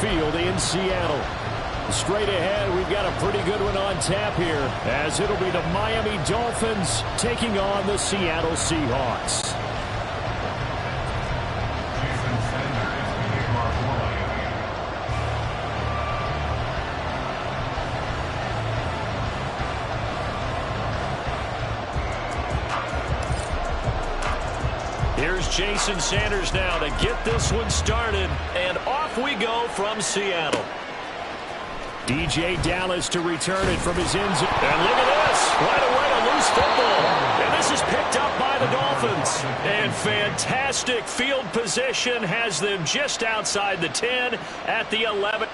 field in Seattle. Straight ahead, we've got a pretty good one on tap here, as it'll be the Miami Dolphins taking on the Seattle Seahawks. Here's Jason Sanders now to get this one started, and off we go from Seattle. DJ Dallas to return it from his end zone. And look at this. Right away, a loose football. And this is picked up by the Dolphins. And fantastic field position has them just outside the 10 at the 11.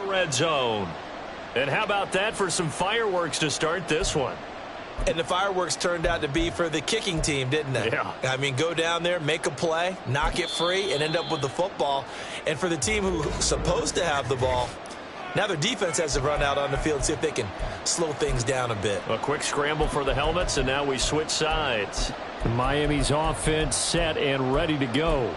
Red zone. And how about that for some fireworks to start this one? And the fireworks turned out to be for the kicking team, didn't they? Yeah. I mean, go down there, make a play, knock it free, and end up with the football. And for the team who's supposed to have the ball, now their defense has to run out on the field and see if they can slow things down a bit. A quick scramble for the helmets, and now we switch sides. Miami's offense set and ready to go.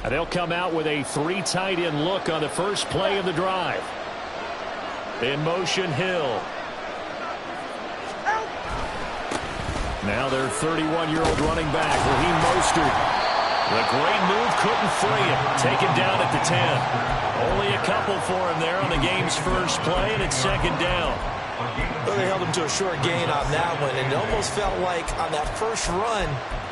And they'll come out with a 3 tight end look on the first play of the drive. In motion, Hill. Now their 31-year-old running back, Raheem Mostert. The great move, couldn't free it. Taken down at the 10. Only a couple for him there on the game's first play, and it's second down. Well, they held him to a short gain on that one, and it almost felt like on that first run,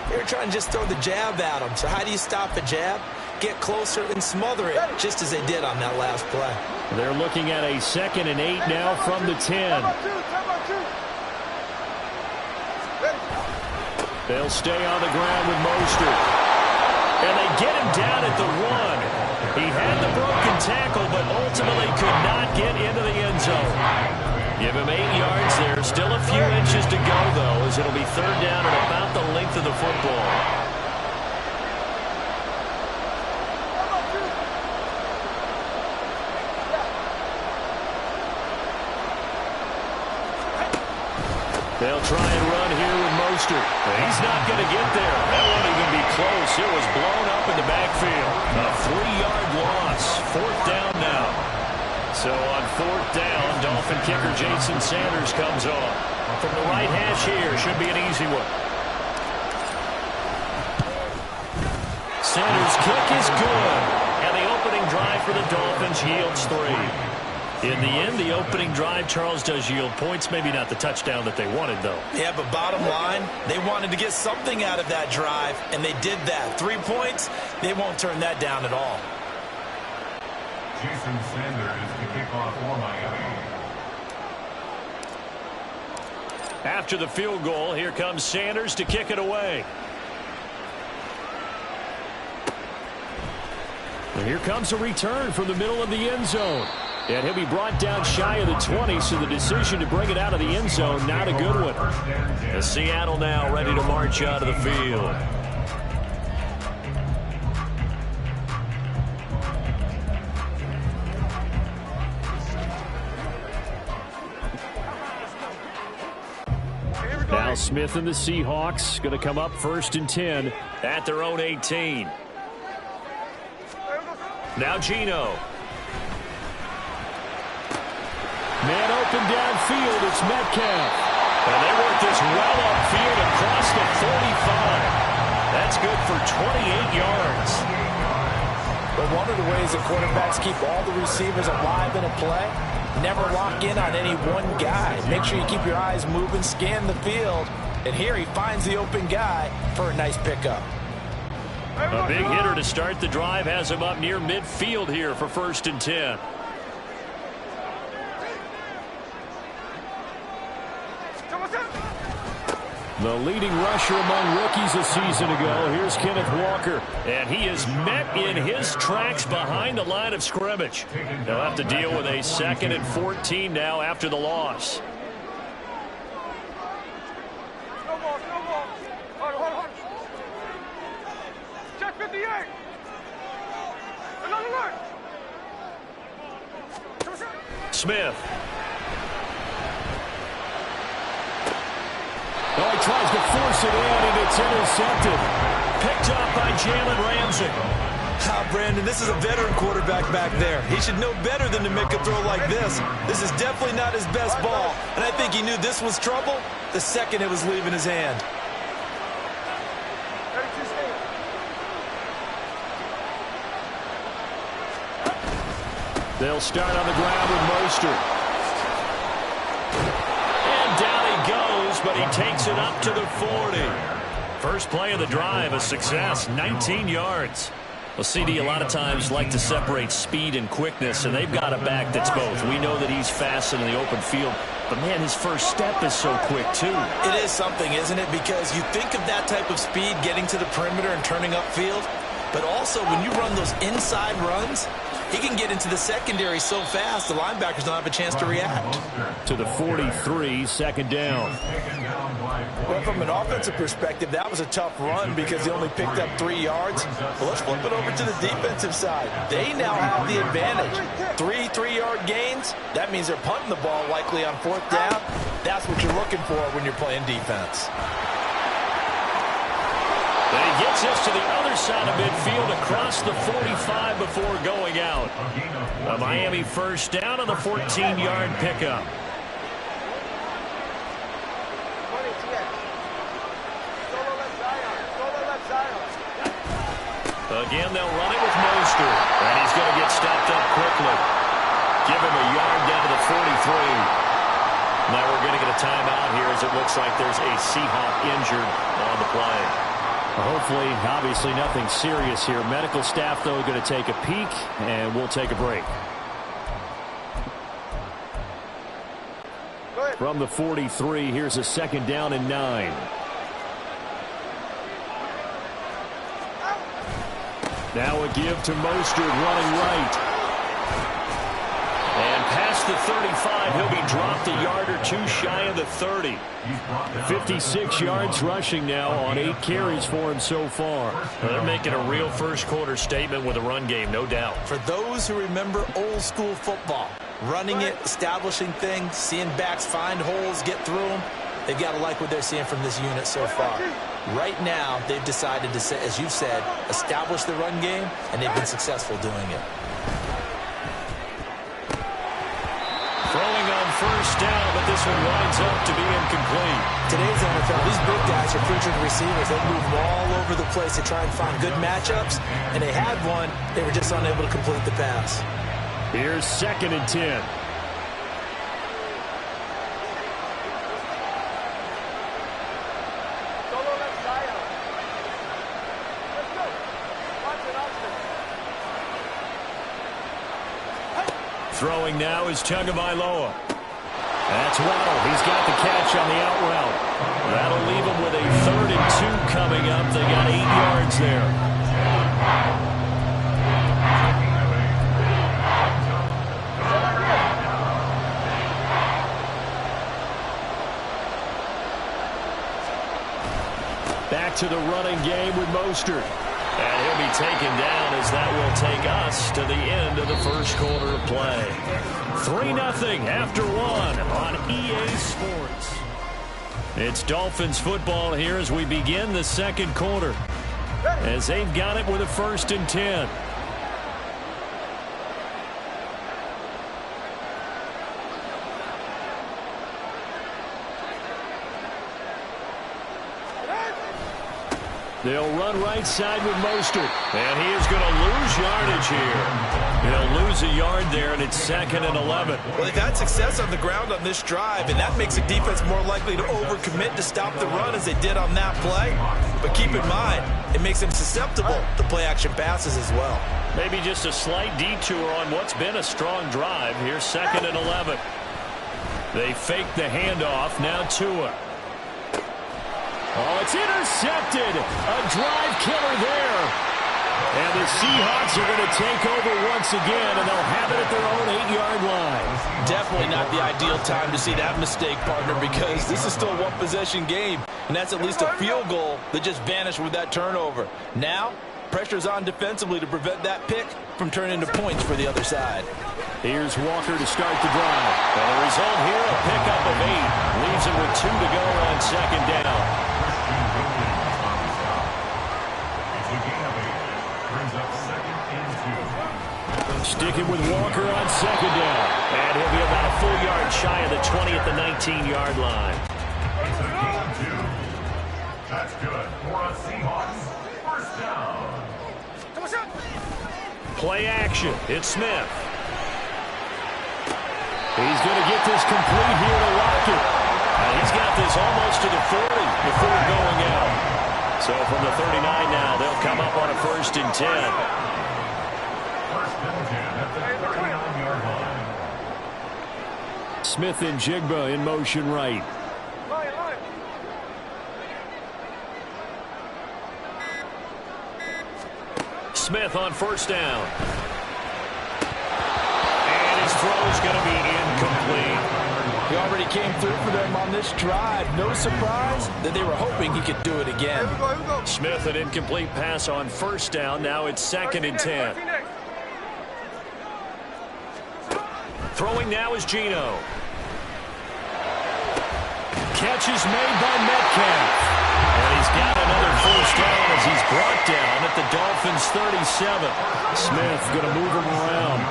they were trying to just throw the jab at him. So how do you stop the jab? Get closer and smother it, just as they did on that last play. They're looking at a 2nd and 8 now from the 10. They'll stay on the ground with Mostert. And they get him down at the 1. He had the broken tackle, but ultimately could not get into the end zone. Give him 8 yards there. Still a few inches to go, though, as it'll be third down at about the length of the football. They'll try and run here with Mostert. He's not going to get there. That won't even be close. It was blown up in the backfield. A 3-yard loss. 4th down now. So on 4th down, Dolphin kicker Jason Sanders comes on. From the right hash here, should be an easy one. Sanders' kick is good. And the opening drive for the Dolphins yields 3. In the end, the opening drive, Charles, does yield points. Maybe not the touchdown that they wanted, though. Yeah, but bottom line, they wanted to get something out of that drive, and they did that. 3 points, they won't turn that down at all. Jason Sanders to kick off for Miami. After the field goal, here comes Sanders to kick it away. And here comes a return from the middle of the end zone. And he'll be brought down shy of the 20, so the decision to bring it out of the end zone, not a good one. And Seattle now ready to march out of the field. Now Smith and the Seahawks going to come up 1st and 10 at their own 18. Now Geno. Man open downfield, it's Metcalf. And they work this well upfield across the 45. That's good for 28 yards. But one of the ways that quarterbacks keep all the receivers alive in a play, never lock in on any one guy. Make sure you keep your eyes moving, scan the field. And here he finds the open guy for a nice pickup. A big hitter to start the drive has him up near midfield here for 1st and 10. The leading rusher among rookies a season ago. Here's Kenneth Walker. And he is met in his tracks behind the line of scrimmage. They'll have to deal with a 2nd and 14 now after the loss. Check 58. Smith. Oh, he tries to force it in, and it's intercepted. Picked up by Jalen Ramsey. Brandon, this is a veteran quarterback back there. He should know better than to make a throw like this. This is definitely not his best ball, and I think he knew this was trouble the second it was leaving his hand. They'll start on the ground with Mostert. And down he goes, but he takes it up to the 40. First play of the drive, a success, 19 yards. Well, CD, a lot of times like to separate speed and quickness, and they've got a back that's both. We know that he's fast in the open field, but, man, his first step is so quick, too. It is something, isn't it? Because you think of that type of speed getting to the perimeter and turning upfield, but also when you run those inside runs, he can get into the secondary so fast the linebackers don't have a chance to react. To the 43, 2nd down. Well, from an offensive perspective, that was a tough run because he only picked up 3 yards. But let's flip it over to the defensive side. They now have the advantage. 3 3-yard gains. That means they're punting the ball likely on 4th down. That's what you're looking for when you're playing defense. And he gets us to the other side of midfield across the 45 before going out. A Miami first down on the 14-yard pickup. Again, they'll run it with Mostert. And he's going to get stopped up quickly. Give him a yard down to the 43. Now we're going to get a timeout here as it looks like there's a Seahawk injured on the play. Hopefully, obviously nothing serious here. Medical staff, though, going to take a peek, and we'll take a break. From the 43, here's a 2nd down and 9. Now a give to Mostert running right. And past the 35, he'll be dropped a yard or two shy of the 30. 56 yards rushing now on 8 carries for him so far. Well, they're making a real first-quarter statement with a run game, no doubt. For those who remember old-school football, running it, establishing things, seeing backs find holes, get through them, they've got to like what they're seeing from this unit so far. Right now, they've decided to, as you've said, establish the run game, and they've been successful doing it. Throwing on first down, but this one winds up to be incomplete. Today's NFL, these big guys are featured receivers. They move all over the place to try and find good matchups, and they had one. They were just unable to complete the pass. Here's 2nd and 10. Throwing now is Tagovailoa. That's Waddle. He's got the catch on the out route. That'll leave him with a 3rd and 2 coming up. They got 8 yards there. Back to the running game with Mostert. And he'll be taken down as that will take us to the end of the first quarter of play. 3-0 after 1 on EA Sports. It's Dolphins football here as we begin the second quarter. As they've got it with a 1st and 10. They'll run right side with Mostert. And he is going to lose yardage here. He'll lose a yard there, and it's 2nd and 11. Well, they've had success on the ground on this drive, and that makes the defense more likely to overcommit to stop the run as they did on that play. But keep in mind, it makes them susceptible to play-action passes as well. Maybe just a slight detour on what's been a strong drive. Here's 2nd and 11. They fake the handoff. Now Tua. Oh, it's intercepted. A drive killer there. And the Seahawks are going to take over once again, and they'll have it at their own 8-yard line. Definitely not the ideal time to see that mistake, partner, because this is still a one-possession game, and that's at least a field goal that just vanished with that turnover. Now, pressure's on defensively to prevent that pick from turning into points for the other side. Here's Walker to start the drive. And the result here, a pickup of 8. Leaves him with 2 to go on 2nd down. Sticking with Walker on 2nd down. And he'll be about a full yard shy of the 20 at the 19-yard line. It's a gain 2. That's good for a Seahawks. First down. Play action. It's Smith. He's going to get this complete here to Lockett. And he's got this almost to the 40 before going out. So from the 39 now, they'll come up on a 1st and 10. Smith and Jigba in motion right. Smith on 1st down. And his throw's going to be incomplete. He already came through for them on this drive. No surprise that they were hoping he could do it again. Smith, an incomplete pass on 1st down. Now it's 2nd and 10. Throwing now is Geno. Catch is made by Metcalf. And he's got another 1st down as he's brought down at the Dolphins' 37. Smith going to move him around.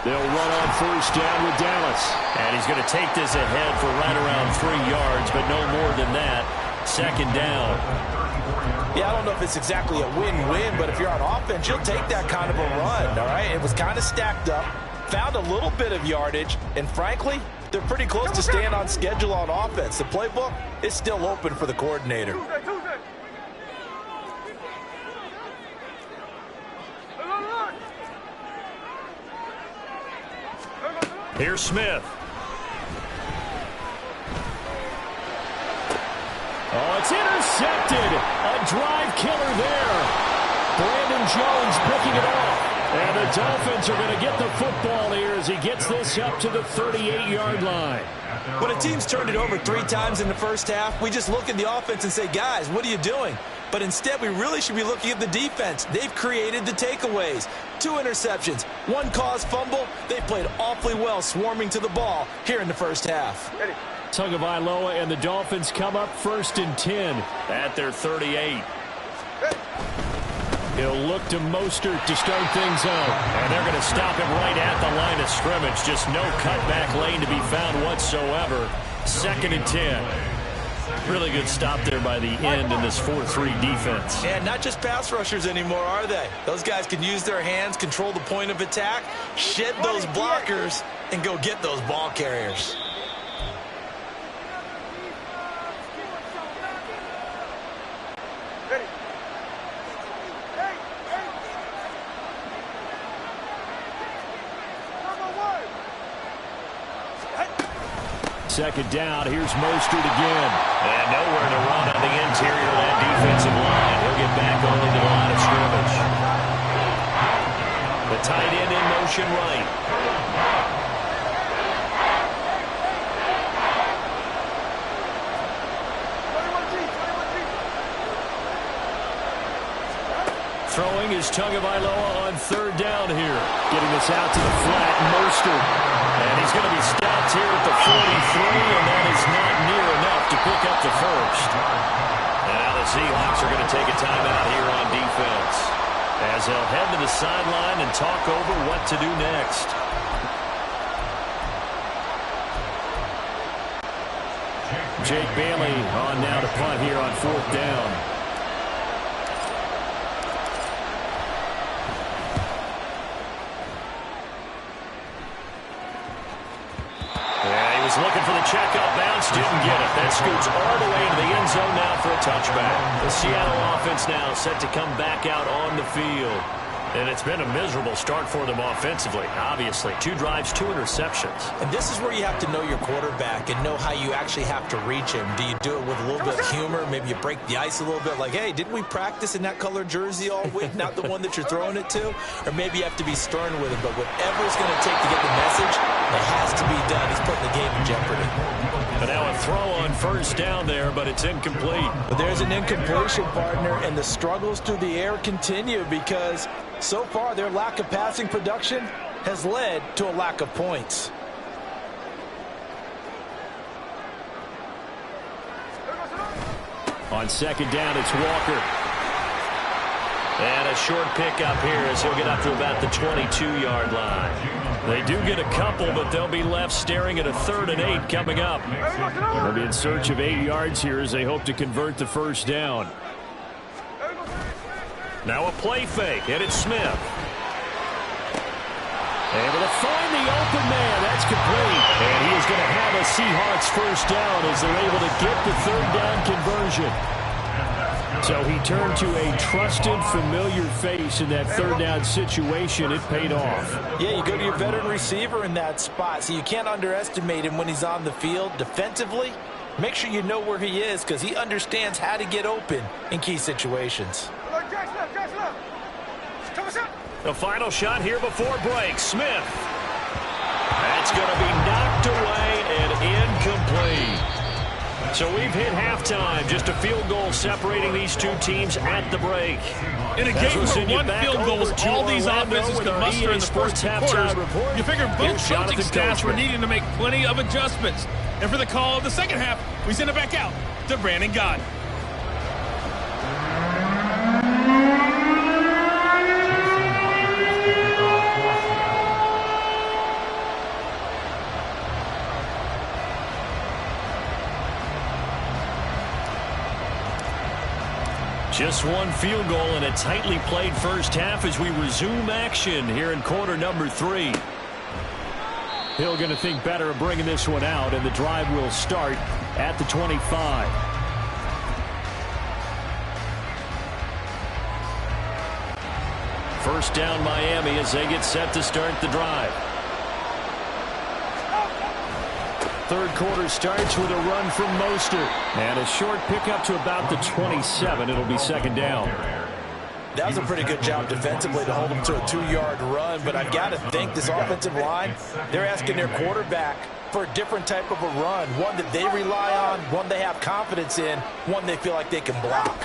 They'll run on 1st down with Dallas. And he's going to take this ahead for right around 3 yards, but no more than that. 2nd down. Yeah, I don't know if it's exactly a win-win, but if you're on offense, you'll take that kind of a run, all right? It was kind of stacked up, found a little bit of yardage, and frankly, they're pretty close to staying on schedule on offense. The playbook is still open for the coordinator. Here's Smith. Oh, it's intercepted. A drive killer there. Brandon Jones picking it off. And the Dolphins are going to get the football here as he gets this up to the 38-yard line. When a team's turned it over 3 times in the first half, we just look at the offense and say, guys, what are you doing? But instead, we really should be looking at the defense. They've created the takeaways. 2 interceptions, 1 caused fumble. They played awfully well swarming to the ball here in the first half. Tagovailoa and the Dolphins come up 1st and 10 at their 38. He'll look to Mostert to start things out. And they're going to stop him right at the line of scrimmage. Just no cutback lane to be found whatsoever. 2nd and 10. Really good stop there by the end in this 4-3 defense. And not just pass rushers anymore, are they? Those guys can use their hands, control the point of attack, shed those blockers, and go get those ball carriers. Second down, here's Mostert again. And nowhere to run on the interior of that defensive line. He'll get back onto the line of scrimmage. The tight end in motion right. Throwing is Tagovailoa on 3rd down here. Getting this out to the flat, Mostert. And he's going to be stopped here at the 43, and that is not near enough to pick up the 1st. And now the Seahawks are going to take a timeout here on defense, as they'll head to the sideline and talk over what to do next. Jake Bailey on now to punt here on 4th down. Looking for the checkout bounce, didn't get it. That scoots all the way into the end zone now for a touchback. The Seattle offense now set to come back out on the field. And it's been a miserable start for them offensively, obviously. 2 drives, 2 interceptions. And this is where you have to know your quarterback and know how you actually have to reach him. Do you do it with a little bit of humor? Maybe you break the ice a little bit like, hey, didn't we practice in that color jersey all week, not the one that you're throwing it to? Or maybe you have to be stern with him. But whatever it's going to take to get the message, it has to be done. He's putting the game in jeopardy. But now a throw on 1st down there, but it's incomplete. But there's an incompletion, partner, and the struggles through the air continue because so far their lack of passing production has led to a lack of points. On 2nd down, it's Walker. And a short pickup here as he'll get up to about the 22-yard line. They do get a couple, but they'll be left staring at a 3rd and 8 coming up. They'll be in search of 8 yards here as they hope to convert the 1st down. Now a play fake, and it's Smith. Able to find the open man. That's complete. And he is going to have a Seahawks 1st down as they're able to get the 3rd down conversion. So he turned to a trusted, familiar face in that 3rd down situation. It paid off. Yeah, you go to your veteran receiver in that spot, so you can't underestimate him when he's on the field defensively. Make sure you know where he is because he understands how to get open in key situations. The final shot here before break. Smith. That's going to be knocked away and incomplete. So we've hit halftime. Just a field goal separating these two teams at the break. In a game where one field goal is all these offenses could muster in the first 2 quarters, you figure both coaching staffs were needing to make plenty of adjustments. And for the call of the second half, we send it back out to Brandon Gott. Just one field goal in a tightly played first half as we resume action here in quarter number 3. Hill going to think better of bringing this one out, and the drive will start at the 25. First down Miami as they get set to start the drive. 3rd quarter starts with a run from Mostert. And a short pickup to about the 27. It'll be 2nd down. That was a pretty good job defensively to hold them to a 2-yard run. But I've got to think this offensive line, they're asking their quarterback for a different type of a run. One that they rely on, one they have confidence in, one they feel like they can block.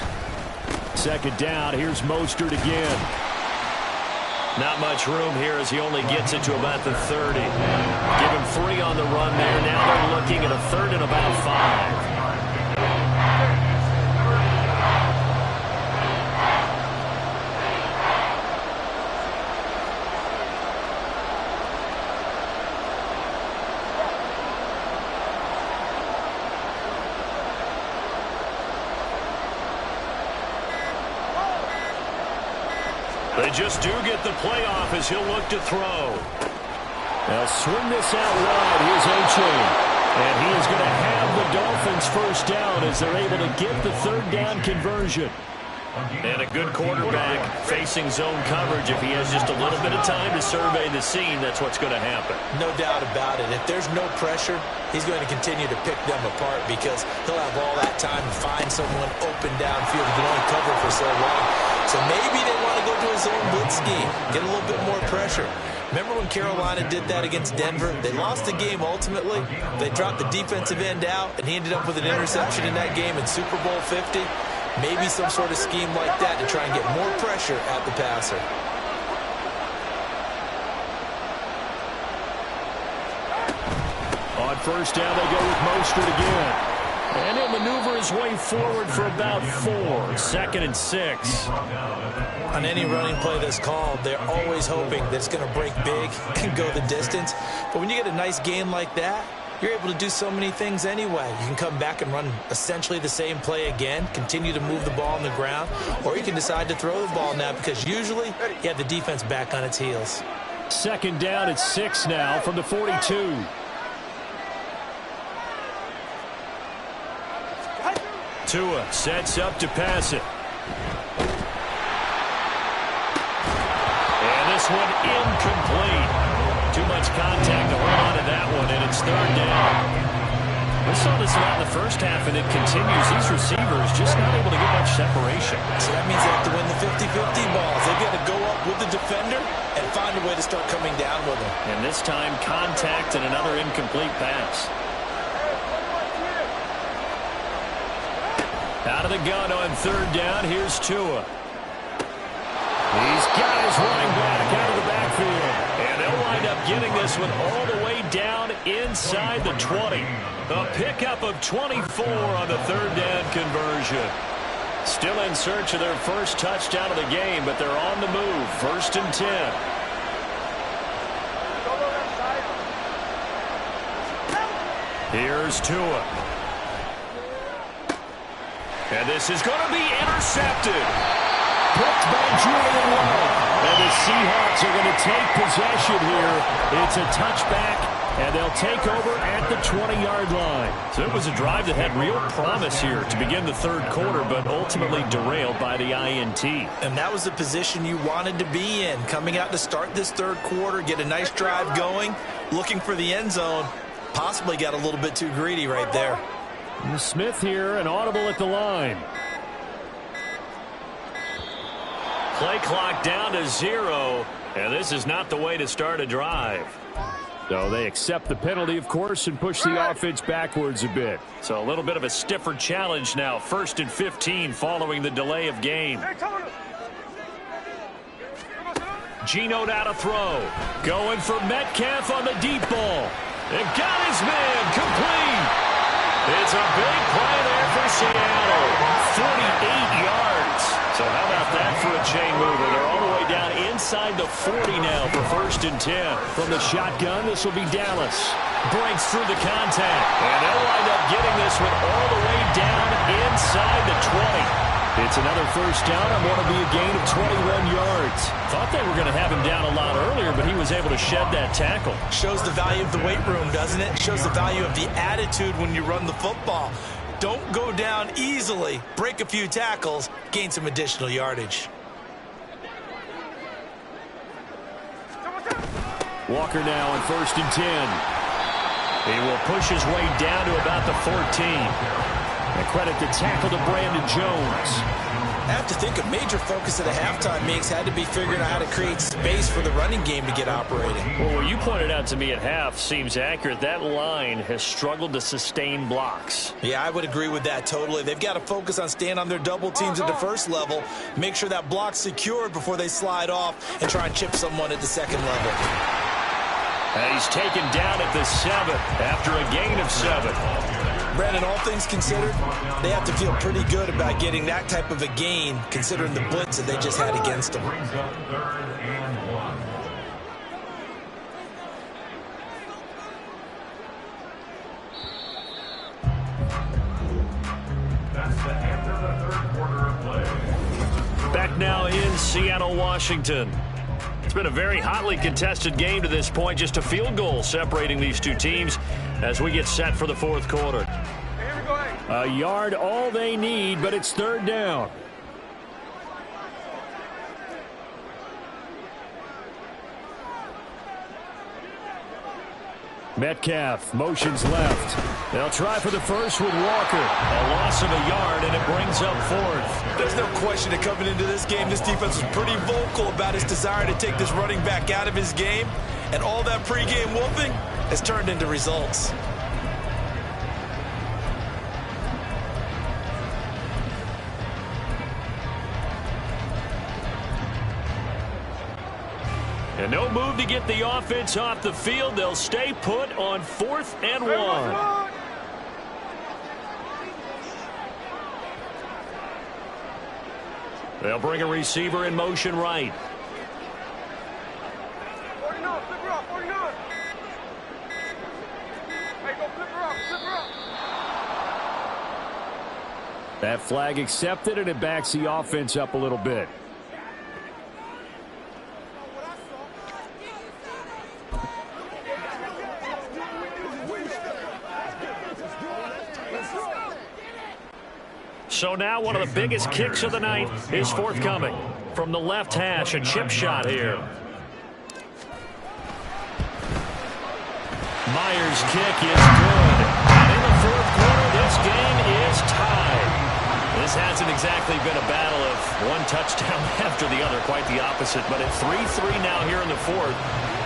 2nd down. Here's Mostert again. Not much room here as he only gets it to about the 30. Give him 3 on the run there. Now they're looking at a 3rd and about 5. They just do get the playoff as he'll look to throw. They'll swing this out wide. Here's A-Chain. And he is going to have the Dolphins 1st down as they're able to get the 3rd down conversion. And a good quarterback facing zone coverage. If he has just a little bit of time to survey the scene, that's what's going to happen. No doubt about it. If there's no pressure, he's going to continue to pick them apart because he'll have all that time to find someone open downfield. He can only cover for so long. So maybe they want to go to a zone blitz scheme, get a little bit more pressure. Remember when Carolina did that against Denver? They lost the game ultimately. They dropped the defensive end out, and he ended up with an interception in that game in Super Bowl 50. Maybe some sort of scheme like that to try and get more pressure at the passer. On 1st down, they go with Mostert again. And he'll maneuver his way forward for about 4. 2nd and 6. On any running play that's called, they're always hoping that it's going to break big and go the distance. But when you get a nice game like that, you're able to do so many things anyway. You can come back and run essentially the same play again, continue to move the ball on the ground, or you can decide to throw the ball now because usually you have the defense back on its heels. Second down at 6 now from the 42. Tua sets up to pass it. And this one incomplete. Too much contact to hold on to that one, and it's third down. We saw this a lot in the first half, and it continues. These receivers just not able to get much separation. So that means they have to win the 50-50 balls. They've got to go up with the defender and find a way to start coming down with them. And this time, contact and another incomplete pass. Out of the gun on third down, here's Tua. He's got his running back out of the backfield. And they'll wind up getting this one all the way down inside the 20. A pickup of 24 on the third down conversion. Still in search of their first touchdown of the game, but they're on the move. 1st and 10. Here's Tua. And this is going to be intercepted. Picked by Julian Love. And the Seahawks are going to take possession here. It's a touchback, and they'll take over at the 20-yard line. So it was a drive that had real promise here to begin the third quarter, but ultimately derailed by the INT. And that was the position you wanted to be in. Coming out to start this third quarter, get a nice drive going, looking for the end zone. Possibly got a little bit too greedy right there. And Smith here, an audible at the line. Play clock down to 0, and this is not the way to start a drive. So they accept the penalty, of course, and push the offense backwards a bit. So a little bit of a stiffer challenge now. 1st and 15 following the delay of game. Geno out to throw. Going for Metcalf on the deep ball. And got his man complete. It's a big play there for Seattle. 48 yards. So how about that for a chain mover? They're all the way down inside the 40 now for 1st and 10. From the shotgun, this will be Dallas. Breaks through the contact. And they'll wind up getting this one all the way down inside the 20. It's another first down on what will be a gain of 21 yards. Thought they were going to have him down a lot earlier, but he was able to shed that tackle. Shows the value of the weight room, doesn't it? Shows the value of the attitude when you run the football. Don't go down easily. Break a few tackles. Gain some additional yardage. Walker now on 1st and 10. He will push his way down to about the 14. And credit the tackle to Brandon Jones. I have to think a major focus of the halftime mix had to be figuring out how to create space for the running game to get operating. Well, what you pointed out to me at half seems accurate. That line has struggled to sustain blocks. Yeah, I would agree with that totally. They've got to focus on staying on their double teams at the first level, make sure that block's secured before they slide off and try and chip someone at the second level. And he's taken down at the 7 after a gain of 7. Brandon, all things considered, they have to feel pretty good about getting that type of a gain, considering the blitz that they just had against them. That's the end of the third quarter of play. Back now in Seattle, Washington. It's been a very hotly contested game to this point. Just a field goal separating these two teams as we get set for the fourth quarter. A yard all they need, but it's third down. Metcalf motions left. They'll try for the first with Walker. A loss of a yard, and it brings up 4th. There's no question that coming into this game, this defense was pretty vocal about his desire to take this running back out of his game. And all that pregame whooping has turned into results. And no move to get the offense off the field. They'll stay put on 4th and 1. They'll bring a receiver in motion right. That flag accepted, and it backs the offense up a little bit. So now one of the biggest kicks of the night is forthcoming. From the left hash, a chip shot here. Myers' kick is good. In the fourth quarter, this game is tied. This hasn't exactly been a battle of one touchdown after the other, quite the opposite. But at 3-3 now here in the fourth,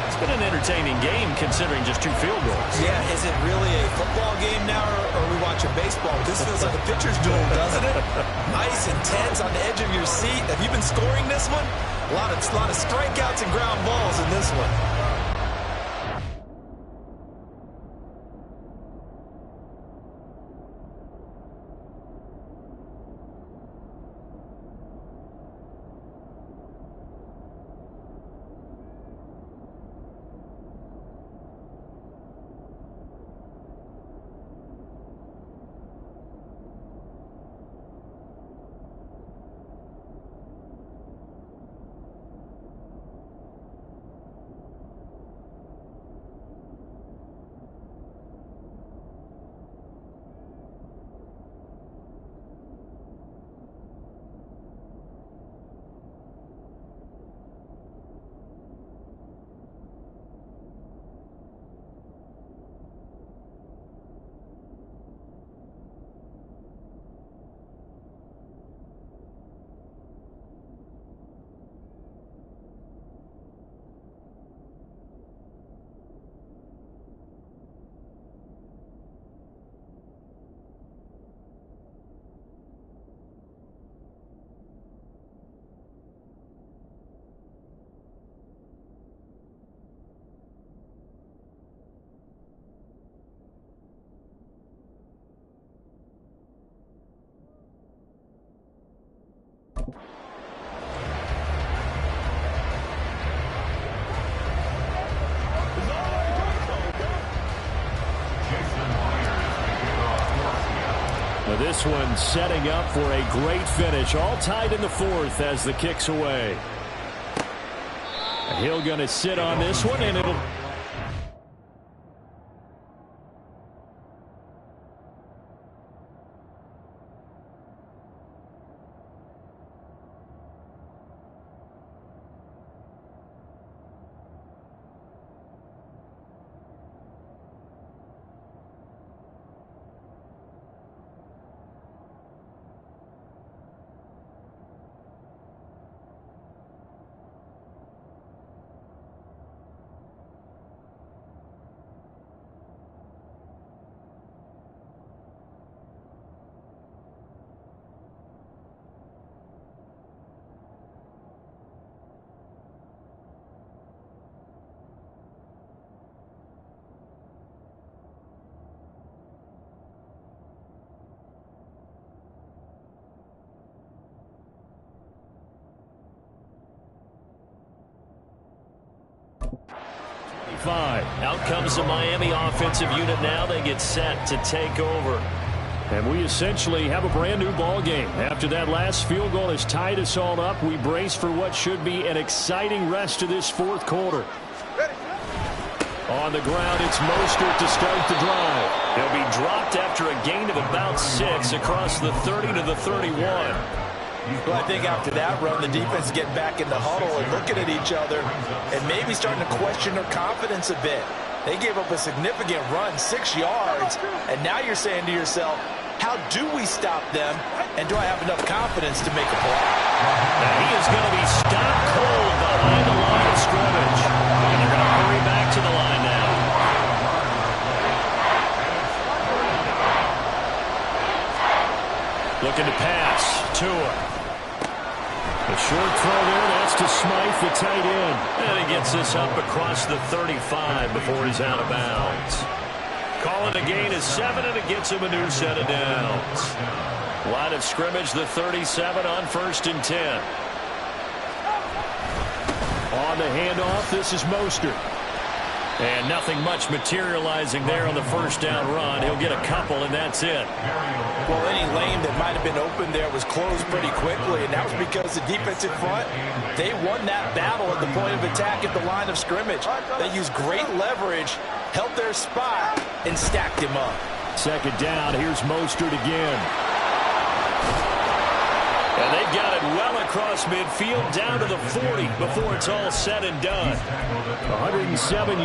it's been an entertaining game considering just 2 field goals. Yeah, is it really a football game now, or are we watching baseball? This feels like a pitcher's duel, doesn't it? Nice and tense on the edge of your seat. Have you been scoring this one? A lot of strikeouts and ground balls in this one. Well, this one setting up for a great finish. All tied in the fourth as the kick's away. Hill going to sit on this one, and it'll... Out comes the Miami offensive unit now. They get set to take over. And we essentially have a brand new ball game. After that last field goal has tied us all up, we brace for what should be an exciting rest of this fourth quarter. On the ground, it's Mostert to start the drive. He'll be dropped after a gain of about 6 across the 30 to the 31. Well, I think after that run, the defense get back in the huddle and looking at each other and maybe starting to question their confidence a bit. They gave up a significant run, 6 yards, and now you're saying to yourself, how do we stop them, and do I have enough confidence to make a play? Now he is going to be stopped cold behind the line of scrimmage. And they're going to hurry back to the line now. Looking to pass. Tua. A short throw there, that's to Smythe, the tight end. And he gets this up across the 35 before he's out of bounds. Calling a gain of 7, and it gets him a new set of downs. Line of scrimmage, the 37 on 1st and 10. On the handoff, this is Mostert. And nothing much materializing there on the first down run. He'll get a couple, and that's it. Well, any lane that might have been open there was closed pretty quickly, and that was because the defensive front, they won that battle at the point of attack at the line of scrimmage. They used great leverage, held their spot, and stacked him up. Second down, here's Mostert again. And they've got it well across midfield down to the 40 before it's all said and done. 107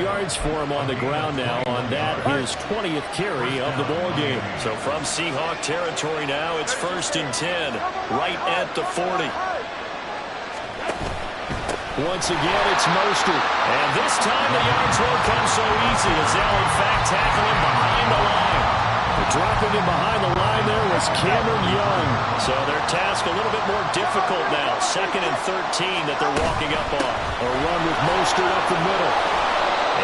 yards for him on the ground now on that, his 20th carry of the ball game. So from Seahawk territory now, it's 1st and 10, right at the 40. Once again, it's Mostert. And this time the yards won't come so easy as they'll in fact tackle him behind the line. Dropping him behind the line there was Cameron Young. So their task a little bit more difficult now. 2nd and 13 that they're walking up on. A run with Mostert up the middle.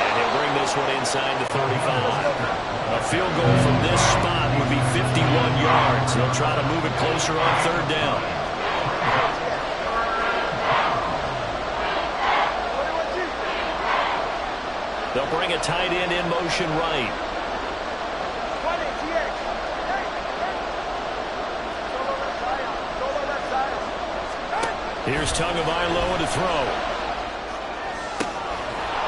And he'll bring this one inside the 35. A field goal from this spot would be 51 yards. They'll try to move it closer on 3rd down. They'll bring a tight end in motion right. Here's Tagovailoa to throw.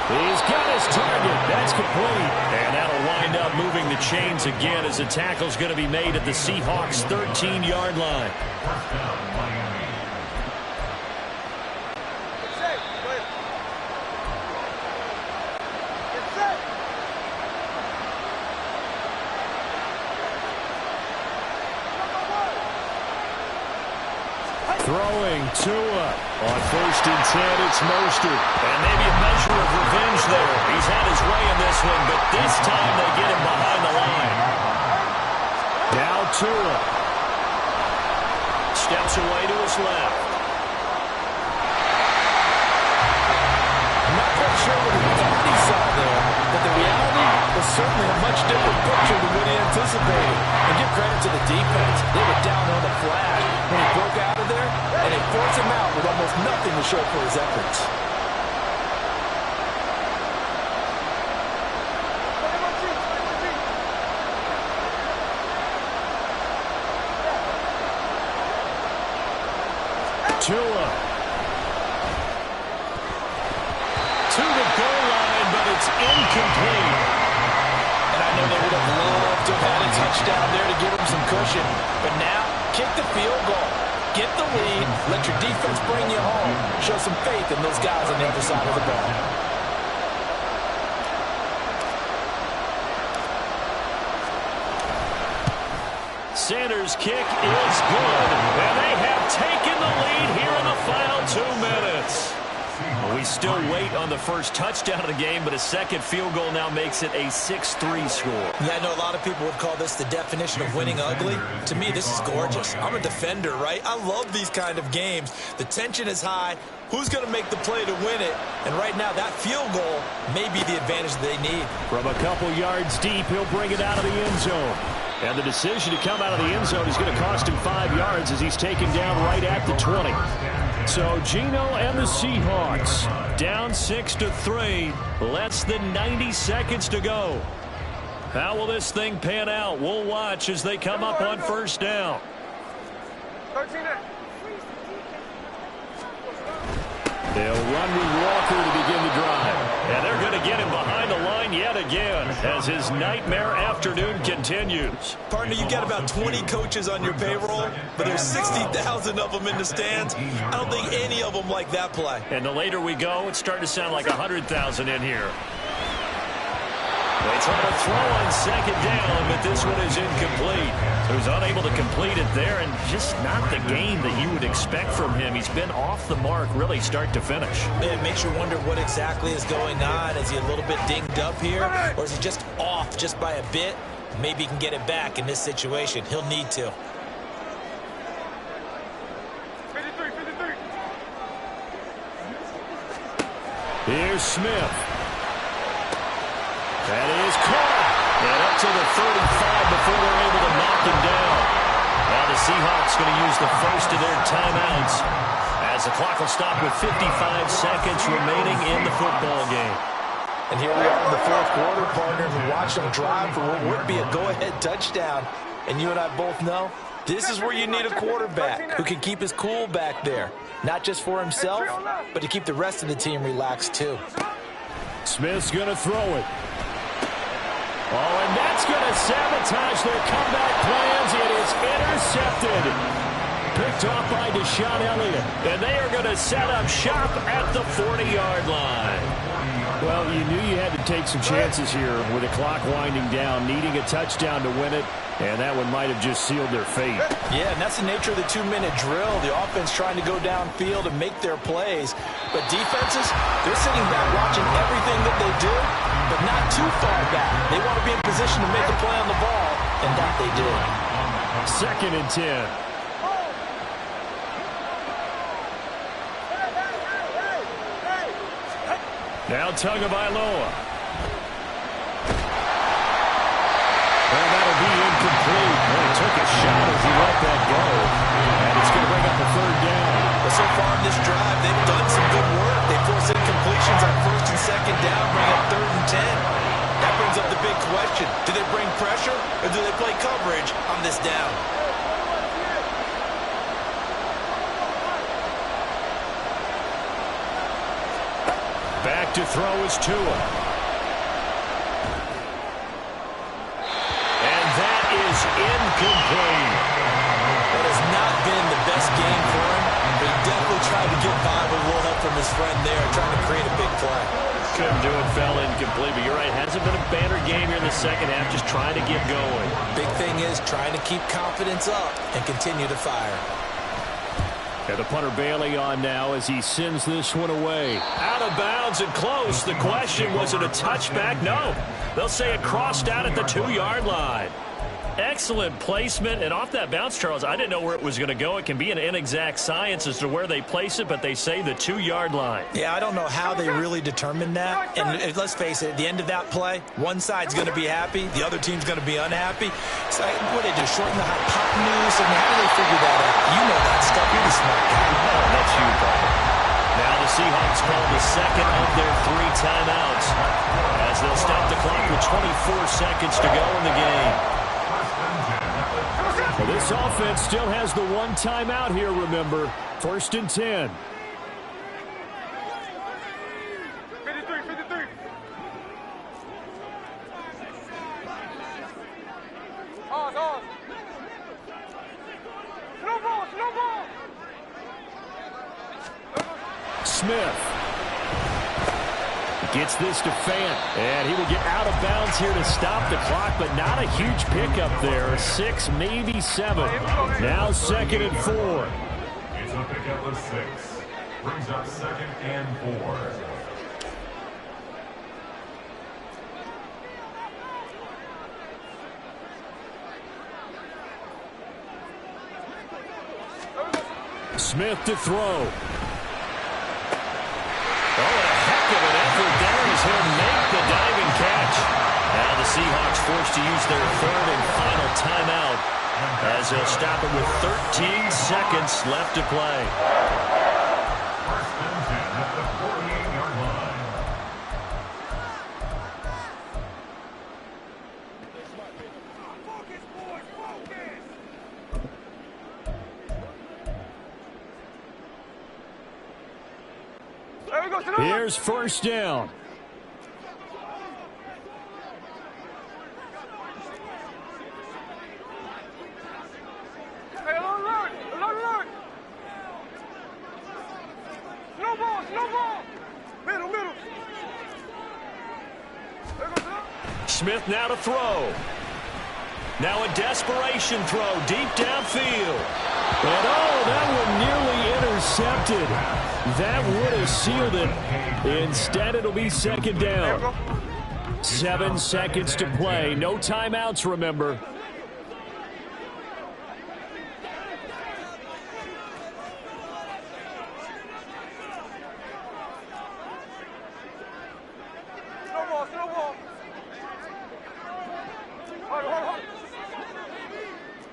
He's got his target. That's complete. And that'll wind up moving the chains again as the tackle's going to be made at the Seahawks' 13-yard line. Throwing Tua. On 1st and 10, it's Mostert. And maybe a measure of revenge there. He's had his way in this one, but this time they get him behind the line. Now Tua. Steps away to his left. I'm not quite sure what he thought he saw there, but the reality was certainly a much different picture than what he anticipated. And give credit to the defense. They were down on the flash when he broke out of there, and they forced him out with almost nothing to show for his efforts. Tua. To the goal line, but it's incomplete. And I know they would have loved to have had a touchdown there to give him some cushion. But now, kick the field goal. Get the lead. Let your defense bring you home. Show some faith in those guys on the other side of the ball. Sanders' kick is good. And they have taken the lead here in the final 2 minutes. We still wait on the first touchdown of the game, but a second field goal now makes it a 6-3 score. Yeah, I know a lot of people would call this the definition of winning ugly. To me, this is gorgeous. I'm a defender, right? I love these kind of games. The tension is high. Who's going to make the play to win it? And right now, that field goal may be the advantage they need. From a couple yards deep, he'll bring it out of the end zone. And the decision to come out of the end zone is going to cost him 5 yards as he's taken down right at the 20. So Geno and the Seahawks down 6-3. Less than 90 seconds to go. How will this thing pan out? We'll watch as they come up on first down. 13. They'll run with Walker to begin the drive. And they're going to get him behind the line yet again as his nightmare afternoon continues. Partner, you got about 20 coaches on your payroll, but there's 60,000 of them in the stands. I don't think any of them like that play. And the later we go, it's starting to sound like 100,000 in here. They try to throw on second down, but this one is incomplete. So he's unable to complete it there, and just not the game that you would expect from him. He's been off the mark, really, start to finish. It makes you wonder what exactly is going on. Is he a little bit dinged up here, or is he just off just by a bit? Maybe he can get it back in this situation. He'll need to. 53. Here's Smith. That is caught. And up to the 35 before they're able to knock him down. Now the Seahawks going to use the first of their timeouts as the clock will stop with 55 seconds remaining in the football game. And here we are in the fourth quarter, partner, and watch them drive for what would be a go-ahead touchdown. And you and I both know this is where you need a quarterback who can keep his cool back there. Not just for himself, but to keep the rest of the team relaxed too. Smith's going to throw it. Oh, and that's going to sabotage their comeback plans. It is intercepted. Picked off by Deshaun Elliott. And they are going to set up shop at the 40-yard line. Well, you knew you had to take some chances here with the clock winding down, needing a touchdown to win it, and that one might have just sealed their fate. Yeah, and that's the nature of the 2-minute drill. The offense trying to go downfield and make their plays. But defenses, they're sitting back watching everything that they do, but not too far back. They want to be in position to make a play on the ball, and that they did. 2nd and 10. Now Tagovailoa. Well, that'll be incomplete. Well, he took a shot as he let that go. And it's going to bring up a 3rd down. But so far in this drive, they've done some good work. They forced incompletions on 1st and 2nd down, bring up 3rd and 10. That brings up the big question. Do they bring pressure or do they play coverage on this down? Back to throw is Tua. And that is incomplete. That has not been the best game for him, but he definitely tried to get by with a little help from his friend there, trying to create a big play. Couldn't do it, fell incomplete, but you're right, hasn't been a banner game here in the second half, just trying to get going. Big thing is trying to keep confidence up and continue to fire. And the punter Bailey on now as he sends this one away. Out of bounds and close. The question, was it a touchback? No. They'll say it crossed out at the 2-yard line. Excellent placement. And off that bounce, Charles, I didn't know where it was going to go. It can be an inexact science as to where they place it, but they say the 2-yard line. Yeah, I don't know how they really determined that. And let's face it, at the end of that play, one side's going to be happy, the other team's going to be unhappy. So what they do, shorten the hypotenuse? I mean, how do they figure that out? You know that stuff. You're the smart guy. That's you, Bob. Now the Seahawks call the second of their 3 timeouts as they'll stop the clock with 24 seconds to go in the game. Well, this offense still has the 1 timeout here, remember. 1st and 10. 53. On. Slow ball. Smith gets this to Fant, and he will get out of bounds here to stop the clock, but not a huge pickup there. 6, maybe 7. Now 2nd and 4. It's a pickup of 6. Brings up 2nd and 4. Smith to throw. Oh, a heck of an effort there as he'll make the diving catch. Now the Seahawks forced to use their 3rd and final timeout as they'll stop it with 13 seconds left to play. 1st and 10 at the 48-yard line. Here's 1st down. Hey, alert! Slow ball! Middle. Smith now to throw. Now a desperation throw deep downfield. And oh, that one nearly intercepted. That would have sealed it. Instead, it'll be 2nd down. 7 seconds to play. No timeouts, remember. Slow ball. Hold.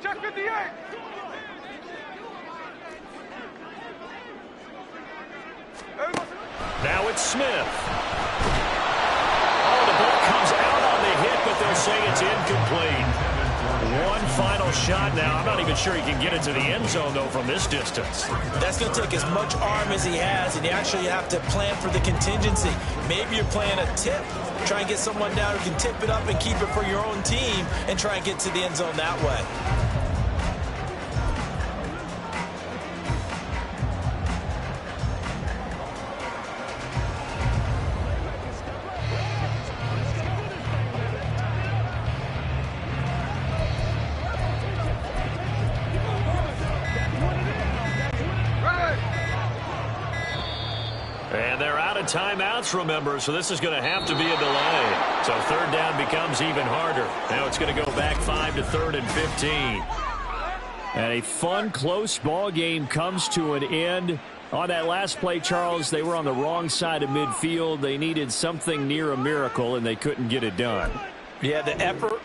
Check 58. Now it's Smith. but they'll say it's incomplete. One final shot now. I'm not even sure he can get it to the end zone, though, from this distance. That's going to take as much arm as he has, and you actually have to plan for the contingency. Maybe you're playing a tip. Try and get someone down who can tip it up and keep it for your own team and try and get to the end zone that way. And they're out of timeouts, remember, so this is going to have to be a delay. So third down becomes even harder. Now it's going to go back 5 to 3rd and 15. And a fun, close ball game comes to an end. On that last play, Charles, they were on the wrong side of midfield. They needed something near a miracle, and they couldn't get it done. Yeah, the effort.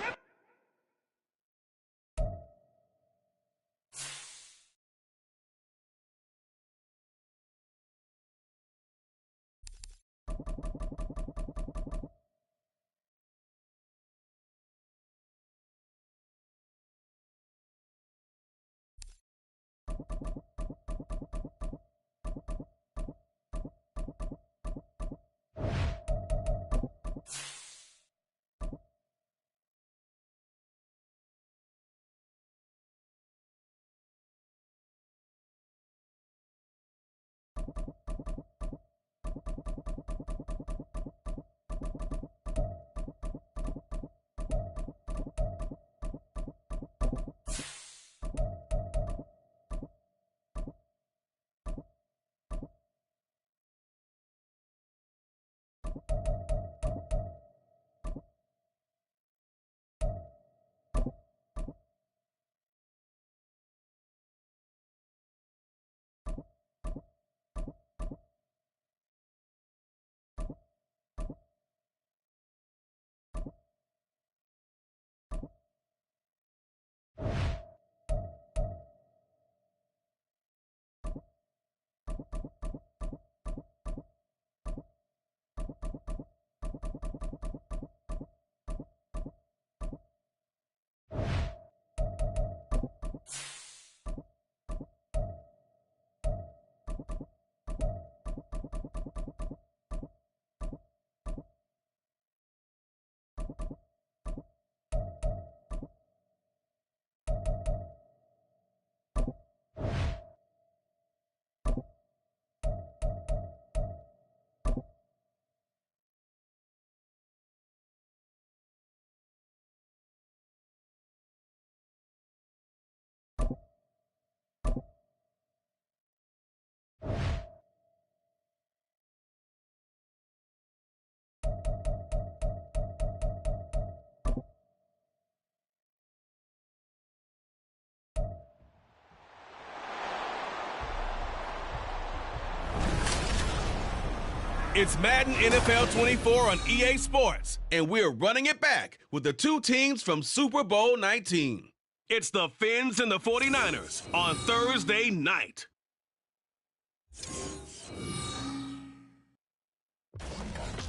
It's Madden NFL 24 on EA Sports, and we're running it back with the two teams from Super Bowl 19. It's the Fins and the 49ers on Thursday night.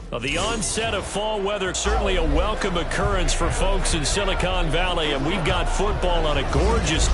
Well, the onset of fall weather, certainly a welcome occurrence for folks in Silicon Valley, and we've got football on a gorgeous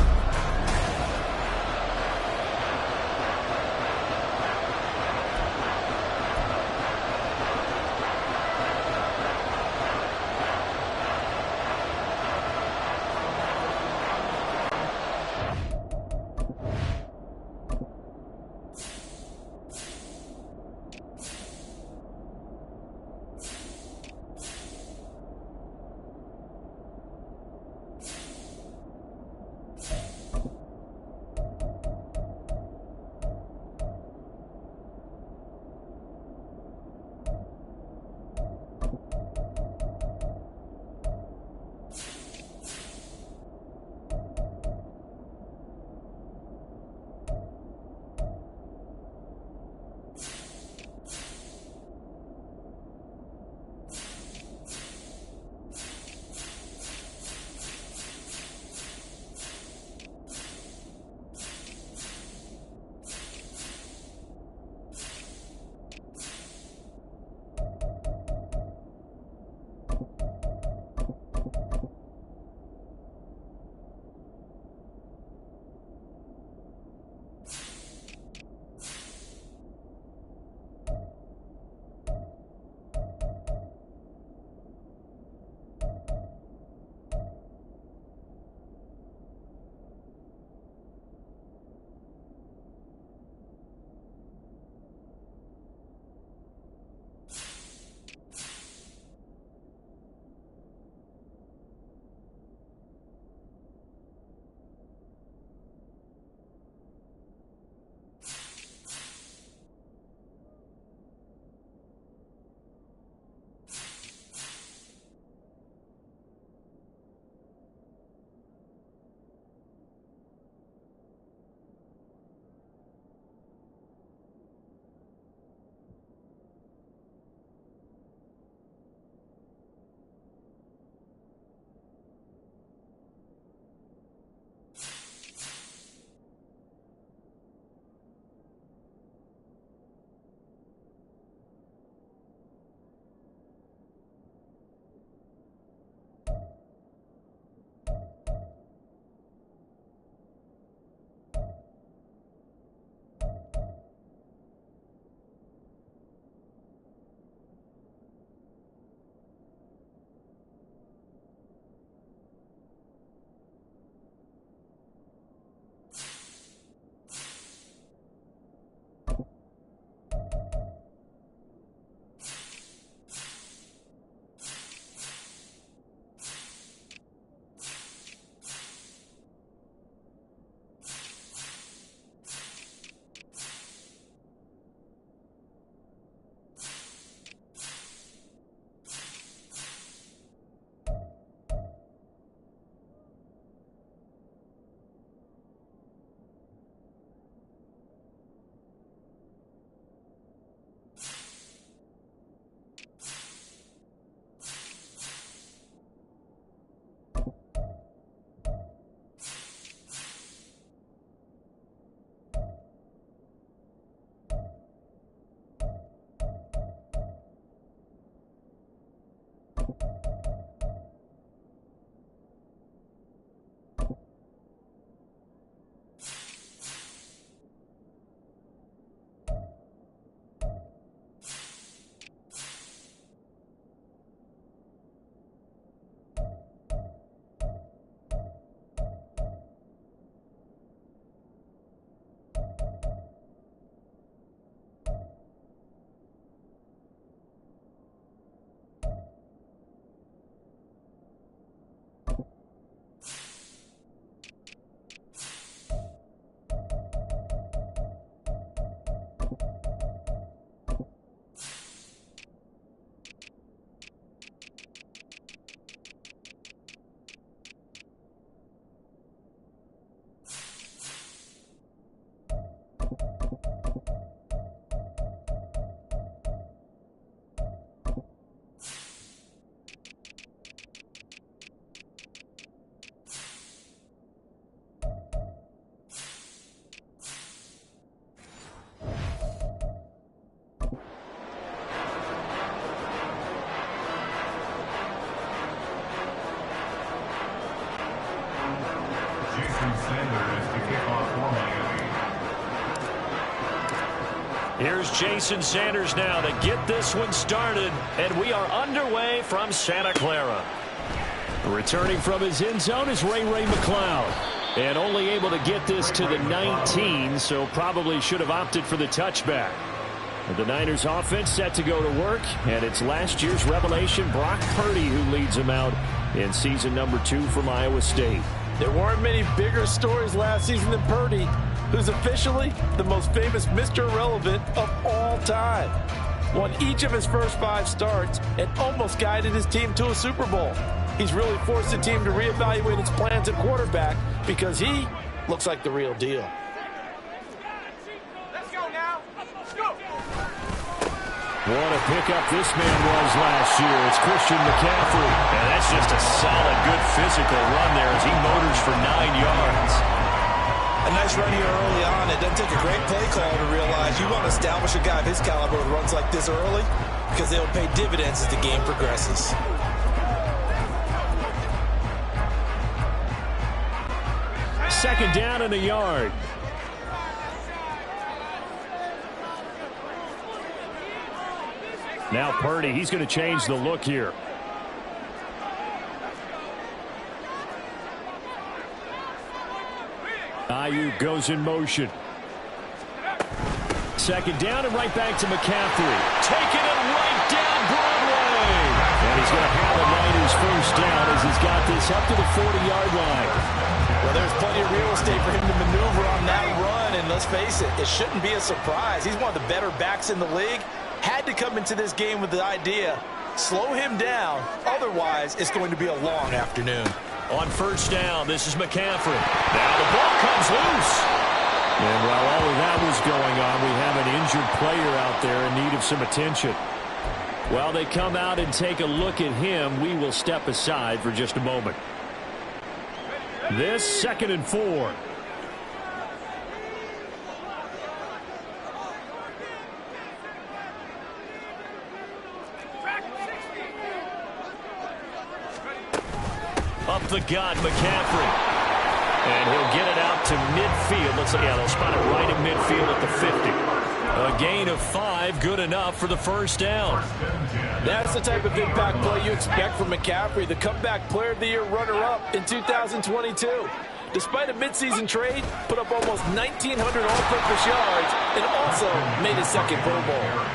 Here's Jason Sanders now to get this one started, and we are underway from Santa Clara. Returning from his end zone is Ray McCloud, and only able to get this to the 19, so probably should have opted for the touchback. The Niners offense set to go to work, and it's last year's revelation Brock Purdy who leads them out in season number 2 from Iowa State. There weren't many bigger stories last season than Purdy, who's officially the most famous Mr. Irrelevant of all time. Won each of his first 5 starts and almost guided his team to a Super Bowl. He's really forced the team to reevaluate its plans at quarterback because he looks like the real deal. Let's go now. Let's go. What a pickup this man was last year. It's Christian McCaffrey. And that's just a solid, good physical run there as he motors for 9 yards. A nice run here early on. It doesn't take a great play call to realize you want to establish a guy of his caliber with runs like this early because they'll pay dividends as the game progresses. Second down and a yard. Now Purdy, he's going to change the look here. Ayuk goes in motion. Second down and right back to McCaffrey. Taking it right down Broadway. And he's going to have the Niners first down as he's got this up to the 40-yard line. Well, there's plenty of real estate for him to maneuver on that run, and let's face it, it shouldn't be a surprise. He's one of the better backs in the league. Had to come into this game with the idea, slow him down, otherwise it's going to be a long afternoon. On first down, this is McCaffrey. Now the ball comes loose. And while all of that was going on, we have an injured player out there in need of some attention. While they come out and take a look at him, we will step aside for just a moment. This 2nd and 4. Up the gut, McCaffrey. And he'll get it out to midfield. Looks like, yeah, they'll spot it right in midfield at the 50. A gain of 5, good enough for the first down. That's the type of impact play you expect from McCaffrey, the comeback player of the year runner-up in 2022. Despite a midseason trade, put up almost 1,900 all-purpose yards and also made his 2nd Pro Bowl.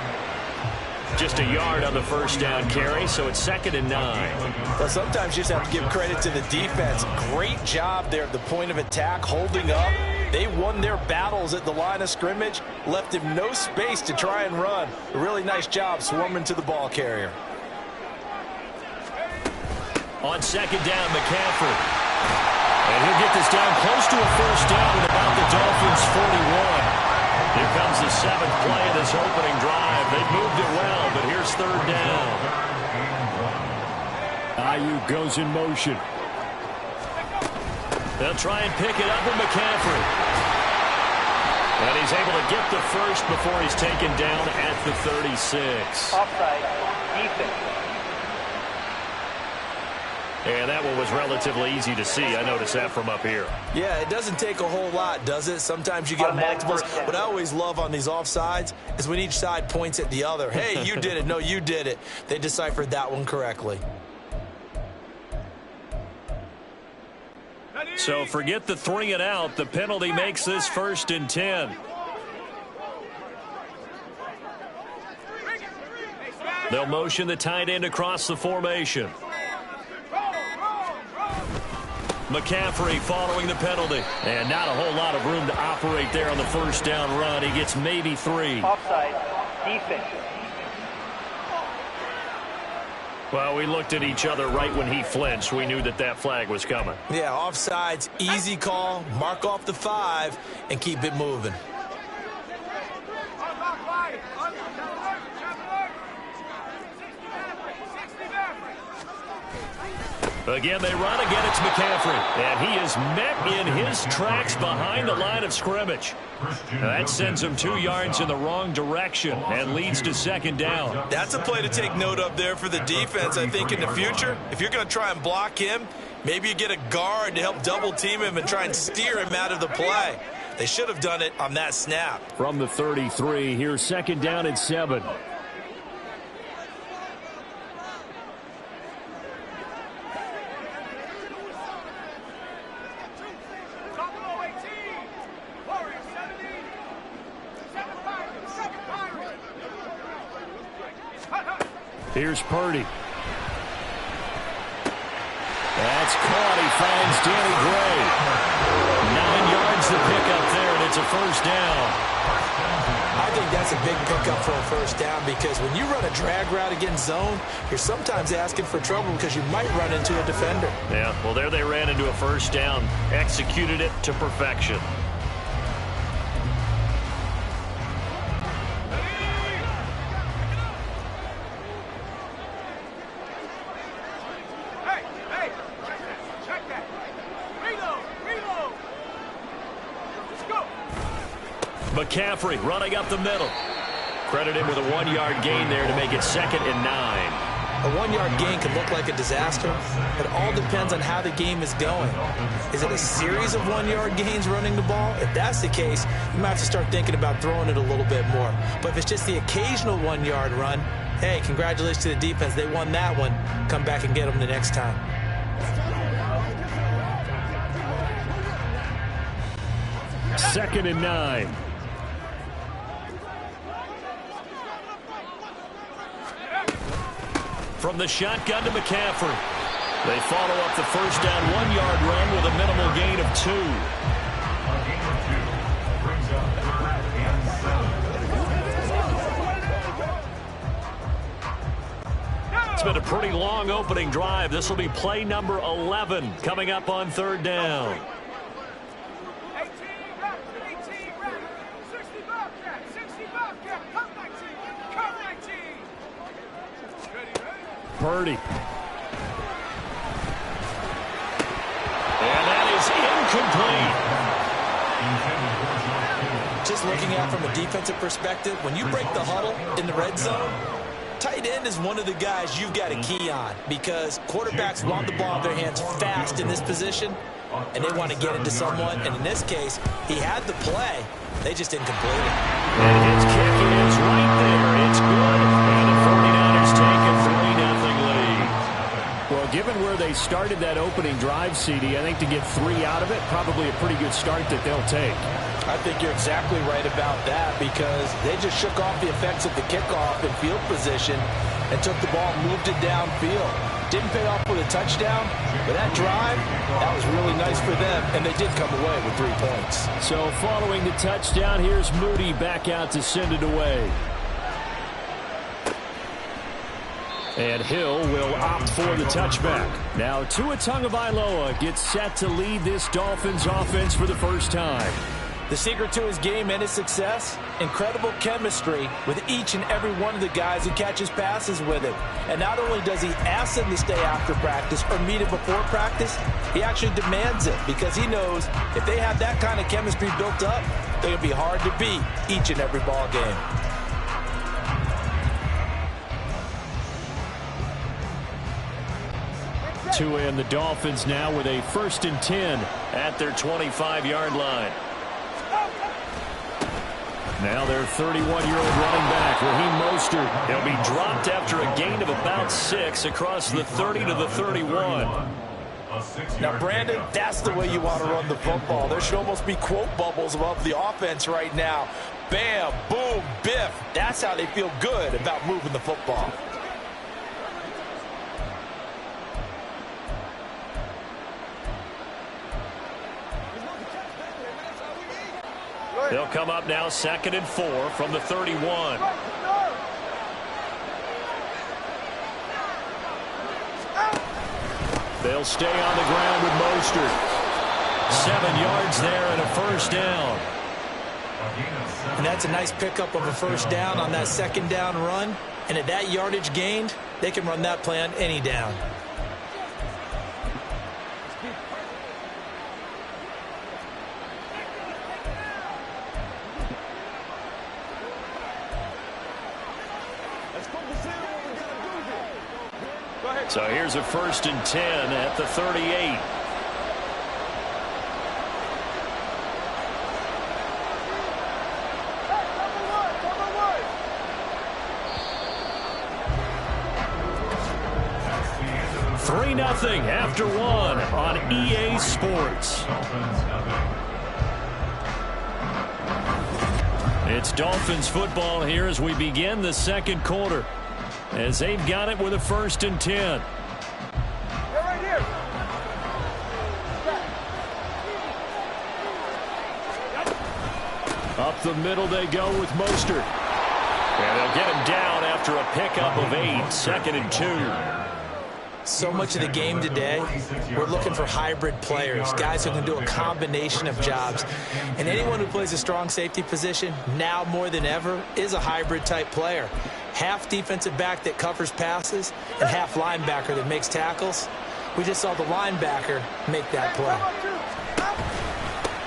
Just a yard on the first down carry, so it's 2nd and 9. Well, sometimes you just have to give credit to the defense. Great job there at the point of attack, holding up. They won their battles at the line of scrimmage, left him no space to try and run. A really nice job swarming to the ball carrier. On 2nd down, McCaffrey. And he'll get this down close to a first down at about the Dolphins' 41. Here comes the 7th play of this opening drive. They've moved it well, but here's 3rd down. Ayuk goes in motion. They'll try and pick it up with McCaffrey. And he's able to get the first before he's taken down at the 36. Offside. Defense. And that one was relatively easy to see. I noticed that from up here. Yeah, it doesn't take a whole lot, does it? Sometimes you get multiples. What I always love on these offsides is when each side points at the other. Hey, you did it. No, you did it. They deciphered that one correctly. So forget the 3 and out. The penalty makes this 1st and 10. They'll motion the tight end across the formation. McCaffrey following the penalty. And not a whole lot of room to operate there on the 1st down run. He gets maybe 3. Offside, defense. Well, we looked at each other right when he flinched. We knew that that flag was coming. Yeah, offsides, easy call. Mark off the 5 and keep it moving. Again, they run. Again, it's McCaffrey. And he is met in his tracks behind the line of scrimmage. That sends him 2 yards in the wrong direction and leads to 2nd down. That's a play to take note of there for the defense, I think, in the future. If you're going to try and block him, maybe you get a guard to help double-team him and try and steer him out of the play. They should have done it on that snap. From the 33, here's 2nd down and 7. Here's Purdy. That's caught. He finds Danny Gray. 9 yards to pick up there, and it's a 1st down. I think that's a big pickup for a 1st down because when you run a drag route against zone, you're sometimes asking for trouble because you might run into a defender. Yeah, well, there they ran into a 1st down. Executed it to perfection. McCaffrey running up the middle. Credit him with a 1-yard gain there to make it 2nd and 9. A 1-yard gain can look like a disaster. It all depends on how the game is going. Is it a series of 1-yard gains running the ball? If that's the case, you might have to start thinking about throwing it a little bit more. But if it's just the occasional 1-yard run, hey, congratulations to the defense. They won that one. Come back and get them the next time. Second and 9. From the shotgun to McCaffrey. They follow up the 1st down 1-yard run with a minimal gain of 2. A gain of 2 brings up 3rd and 7. It's been a pretty long opening drive. This will be play number 11 coming up on 3rd down. Purdy. And that is incomplete. Just looking at it from a defensive perspective, when you break the huddle in the red zone, tight end is one of the guys you've got a key on because quarterbacks want the ball in their hands fast in this position, and they want to get it to someone. And in this case, he had the play. They just didn't complete it. And his kick is right there. It's good. And the 49ers take a 3-0 lead. Well, given where they started that opening drive, CD, I think to get 3 out of it, probably a pretty good start that they'll take. I think you're exactly right about that because they just shook off the effects of the kickoff and field position and took the ball and moved it downfield. Didn't pay off with a touchdown, but that drive, that was really nice for them, and they did come away with 3 points. So following the touchdown, here's Moody back out to send it away. And Hill will opt for the touchback. Now Tua Tagovailoa gets set to lead this Dolphins offense for the first time. The secret to his game and his success, incredible chemistry with each and every one of the guys who catches passes with him. And not only does he ask them to stay after practice or meet it before practice, he actually demands it because he knows if they have that kind of chemistry built up, they're going to be hard to beat each and every ball game. to end. The Dolphins now with a 1st and 10 at their 25-yard line. Now their 31-year-old running back, Raheem Mostert. He'll be dropped after a gain of about 6 across the 30 to the 31. Now, Brandon, that's the way you want to run the football. There should almost be quote bubbles above the offense right now. Bam, boom, biff. That's how they feel good about moving the football. They'll come up now 2nd and 4 from the 31. They'll stay on the ground with Mostert. 7 yards there and a 1st down. And that's a nice pickup of a 1st down on that 2nd down run. And at that yardage gained, they can run that play on any down. So here's a 1st and 10 at the 38. Three 3-0 after 1 on EA Sports. It's Dolphins football here as we begin the 2nd quarter. As they've got it with a 1st and 10. Up the middle they go with Mostert. And they'll get him down after a pickup of 8. 2nd and 2. So much of the game today, we're looking for hybrid players, guys who can do a combination of jobs. And anyone who plays a strong safety position, now more than ever, is a hybrid type player. Half defensive back that covers passes and half linebacker that makes tackles. We just saw the linebacker make that play.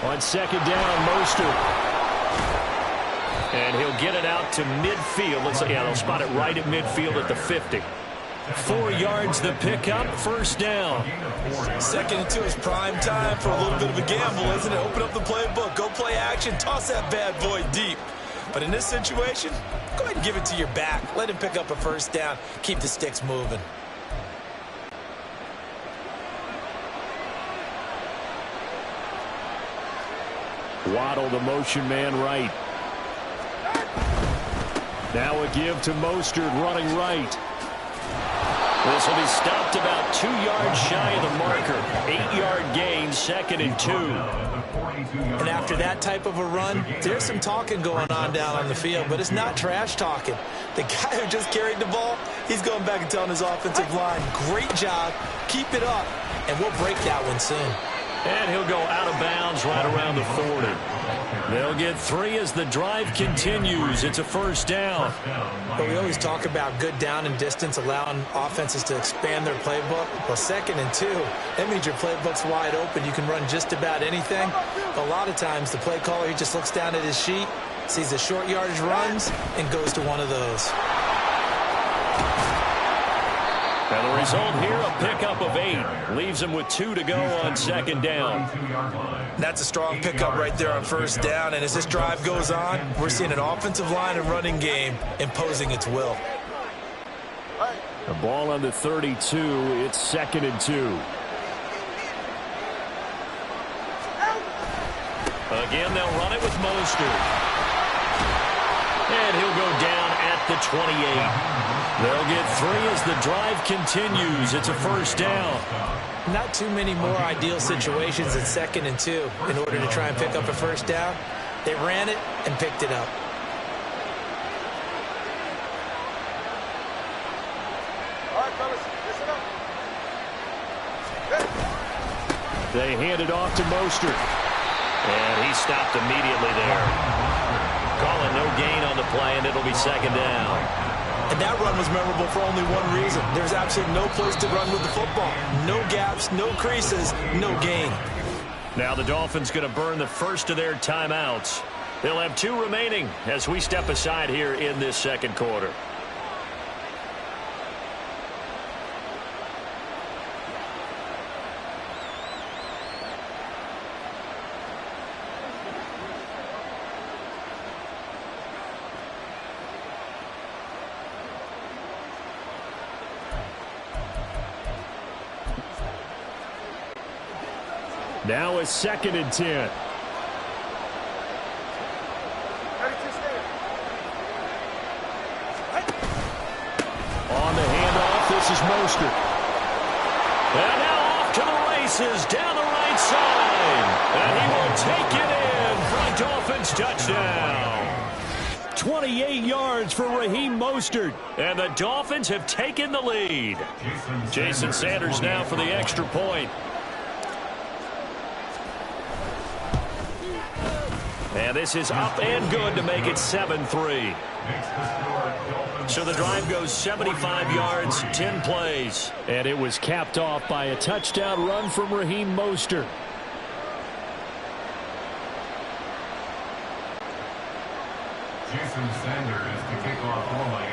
On 2nd down, Mostert. And he'll get it out to midfield. Let's say, yeah, they'll spot it right at midfield at the 50. 4 yards the pickup, 1st down. 2nd and 2 is prime time for a little bit of a gamble, isn't it? Open up the playbook, go play action, toss that bad boy deep. But in this situation, go ahead and give it to your back. Let him pick up a 1st down, keep the sticks moving. Waddle, the motion man, right. Now a give to Mostert, running right. This will be stopped about 2 yards shy of the marker. 8-yard gain, 2nd and 2. And after that type of a run, there's some talking going on down on the field, but it's not trash talking. The guy who just carried the ball, he's going back and telling his offensive line, great job, keep it up, and we'll break that one soon. And he'll go out of bounds right around the 40. They'll get 3 as the drive continues. It's a 1st down. But we always talk about good down and distance, allowing offenses to expand their playbook. Well, 2nd and 2, that means your playbook's wide open. You can run just about anything. A lot of times, the play caller, he just looks down at his sheet, sees the short yardage runs, and goes to one of those. And the result here, a pickup of 8. Leaves him with 2 to go on 2nd down. That's a strong pickup right there on 1st down. And as this drive goes on, we're seeing an offensive line and running game imposing its will. The ball on the 32. It's 2nd and 2. Again, they'll run it with Mostert. And he'll go down at the 28. They'll get 3 as the drive continues. It's a 1st down. Not too many more ideal situations at 2nd and 2 in order to try and pick up a 1st down. They ran it and picked it up. All right, fellas, listen up. They hand it off to Mostert. And he stopped immediately there. Calling no gain on the play, and it'll be 2nd down. And that run was memorable for only one reason. There's absolutely no place to run with the football. No gaps, no creases, no gain. Now the Dolphins going to burn the 1st of their timeouts. They'll have 2 remaining as we step aside here in this 2nd quarter. Now a 2nd and 10. On the handoff, this is Mostert. And now off to the races down the right side. And he will take it in for a Dolphins touchdown. 28 yards for Raheem Mostert. And the Dolphins have taken the lead. Jason Sanders now for the extra point. And this is up and good to make it 7-3. So the drive goes 75 yards, 10 plays. And it was capped off by a touchdown run from Raheem Mostert. Jason Sanders to kick off rolling.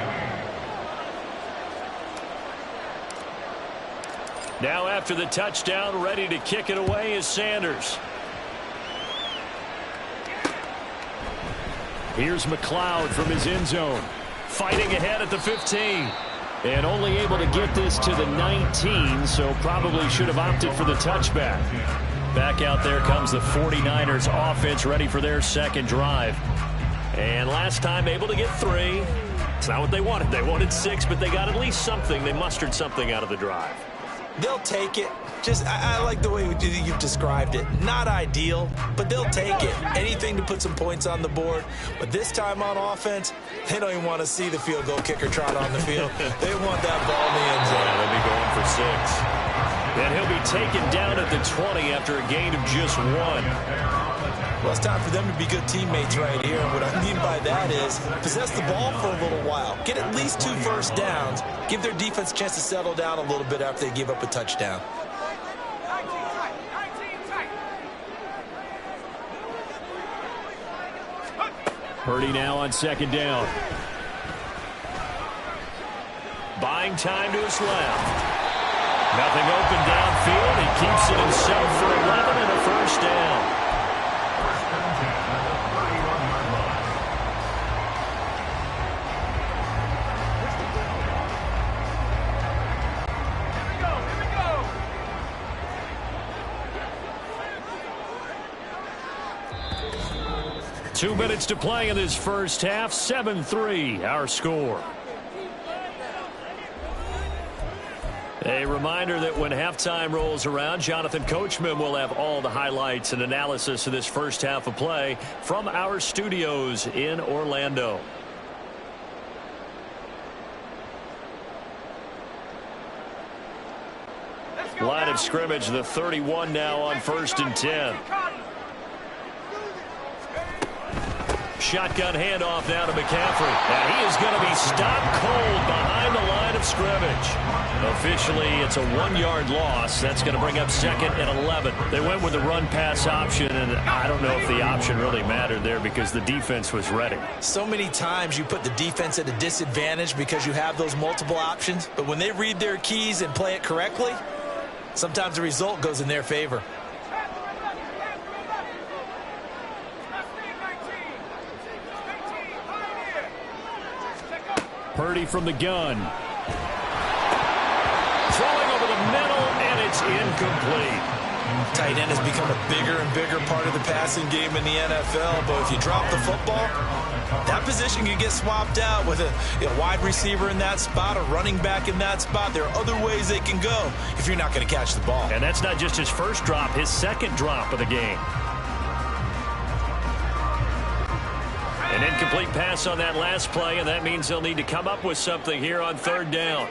Now after the touchdown, ready to kick it away is Sanders. Here's McLeod from his end zone. Fighting ahead at the 15. And only able to get this to the 19, so probably should have opted for the touchback. Back out there comes the 49ers offense ready for their second drive. And last time able to get 3. It's not what they wanted. They wanted 6, but they got at least something. They mustered something out of the drive. They'll take it. I like the way you've described it. Not ideal, but they'll take it. Anything to put some points on the board. But this time on offense, they don't even want to see the field goal kicker trot on the field. They want that ball in the end zone. Yeah, they'll be going for 6. And he'll be taken down at the 20 after a gain of just 1. Well, it's time for them to be good teammates right here. And what I mean by that is possess the ball for a little while. Get at least 2 first downs. Give their defense a chance to settle down a little bit after they give up a touchdown. Purdy now on 2nd down. Buying time to his left. Nothing open downfield. He keeps it himself for 11 and a first down. 2 minutes to play in this first half. 7-3, our score. A reminder that when halftime rolls around, Jonathan Coachman will have all the highlights and analysis of this first half of play from our studios in Orlando. Line of scrimmage, the 31 now on 1st and 10. Shotgun handoff now to McCaffrey. And he is going to be stopped cold behind the line of scrimmage. Officially, it's a 1-yard loss. That's going to bring up 2nd and 11. They went with the run-pass option, and I don't know if the option really mattered there because the defense was ready. So many times you put the defense at a disadvantage because you have those multiple options, but when they read their keys and play it correctly, sometimes the result goes in their favor. Purdy from the gun. Throwing over the middle, and it's incomplete. Tight end has become a bigger and bigger part of the passing game in the NFL, but if you drop the football, that position can get swapped out with a wide receiver in that spot, a running back in that spot. There are other ways they can go if you're not going to catch the ball. And that's not just his first drop, his second drop of the game. An incomplete pass on that last play, and that means they'll need to come up with something here on 3rd down.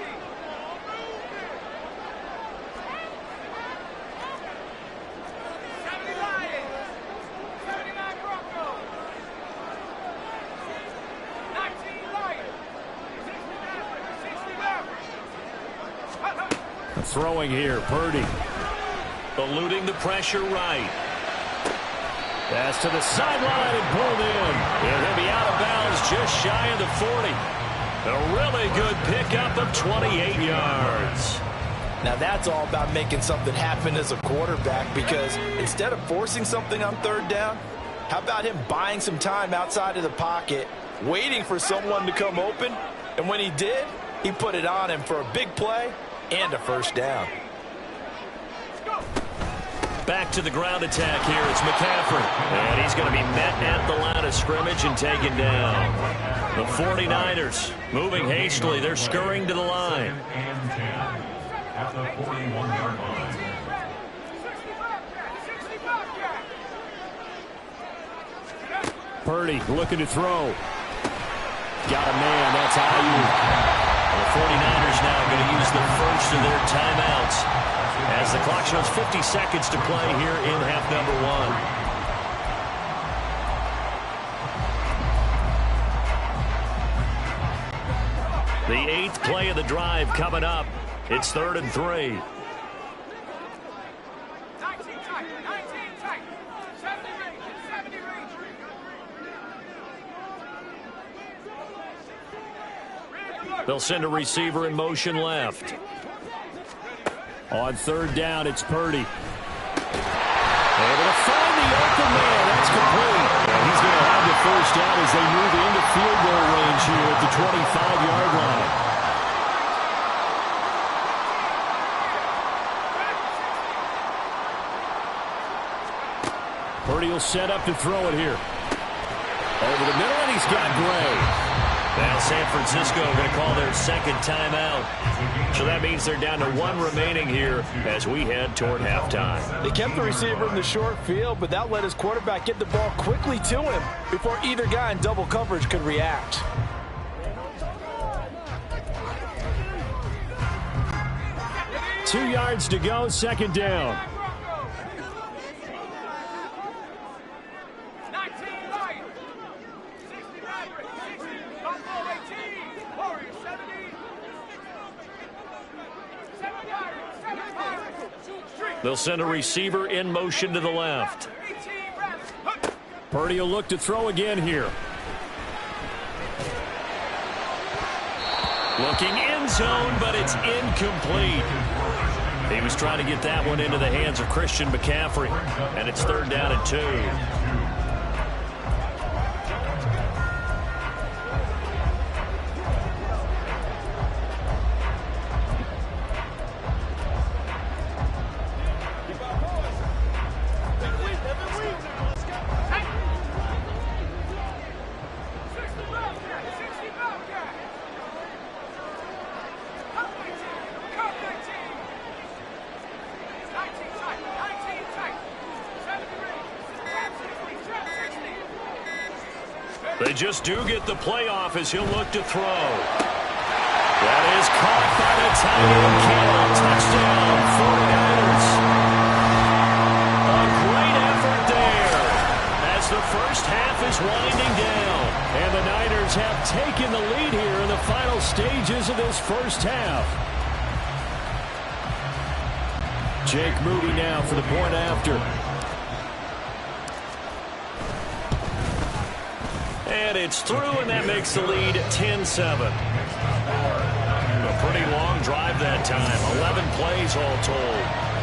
Throwing here, Purdy. Eluding the pressure right. Pass to the sideline and pulled in. And he'll be out of bounds just shy of the 40. A really good pickup of 28 yards. Now that's all about making something happen as a quarterback, because instead of forcing something on 3rd down, how about him buying some time outside of the pocket, waiting for someone to come open, and when he did, he put it on him for a big play and a first down. Back to the ground attack here. It's McCaffrey. And he's going to be met at the line of scrimmage and taken down. The 49ers moving hastily. They're scurrying to the line. And 10 at the 41-yard line. Purdy looking to throw. Got a man. That's Ayuk. The 49ers now going to use the first of their timeouts as the clock shows 50 seconds to play here in half number 1. The 8th play of the drive coming up. It's 3rd and 3. They'll send a receiver in motion left. On 3rd down, it's Purdy. Able to find the open man. That's complete. And he's going to have the first down as they move into field goal range here at the 25-yard line. Purdy will set up to throw it here. Over the middle, and he's got Gray. Now San Francisco going to call their second timeout. So that means they're down to 1 remaining here as we head toward halftime. They kept the receiver in the short field, but that let his quarterback get the ball quickly to him before either guy in double coverage could react. Two yards to go, 2nd down. They'll send a receiver in motion to the left. Purdy will look to throw again here. Looking end zone, but it's incomplete. He was trying to get that one into the hands of Christian McCaffrey, and it's 3rd down and 2. They just do get the playoff as he'll look to throw. That is caught by the tight end. Campbell, touchdown, 49ers. A great effort there as the first half is winding down. And the Niners have taken the lead here in the final stages of this first half. Jake Moody now for the point after. And it's through, and that makes the lead 10-7. A pretty long drive that time. 11 plays all told.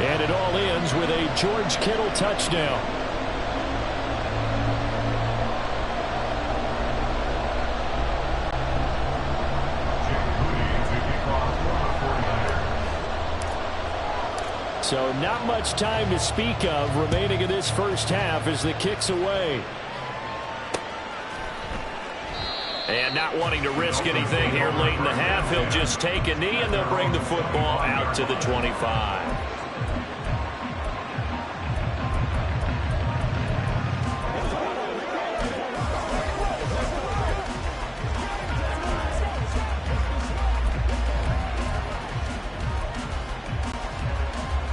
And it all ends with a George Kittle touchdown. So not much time to speak of remaining in this first half as the kick's away. And not wanting to risk anything here late in the half, he'll just take a knee and they'll bring the football out to the 25.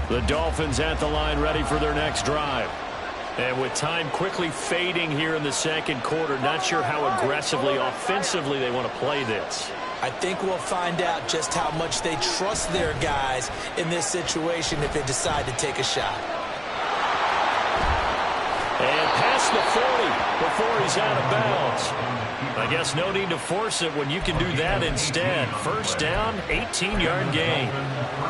The Dolphins at the line ready for their next drive. And with time quickly fading here in the second quarter, not sure how aggressively, offensively they want to play this. I think we'll find out just how much they trust their guys in this situation if they decide to take a shot. And past the 40 before he's out of bounds. I guess no need to force it when you can do that instead. First down, 18-yard gain.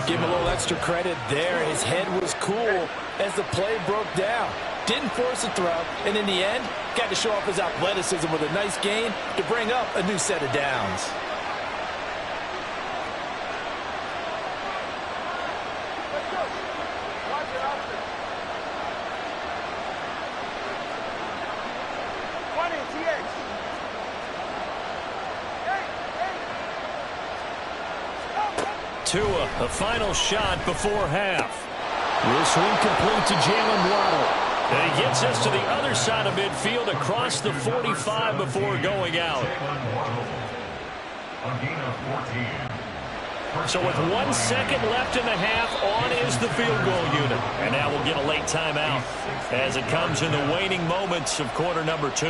Give him a little extra credit there. His head was cool as the play broke down. Didn't force a throw, and in the end, got to show off his athleticism with a nice gain to bring up a new set of downs. Tua, the final shot before half. Will swing complete to Jalen Waddle. And he gets us to the other side of midfield across the 45 before going out. A gain of 14. So with 1 second left in the half, on is the field goal unit. And now we'll get a late timeout as it comes in the waning moments of quarter number 2.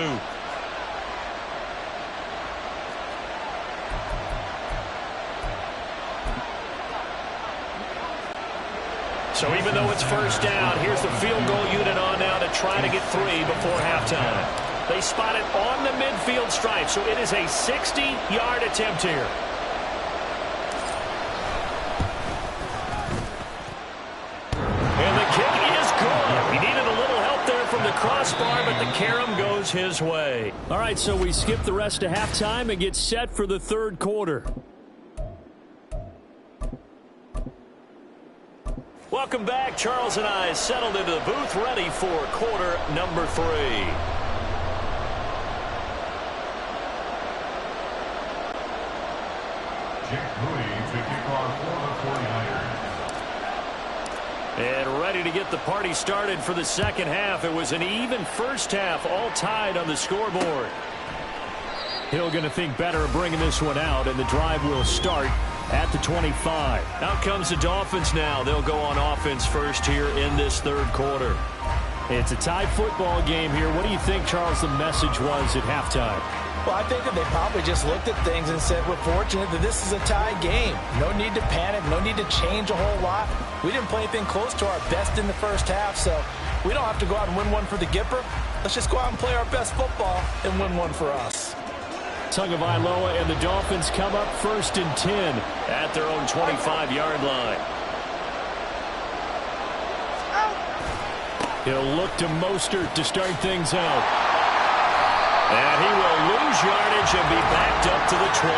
So even though it's first down, here's the field goal unit on now to try to get 3 before halftime. They spot it on the midfield stripe, so it is a 60-yard attempt here. And the kick is good. He needed a little help there from the crossbar, but the carom goes his way. All right, so we skip the rest of halftime and get set for the third quarter. Welcome back. Charles and I settled into the booth ready for quarter number 3. Jack Moody to kick off for the 49ers. And ready to get the party started for the second half. It was an even first half, all tied on the scoreboard. Hill going to think better of bringing this one out, and the drive will start at the 25. Out comes the Dolphins now. They'll go on offense first here in this third quarter. It's a tied football game here. What do you think, Charles, the message was at halftime? Well, I think that they probably just looked at things and said, we're fortunate that this is a tie game. No need to panic. No need to change a whole lot. We didn't play anything close to our best in the first half, so we don't have to go out and win one for the Gipper. Let's just go out and play our best football and win one for us. Tagovailoa and the Dolphins come up 1st and 10 at their own 25-yard line. He'll look to Mostert to start things out. And he will lose yardage and be backed up to the 24.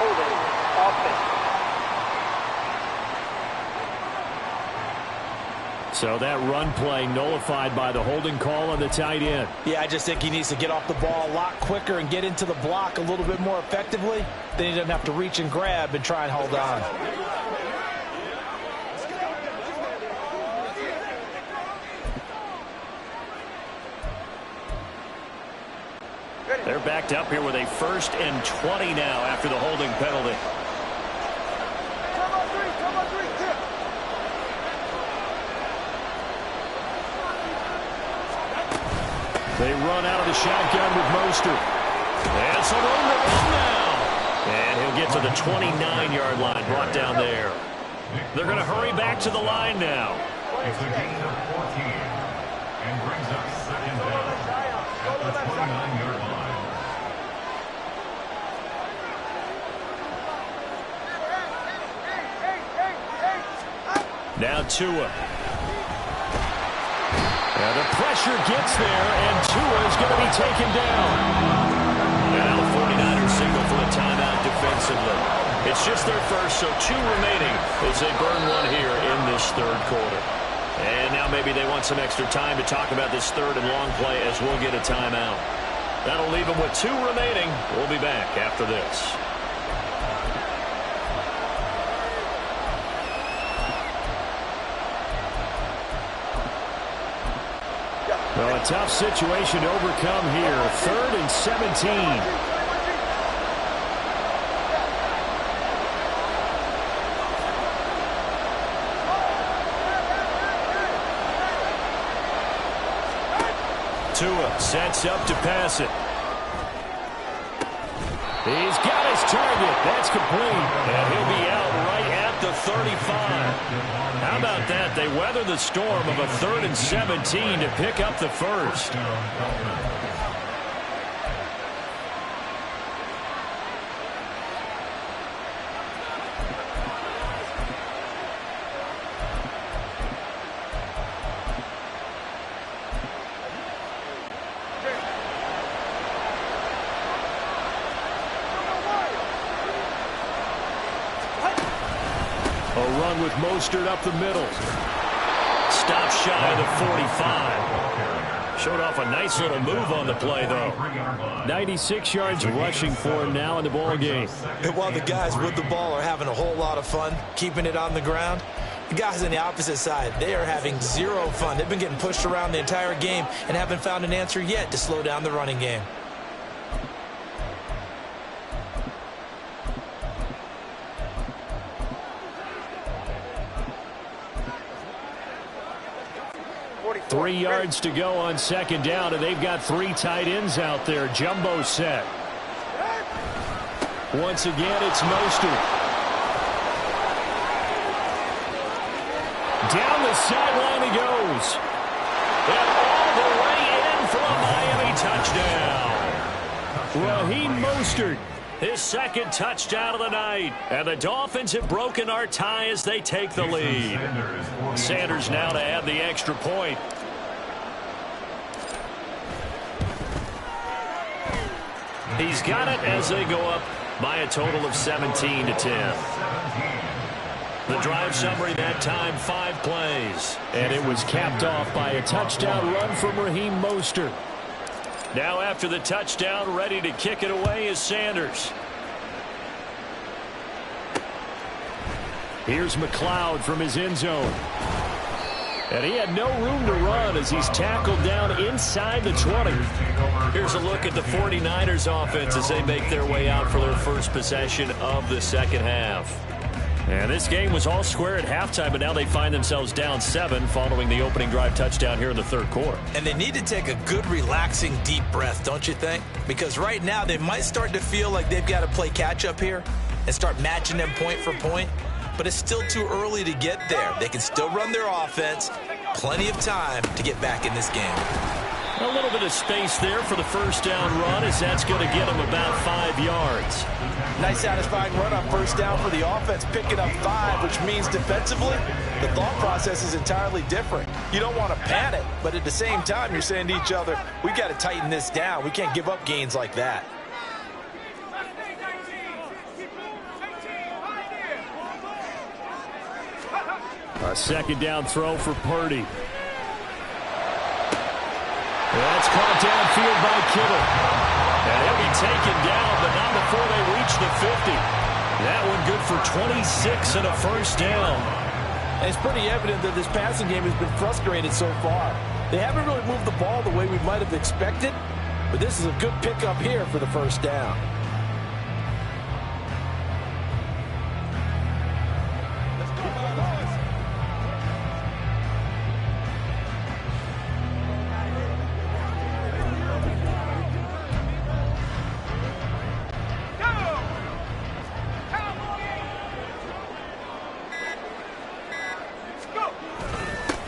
Holding, offense. So that run play nullified by the holding call on the tight end. Yeah, I just think he needs to get off the ball a lot quicker and get into the block a little bit more effectively. Then he doesn't have to reach and grab and try and hold on. They're backed up here with a 1st and 20 now after the holding penalty. They run out of the shotgun with Mostert. And some room to run now. And he'll get to the 29-yard line, brought down there. They're going to hurry back to the line now. It's a gain of 14 and brings up 2nd down at the 29-yard line. Now Tua. And the pressure gets there, and Tua is going to be taken down. And now the 49ers signal for a timeout defensively. It's just their first, so 2 remaining as they burn one here in this third quarter. And now maybe they want some extra time to talk about this third and long play as we'll get a timeout. That'll leave them with 2 remaining. We'll be back after this. Well, a tough situation to overcome here. 3rd and 17. Tua sets up to pass it. He's got his target. That's complete. And he'll be out right at the 35. How about that? They weather the storm of a 3rd and 17 to pick up the first. A run with Mostert up the middle. Stop shy of the 45. Showed off a nice little move on the play, though. 96 yards rushing for him now in the ball game. And while the guys with the ball are having a whole lot of fun keeping it on the ground, the guys on the opposite side, they are having zero fun. They've been getting pushed around the entire game and haven't found an answer yet to slow down the running game. Three yards to go on second down, and they've got three tight ends out there. Jumbo set. Once again, it's Mostert. Down the sideline he goes. And all the way in for a Miami touchdown. Raheem Mostert, his second touchdown of the night. And the Dolphins have broken our tie as they take the lead. Sanders now to add the extra point. He's got it as they go up by a total of 17-10. The drive summary that time, 5 plays. And it was capped off by a touchdown run from Raheem Mostert. Now after the touchdown, ready to kick it away is Sanders. Here's McLeod from his end zone. And he had no room to run as he's tackled down inside the 20. Here's a look at the 49ers offense as they make their way out for their first possession of the second half. And this game was all square at halftime, but now they find themselves down 7 following the opening drive touchdown here in the third quarter. And they need to take a good, relaxing, deep breath, don't you think? Because right now they might start to feel like they've got to play catch-up here and start matching them point for point. But it's still too early to get there. They can still run their offense. Plenty of time to get back in this game. A little bit of space there for the first down run as that's going to get them about 5 yards. Nice satisfying run on first down for the offense, picking up 5, which means defensively, the thought process is entirely different. You don't want to panic, but at the same time, you're saying to each other, we've got to tighten this down. We can't give up gains like that. A second down throw for Purdy. That's caught downfield by Kittle. And he'll be taken down, but not before they reach the 50. That one good for 26 and a first down. And it's pretty evident that this passing game has been frustrated so far. They haven't really moved the ball the way we might have expected, but this is a good pickup here for the first down.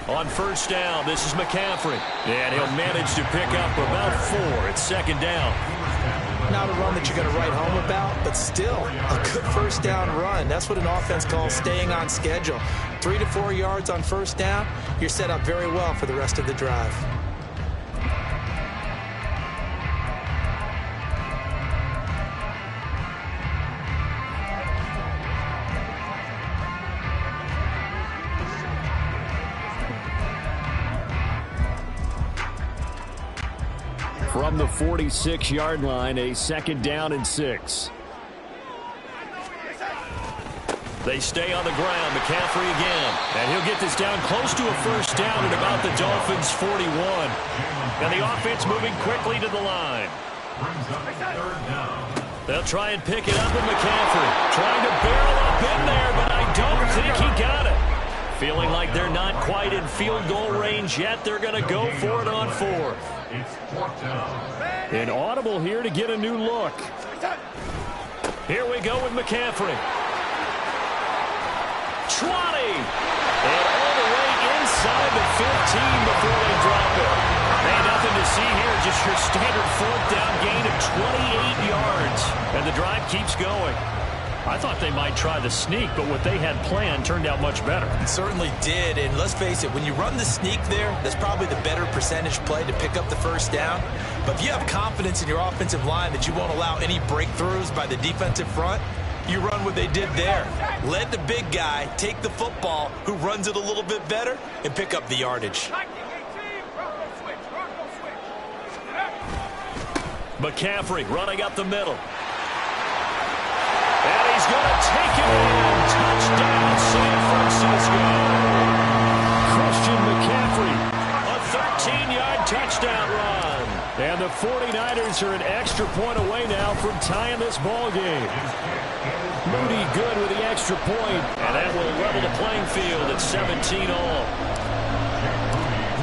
On first down, this is McCaffrey. And he'll manage to pick up about 4. It's second down. Not a run that you're going to write home about, but still a good first down run. That's what an offense calls staying on schedule. 3 to 4 yards on first down, you're set up very well for the rest of the drive. From the 46-yard line, a second down and 6. They stay on the ground. McCaffrey again. And he'll get this down close to a first down at about the Dolphins' 41. And the offense moving quickly to the line. They'll try and pick it up with McCaffrey. Trying to barrel up in there, but I don't think he got it. Feeling like they're not quite in field goal range yet. They're going to go for it on 4th. An audible here to get a new look. Here we go with McCaffrey. 20. And all the way inside the 15 before they drop it. Hey, nothing to see here. Just your standard 4th down gain of 28 yards. And the drive keeps going. I thought they might try the sneak, but what they had planned turned out much better. It certainly did, and let's face it, when you run the sneak there, that's probably the better percentage play to pick up the first down. But if you have confidence in your offensive line that you won't allow any breakthroughs by the defensive front, you run what they did there. Let the big guy take the football, who runs it a little bit better, and pick up the yardage. McCaffrey running up the middle. And he's going to take it in. Touchdown, San Francisco. Christian McCaffrey, a 13-yard touchdown run. And the 49ers are an extra point away now from tying this ball game. Moody good with the extra point, and that will level the playing field at 17-all.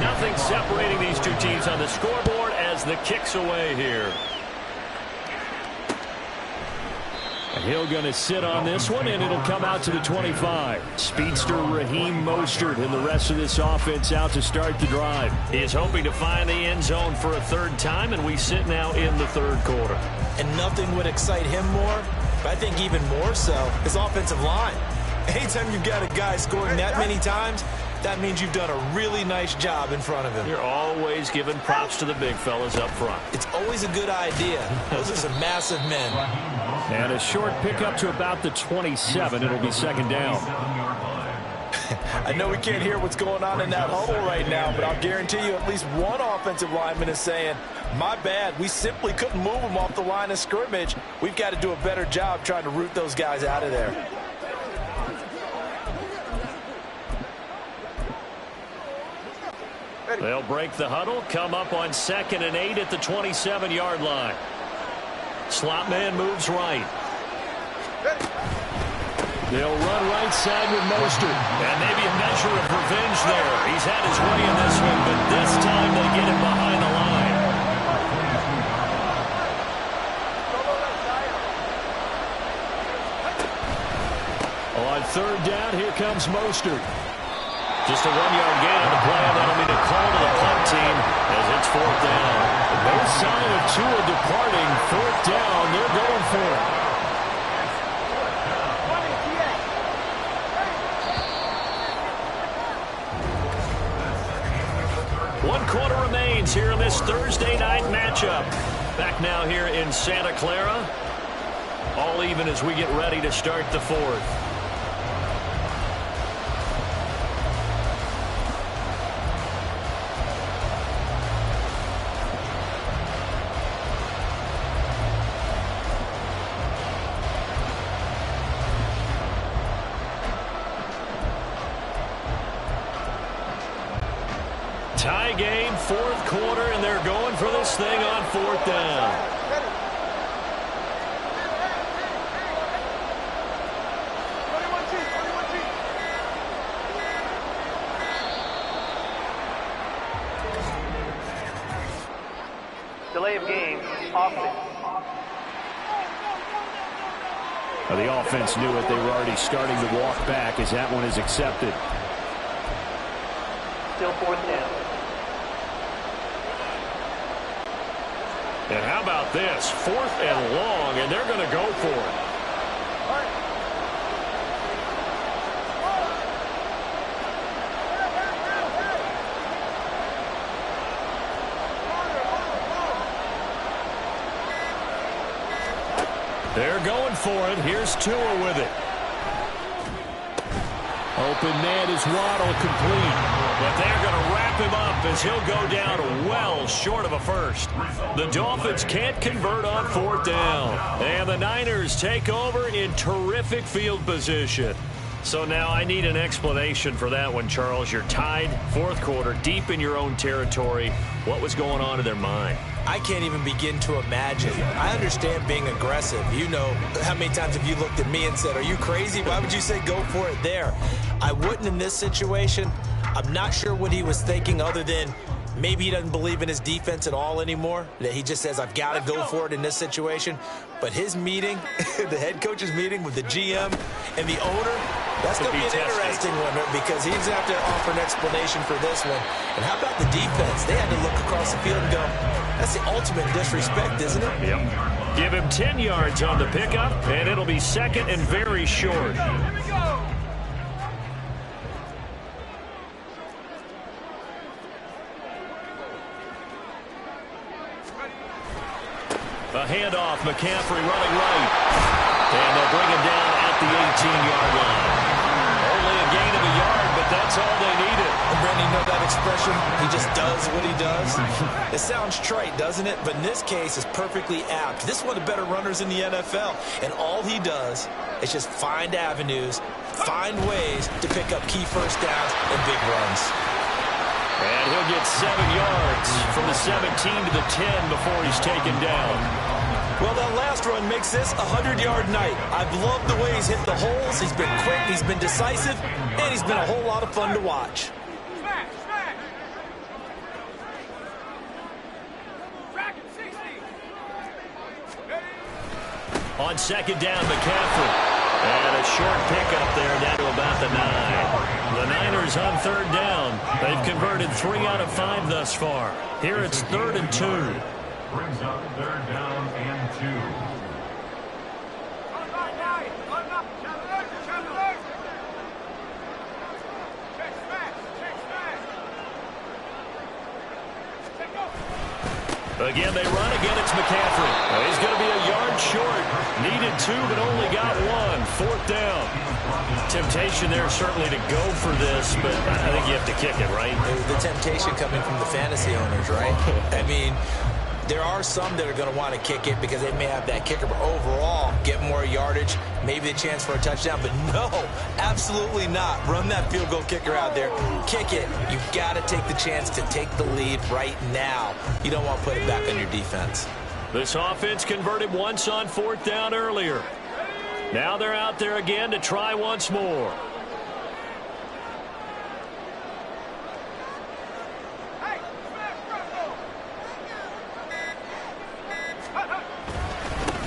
Nothing separating these two teams on the scoreboard as the kick's away here. And he'll going to sit on this one, and it'll come out to the 25. Speedster Raheem Mostert and the rest of this offense out to start the drive. He is hoping to find the end zone for a third time, and we sit now in the third quarter. And nothing would excite him more, but I think even more so, his offensive line. Anytime you've got a guy scoring that many times, that means you've done a really nice job in front of him. You're always giving props to the big fellas up front. It's always a good idea. Those are some massive men. And a short pickup to about the 27. It'll be second down. I know we can't hear what's going on in that huddle right now, but I'll guarantee you at least one offensive lineman is saying, my bad, we simply couldn't move them off the line of scrimmage. We've got to do a better job trying to root those guys out of there. They'll break the huddle, come up on 2nd and 8 at the 27-yard line. Slot man moves right. They'll run right side with Mostert. And maybe a measure of revenge there. He's had his way in this one, but this time they get him behind the line. On third down, here comes Mostert. Just a 1-yard gain on the play, and that'll be the call to the punt team as it's fourth down. No sign of Tua departing. Fourth down, they're going for it. One quarter remains here in this Thursday night matchup. Back now here in Santa Clara. All even as we get ready to start the fourth. Tie game, fourth quarter, and they're going for this thing on fourth down. Delay of game, offense. The offense knew it. They were already starting to walk back as that one is accepted. Still fourth down. And how about this? 4th and long, and they're going to go for it. They're going for it. Here's Tua with it. Open man is Waddle, complete. But they're going to wrap him up as he'll go down well short of a first. The Dolphins can't convert on fourth down. And the Niners take over in terrific field position. So now I need an explanation for that one, Charles. You're tied, fourth quarter, deep in your own territory. What was going on in their mind? I can't even begin to imagine. I understand being aggressive. You know, how many times have you looked at me and said, are you crazy? Why would you say go for it there? I wouldn't in this situation. I'm not sure what he was thinking other than maybe he doesn't believe in his defense at all anymore. That he just says, I've got to go for it in this situation. But his meeting, the head coach's meeting with the GM and the owner, that's going to be an interesting one because he's going to have to offer an explanation for this one. And how about the defense? They had to look across the field and go, that's the ultimate disrespect, isn't it? Yep. Give him 10 yards on the pickup, and it'll be second and very short. Here we go. A handoff, McCaffrey running right. And they'll bring him down at the 18-yard line. Only a gain of a yard, but that's all they needed. And Brendan, know that expression? He just does what he does. It sounds trite, doesn't it? But in this case, it's perfectly apt. This is one of the better runners in the NFL, and all he does is just find avenues, find ways to pick up key first downs and big runs. And he'll get 7 yards from the 17 to the 10 before he's taken down. Well, that last run makes this a 100-yard night. I've loved the way he's hit the holes. He's been quick, he's been decisive, and he's been a whole lot of fun to watch. On second down, McCaffrey. And a short pickup there down to about the 9. The Niners on third down. They've converted 3 out of 5 thus far. Here it's 3rd and 2. Brings up 3rd down and 2. Again, they run. Again, it's McCaffrey. He's going to be a yard short. Needed 2, but only got 1. 4th down. Temptation there certainly to go for this, but I think you have to kick it, right? The temptation coming from the fantasy owners, right? I mean, there are some that are going to want to kick it because they may have that kicker, but overall, get more yardage, maybe a chance for a touchdown. But no, absolutely not. Run that field goal kicker out there. Kick it. You've got to take the chance to take the lead right now. You don't want to put it back on your defense. This offense converted once on 4th down earlier. Now they're out there again to try once more.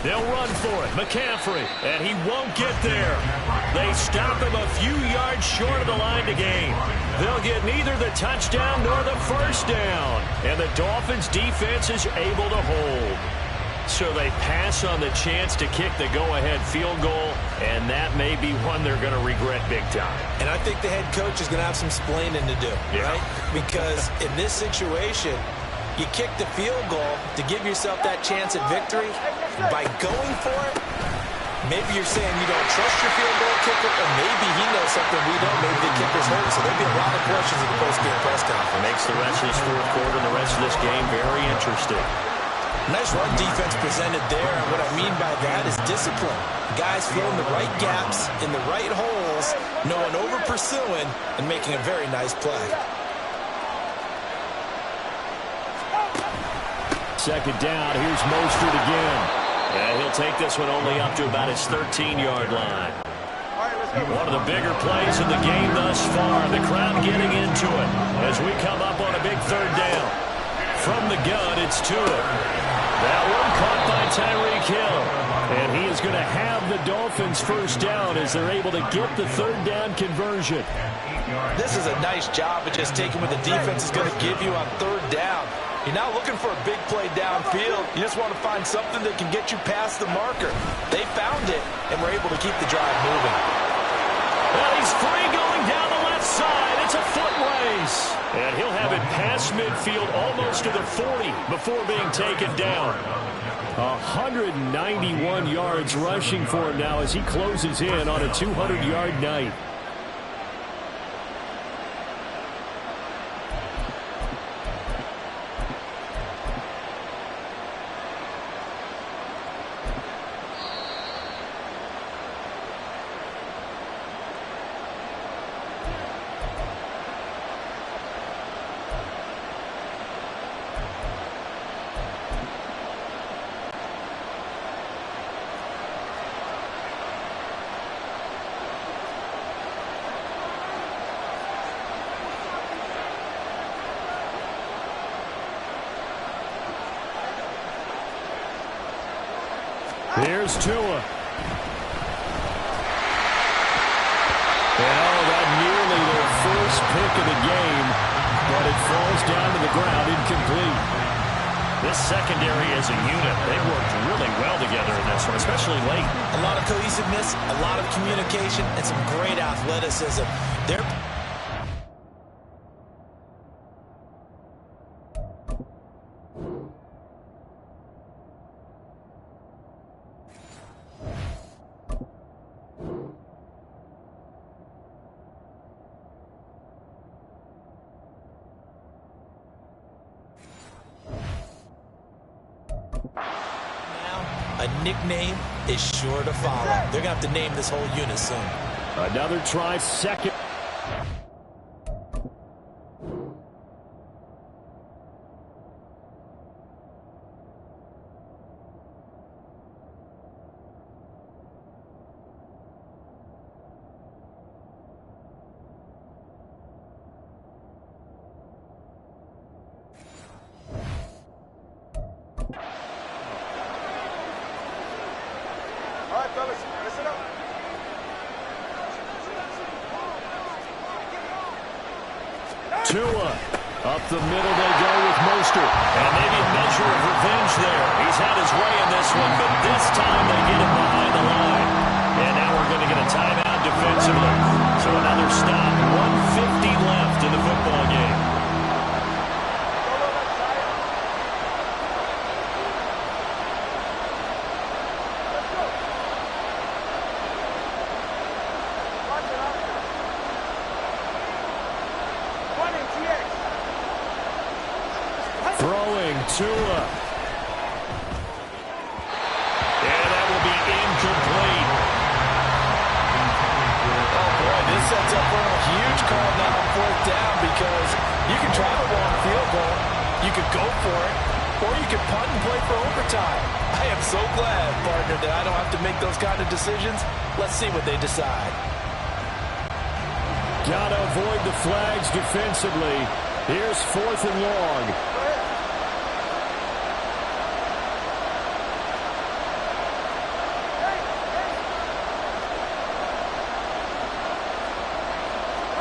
They'll run for it. McCaffrey, and he won't get there. They stop him a few yards short of the line to gain. They'll get neither the touchdown nor the first down. And the Dolphins' defense is able to hold. So they pass on the chance to kick the go-ahead field goal, and that may be one they're going to regret big time. And I think the head coach is going to have some splaining to do, right? Because in this situation, you kick the field goal to give yourself that chance at victory. By going for it, maybe you're saying you don't trust your field goal kicker, or maybe he knows something we don't. Maybe the kicker's hurt. So there'll be a lot of questions in the post-game press conference. Makes the rest of this 4th quarter and the rest of this game very interesting. Nice run defense presented there, and what I mean by that is discipline. Guys filling the right gaps in the right holes, no one over-pursuing, and making a very nice play. Second down, here's Mostert again. And he'll take this one only up to about his 13-yard line. One of the bigger plays in the game thus far. The crowd getting into it as we come up on a big 3rd down. From the gun, it's Tua. That one caught by Tyreek Hill. And he is going to have the Dolphins first down as they're able to get the 3rd down conversion. This is a nice job of just taking what the defense is going to give you on 3rd down. You're not looking for a big play downfield. You just want to find something that can get you past the marker. They found it, and were able to keep the drive moving. Well, he's free going down the left side. It's a foot race. And he'll have it past midfield almost to the 40 before being taken down. 191 yards rushing for him now as he closes in on a 200-yard night. Here's Tua. And that nearly their first pick of the game, but it falls down to the ground incomplete. This secondary as a unit, they worked really well together in this one, especially late. A lot of cohesiveness, a lot of communication, and some great athleticism. They're nickname is sure to follow. They're going to have to name this whole unit soon. Another try, second. All right, fellas, listen up. Tua. Up the middle they go with Mostert. And maybe a measure of revenge there. He's had his way in this one, but this time they get him behind the line. And now we're going to get a timeout defensively. So another stop. 1:50 left in the football game. Throwing Tua. And that will be incomplete. Oh, boy, this sets up for a huge call now on 4th down because you can try to run a field goal, you could go for it, or you could punt and play for overtime. I am so glad, partner, that I don't have to make those kind of decisions. Let's see what they decide. Gotta avoid the flags defensively. Here's 4th and long.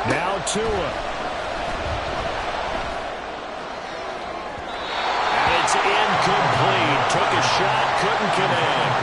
Now Tua. And it's incomplete. Took a shot, couldn't connect.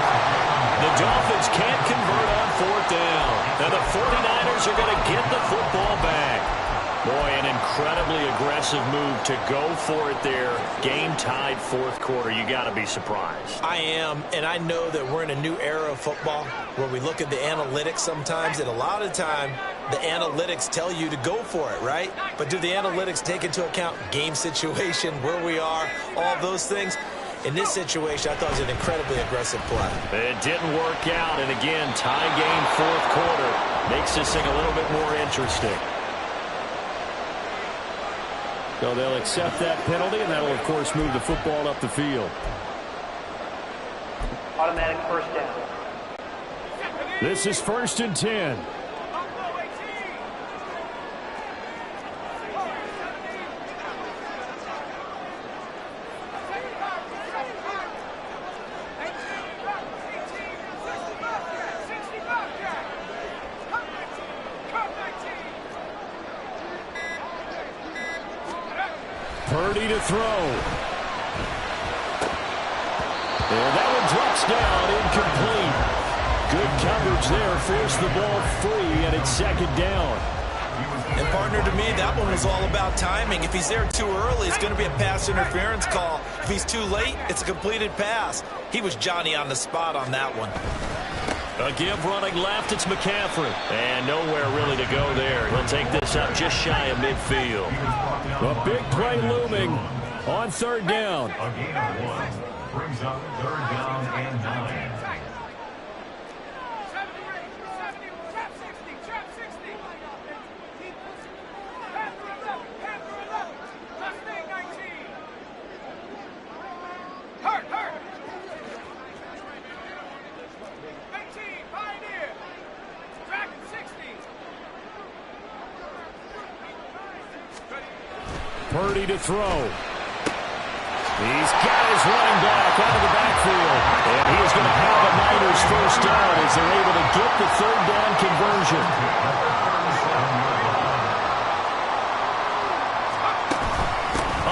The Dolphins can't convert on 4th down. Now the 49ers are going to get the football back. Boy, an incredibly aggressive move to go for it there. Game tied 4th quarter. You got to be surprised. I am, and I know that we're in a new era of football where we look at the analytics sometimes, and a lot of the time the analytics tell you to go for it, right? But do the analytics take into account game situation, where we are, all those things? In this situation, I thought it was an incredibly aggressive play. It didn't work out, and again, tie game 4th quarter makes this thing a little bit more interesting. So they'll accept that penalty, and that will, of course, move the football up the field. Automatic first down. This is 1st and 10. Purdy to throw. And that one drops down, incomplete. Good coverage there, forced the ball free, and it's 2nd down. And partner, to me, that one was all about timing. If he's there too early, it's going to be a pass interference call. If he's too late, it's a completed pass. He was Johnny on the spot on that one. A give running left, it's McCaffrey. And nowhere really to go there. He'll take this up just shy of midfield. A big play looming on 3rd down. A gain of 1 brings up 3rd down and 9. Purdy to throw. He's got his running back out of the backfield. And he is going to have a Niners first down as they're able to get the 3rd down conversion.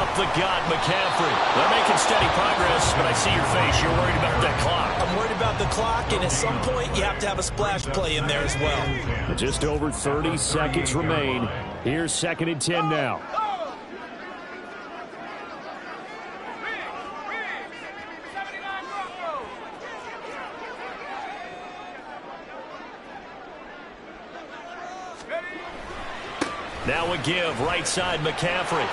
Up the gut, McCaffrey. They're making steady progress, but I see your face. You're worried about that clock. I'm worried about the clock, and at some point, you have to have a splash play in there as well. Just over 30 seconds remain. Here's 2nd and 10 now. Now a give, right side McCaffrey.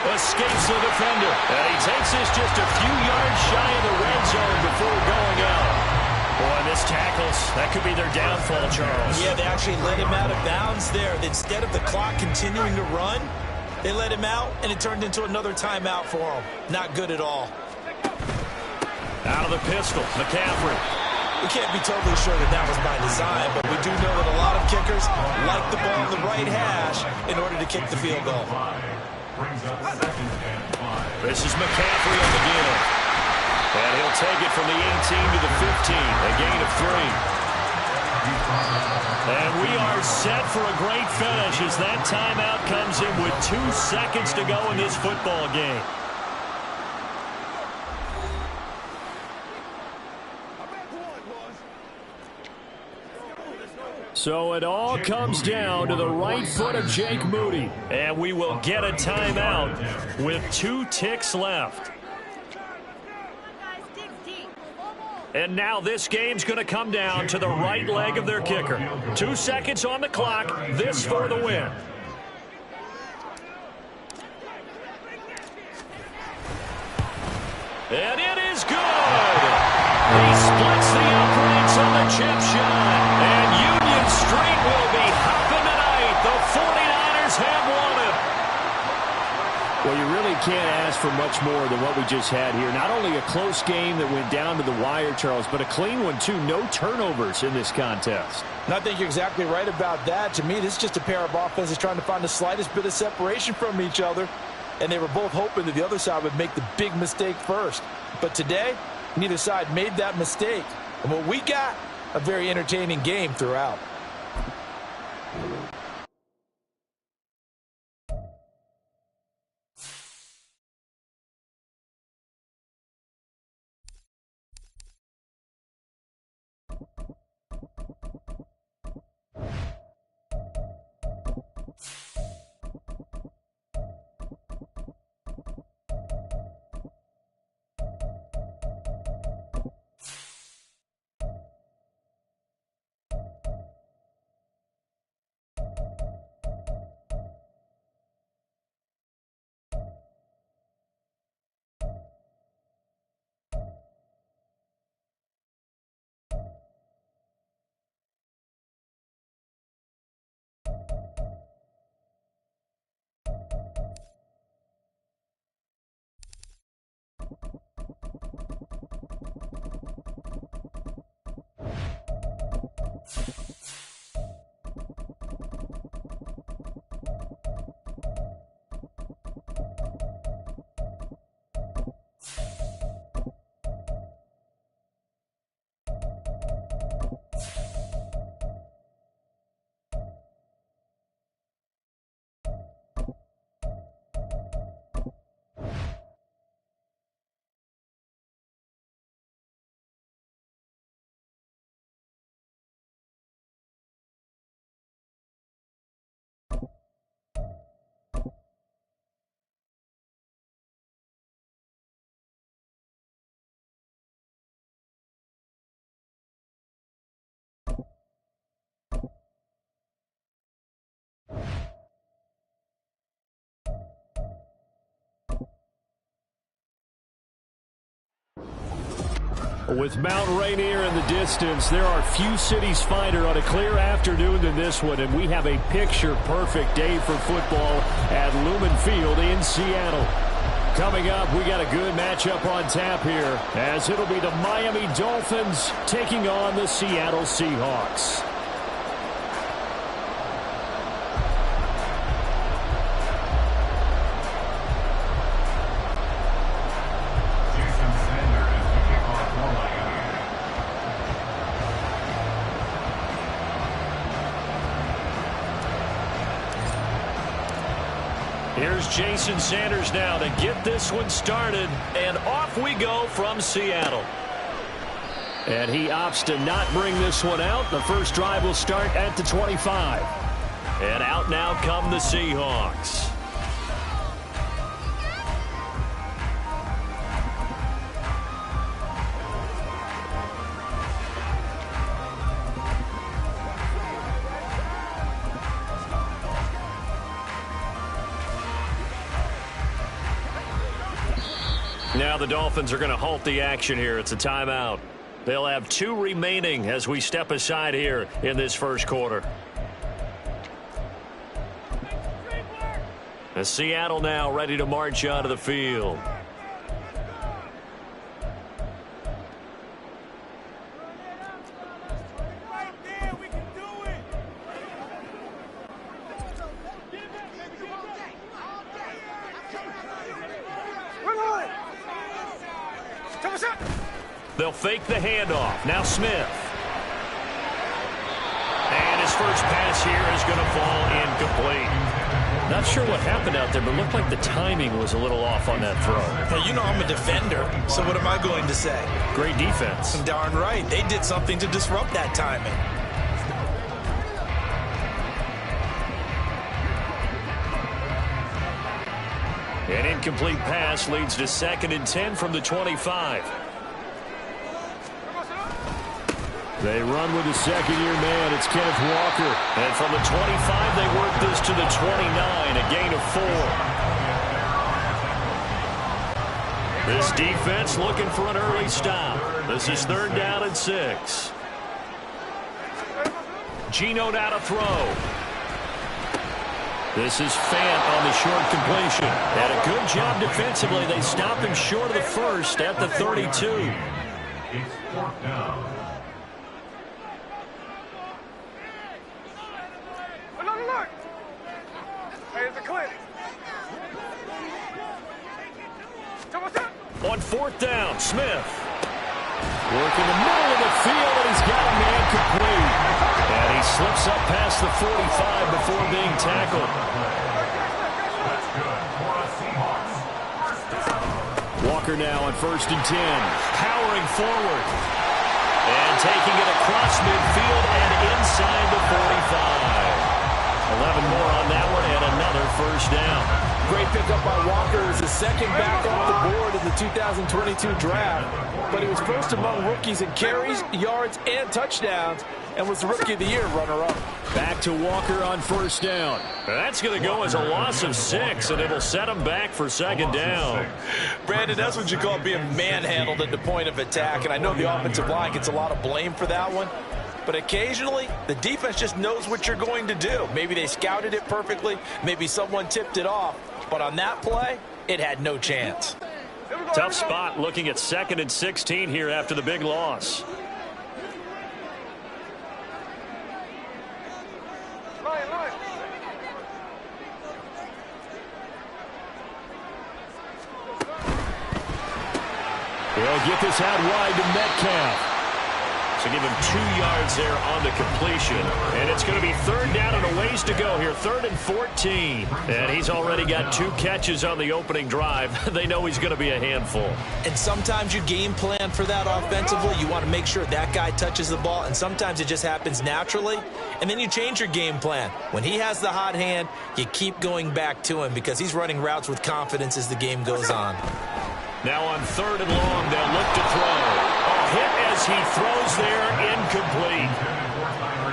Escapes the defender. And he takes this just a few yards shy of the red zone before going out. Boy, missed tackles. That could be their downfall, Charles. Yeah, they actually let him out of bounds there. Instead of the clock continuing to run, they let him out, and it turned into another timeout for him. Not good at all. Out of the pistol, McCaffrey. We can't be totally sure that that was by design, but we do know that a lot of kickers like the ball in the right hash in order to kick the field goal. This is McCaffrey on the give. And he'll take it from the 18 to the 15, a gain of 3. And we are set for a great finish as that timeout comes in with 2 seconds to go in this football game. So it all comes down to the right foot of Jake Moody. And we will get a timeout with 2 ticks left. And now this game's going to come down to the right leg of their kicker. 2 seconds on the clock. This for the win. And it is good. He splits the uprights on the chip shot. And Union Street will be hopping tonight. The 49ers have won it. Well, you really can't ask for much more than what we just had here. Not only a close game that went down to the wire, Charles, but a clean one, too. No turnovers in this contest. And I think you're exactly right about that. To me, this is just a pair of offenses trying to find the slightest bit of separation from each other. And they were both hoping that the other side would make the big mistake first. But today, neither side made that mistake. And what we got, a very entertaining game throughout. With Mount Rainier in the distance, there are few cities finer on a clear afternoon than this one, and we have a picture-perfect day for football at Lumen Field in Seattle. Coming up, we got a good matchup on tap here, as it'll be the Miami Dolphins taking on the Seattle Seahawks. Here's Jason Sanders now to get this one started, and off we go from Seattle. And he opts to not bring this one out. The first drive will start at the 25. And out now come the Seahawks. Now the Dolphins are going to halt the action here. It's a timeout. They'll have 2 remaining as we step aside here in this first quarter. As Seattle now ready to march onto the field. They'll fake the handoff. Now Smith. And his first pass here is going to fall incomplete. Not sure what happened out there, but looked like the timing was a little off on that throw. Hey, you know I'm a defender, so what am I going to say? Great defense. Darn right. They did something to disrupt that timing. An incomplete pass leads to 2nd and 10 from the 25. They run with a second-year man. It's Kenneth Walker. And from the 25, they work this to the 29, a gain of 4. This defense looking for an early stop. This is 3rd down and 6. Geno now to throw. This is Fant on the short completion. And a good job defensively. They stop him short of the first at the 32. It's 4th down. On 4th down, Smith. Working the middle of the field, and he's got a man complete. And he slips up past the 45 before being tackled. That's good for a Seahawks. Walker now on 1st and 10. Powering forward. And taking it across midfield and inside the 45. 11 more on that one and another first down. Great pickup by Walker as the 2nd back off the board in the 2022 draft. But he was first among rookies in carries, yards, and touchdowns, and was the Rookie of the Year runner-up. Back to Walker on 1st down. That's going to go as a loss of 6, and it'll set him back for 2nd down. Brandon, that's what you call being manhandled at the point of attack, and I know the offensive line gets a lot of blame for that one. But occasionally, the defense just knows what you're going to do. Maybe they scouted it perfectly. Maybe someone tipped it off. But on that play, it had no chance. Tough spot looking at 2nd and 16 here after the big loss. They'll get this out wide to Metcalf. So give him 2 yards there on the completion. And it's going to be 3rd down and a ways to go here. 3rd and 14. And he's already got 2 catches on the opening drive. They know he's going to be a handful. And sometimes you game plan for that offensively. You want to make sure that guy touches the ball. And sometimes it just happens naturally. And then you change your game plan. When he has the hot hand, you keep going back to him because he's running routes with confidence as the game goes on. Now on 3rd and long, they'll look to throw. A hit as he throws there, incomplete.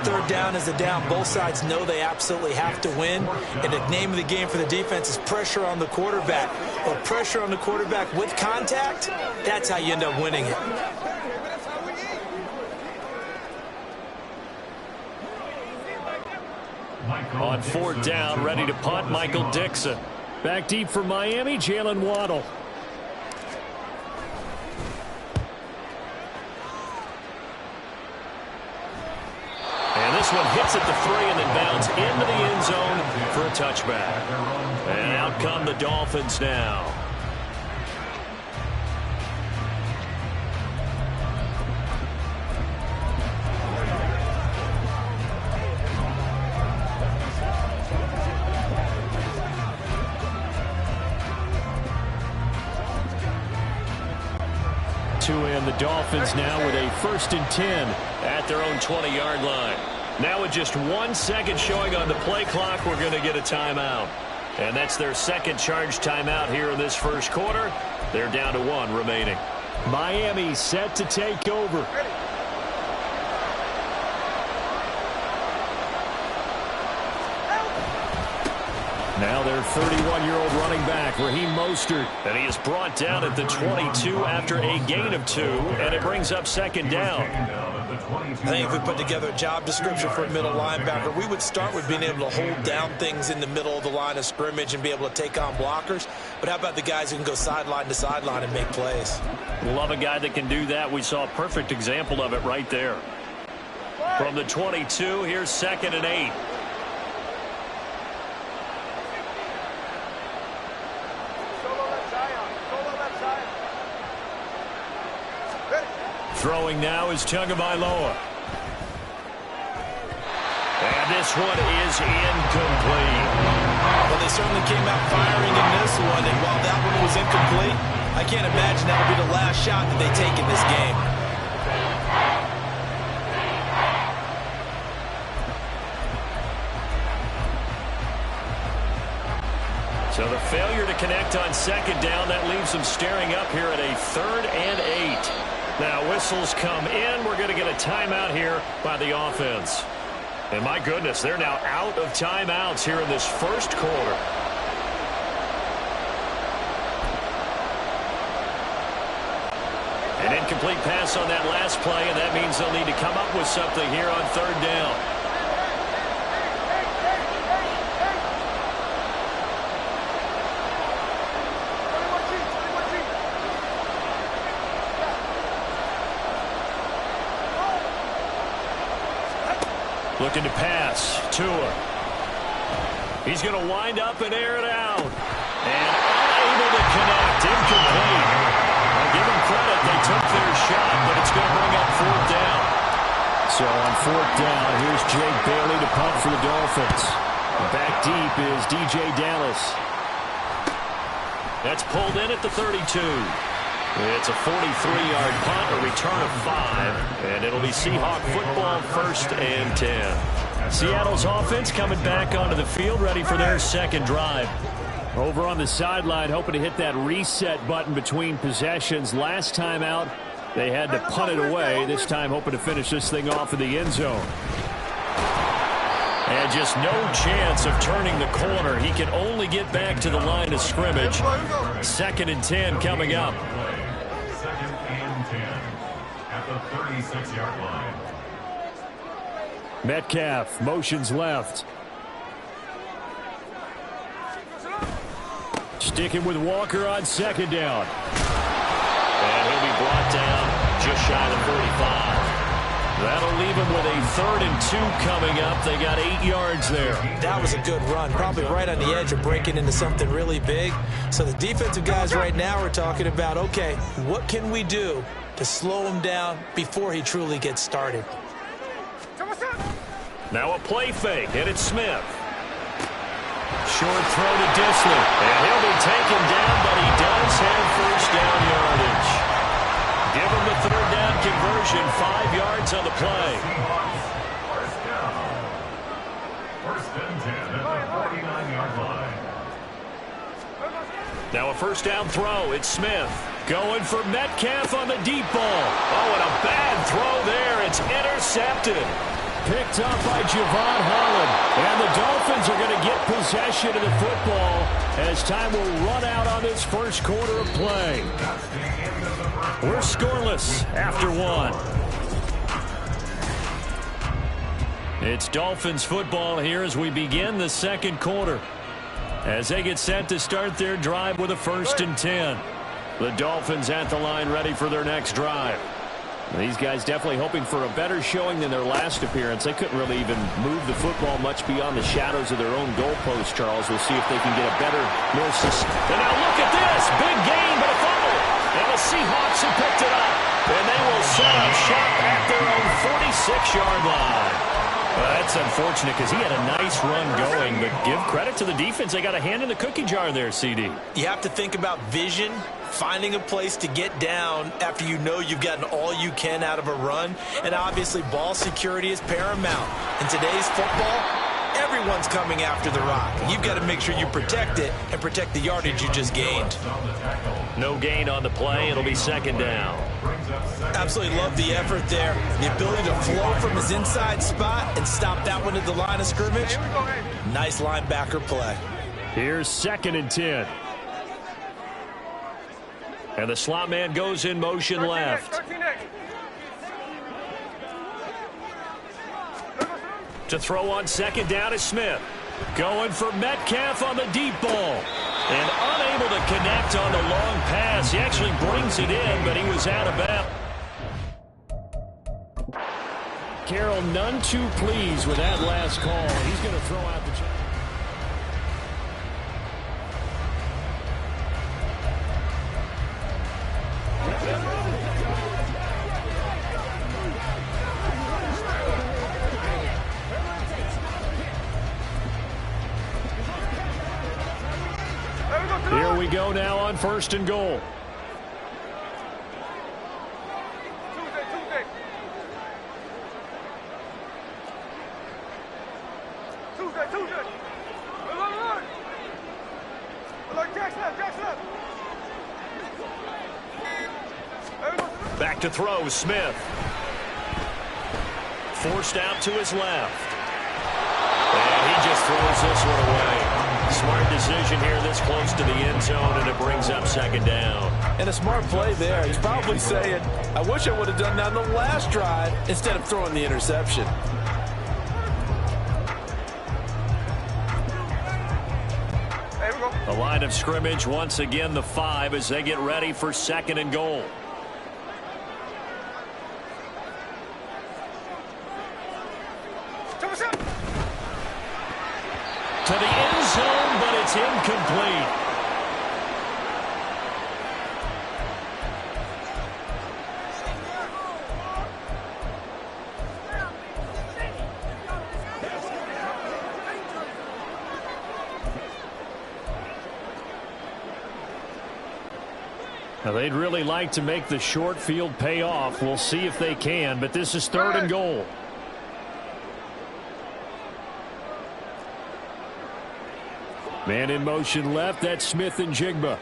3rd down is a down. Both sides know they absolutely have to win. And the name of the game for the defense is pressure on the quarterback. But pressure on the quarterback with contact, that's how you end up winning it. On 4th down, ready to punt, Michael Dixon. Back deep for Miami, Jalen Waddle. And this one hits at the 3 and then bounds into the end zone for a touchback. And out come the Dolphins now. And the Dolphins now with a 1st and 10 at their own 20-yard line. Now with just 1 second showing on the play clock, we're going to get a timeout. And that's their 2nd charge timeout here in this first quarter. They're down to 1 remaining. Miami set to take over. Now their 31-year-old running back, Raheem Mostert. And he is brought down at the 22 after a gain of 2, and it brings up second down. I think if we put together a job description for a middle linebacker, we would start with being able to hold down things in the middle of the line of scrimmage and be able to take on blockers. But how about the guys who can go sideline to sideline and make plays? Love a guy that can do that. We saw a perfect example of it right there. From the 22, here's 2nd and 8. Throwing now is Tagovailoa. And this one is incomplete. Well, they certainly came out firing in this one, and while that one was incomplete, I can't imagine that'll be the last shot that they take in this game. So the failure to connect on 2nd down, that leaves them staring up here at a 3rd and 8. Now whistles come in. We're going to get a timeout here by the offense. And my goodness, they're now out of timeouts here in this first quarter. An incomplete pass on that last play, and that means they'll need to come up with something here on 3rd down. Looking to pass. Tua. He's going to wind up and air it out. And unable to connect. Incomplete. I'll give them credit. They took their shot, but it's going to bring up 4th down. So on 4th down, here's Jake Bailey to punt for the Dolphins. Back deep is DJ Dallas. That's pulled in at the 32. It's a 43-yard punt, a return of 5, and it'll be Seahawk football, 1st and 10. Seattle's offense coming back onto the field, ready for their second drive. Over on the sideline, hoping to hit that reset button between possessions. Last time out, they had to punt it away. This time, hoping to finish this thing off in the end zone. And just no chance of turning the corner. He can only get back to the line of scrimmage. 2nd and 10 coming up. 2nd and 10 at the 36-yard line. Metcalf motions left. Sticking with Walker on 2nd down. And he'll be brought down just shy of 45. That'll leave him with a 3rd and 2 coming up. They got 8 yards there. That was a good run, probably right on the edge of breaking into something really big. So the defensive guys right now are talking about, okay, what can we do to slow him down before he truly gets started? Now a play fake, and it's Smith. Short throw to Disley. And he'll be taken down, but he does have 1st down yardage. Give him the 3rd down conversion, 5 yards on the play. 1st down. 1st and 10 at the 49-yard line. Now a 1st down throw. It's Smith going for Metcalf on the deep ball. Oh, and a bad throw there. It's intercepted. Picked up by Javon Holland. And the Dolphins are going to get possession of the football as time will run out on this first quarter of play. We're scoreless after 1. It's Dolphins football here as we begin the second quarter. As they get set to start their drive with a 1st and 10. The Dolphins at the line ready for their next drive. These guys definitely hoping for a better showing than their last appearance. They couldn't really even move the football much beyond the shadows of their own goalpost, Charles. We'll see if they can get a better, more sustained. And now look at this. Big gain, but a fumble. And the Seahawks have picked it up. And they will set up shop at their own 46-yard line. Well, that's unfortunate because he had a nice run going, but give credit to the defense. They got a hand in the cookie jar there, CD. You have to think about vision, finding a place to get down after you know you've gotten all you can out of a run. And obviously, ball security is paramount. In today's football, everyone's coming after the rock. You've got to make sure you protect it and protect the yardage you just gained. No gain on the play. It'll be 2nd down. Absolutely love the effort there. The ability to flow from his inside spot and stop that one at the line of scrimmage. Nice linebacker play. Here's 2nd and 10. And the slot man goes in motion left. To throw on 2nd down is Smith. Going for Metcalf on the deep ball. And unable to connect on the long pass. He actually brings it in, but he was out of bounds. Carroll none too pleased with that last call. He's going to throw out the... Here we go now on 1st and goal. Back to throw, Smith. Forced out to his left. And he just throws this one away. Smart decision here this close to the end zone, and it brings up 2nd down. And a smart play there. He's probably saying, I wish I would have done that on the last drive instead of throwing the interception. The line of scrimmage, once again, the 5 as they get ready for 2nd and goal. To the end zone, but it's incomplete. Now, they'd really like to make the short field pay off. We'll see if they can, but this is 3rd and goal. Man in motion left, that's Smith and Jigba.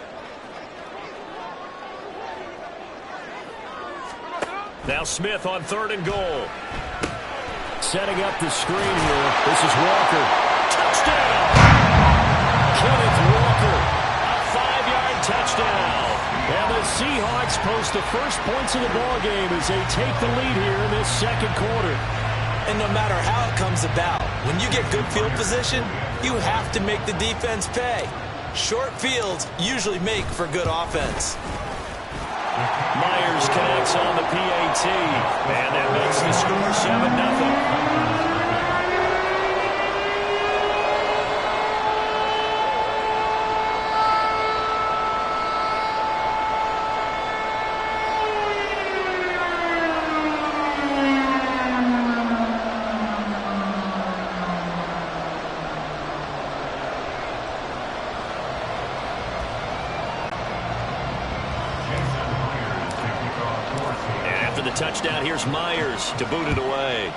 Now Smith on 3rd and goal. Setting up the screen here. This is Walker. Touchdown! Kenneth Walker. A 5-yard touchdown. And the Seahawks post the first points of the ballgame as they take the lead here in this 2nd quarter. And no matter how it comes about, when you get good field position, you have to make the defense pay. Short fields usually make for good offense. Myers connects on the PAT, and that makes the score 7-0. Touchdown, here's Myers to boot it away.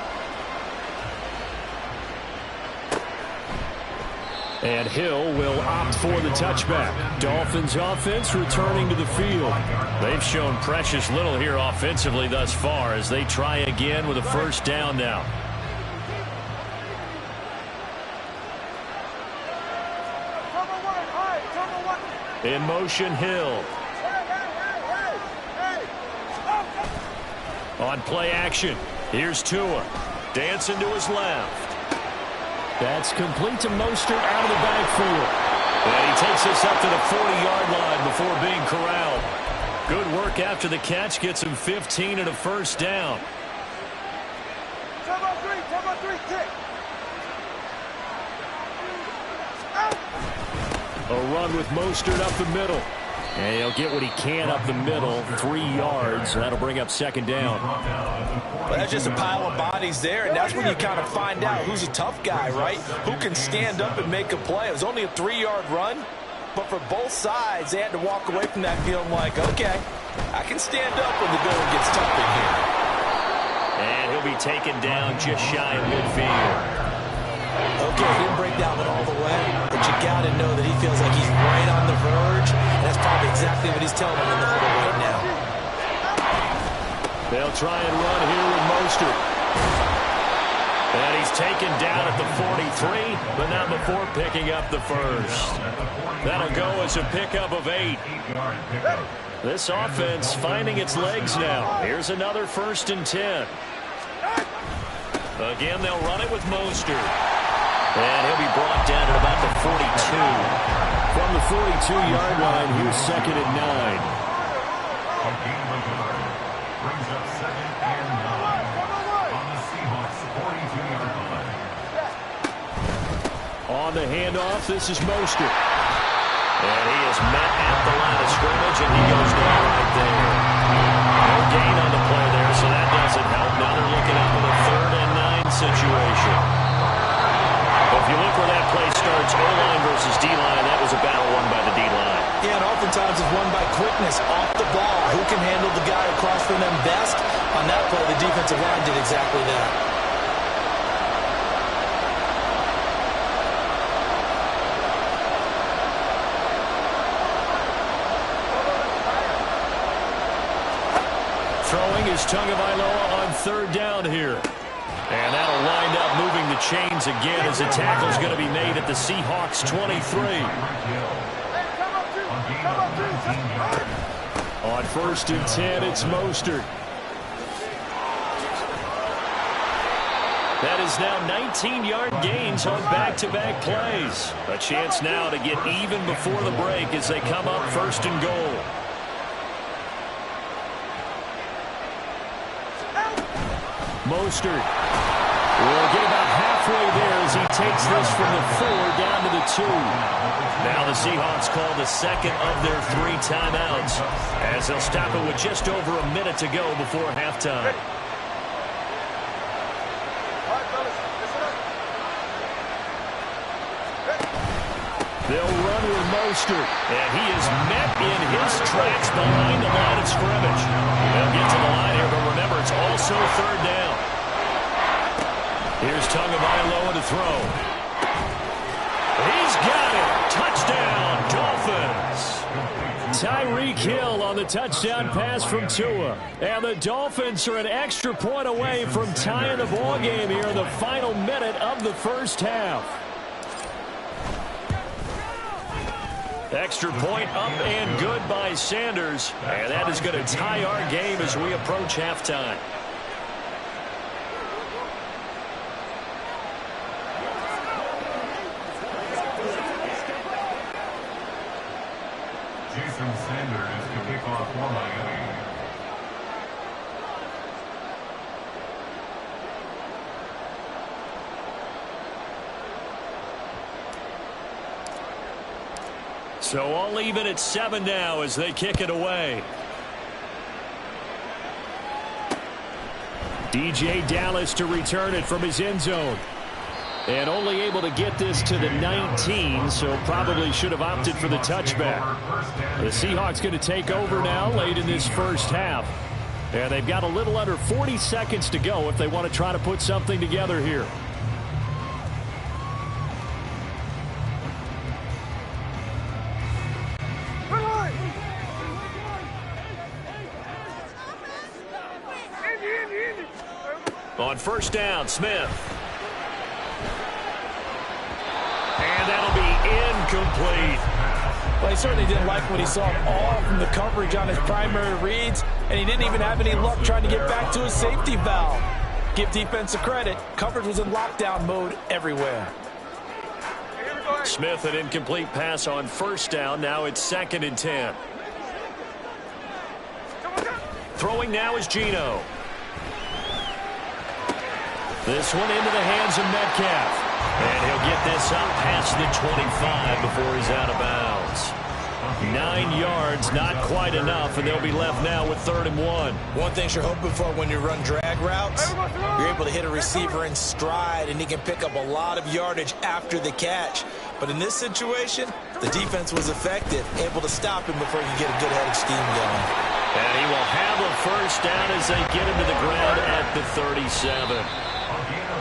And Hill will opt for the touchback. Dolphins offense returning to the field. They've shown precious little here offensively thus far as they try again with a 1st down now. In motion, Hill. On play action, here's Tua. Dancing to his left. That's complete to Mostert out of the backfield. And he takes this up to the 40-yard line before being corralled. Good work after the catch, gets him 15 and a 1st down. A run with Mostert up the middle. And he'll get what he can up the middle, 3 yards. That'll bring up 2nd down. Well, that's just a pile of bodies there, and that's when you kind of find out who's a tough guy, right? Who can stand up and make a play. It was only a 3-yard run, but for both sides, they had to walk away from that feeling like, okay, I can stand up when the going gets tough in here. And he'll be taken down just shy of midfield. Okay, he didn't break that one all the way, but you got to know that he feels like he's right on the verge, and that's probably exactly what he's telling him in the huddle right now. They'll try and run here with Mostert. And he's taken down at the 43, but not before picking up the first. That'll go as a pickup of 8. This offense finding its legs now. Here's another 1st and 10. Again, they'll run it with Mostert. And he'll be brought down at about the 42. From the 42-yard line, here's 2nd and 9. Brings up 2nd and 9 on the Seahawks 42-yard line. On the handoff, this is Mostert. And he is met at the line of scrimmage, and he goes down right there. No gain on the play there, so that doesn't help. Now they're looking up in a 3rd and 9 situation. If you look where that play starts, O-line versus D-line, that was a battle won by the D-line. Yeah, and oftentimes it's won by quickness off the ball. Who can handle the guy across from them best? On that play, the defensive line did exactly that. Throwing is Tagovailoa on 3rd down here. And that'll wind up moving the chains again as a tackle's going to be made at the Seahawks 23. On 1st and 10, it's Mostert. That is now 19-yard gains on back-to-back plays. A chance now to get even before the break as they come up 1st and goal. Mostert will get about halfway there as he takes this from the 4 down to the 2. Now the Seahawks call the 2nd of their 3 timeouts as they'll stop it with just over a minute to go before halftime. They'll run with Mostert, and he is met in his tracks behind the line of scrimmage. They'll get to the line here, but remember, it's also 3rd down. Here's Tagovailoa to throw. He's got it. Touchdown, Dolphins. Tyreek Hill on the touchdown pass from Tua. And the Dolphins are an extra point away from tying the ball game here in the final minute of the 1st half. Extra point up and good by Sanders. And that is going to tie our game as we approach halftime. Jason Sanders to kick off for Miami. So all even at 7 now as they kick it away. DJ Dallas to return it from his end zone. And only able to get this to the 19, so probably should have opted for the touchback. The Seahawks going to take over now late in this 1st half. And they've got a little under 40 seconds to go if they want to try to put something together here. On 1st down, Smith. And that'll be incomplete. Well, he certainly didn't like what he saw all from the coverage on his primary reads, and he didn't even have any luck trying to get back to his safety valve. Give defense a credit. Coverage was in lockdown mode everywhere. Smith, an incomplete pass on 1st down. Now it's 2nd and 10. Throwing now is Geno. This one into the hands of Metcalf. And he'll get this up past the 25 before he's out of bounds. 9 yards, not quite enough, and they'll be left now with 3rd and 1. One thing you're hoping for when you run drag routes, you're able to hit a receiver in stride, and he can pick up a lot of yardage after the catch. But in this situation, the defense was effective, able to stop him before he could get a good head of steam going. And he will have a 1st down as they get him to the ground at the 37.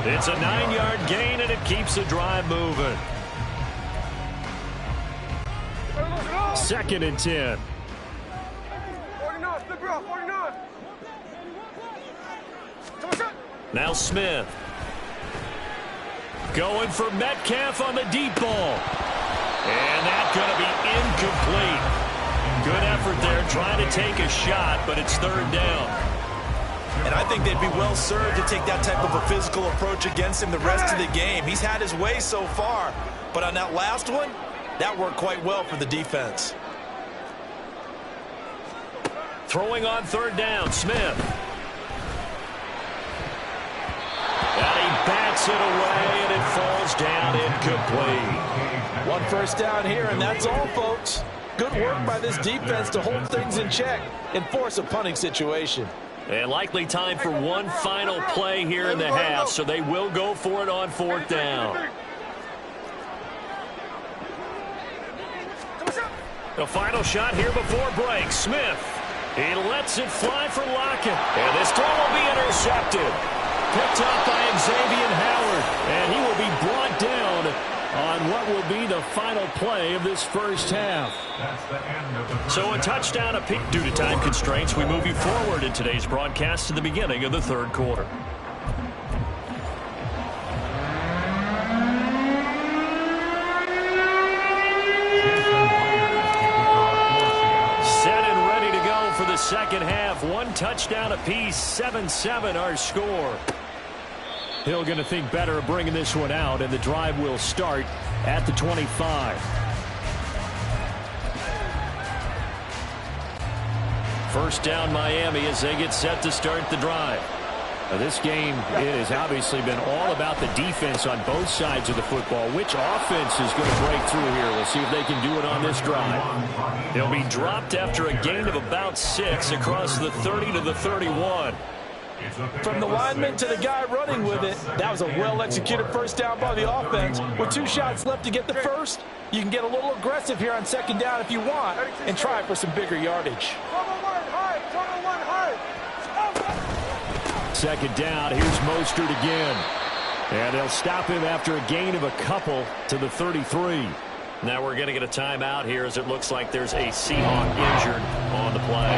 It's a 9-yard gain, and it keeps the drive moving. 2nd and 10. 49, flip it off, 49. Now Smith. Going for Metcalf on the deep ball. And that's going to be incomplete. Good effort there trying to take a shot, but it's third down. And I think they'd be well served to take that type of a physical approach against him the rest of the game. He's had his way so far, but on that last one, that worked quite well for the defense. Throwing on third down, Smith. And he bats it away, and it falls down incomplete. One first down here, and that's all, folks. Good work by this defense to hold things in check and force a punting situation. And likely time for one final play here in the half, so they will go for it on fourth down. The final shot here before break. Smith. He lets it fly for Lockett. And this throw will be intercepted. Picked up by Xavier Howard. And he will be brought down on what will be the final play of this first half. So a touchdown apiece. Due to time constraints, we move you forward in today's broadcast to the beginning of the third quarter. Set and ready to go for the second half. One touchdown apiece, 7-7 our score. Hill going to think better of bringing this one out, and the drive will start at the 25. First down Miami as they get set to start the drive. Now this game, it has obviously been all about the defense on both sides of the football. Which offense is going to break through here? We'll see if they can do it on this drive. They'll be dropped after a gain of about 6 across the 30 to the 31. From the lineman to the guy running with it, that was a well-executed first down by the offense. With 2 shots left to get the first, you can get a little aggressive here on second down if you want and try for some bigger yardage. Second down, here's Mostert again. And they'll stop him after a gain of a couple to the 33. Now we're going to get a timeout here as it looks like there's a Seahawk injured on the play.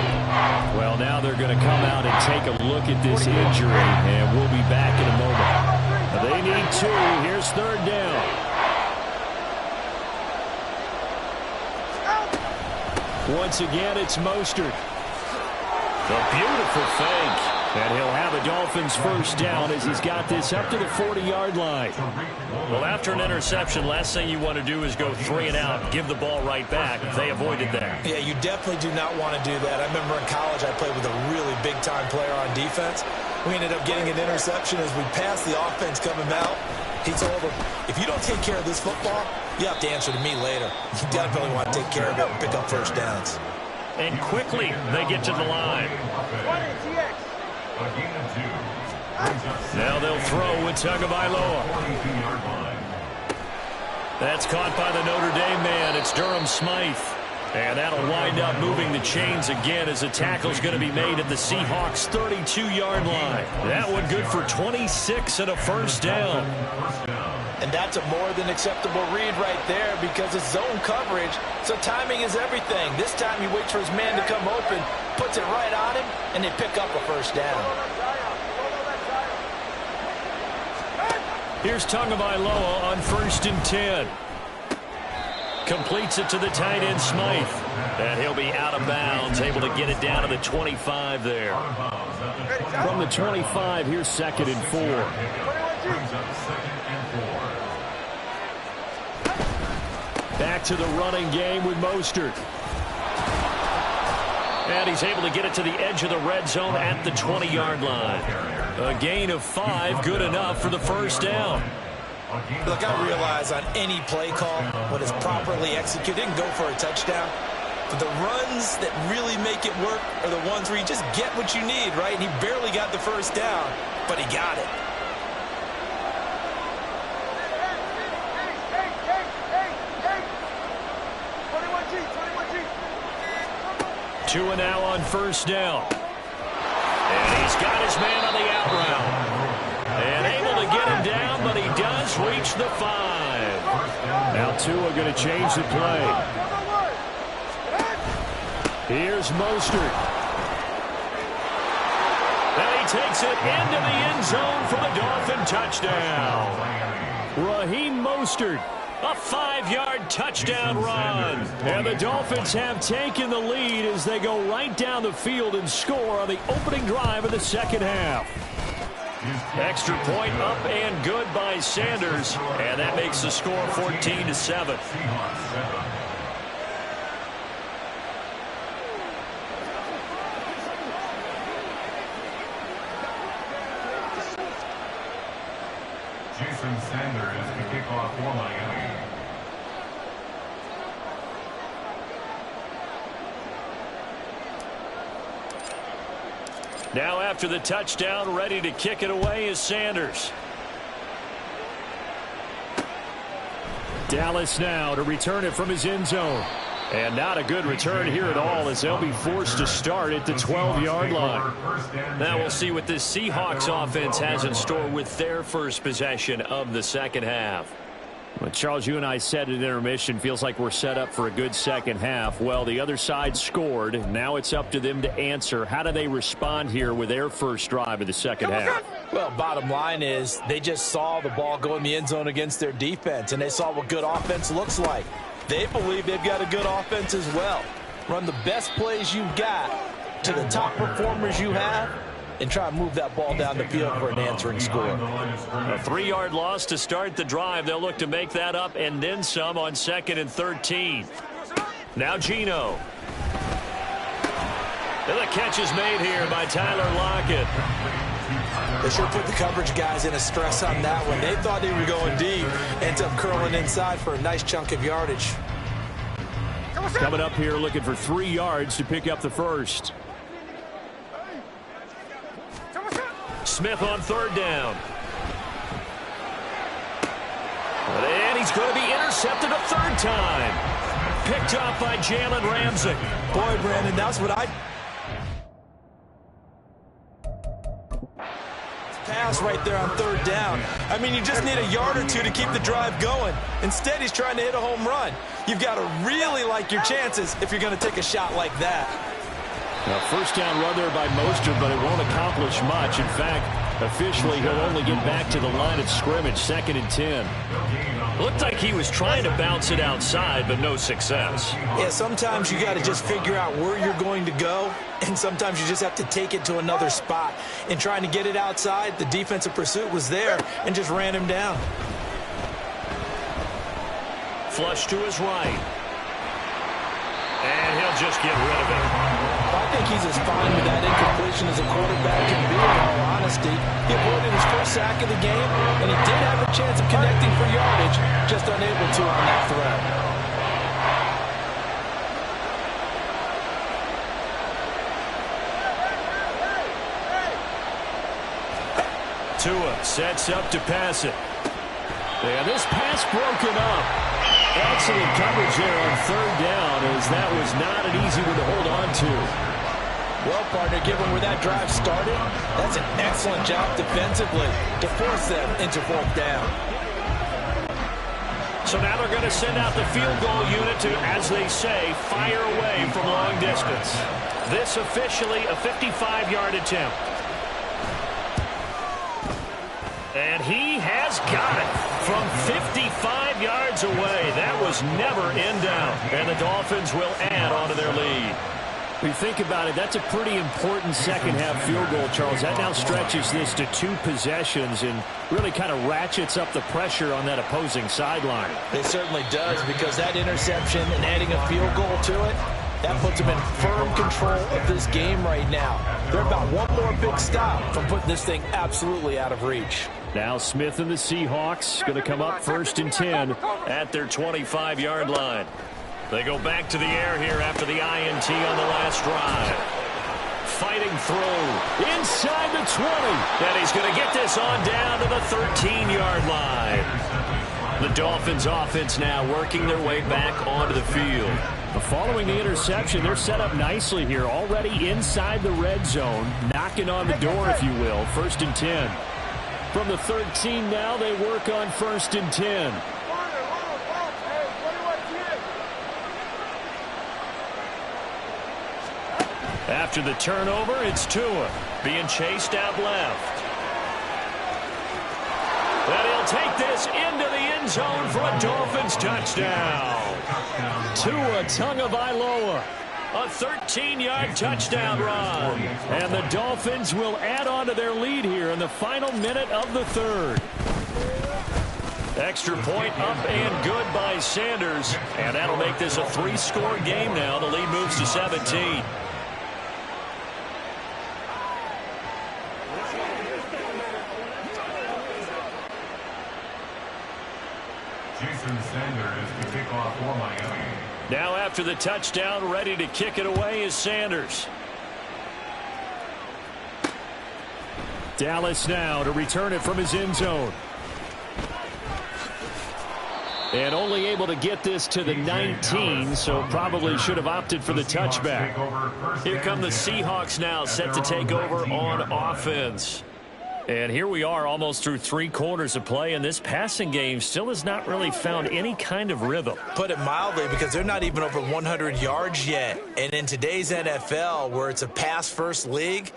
Well, now they're going to come out and take a look at this injury, and we'll be back in a moment. They need 2. Here's third down. Once again, it's Mostert. The beautiful fake. And he'll have a Dolphins first down as he's got this up to the 40-yard line. Well, after an interception, last thing you want to do is go 3 and out, give the ball right back. They avoided that. Yeah, you definitely do not want to do that. I remember in college I played with a really big-time player on defense. We ended up getting an interception as we passed the offense coming out. He told him, if you don't take care of this football, you have to answer to me later. You definitely want to take care of it and pick up first downs. And quickly they get to the line. Now they'll throw with Tagovailoa. That's caught by the Notre Dame man. It's Durham Smythe. And that'll wind up moving the chains again as the tackle's going to be made at the Seahawks' 32-yard line. That one good for 26 and a first down. And that's a more than acceptable read right there because it's zone coverage, so timing is everything. This time he waits for his man to come open, puts it right on him, and they pick up a first down. Here's Tagovailoa on 1st and 10. Completes it to the tight end, Smythe. And he'll be out of bounds, able to get it down to the 25 there. From the 25, here's 2nd and 4. Back to the running game with Mostert. And he's able to get it to the edge of the red zone at the 20-yard line. A gain of 5, good enough for the first down. Look, I realize on any play call, when it's properly executed, it can go for a touchdown. But the runs that really make it work are the ones where you just get what you need, right? And he barely got the first down, but he got it. Two and now on first down. And he's got his man on the out route. And able to get him down, but he does reach the 5. Now Tua going to change the play. Here's Mostert. And he takes it into the end zone for the Dolphin touchdown. Raheem Mostert. A 5-yard touchdown run. And the Dolphins have taken the lead as they go right down the field and score on the opening drive of the second half. Extra point up and good by Sanders. And that makes the score 14-7. Jason Sanders to kick off for Miami. Now after the touchdown, ready to kick it away is Sanders. Dallas now to return it from his end zone. And not a good return here at all as they'll be forced to start at the 12-yard line. Now we'll see what this Seahawks offense has in store with their first possession of the second half. Well, Charles, you and I said at intermission, feels like we're set up for a good second half. Well, the other side scored. Now it's up to them to answer. How do they respond here with their first drive of the second half? Well, bottom line is they just saw the ball go in the end zone against their defense, and they saw what good offense looks like. They believe they've got a good offense as well. Run the best plays you've got to the top performers you have, and try to move that ball down the field for an answering score. A 3-yard loss to start the drive. They'll look to make that up and then some on 2nd and 13. Now Geno. And the catch is made here by Tyler Lockett. They sure put the coverage guys in a stress on that one. They thought they were going deep. Ends up curling inside for a nice chunk of yardage. Coming up here looking for 3 yards to pick up the first. Smith on 3rd down. And he's going to be intercepted a 3rd time. Picked off by Jalen Ramsey. Boy, Brandon, that's what I... Pass right there on 3rd down. I mean, you just need a yard or two to keep the drive going. Instead, he's trying to hit a home run. You've got to really like your chances if you're going to take a shot like that. A first down run there by Mostert, but it won't accomplish much. In fact, officially, he'll only get back to the line of scrimmage, 2nd and 10. Looked like he was trying to bounce it outside, but no success. Yeah, sometimes you got to just figure out where you're going to go, and sometimes you just have to take it to another spot. In trying to get it outside, the defensive pursuit was there and just ran him down. Flush to his right. And he'll just get rid of it. I think he's as fine with that incompletion as a quarterback can be, in all honesty. He avoided his first sack of the game, and he did have a chance of connecting for yardage, just unable to on that throw. Tua sets up to pass it. And this pass broken up. Excellent coverage there on 3rd down, as that was not an easy one to hold on to. Well, partner, given where that drive started, that's an excellent job defensively to force them into 4th down. So now they're going to send out the field goal unit to, as they say, fire away from long distance. This officially a 55-yard attempt. And he has got it from 55 yards away. That was never in doubt. And the Dolphins will add on to their lead. When you think about it, that's a pretty important second-half field goal, Charles. That now stretches this to 2 possessions and really kind of ratchets up the pressure on that opposing sideline. It certainly does, because that interception and adding a field goal to it, that puts them in firm control of this game right now. They're about one more big stop from putting this thing absolutely out of reach. Now Smith and the Seahawks going to come up 1st and 10 at their 25-yard line. They go back to the air here after the INT on the last drive. Fighting through inside the 20. And he's going to get this on down to the 13-yard line. The Dolphins offense now working their way back onto the field. Following the interception, they're set up nicely here, already inside the red zone, knocking on the door, if you will. 1st and 10. From the 13 now, they work on 1st and 10. After the turnover, it's Tua being chased out left. But he'll will take this into the end zone for a Dolphins touchdown. Tua Tagovailoa. A 13-yard touchdown run. And the Dolphins will add on to their lead here in the final minute of the third. Extra point up and good by Sanders. And that'll make this a 3-score game now. The lead moves to 17. Jason Sanders to kick off for Miami. Now after the touchdown, ready to kick it away is Sanders. Dallas now to return it from his end zone. And only able to get this to the 19, so probably should have opted for the touchback. Here come the Seahawks now, set to take over on offense. And here we are almost through 3 quarters of play, and this passing game still has not really found any kind of rhythm. Put it mildly, because they're not even over 100 yards yet. And in today's NFL, where it's a pass-first league,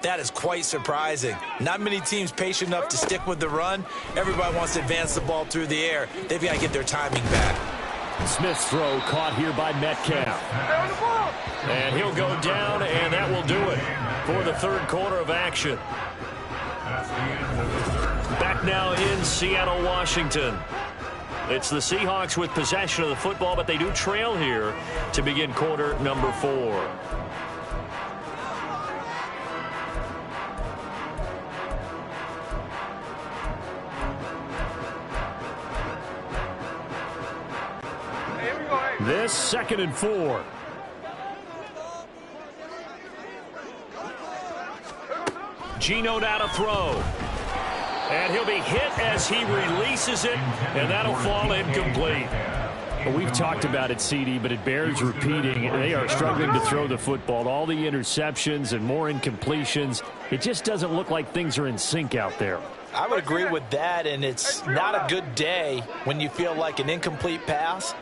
that is quite surprising. Not many teams patient enough to stick with the run. Everybody wants to advance the ball through the air. They've got to get their timing back. Smith's throw caught here by Metcalf. And he'll go down, and that will do it for the third quarter of action. Back now in Seattle, Washington. It's the Seahawks with possession of the football, but they do trail here to begin quarter number 4. This 2nd and 4. Geno now to throw. And he'll be hit as he releases it, and that'll fall incomplete. Well, we've talked about it, CD, but it bears repeating. They are struggling to throw the football. All the interceptions and more incompletions. It just doesn't look like things are in sync out there. I would agree with that, and it's not a good day when you feel like an incomplete pass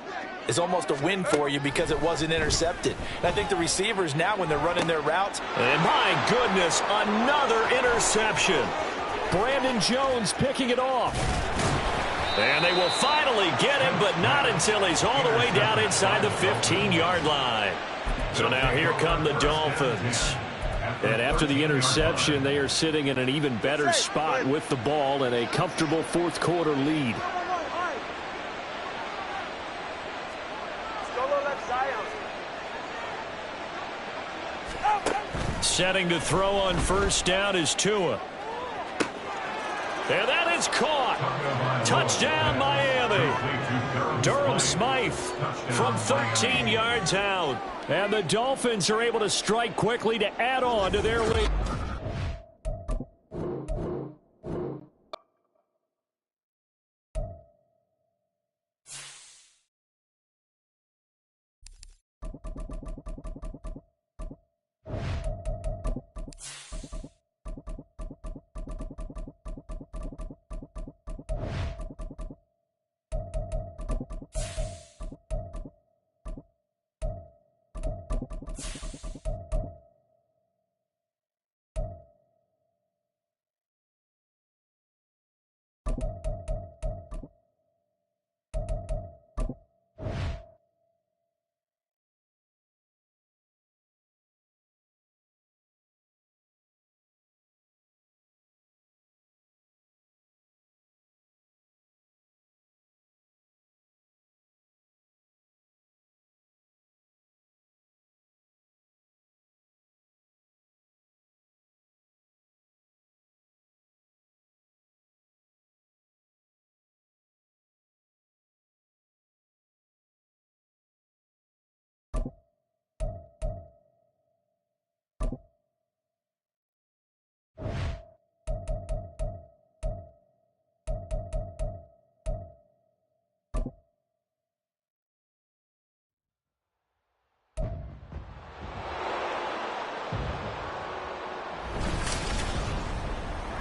is almost a win for you because it wasn't intercepted. And I think the receivers now, when they're running their routes. And my goodness, another interception. Brandon Jones picking it off. And they will finally get him, but not until he's all the way down inside the 15-yard line. So now here come the Dolphins. And after the interception, they are sitting in an even better spot with the ball and a comfortable fourth quarter lead. Setting to throw on first down is Tua. And that is caught. Touchdown, Miami. Durham Smythe from 13 yards out. And the Dolphins are able to strike quickly to add on to their lead.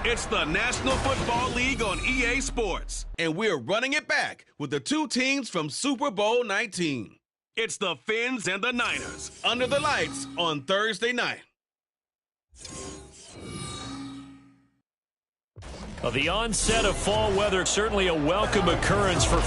It's the National Football League on EA Sports, and we're running it back with the 2 teams from Super Bowl 19. It's the Fins and the Niners under the lights on Thursday night. The onset of fall weather, certainly a welcome occurrance for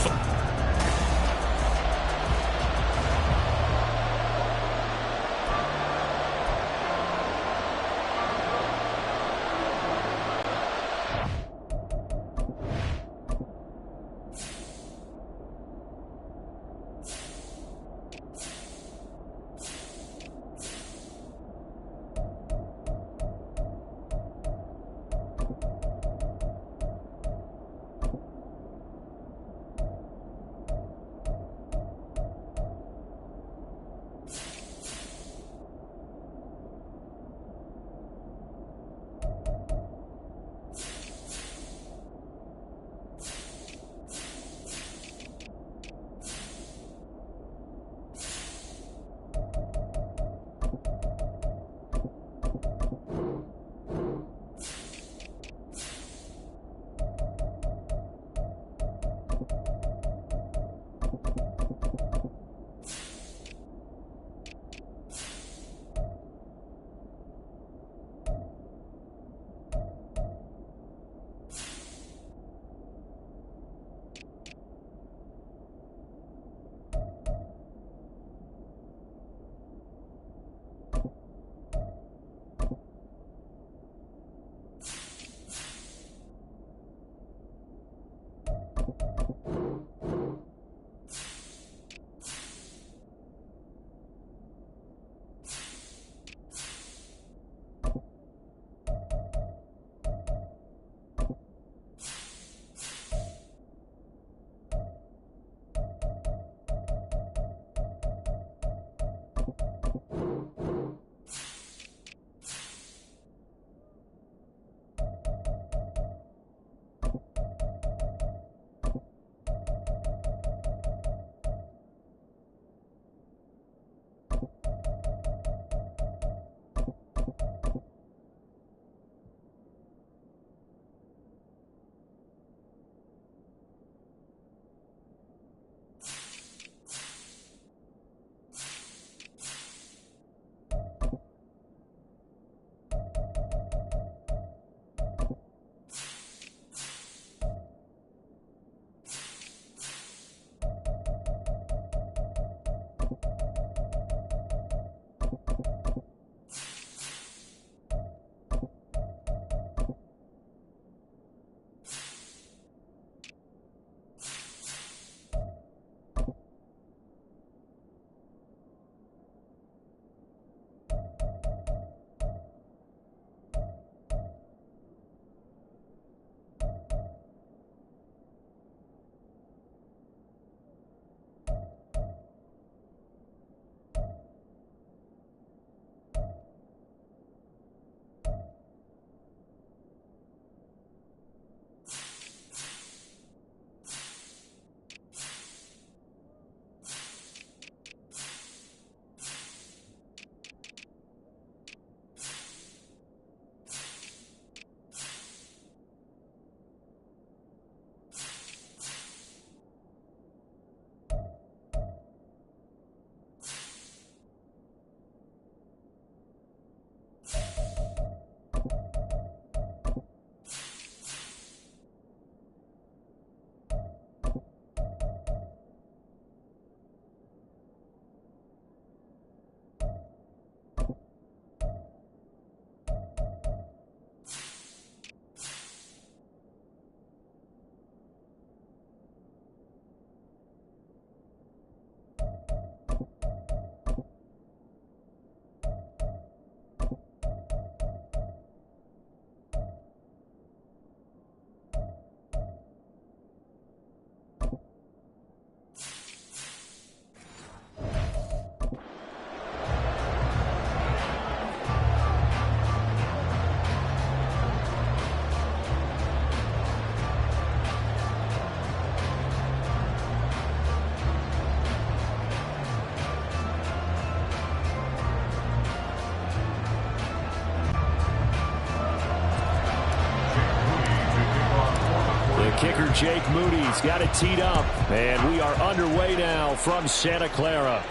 Kicker Jake Moody's got it teed up. And we are underway now from Santa Clara.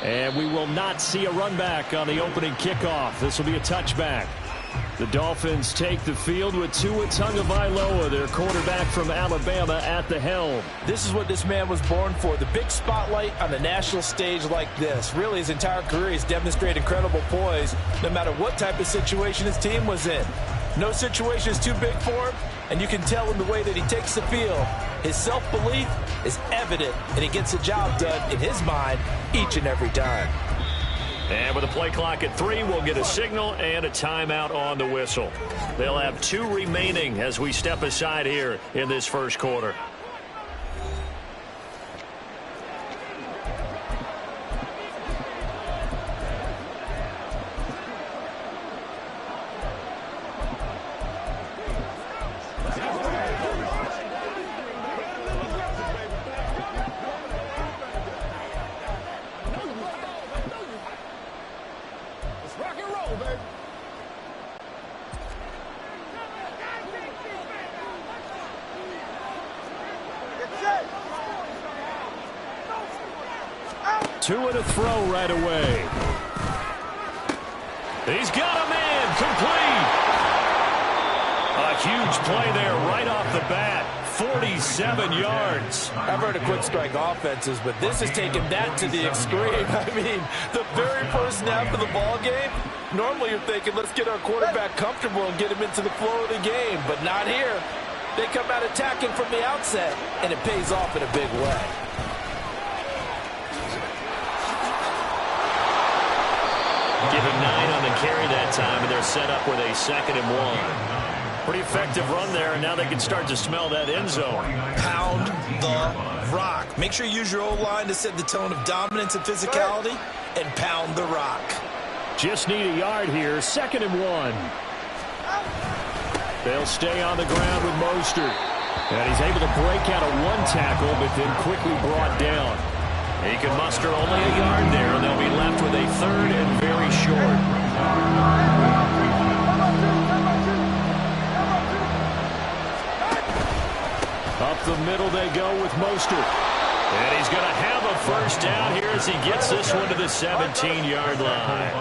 And we will not see a run back on the opening kickoff. This will be a touchback. The Dolphins take the field with Tua Tagovailoa, their quarterback from Alabama, at the helm. This is what this man was born for, the big spotlight on the national stage like this. Really, his entire career, he's demonstrated incredible poise, no matter what type of situation his team was in. No situation is too big for him, and you can tell in the way that he takes the field. His self-belief is evident, and he gets the job done, in his mind, each and every time. And with a play clock at 3, we'll get a signal and a timeout on the whistle. They'll have 2 remaining as we step aside here in this first quarter. Tua to throw right away. He's got a man complete. A huge play there right off the bat. 47 yards. I've heard of quick strike offenses, but this has taken that to the extreme. I mean, the very first snap of the ball game, normally you're thinking, let's get our quarterback comfortable and get him into the flow of the game, but not here. They come out attacking from the outset, and it pays off in a big way. Give him 9 on the carry that time, and they're set up with a 2nd and 1. Pretty effective run there, and now they can start to smell that end zone. Pound the rock. Make sure you use your O-line to set the tone of dominance and physicality, and pound the rock. Just need a yard here, 2nd and 1. They'll stay on the ground with Mostert. And he's able to break out of 1 tackle, but then quickly brought down. He can muster only a yard there, and they'll be left with a 3rd and very short. Up the middle they go with Mostert. And he's going to have a first down here as he gets this one to the 17-yard line.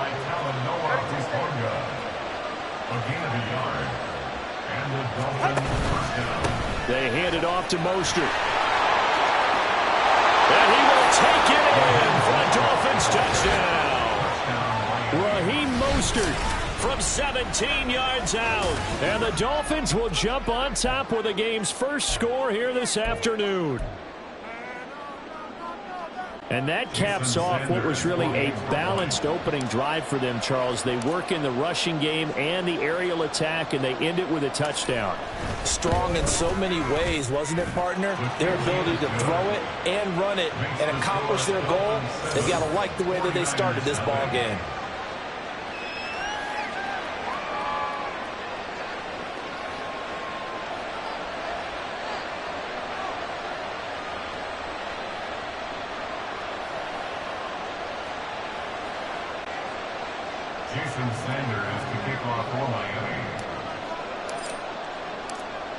They hand it off to Mostert. And he will take it in for a Dolphins touchdown. Raheem Mostert from 17 yards out. And the Dolphins will jump on top with the game's first score here this afternoon. And that caps off what was really a balanced opening drive for them, Charles. They work in the rushing game and the aerial attack, and they end it with a touchdown. Strong in so many ways, wasn't it, partner? Their ability to throw it and run it and accomplish their goal, they've got to like the way that they started this ball game.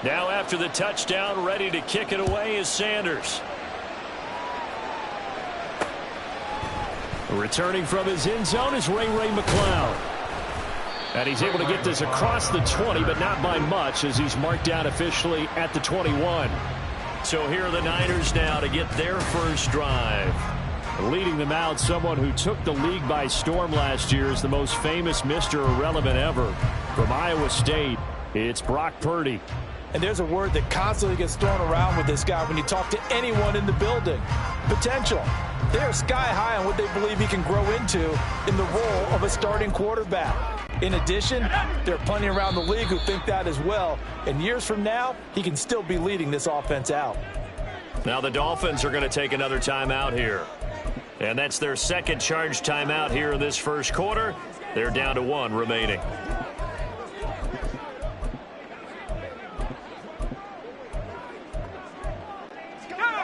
Now after the touchdown, ready to kick it away is Sanders. Returning from his end zone is Ray McCloud. And he's able to get this across the 20, but not by much, as he's marked down officially at the 21. So here are the Niners now to get their first drive. Leading them out, someone who took the league by storm last year, is the most famous Mr. Irrelevant ever. From Iowa State, it's Brock Purdy. And there's a word that constantly gets thrown around with this guy when you talk to anyone in the building. Potential. They're sky high on what they believe he can grow into in the role of a starting quarterback. In addition, there are plenty around the league who think that as well. And years from now, he can still be leading this offense out. Now the Dolphins are going to take another timeout here. And that's their second charge timeout here in this first quarter. They're down to 1 remaining.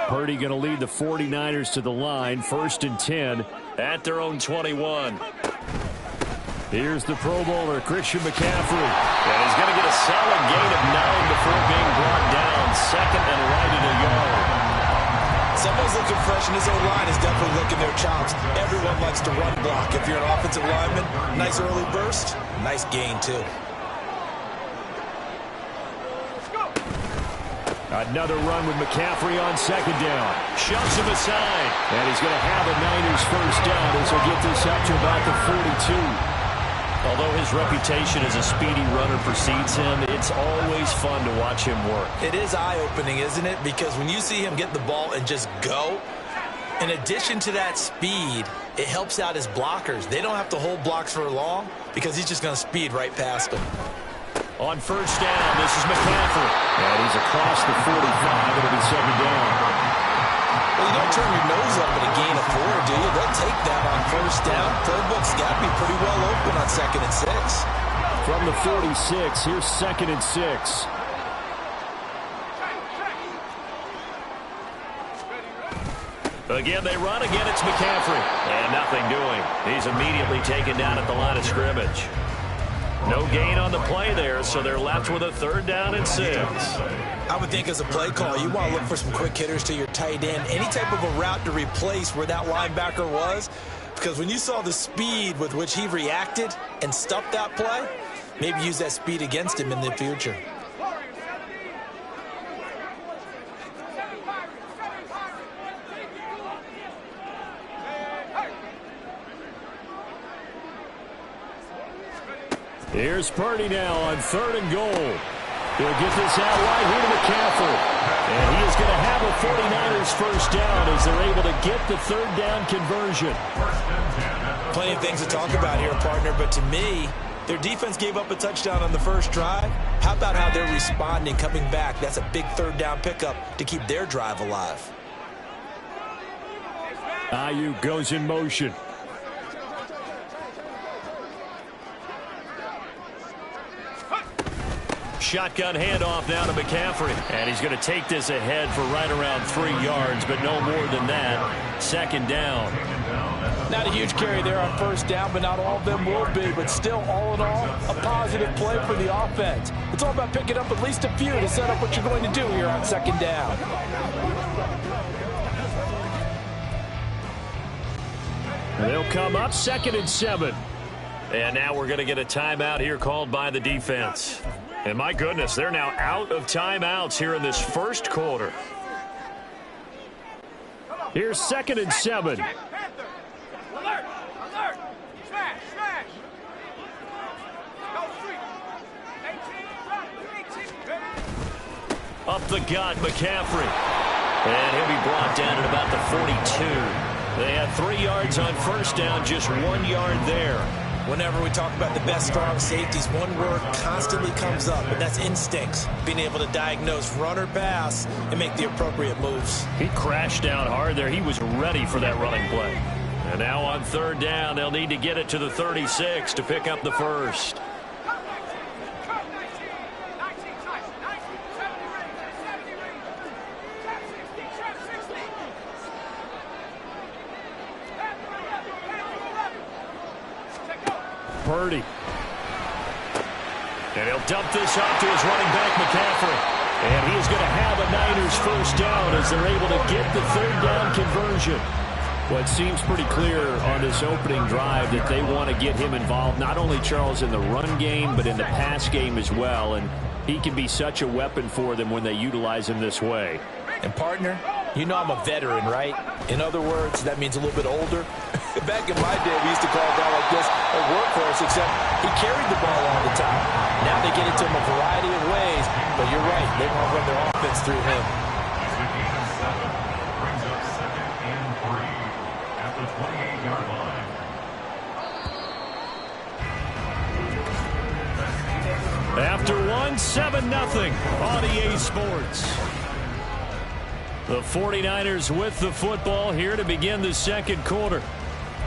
Purdy going to lead the 49ers to the line, 1st and 10 at their own 21. Here's the Pro Bowler, Christian McCaffrey. And he's going to get a solid gain of 9 before being brought down, 2nd and right at a yard. Someone's looking fresh, and his O-line is definitely licking their chops. Everyone likes to run block. If you're an offensive lineman, nice early burst, nice gain too. Another run with McCaffrey on second down. Shoves him aside. And he's going to have a Niners first down as he'll get this up to about the 42. Although his reputation as a speedy runner precedes him, it's always fun to watch him work. It is eye-opening, isn't it? Because when you see him get the ball and just go, in addition to that speed, it helps out his blockers. They don't have to hold blocks for long because he's just going to speed right past them. On first down, this is McCaffrey. And he's across the 45. It'll be second down. Well, you don't turn your nose up at a gain of 4, do you? They'll take that on first down. Playbook's got to be pretty well open on 2nd and 6. From the 46, here's 2nd and 6. Again, they run. Again, it's McCaffrey. And nothing doing. He's immediately taken down at the line of scrimmage. No gain on the play there, so they're left with a 3rd down and 6. I would think as a play call, you want to look for some quick hitters to your tight end. Any type of a route to replace where that linebacker was. Because when you saw the speed with which he reacted and stuffed that play, maybe use that speed against him in the future. Here's Purdy now on 3rd and goal. He'll get this out wide here to McCaffrey. And he is going to have a 49ers first down as they're able to get the 3rd down conversion. Plenty of things to talk about here, partner, but to me, their defense gave up a touchdown on the first drive. How about how they're responding, coming back? That's a big 3rd down pickup to keep their drive alive. Ayuk goes in motion. Shotgun handoff now to McCaffrey. And he's going to take this ahead for right around 3 yards, but no more than that. 2nd down. Not a huge carry there on first down, but not all of them will be. But still, all in all, a positive play for the offense. It's all about picking up at least a few to set up what you're going to do here on 2nd down. They'll come up 2nd and 7. And now we're going to get a timeout here called by the defense. And my goodness, they're now out of timeouts here in this first quarter. Here's 2nd and 7. Up the gut, McCaffrey. And he'll be brought down at about the 42. They had 3 yards on first down, just 1 yard there. Whenever we talk about the best strong safeties, one word constantly comes up, and that's instincts. Being able to diagnose run or pass and make the appropriate moves. He crashed down hard there. He was ready for that running play. And now on 3rd down, they'll need to get it to the 36 to pick up the first. Purdy. And he'll dump this off to his running back, McCaffrey. And he is going to have a Niners first down as they're able to get the 3rd down conversion. Well, it seems pretty clear on this opening drive that they want to get him involved, not only, Charles, in the run game, but in the pass game as well. And he can be such a weapon for them when they utilize him this way. And, partner, you know I'm a veteran, right? In other words, that means a little bit older. Back in my day, we used to call a guy like this a workhorse, except he carried the ball all the time. Now they get it to him a variety of ways, but you're right, they want to run their offense through him. Brings up 2nd and 3 at the 28-yard line. After 7-0 on EA Sports. The 49ers with the football here to begin the second quarter,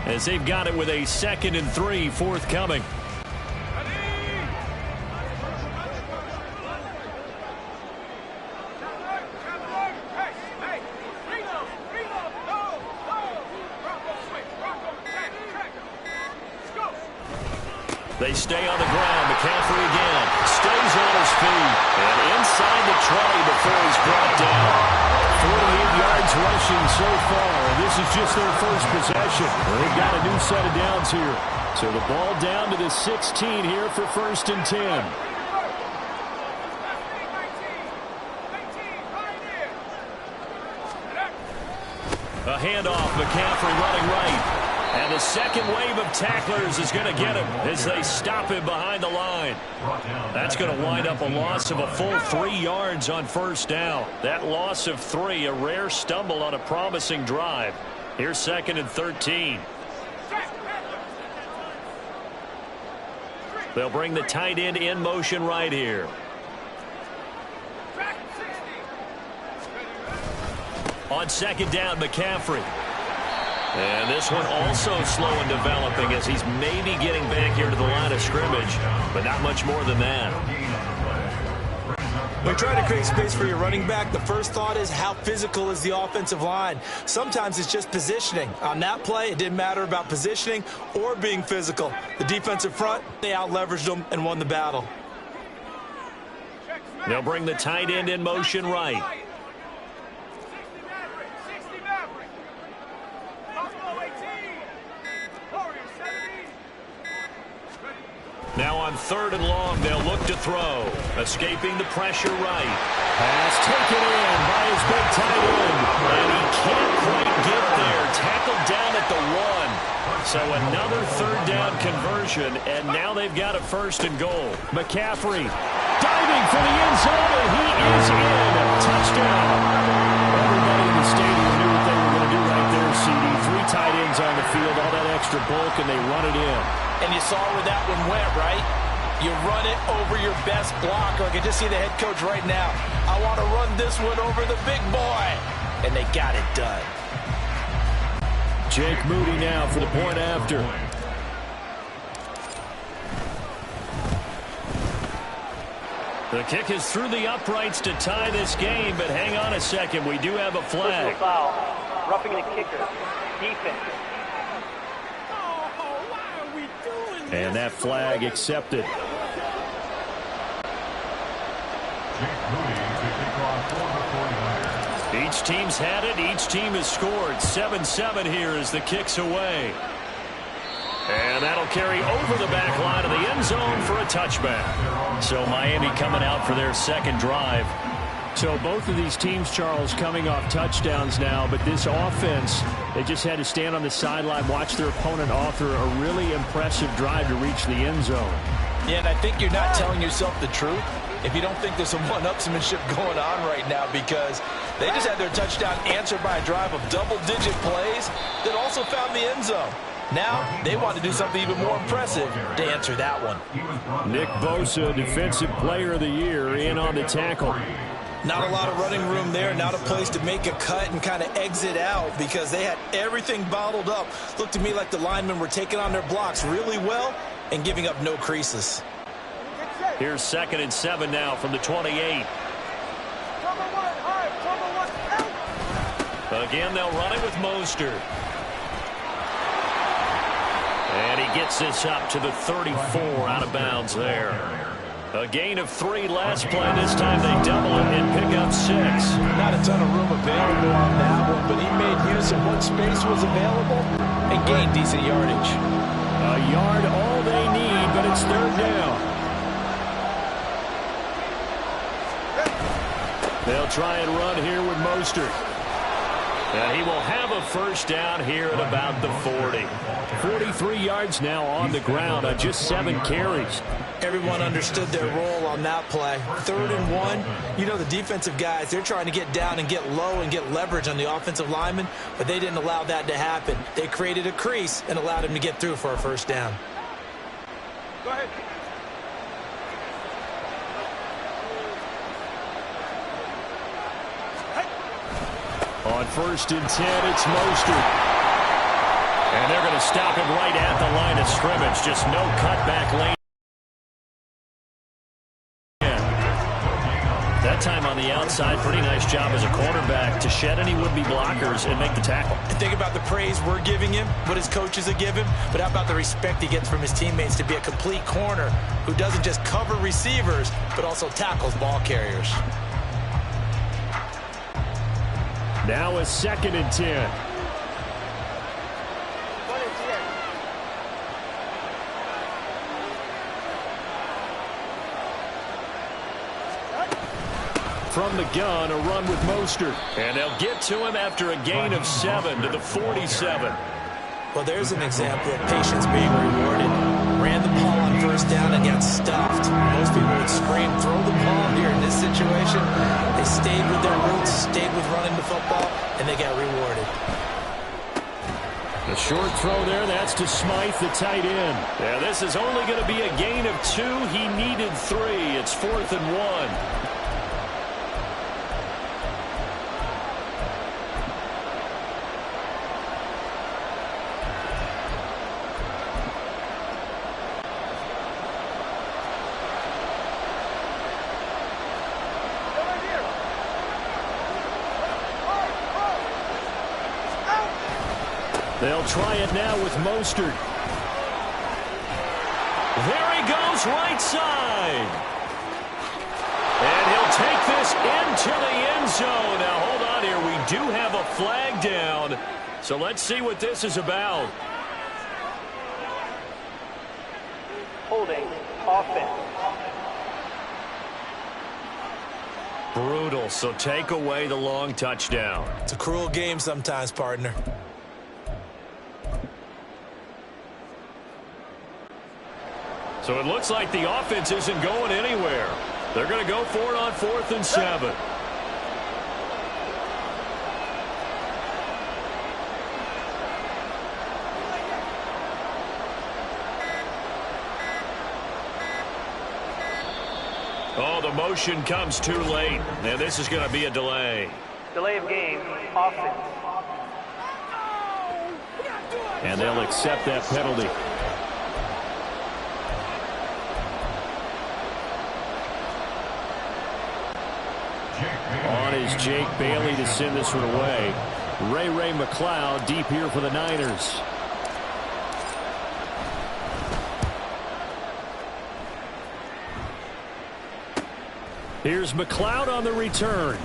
as they've got it with a 2nd and 3 forthcoming. They stay on the ground. McCaffrey again stays on his feet and inside the 20 before he's brought down. 48 yards rushing so far. This is just their first possession. They've got a new set of downs here. So the ball down to the 16 here for 1st and 10. A handoff, McCaffrey running right. And the second wave of tacklers is going to get him as they stop him behind the line. That's going to wind up a loss of a full 3 yards on first down. That loss of 3, a rare stumble on a promising drive. Here's 2nd and 13. They'll bring the tight end in motion right here. On 2nd down, McCaffrey. And this one also slow in developing as he's maybe getting back here to the line of scrimmage, but not much more than that. When you're trying to create space for your running back, the first thought is how physical is the offensive line. Sometimes it's just positioning. On that play, it didn't matter about positioning or being physical. The defensive front, they out-leveraged them and won the battle. They'll bring the tight end in motion right. Now on 3rd and long, they'll look to throw. Escaping the pressure right. Pass taken in by his big tight end. And he can't quite get there. Tackled down at the 1. So another 3rd down conversion, and now they've got a 1st and goal. McCaffrey diving for the end zone, and he is in. Touchdown. Everybody in the stadium knew what they were going to do right there, CD. 3 tight ends on the field, all that extra bulk, and they run it in. And you saw where that one went, right? You run it over your best blocker. I can just see the head coach right now. I want to run this one over the big boy. And they got it done. Jake Moody now for the point after. The kick is through the uprights to tie this game, but hang on a second. We do have a flag. Personal foul. Roughing the kicker. Defense. And that flag accepted. Each team's had it. Each team has scored. 7-7 here as the kick's away. And that'll carry over the back line of the end zone for a touchback. So Miami coming out for their 2nd drive. So both of these teams, Charles, coming off touchdowns now, but this offense, they just had to stand on the sideline, watch their opponent author a really impressive drive to reach the end zone. Yeah, and I think you're not telling yourself the truth if you don't think there's some one-upsmanship going on right now, because they just had their touchdown answered by a drive of double-digit plays that also found the end zone. Now they want to do something even more impressive to answer that one. Nick Bosa, Defensive Player of the Year, in on the tackle. Not a lot of running room there, not a place to make a cut and kind of exit out because they had everything bottled up. Looked to me like the linemen were taking on their blocks really well and giving up no creases. Here's 2nd and 7 now from the 28. Again, they'll run it with Mostert. And he gets this up to the 34 out of bounds there. A gain of 3 last play. This time they double it and pick up 6. Not a ton of room available on that one, but he made use of what space was available and gained decent yardage. A yard all they need, but it's 3rd down. They'll try and run here with Mostert. And he will have a 1st down here at about the 40. 43 yards now on the ground on just 7 carries. Everyone understood their role on that play. 3rd and 1. You know the defensive guys, they're trying to get down and get low and get leverage on the offensive lineman, but they didn't allow that to happen. They created a crease and allowed him to get through for a 1st down. Go ahead. On 1st and 10, it's Mostert. And they're going to stop him right at the line of scrimmage. Just no cutback lane. That time on the outside, pretty nice job as a cornerback to shed any would-be blockers and make the tackle. And think about the praise we're giving him, what his coaches are giving, but how about the respect he gets from his teammates to be a complete corner who doesn't just cover receivers, but also tackles ball carriers. Now a 2nd and 10. from the gun, a run with Mostert. And they'll get to him after a gain of 7 to the 47. Well, there's an example of patience being rewarded. Ran the ball on first down and got stuffed. Most people would scream, throw the ball here. In this situation, they stayed with their roots, stayed with running the football, and they got rewarded. The short throw there, that's to Smythe, the tight end. Yeah, this is only going to be a gain of 2. He needed 3. It's 4th and 1. They'll try it now with Mostert. There he goes, right side. And he'll take this into the end zone. Now, hold on here. We do have a flag down. So let's see what this is about. Holding offense. Brutal, so take away the long touchdown. It's a cruel game sometimes, partner. So it looks like the offense isn't going anywhere. They're going to go for it on 4th and 7. Oh, the motion comes too late. And this is going to be a delay. Delay of game, offense. And they'll accept that penalty. On is Jake Bailey to send this one away. Ray McLeod deep here for the Niners. Here's McLeod on the return.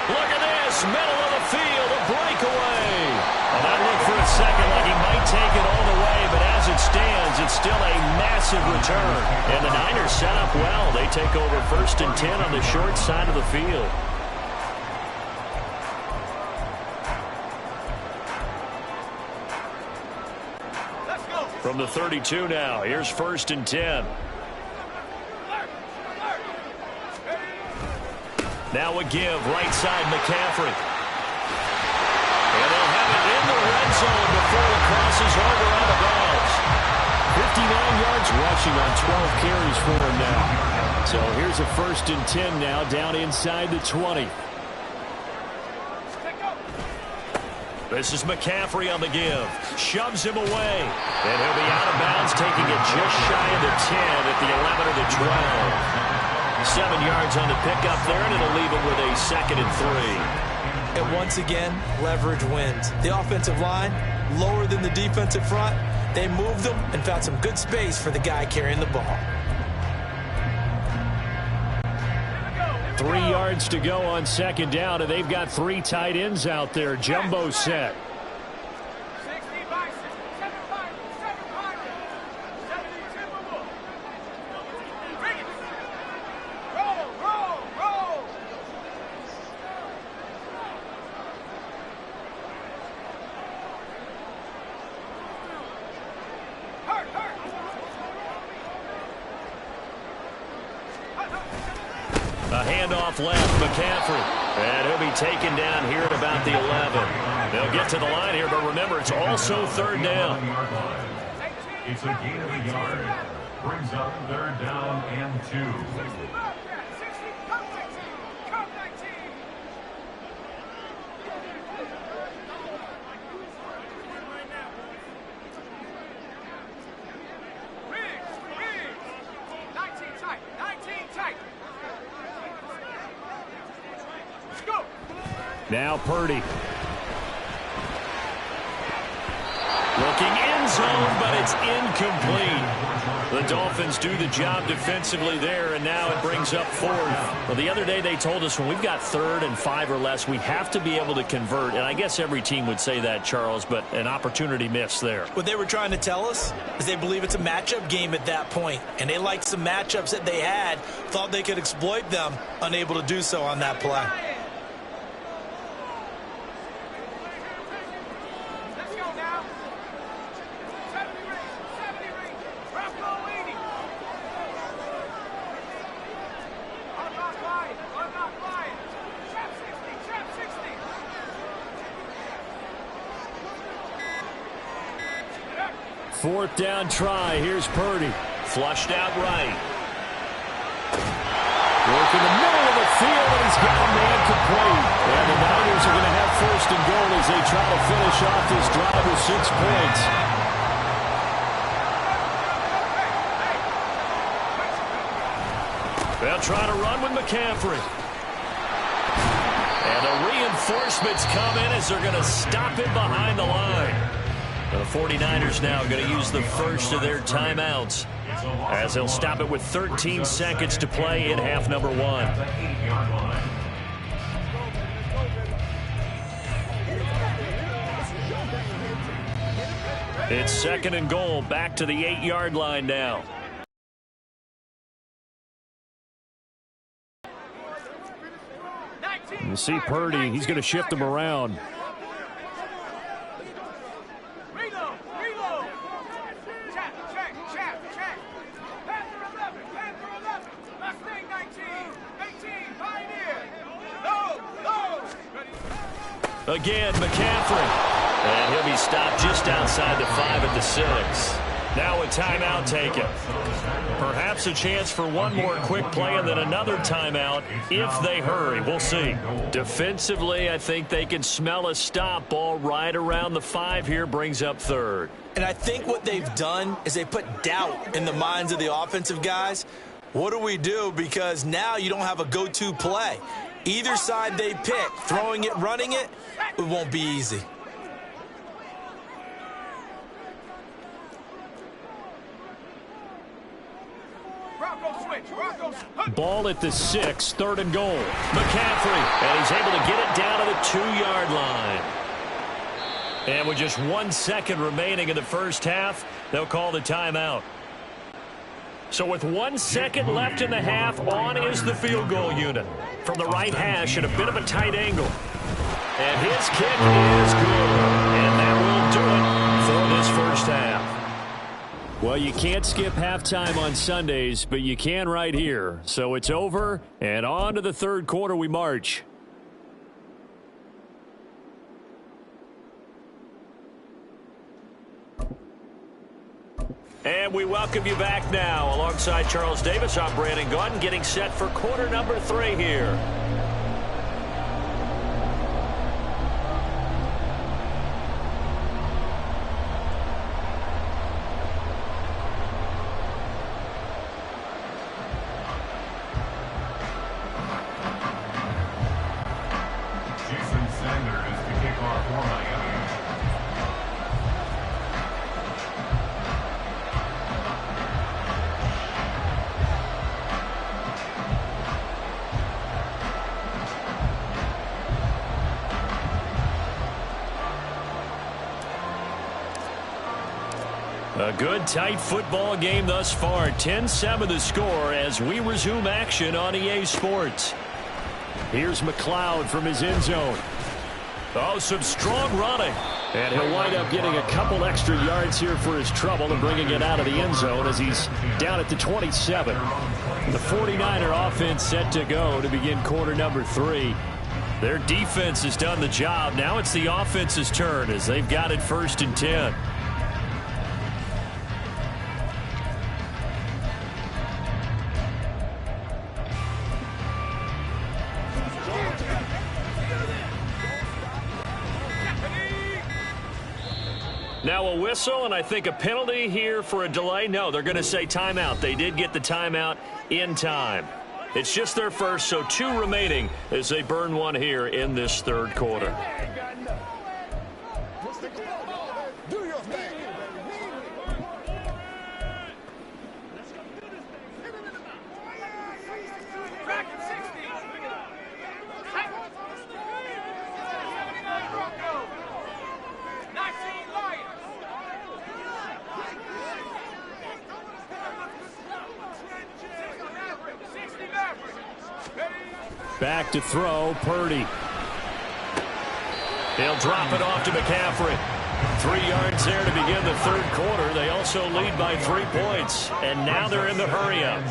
Look at this, middle of the field, a breakaway. And that looked for a second like he might take it all the way, but as it stands, it's still a massive return. And the Niners set up well. They take over 1st and 10 on the short side of the field. From the 32 now, here's 1st and 10. Now a give, right side McCaffrey. And they'll have it in the red zone before it crosses over out of bounds. 59 yards rushing on 12 carries for him now. So here's a 1st and 10 now, down inside the 20. This is McCaffrey on the give. Shoves him away. And he'll be out of bounds, taking it just shy of the 10 at the 11 or the 12. 7 yards on the pickup there, and it'll leave it with a 2nd and 3. And once again, leverage wins. The offensive line, lower than the defensive front. They moved them and found some good space for the guy carrying the ball. 3 yards to go on 2nd down, and they've got 3 tight ends out there. Jumbo set. A handoff left, McCaffrey. And he'll be taken down here at about the 11. They'll get to the line here, but remember, it's also 3rd down. It's a gain of a yard. Brings up 3rd down and 2. Now Purdy. Looking end zone, but it's incomplete. The Dolphins do the job defensively there, and now it brings up 4th. Well, the other day they told us when we've got 3rd and 5 or less, we have to be able to convert. And I guess every team would say that, Charles, but an opportunity missed there. What they were trying to tell us is they believe it's a matchup game at that point, and they liked some matchups that they had, thought they could exploit them, unable to do so on that play. Fourth down try. Here's Purdy. Flushed out right. Work in the middle of the field, and he's got a man complete. And the Niners are going to have 1st and goal as they try to finish off this drive with 6 points. They'll try to run with McCaffrey. And the reinforcements come in as they're going to stop him behind the line. The 49ers now going to use the first of their timeouts as they'll stop it with 13 seconds to play in half number 1. It's 2nd and goal, back to the 8-yard line now. You see Purdy, he's going to shift them around. Again, McCaffrey. And he'll be stopped just outside the 5 at the 6. Now a timeout taken. Perhaps a chance for one more quick play and then another timeout if they hurry. We'll see. Defensively, I think they can smell a stop. Ball right around the 5 here, brings up 3rd. And I think what they've done is they put doubt in the minds of the offensive guys. What do we do? Because now you don't have a go-to play. Either side they pick, throwing it, running it, it won't be easy. Ball at the 6, 3rd and goal. McCaffrey, and he's able to get it down to the 2-yard line. And with just 1 second remaining in the first half, they'll call the timeout. So with 1 second left in the half, on is the field goal unit. From the right hash at a bit of a tight angle. And his kick is good. And that will do it for this first half. Well, you can't skip halftime on Sundays, but you can right here. So it's over, and on to the 3rd quarter we march. And we welcome you back now. Alongside Charles Davis, I'm Brandon Gaudin, getting set for quarter number 3 here. A good, tight football game thus far. 10-7 the score as we resume action on EA Sports. Here's McLeod from his end zone. Oh, some strong running. And he'll wind up getting a couple extra yards here for his trouble and bringing it out of the end zone as he's down at the 27. The 49er offense set to go to begin quarter number 3. Their defense has done the job. Now it's the offense's turn as they've got it 1st and 10. Now a whistle, and I think a penalty here for a delay. No, they're going to say timeout. They did get the timeout in time. It's just their first, so 2 remaining as they burn one here in this 3rd quarter. Back to throw, Purdy. He'll drop it off to McCaffrey. 3 yards there to begin the third quarter. They also lead by 3 points. And now they're in the hurry-up.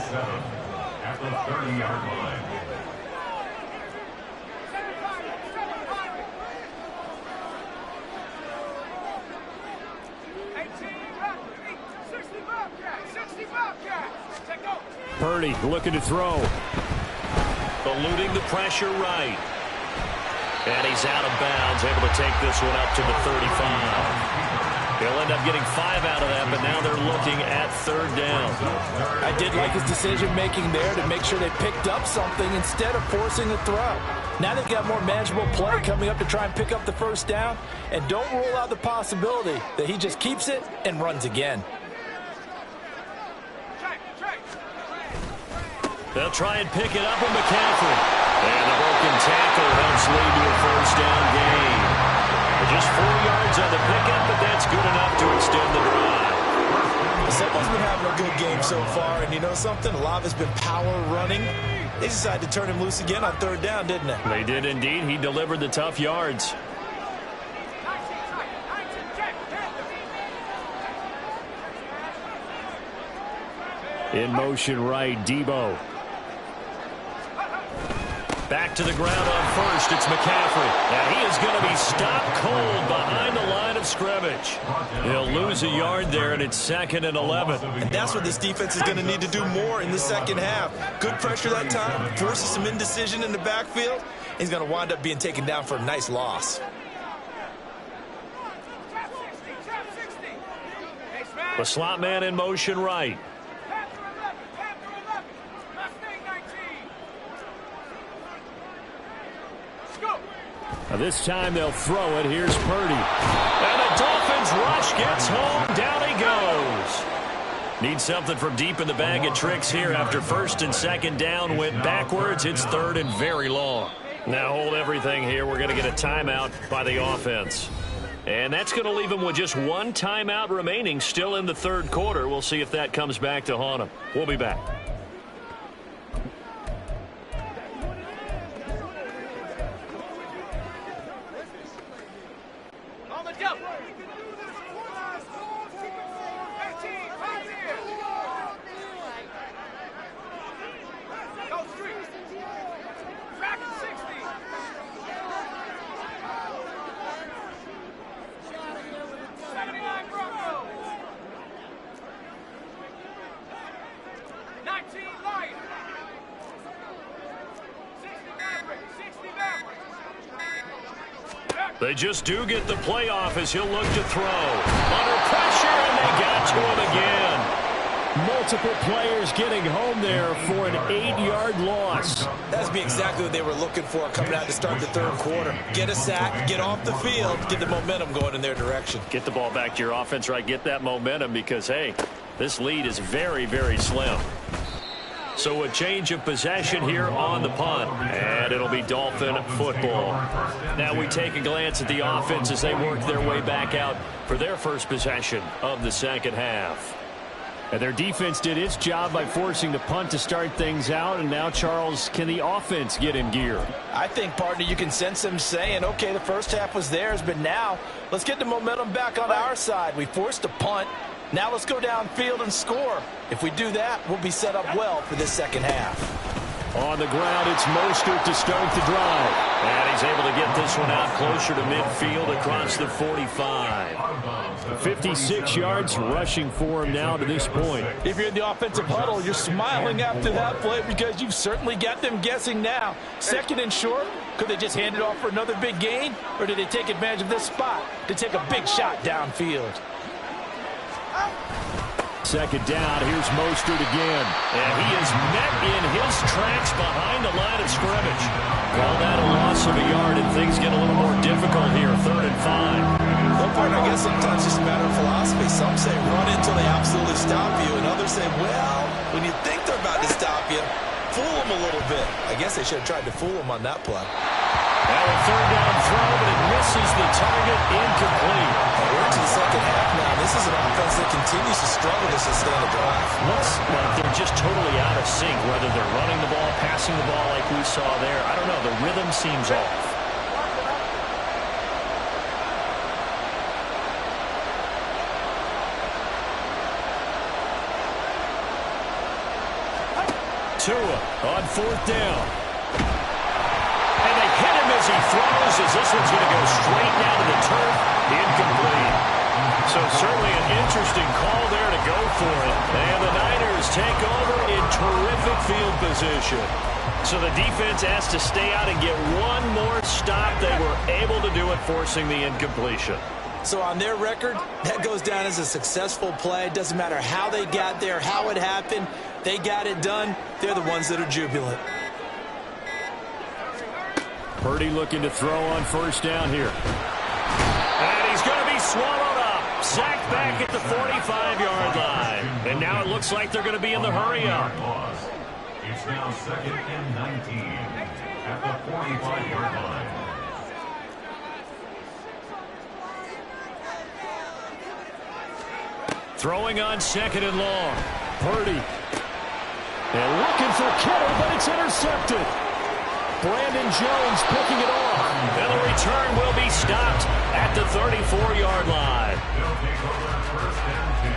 At the 30-yard line. Purdy looking to throw. Eluding the pressure right. And he's out of bounds, able to take this one up to the 35. He'll end up getting 5 out of that, but now they're looking at third down. I did like his decision-making there to make sure they picked up something instead of forcing the throw. Now they've got more manageable play coming up to try and pick up the first down, and don't rule out the possibility that he just keeps it and runs again. They'll try and pick it up with McCaffrey. And the broken tackle helps lead to a first down gain. Just 4 yards on the pickup, but that's good enough to extend the drive. Someone's been having a good game so far, and you know something? A lot has been power running. They decided to turn him loose again on third down, didn't they? They did indeed. He delivered the tough yards. In motion right, Debo. Back to the ground on first. It's McCaffrey. And he is going to be stopped cold behind the line of scrimmage. He'll lose a yard there, and it's 2nd and 11. And that's what this defense is going to need to do more in the second half. Good pressure that time. Forces some indecision in the backfield. He's going to wind up being taken down for a nice loss. The slot man in motion right. Now this time they'll throw it. Here's Purdy. And the Dolphins rush gets home. Down he goes. Need something from deep in the bag of tricks here after 1st and 2nd down. Went backwards. It's 3rd and very long. Now hold everything here. We're going to get a timeout by the offense. And that's going to leave them with just 1 timeout remaining still in the third quarter. We'll see if that comes back to haunt them. We'll be back. They just do get the playoff as he'll look to throw. Under pressure, and they got to him again. Multiple players getting home there for an 8-yard loss. That's exactly what they were looking for coming out to start the third quarter. Get a sack, get off the field, get the momentum going in their direction. Get the ball back to your offense, right? Get that momentum because, hey, this lead is very, very slim. So a change of possession here on the punt, and it'll be Dolphin football. Now we take a glance at the offense as they work their way back out for their first possession of the second half. And their defense did its job by forcing the punt to start things out, and now, Charles, can the offense get in gear? I think, partner, you can sense them saying, okay, the first half was theirs, but now let's get the momentum back on our side. We forced a punt. Now let's go downfield and score. If we do that, we'll be set up well for this second half. On the ground, it's Mostert to start the drive. And he's able to get this one out closer to midfield across the 45. 56 yards rushing for him now to this point. If you're in the offensive huddle, you're smiling after that play because you've certainly got them guessing now. 2nd and short, could they just hand it off for another big gain? Or did they take advantage of this spot to take a big shot downfield? 2nd down, here's Mostert again. And he is met in his tracks behind the line of scrimmage. Call that a loss of a yard, and things get a little more difficult here, 3rd and 5. Well, partner, I guess sometimes it's just a matter of philosophy. Some say run until they absolutely stop you, and others say, well, when you think they're about to stop you, fool them a little bit. I guess they should have tried to fool them on that play. Now a third down throw, but it misses the target, incomplete. We're into the second half now. This is an offense that continues to struggle to sustain a drive. Looks like they're just totally out of sync, whether they're running the ball, passing the ball like we saw there. I don't know. The rhythm seems off. Tua on fourth down. And they hit him as he throws, as this one's going to go straight down to the turf. Incomplete. So certainly an interesting call there to go for it. And the Niners take over in terrific field position. So the defense has to stay out and get one more stop. They were able to do it, forcing the incompletion. So on their record, that goes down as a successful play. It doesn't matter how they got there, how it happened. They got it done. They're the ones that are jubilant. Purdy looking to throw on first down here. And he's going to be swallowed up. Sacked back at the 45-yard line. And now it looks like they're going to be in the hurry-up. It's now 2nd and 19 at the 45-yard line. Throwing on 2nd and long. Purdy. And looking for Kittle, but it's intercepted. Brandon Jones picking it off. And the return will be stopped at the 34-yard line. They'll take over 1st and 10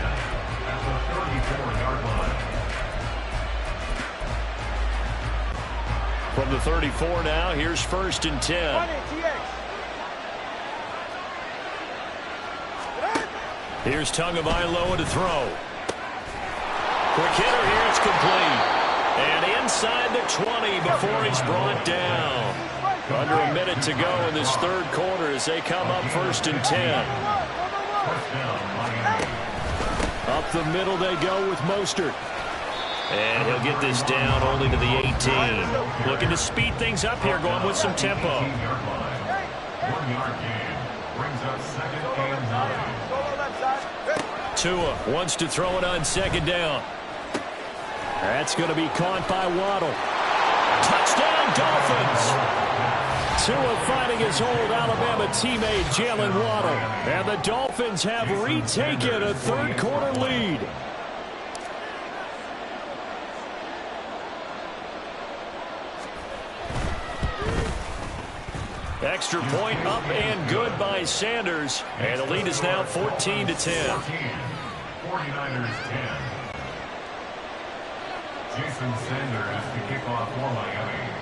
at the 34-yard line. From the 34 now, here's 1st and 10. Here's Tagovailoa to throw. Quick hitter here, it's complete. And inside the 20 before he's brought down. Under a minute to go in this third quarter as they come up 1st and 10. Up the middle they go with Mostert. And he'll get this down only to the 18. Looking to speed things up here, going with some tempo. 1-yard gain brings up 2nd and 9. Tua wants to throw it on 2nd down. That's going to be caught by Waddle. Touchdown, Dolphins! Tua finding his old Alabama teammate, Jalen Waddle. And the Dolphins have retaken a third quarter lead. Extra point up and good by Sanders. And the lead is now 14-10. 49ers 10. Jason Sanders to kick off for Miami.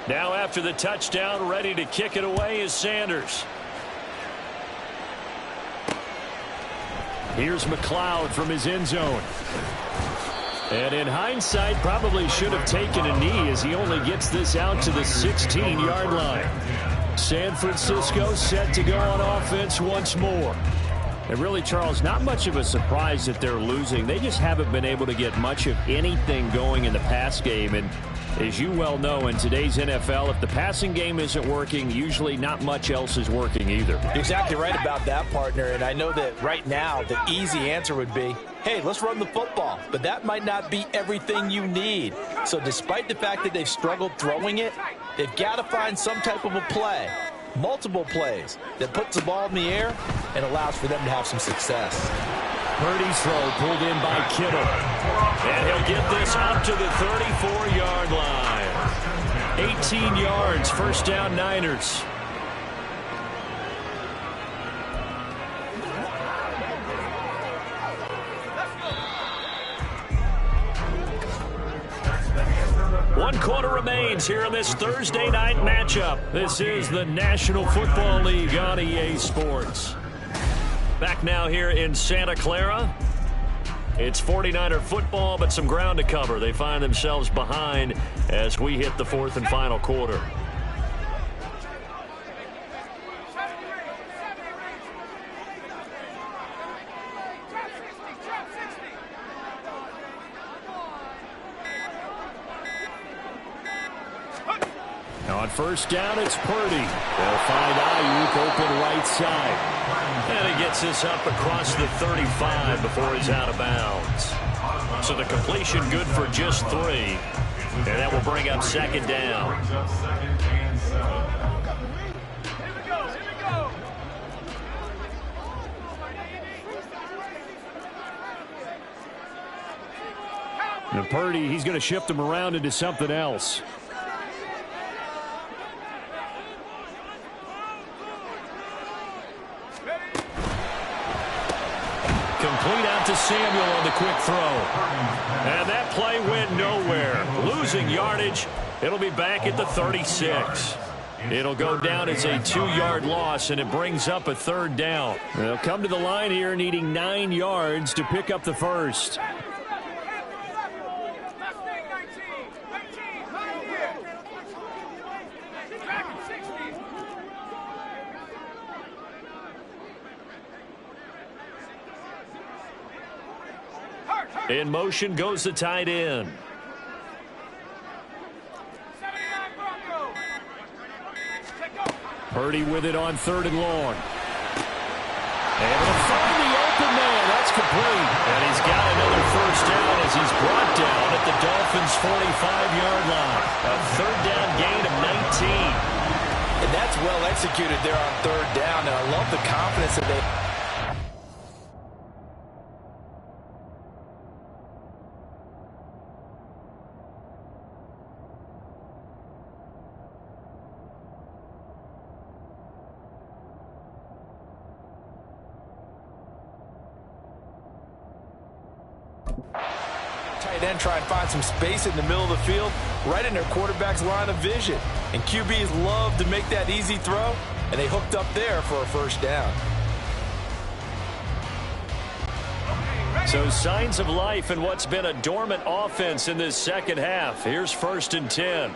Now after the touchdown, ready to kick it away is Sanders. Here's McLeod from his end zone. And in hindsight, probably should have taken a knee as he only gets this out to the 16-yard line. San Francisco set to go on offense once more. And really, Charles, not much of a surprise that they're losing. They just haven't been able to get much of anything going in the pass game. And as you well know, in today's NFL, if the passing game isn't working, usually not much else is working either. You're exactly right about that, partner. And I know that right now the easy answer would be, hey, let's run the football. But that might not be everything you need. So despite the fact that they've struggled throwing it, they've got to find some type of a play, multiple plays, that puts the ball in the air and allows for them to have some success. Purdy's throw pulled in by Kittle. And he'll get this up to the 34-yard line. 18 yards, first down Niners. One quarter remains here in this Thursday night matchup. This is the National Football League on EA Sports. Back now here in Santa Clara. It's 49er football, but some ground to cover. They find themselves behind as we hit the fourth and final quarter. On first down, it's Purdy. They'll find Ayuk open right side. And he gets this up across the 35 before he's out of bounds. So the completion good for just 3. And that will bring up second down. Brings up 2nd and 7. And Purdy, he's going to shift him around into something else. Complete out to Samuel on the quick throw. And that play went nowhere. Losing yardage. It'll be back at the 36. It'll go down as a 2-yard loss, and it brings up a 3rd down. They'll come to the line here needing 9 yards to pick up the first. In motion goes the tight end. Purdy with it on 3rd and long. Able to find the open man. That's complete. And he's got another first down as he's brought down at the Dolphins' 45-yard line. A 3rd down gain of 19. And that's well executed there on 3rd down. And I love the confidence that they... Tight end try and find some space in the middle of the field, right in their quarterback's line of vision. And QBs love to make that easy throw, and they hooked up there for a first down. So signs of life in what's been a dormant offense in this second half. Here's 1st and 10.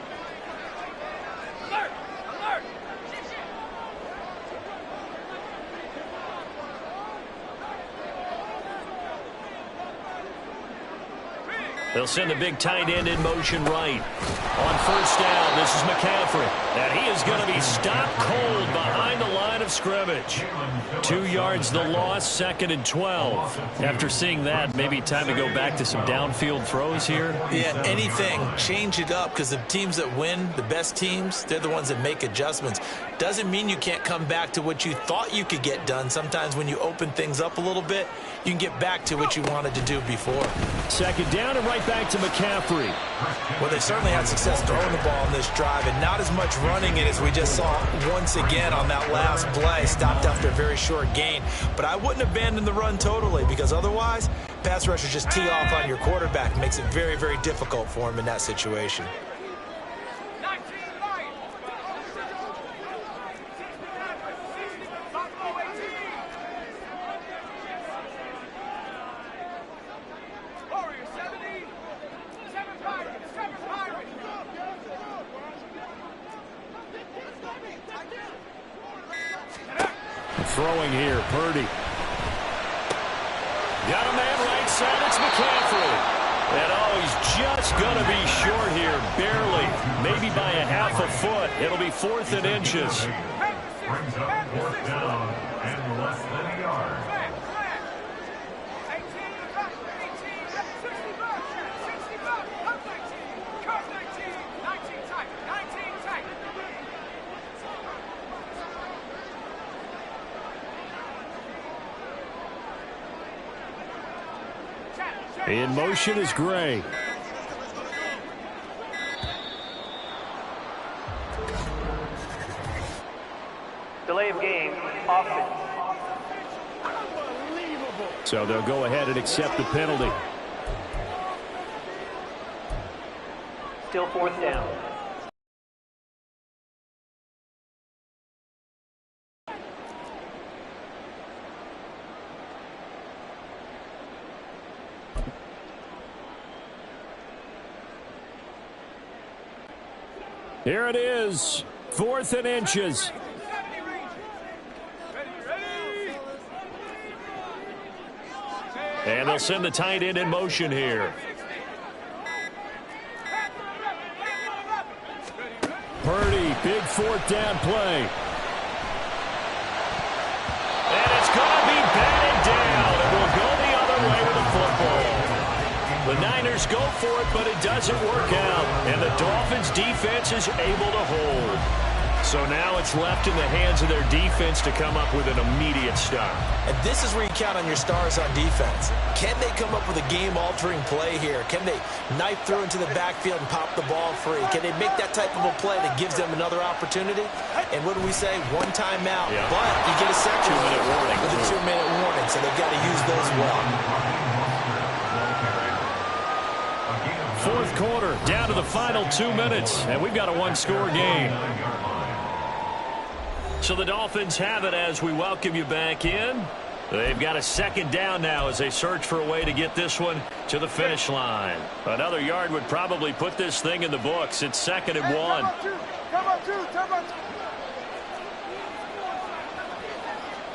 They'll send the big tight end in motion right. On 1st down, this is McCaffrey. And he is going to be stopped cold behind the line of scrimmage. 2 yards the loss, 2nd and 12. After seeing that, maybe time to go back to some downfield throws here. Yeah, anything. Change it up, because the teams that win, the best teams, they're the ones that make adjustments. Doesn't mean you can't come back to what you thought you could get done. Sometimes when you open things up a little bit, you can get back to what you wanted to do before. 2nd down and right back to McCaffrey. Well, they certainly had success throwing the ball in this drive, and not as much running it as we just saw once again on that last play. Stopped after a very short gain. But I wouldn't abandon the run totally, because otherwise, pass rushers just tee off on your quarterback. Makes it very, very difficult for him in that situation. Throwing here, Purdy. Got a man right side, it's McCaffrey. And he's just going to be short here, barely. Maybe by a half a foot. It'll be 4th and inches. Brings up 4th down and less than a yard. In motion is Gray. Delay of game, offense. So they'll go ahead and accept the penalty. Still 4th down. Here it is, 4th and inches. And they'll send the tight end in motion here. Purdy, big 4th down play. And it's going to be batted down. It will go the other way with the football. The Niners go for it, but it doesn't work out. And the Dolphins' defense is able to hold. So now it's left in the hands of their defense to come up with an immediate stop. And this is where you count on your stars on defense. Can they come up with a game-altering play here? Can they knife through into the backfield and pop the ball free? Can they make that type of a play that gives them another opportunity? And what do we say? One timeout. Yeah. But you get a second 2-minute warning. With a 2-minute warning, so they've got to use those well. Fourth quarter, down to the final 2 minutes, and we've got a one-score game. So the Dolphins have it as we welcome you back in. They've got a second down now as they search for a way to get this one to the finish line. Another yard would probably put this thing in the books. It's 2nd and 1. Come on, two.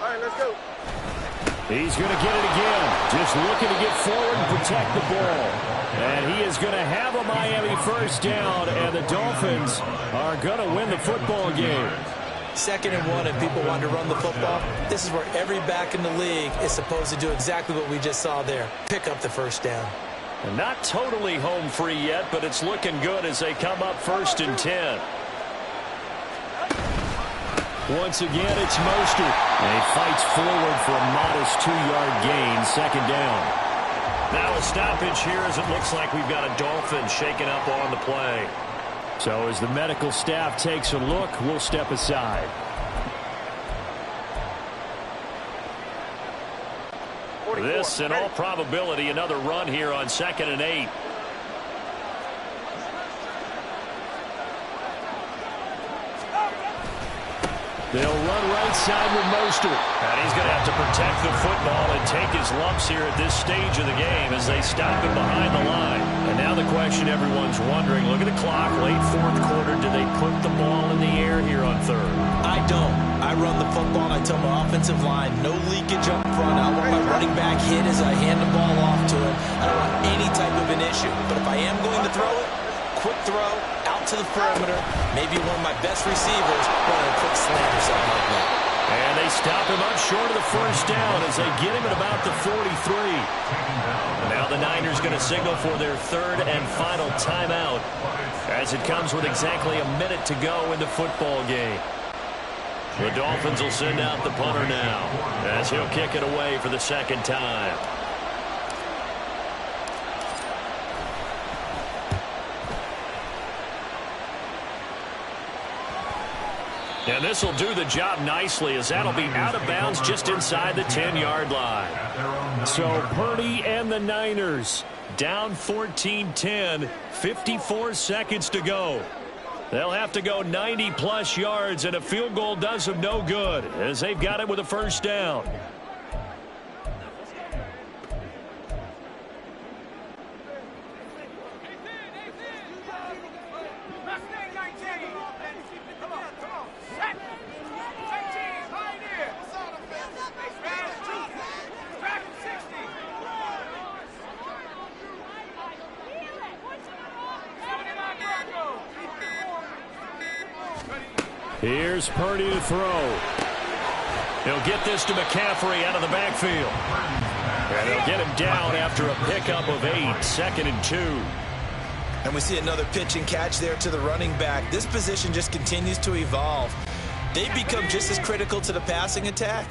All right, let's go. He's going to get it again. Just looking to get forward and protect the ball. And he is going to have a Miami first down, and the Dolphins are going to win the football game. 2nd and 1, and people want to run the football. This is where every back in the league is supposed to do exactly what we just saw there. Pick up the first down. And not totally home free yet, but it's looking good as they come up 1st and 10. Once again, it's Mostert. And he fights forward for a modest 2-yard gain, 2nd down. Now a stoppage here as it looks like we've got a Dolphin shaken up on the play. So as the medical staff takes a look, we'll step aside. This, in all probability, another run here on 2nd and 8. They'll run right side with Mostert. And he's going to have to protect the football and take his lumps here at this stage of the game as they stop him behind the line. And now the question everyone's wondering, look at the clock, late 4th quarter, do they put the ball in the air here on 3rd? I don't. I run the football and I tell my offensive line, no leakage up front. I want my running back hit as I hand the ball off to him. I don't want any type of an issue. But if I am going to throw it, quick throw, out to the perimeter, maybe one of my best receivers running a quick slant or something like that. And they stop him up short of the first down as they get him at about the 43. Now the Niners going to signal for their 3rd and final timeout as it comes with exactly a minute to go in the football game. The Dolphins will send out the punter now as he'll kick it away for the 2nd time. And this will do the job nicely as that'll be out of bounds just inside the 10-yard line. So Purdy and the Niners down 14-10, 54 seconds to go. They'll have to go 90-plus yards, and a field goal does them no good as they've got it with a first down. Here's Purdy to throw. He'll get this to McCaffrey out of the backfield. And they'll get him down after a pickup of 8, 2nd and 2. And we see another pitch and catch there to the running back. This position just continues to evolve. They become just as critical to the passing attack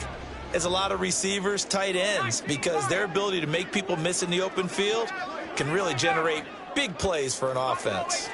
as a lot of receivers, tight ends, because their ability to make people miss in the open field can really generate big plays for an offense.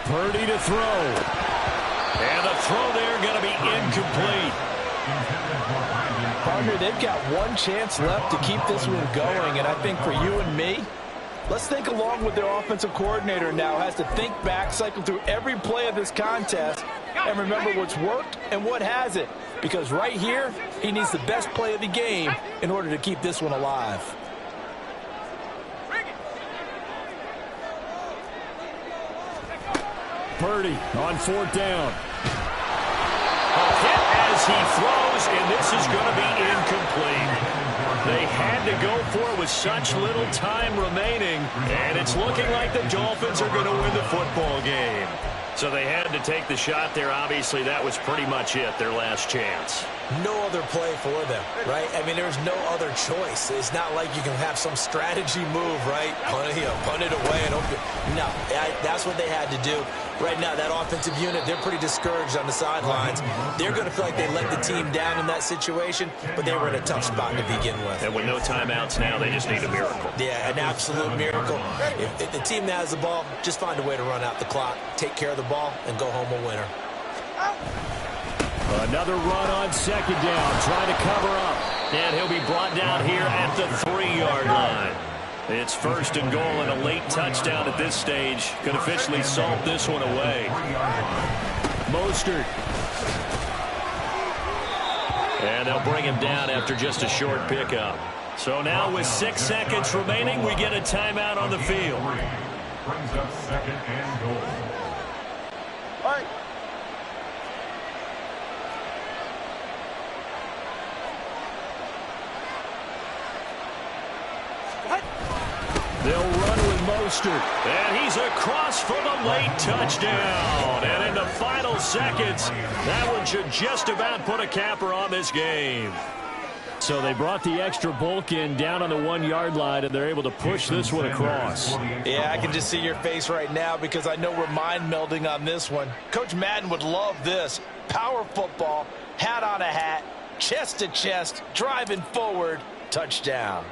Purdy to throw. And the throw there going to be incomplete. Partner, they've got one chance left to keep this one going, and I think for you and me, let's think along with their offensive coordinator now, has to think back, cycle through every play of this contest, and remember what's worked and what hasn't. Because right here, he needs the best play of the game in order to keep this one alive. Purdy on 4th down. A hit as he throws, and this is going to be incomplete. They had to go for it with such little time remaining, and it's looking like the Dolphins are going to win the football game. So they had to take the shot there. Obviously, that was pretty much it, their last chance. No other play for them, right? I mean, there's no other choice. It's not like you can have some strategy move, right? Punt it away. No, that's what they had to do. Right now, that offensive unit, they're pretty discouraged on the sidelines. They're going to feel like they let the team down in that situation, but they were in a tough spot to begin with. And with no timeouts now, they just need a miracle. Yeah, an absolute miracle. If the team that has the ball, just find a way to run out the clock, take care of the ball, and go home a winner. Another run on second down, trying to cover up. And he'll be brought down here at the 3-yard line. It's first and goal, and a late touchdown at this stage could officially salt this one away. Mostert. And they'll bring him down after just a short pickup. So now with 6 seconds remaining, we get a timeout on the field. Brings up second and goal. All right. They'll run with Mostert, and he's across for the late touchdown. And in the final seconds, that one should just about put a capper on this game. So they brought the extra bulk in down on the 1-yard line, and they're able to push this one across. Yeah, I can just see your face right now because I know we're mind melding on this one. Coach Madden would love this. Power football, hat on a hat, chest to chest, driving forward, touchdown.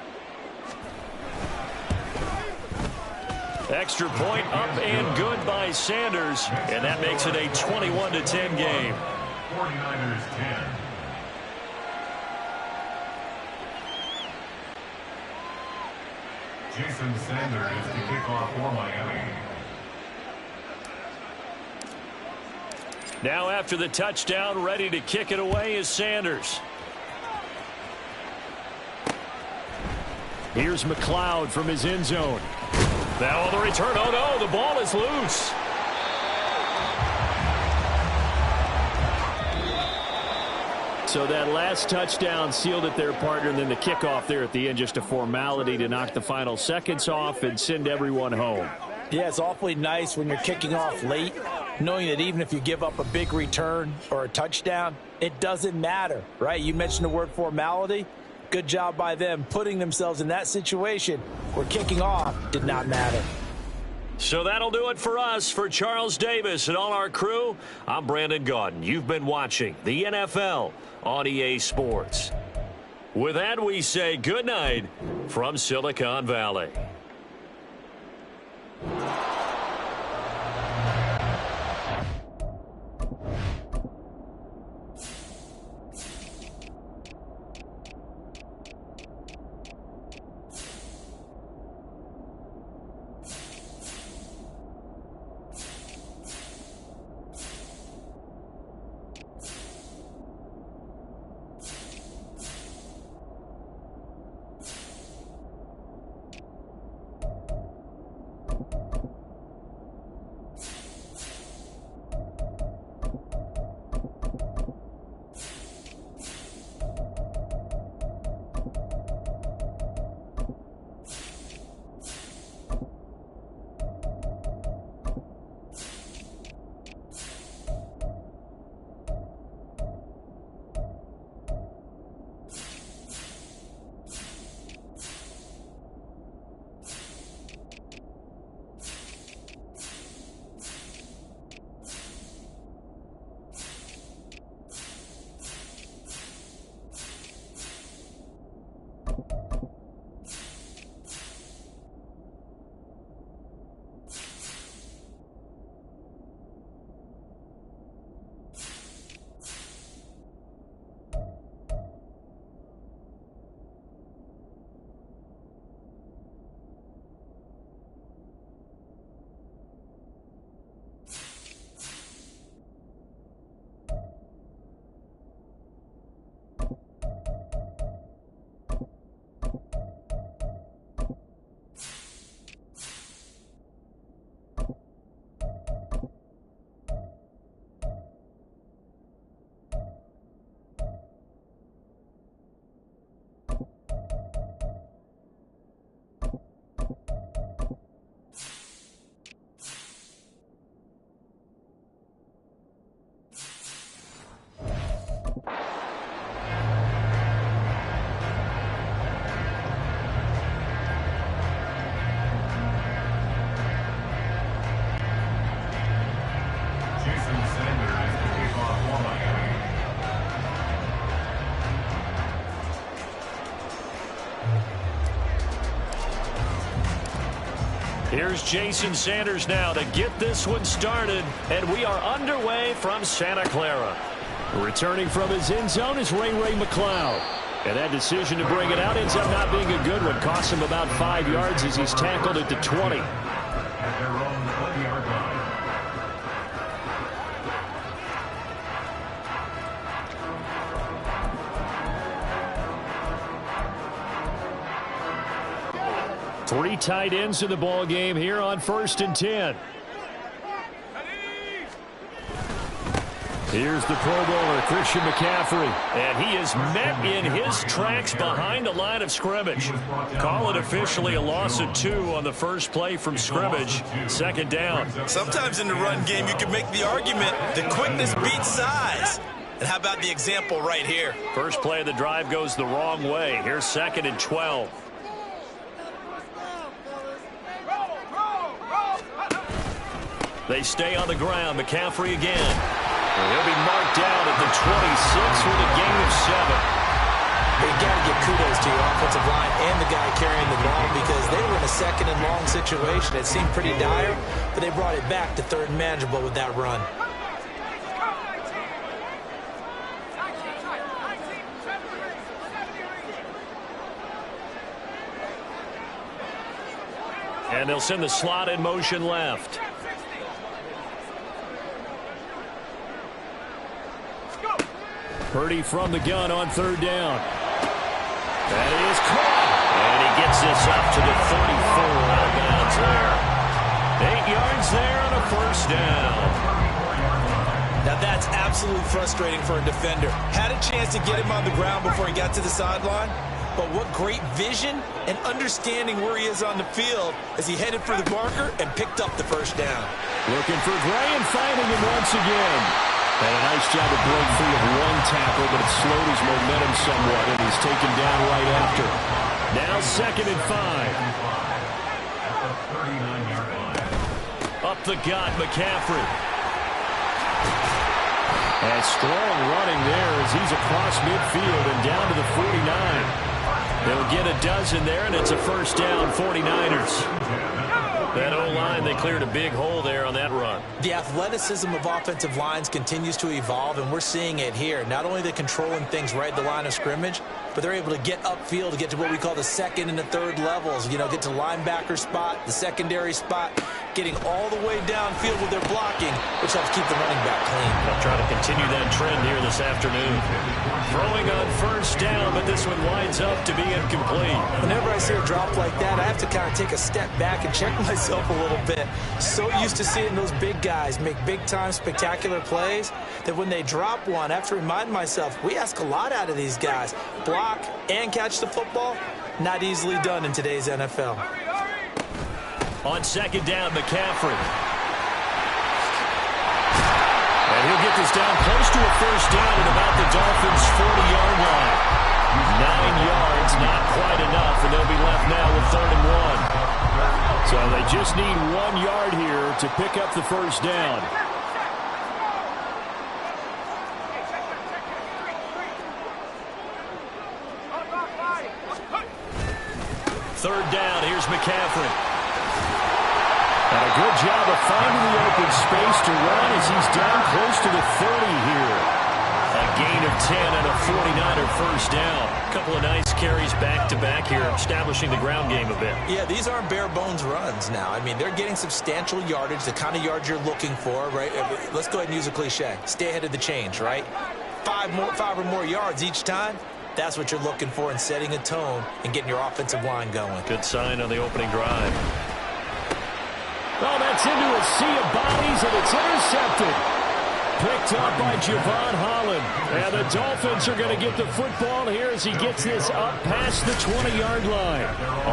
Extra point up and good by Sanders, and that makes it a 21-10 game. 49ers 10. Jason Sanders to kick off for Miami. Now after the touchdown, ready to kick it away is Sanders. Here's McLeod from his end zone. Now on the return, oh no, the ball is loose. So that last touchdown sealed it there, partner, and then the kickoff there at the end, just a formality to knock the final seconds off and send everyone home. Yeah, it's awfully nice when you're kicking off late, knowing that even if you give up a big return or a touchdown, it doesn't matter, right? You mentioned the word formality. Good job by them putting themselves in that situation where kicking off did not matter. So that'll do it for us. For Charles Davis and all our crew, I'm Brandon Gaudin. You've been watching the NFL on EA Sports. With that, we say good night from Silicon Valley. Here's Jason Sanders now to get this one started, and we are underway from Santa Clara. Returning from his end zone is Ray McLeod. And that decision to bring it out ends up not being a good one. Costs him about 5 yards as he's tackled at the 20. At their own 20-yard line. Three tight ends in the ball game here on 1st and 10. Here's the Pro Bowler, Christian McCaffrey. And he is met in his tracks behind the line of scrimmage. Call it officially a loss of 2 on the first play from scrimmage. 2nd down. Sometimes in the run game, you can make the argument the quickness beats size. And how about the example right here? First play of the drive goes the wrong way. Here's 2nd and 12. They stay on the ground. McCaffrey again. And he'll be marked down at the 26 with a gain of 7. You got to give kudos to your offensive line and the guy carrying the ball because they were in a 2nd and long situation. It seemed pretty dire, but they brought it back to 3rd and manageable with that run. And they'll send the slot in motion left. Purdy from the gun on 3rd down. That is caught. And he gets this up to the 34 out of bounds there. 8 yards there on a 1st down. Now that's absolutely frustrating for a defender. Had a chance to get him on the ground before he got to the sideline. But what great vision and understanding where he is on the field as he headed for the marker and picked up the 1st down. Looking for Gray and finding him once again. And a nice job to break free of 1 tackle, but it slowed his momentum somewhat, and he's taken down right after. Now 2nd and 5. At the 39-yard line. Up the gut, McCaffrey. And strong running there as he's across midfield and down to the 49. They'll get a dozen there, and it's a 1st down, 49ers. That O-line, they cleared a big hole there on that run. The athleticism of offensive lines continues to evolve, and we're seeing it here. Not only are they controlling things right at the line of scrimmage, but they're able to get upfield to get to what we call the 2nd and the 3rd levels. You know, get to the linebacker spot, the secondary spot, getting all the way downfield with their blocking, which helps keep the running back clean. They'll try to continue that trend here this afternoon. Throwing on 1st down, but this one winds up to be incomplete. Whenever I see a drop like that, I have to kind of take a step back and check myself a little bit. So used to seeing those big guys make big-time spectacular plays that when they drop one, I have to remind myself, we ask a lot out of these guys. Block and catch the football, not easily done in today's NFL. On 2nd down, McCaffrey. And he'll get this down close to a 1st down at about the Dolphins' 40-yard line. 9 yards, not quite enough, and they'll be left now with 3rd and 1. So they just need 1 yard here to pick up the 1st down. Third down, here's McCaffrey. And a good job of finding the open space to run as he's down close to the 30 here. A gain of 10 and a 49er 1st down. A couple of nice carries back-to-back here, establishing the ground game a bit. Yeah, these aren't bare-bones runs now. I mean, they're getting substantial yardage, the kind of yards you're looking for, right? Let's go ahead and use a cliche. Stay ahead of the change, right? 5 or more yards each time. That's what you're looking for in setting a tone and getting your offensive line going. Good sign on the opening drive. Oh, that's into a sea of bodies, and it's intercepted. Picked up by Javon Holland. And the Dolphins are going to get the football here as he gets this up past the 20-yard line.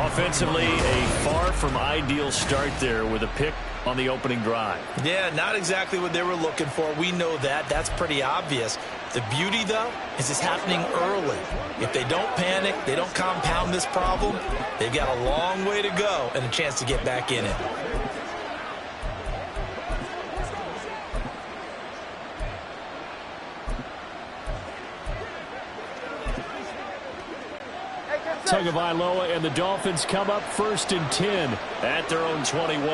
Offensively, a far from ideal start there with a pick on the opening drive. Yeah, not exactly what they were looking for. We know that. That's pretty obvious. The beauty, though, is it's happening early. If they don't panic, they don't compound this problem, they've got a long way to go and a chance to get back in it. Tagovailoa, and the Dolphins come up 1st and 10 at their own 21.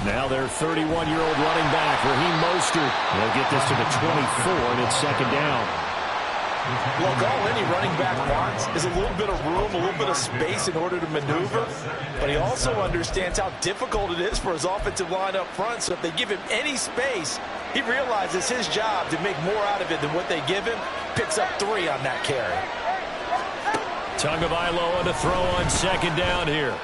Now their 31-year-old running back, Raheem Mostert. They'll get this to the 24, and it's 2nd down. Look, all any running back wants is a little bit of room, a little bit of space in order to maneuver. But he also understands how difficult it is for his offensive line up front. So if they give him any space, he realizes his job to make more out of it than what they give him. Picks up 3 on that carry. Tagovailoa to throw on 2nd down here.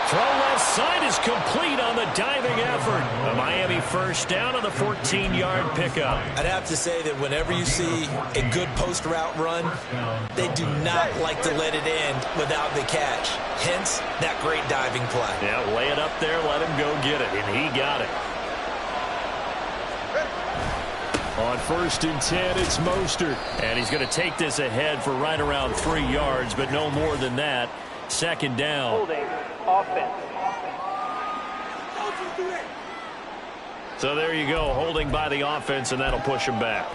Throw left side is complete on the diving effort. A Miami 1st down on the 14-yard pickup. I'd have to say that whenever you see a good post route run, they do not like to let it end without the catch. Hence, that great diving play. Yeah, lay it up there, let him go get it, and he got it. On 1st and 10, it's Mostert. And he's going to take this ahead for right around 3 yards, but no more than that. 2nd down. Holding. Offense. So there you go, holding by the offense, and that'll push him back.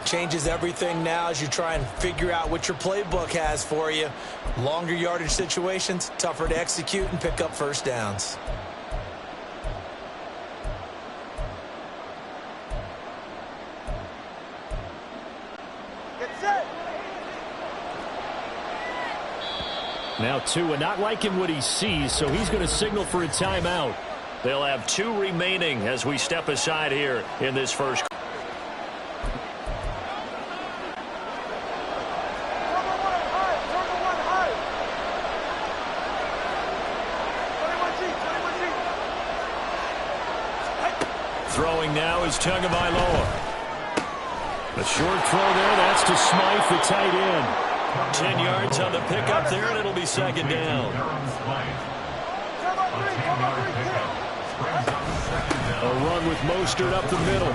Changes everything now as you try and figure out what your playbook has for you. Longer yardage situations, tougher to execute and pick up 1st downs. Now Tua not liking what he sees, so he's going to signal for a timeout. They'll have 2 remaining as we step aside here in this first. Throwing now is Tagovailoa. A short throw there, that's to Smythe, the tight end. 10 yards on the pickup there, and it'll be 2nd down. A run with Mostert up the middle.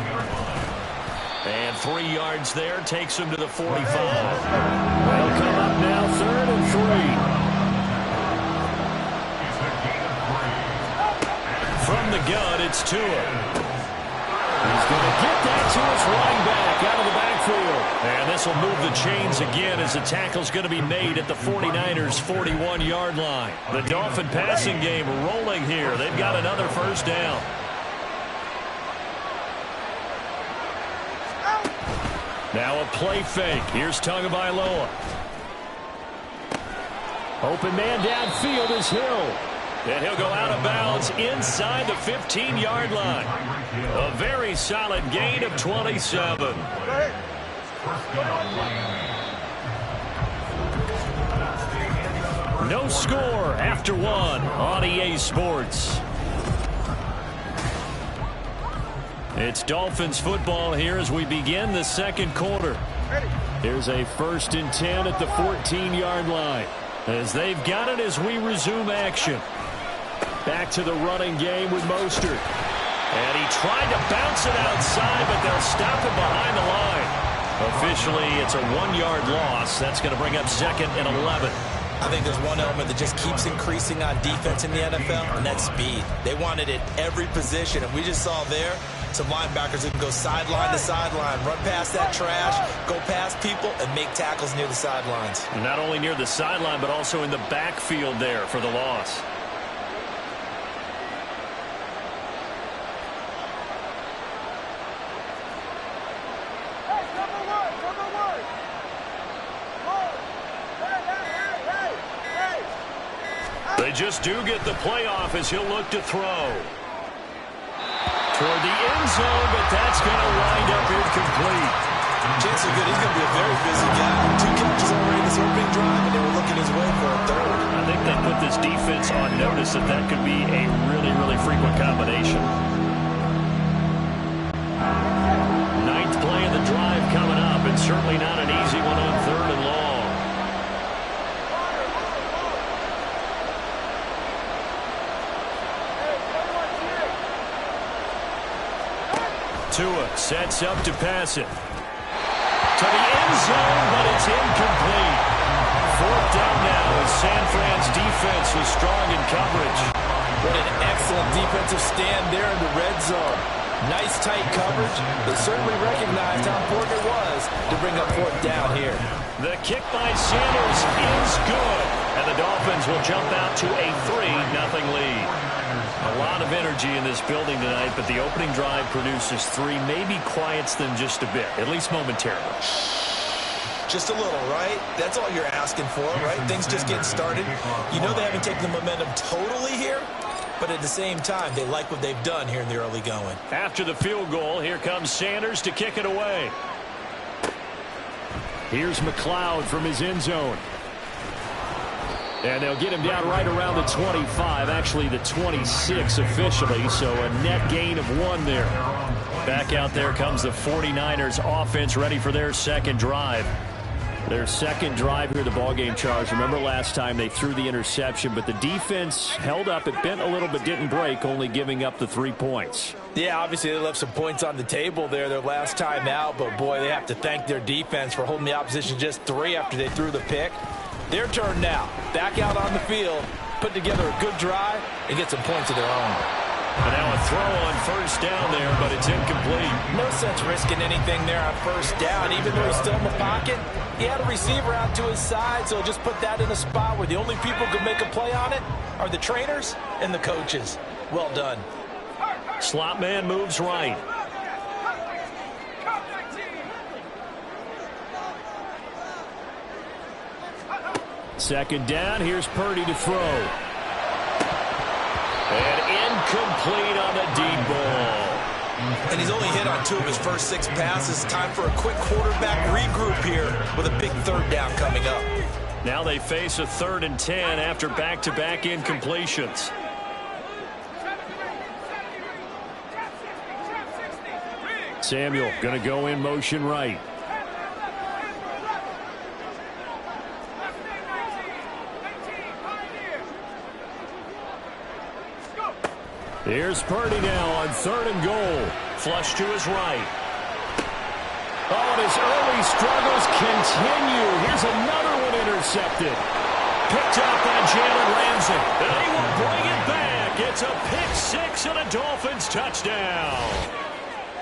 And 3 yards there takes him to the 45. They'll come up now 3rd and 3. From the gun, it's Tua. He's going to get that to his running back out of the backfield. And this will move the chains again as the tackle's going to be made at the 49ers' 41-yard line. The Dolphin passing game rolling here. They've got another 1st down. Now a play fake. Here's Tagovailoa. Open man downfield is Hill. And he'll go out of bounds inside the 15-yard line. A very solid gain of 27. No score after 1 on EA Sports. It's Dolphins football here as we begin the 2nd quarter. Here's a 1st and 10 at the 14-yard line. As they've got it as we resume action. Back to the running game with Mostert. And he tried to bounce it outside, but they'll stop him behind the line. Officially, it's a 1-yard loss. That's going to bring up 2nd and 11. I think there's one element that just keeps increasing on defense in the NFL, and that's speed. They want it at every position, and we just saw there some linebackers who can go sideline to sideline, run past that trash, go past people, and make tackles near the sidelines. Not only near the sideline, but also in the backfield there for the loss. They just do get the playoff as he'll look to throw. Toward the end zone, but that's going to wind up incomplete. Chances are good. He's going to be a very busy guy. 2 catches already this opening drive, and they were looking his way for a 3rd. I think they put this defense on notice that that could be a really, really frequent combination. 9th play of the drive coming up, and certainly not an easy one on 3rd and long. Tua sets up to pass it. To the end zone, but it's incomplete. 4th down now as San Fran's defense was strong in coverage. What an excellent defensive stand there in the red zone. Nice tight coverage. They certainly recognized how important it was to bring up 4th down here. The kick by Sanders is good. And the Dolphins will jump out to a 3-0 lead. A lot of energy in this building tonight, but the opening drive produces 3. Maybe quiets them just a bit, at least momentarily. Just a little, right? That's all you're asking for, right? Things just getting started. You know they haven't taken the momentum totally here, but at the same time, they like what they've done here in the early going. After the field goal, here comes Sanders to kick it away. Here's McLeod from his end zone. And they'll get him down right around the 25, actually the 26 officially, so a net gain of 1 there. Back out there comes the 49ers offense ready for their second drive. Their second drive here, the ballgame, Charles. Remember last time they threw the interception, but the defense held up. It bent a little but didn't break, only giving up the 3 points. Yeah, obviously they left some points on the table there their last time out, but boy, they have to thank their defense for holding the opposition just 3 after they threw the pick. Their turn now. Back out on the field, put together a good drive, and get some points of their own. And now a throw on first down there, but it's incomplete. No sense risking anything there on first down. Even though he's still in the pocket, he had a receiver out to his side, so just put that in a spot where the only people who can make a play on it are the trainers and the coaches. Well done. Slot man moves right. Second down, here's Purdy to throw. And incomplete on the deep ball. And he's only hit on 2 of his first 6 passes. Time for a quick quarterback regroup here with a big third down coming up. Now they face a 3rd and 10 after back-to-back incompletions. Samuel going to go in motion right. Here's Purdy now on 3rd and goal. Flush to his right. Oh, and his early struggles continue. Here's another one intercepted. Picked up by Jalen Ramsey. And he will bring it back. It's a pick 6 and a Dolphins touchdown.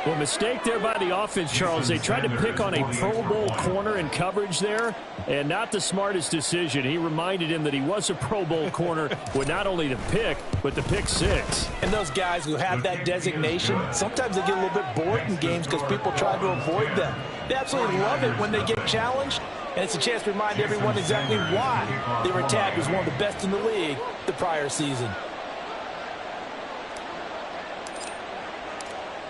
Well, mistake there by the offense, Charles. They tried to pick on a Pro Bowl corner in coverage there, and not the smartest decision. He reminded him that he was a Pro Bowl corner with not only the pick, but the pick 6. And those guys who have that designation, sometimes they get a little bit bored in games because people try to avoid them. They absolutely love it when they get challenged, and it's a chance to remind everyone exactly why they were tagged as one of the best in the league the prior season.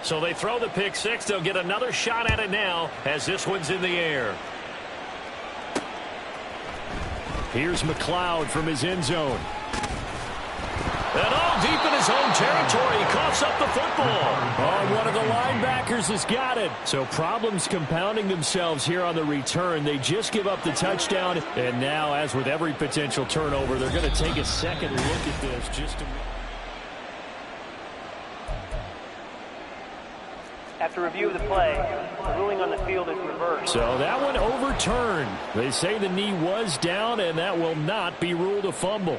So they throw the pick 6. They'll get another shot at it now as this one's in the air. Here's McLeod from his end zone. And all deep in his own territory. He coughs up the football. Oh, one of the linebackers has got it. So problems compounding themselves here on the return. They just give up the touchdown. And now, as with every potential turnover, they're going to take a second look at this just to... After review of the play, the ruling on the field is reversed. So that one overturned. They say the knee was down, and that will not be ruled a fumble.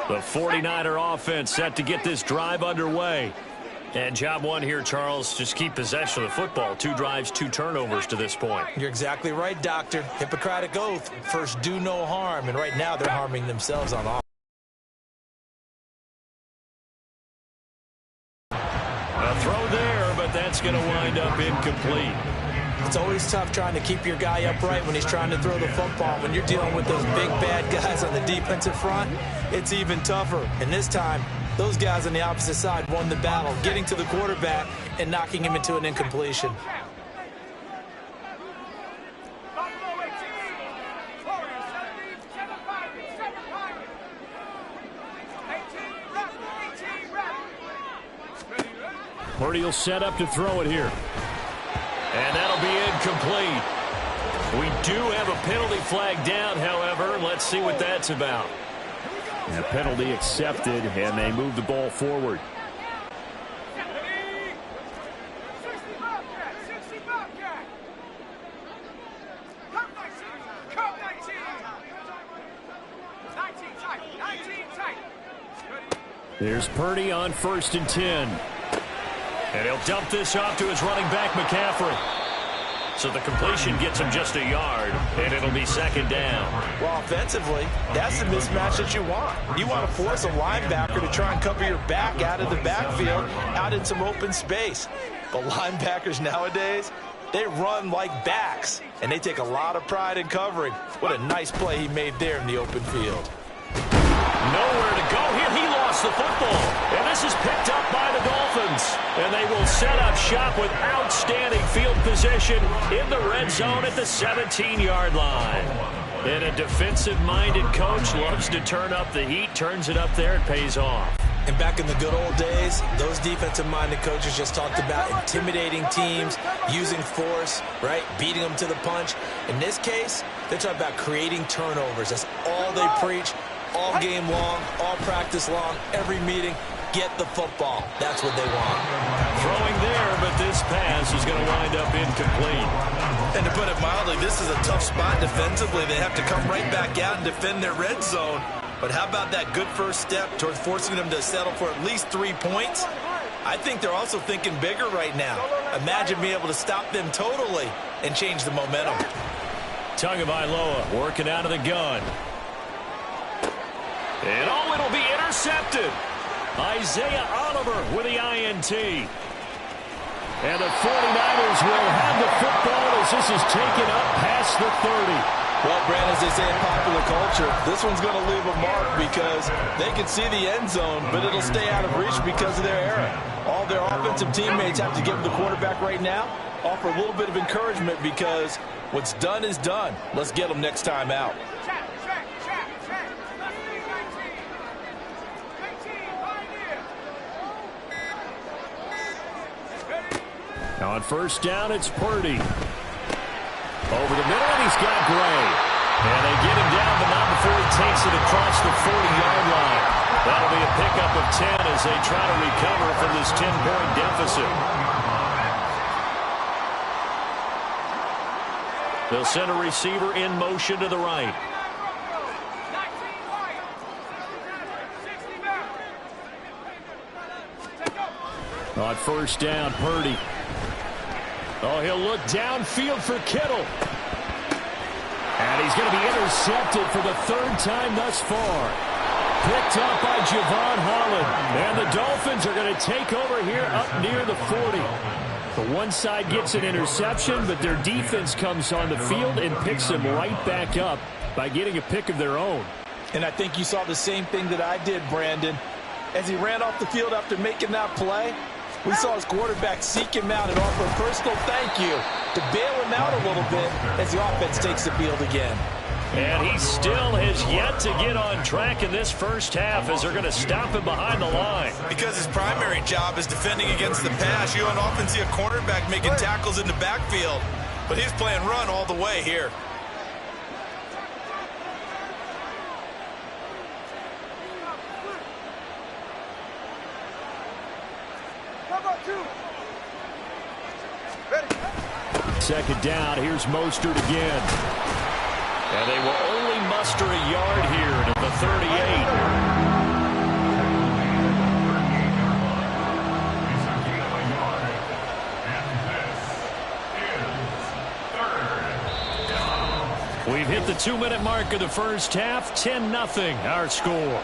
The 49er offense set to get this drive underway. And job 1 here, Charles, just keep possession of the football. 2 drives, 2 turnovers to this point. You're exactly right, Doctor. Hippocratic oath. First, do no harm. And right now, they're harming themselves on offense. A throw there, but that's going to wind up incomplete. It's always tough trying to keep your guy upright when he's trying to throw the football. When you're dealing with those big, bad guys on the defensive front, it's even tougher. And this time, those guys on the opposite side won the battle, getting to the quarterback and knocking him into an incompletion. Purdy will set up to throw it here. And that'll be incomplete. We do have a penalty flag down, however. Let's see what that's about. The penalty accepted, and they move the ball forward. Here's Purdy on 1st and 10. And he'll dump this off to his running back, McCaffrey. So the completion gets him just a yard, and it'll be 2nd down. Well, offensively, that's the mismatch that you want. You want to force a linebacker to try and cover your back out of the backfield, out in some open space. But linebackers nowadays, they run like backs, and they take a lot of pride in covering. What a nice play he made there in the open field. Nowhere to go here. He lost the football. And this is picked up by the Dolphins. And they will set up shop with outstanding field position in the red zone at the 17-yard line. And a defensive-minded coach loves to turn up the heat, turns it up there, it pays off. And back in the good old days, those defensive-minded coaches just talked about intimidating teams, using force, right, beating them to the punch. In this case, they're talking about creating turnovers. That's all they preach. All game long, all practice long, every meeting, get the football. That's what they want. Throwing there, but this pass is going to wind up incomplete. And to put it mildly, this is a tough spot defensively. They have to come right back out and defend their red zone. But how about that good first step towards forcing them to settle for at least 3 points? I think they're also thinking bigger right now. Imagine being able to stop them totally and change the momentum. Tagovailoa working out of the gun. And it'll be intercepted. Isaiah Oliver with the INT. And the 49ers will have the football as this is taken up past the 30. Well, Brand, as they say in popular culture, this one's going to leave a mark because they can see the end zone, but it'll stay out of reach because of their error. All their offensive teammates have to give the quarterback right now, offer a little bit of encouragement because what's done is done. Let's get them next time out. On 1st down, it's Purdy. Over the middle, and he's got Gray. And they get him down, but not before he takes it across the 40-yard line. That'll be a pickup of 10 as they try to recover from this 10-point deficit. They'll send a receiver in motion to the right. On 1st down, Purdy. Oh, he'll look downfield for Kittle. And he's going to be intercepted for the 3rd time thus far. Picked up by Javon Holland. And the Dolphins are going to take over here up near the 40. The one side gets an interception, but their defense comes on the field and picks them right back up by getting a pick of their own. And I think you saw the same thing that I did, Brandon. As he ran off the field after making that play, we saw his quarterback seek him out and offer a personal thank you to bail him out a little bit as the offense takes the field again. And he still has yet to get on track in this first half as they're going to stop him behind the line. Because his primary job is defending against the pass. You don't often see a quarterback making tackles in the backfield, but he's playing run all the way here. Second down, here's Mostert again. And they will only muster a yard here at the 38. We've hit the 2-minute mark of the first half. 10-0 our score.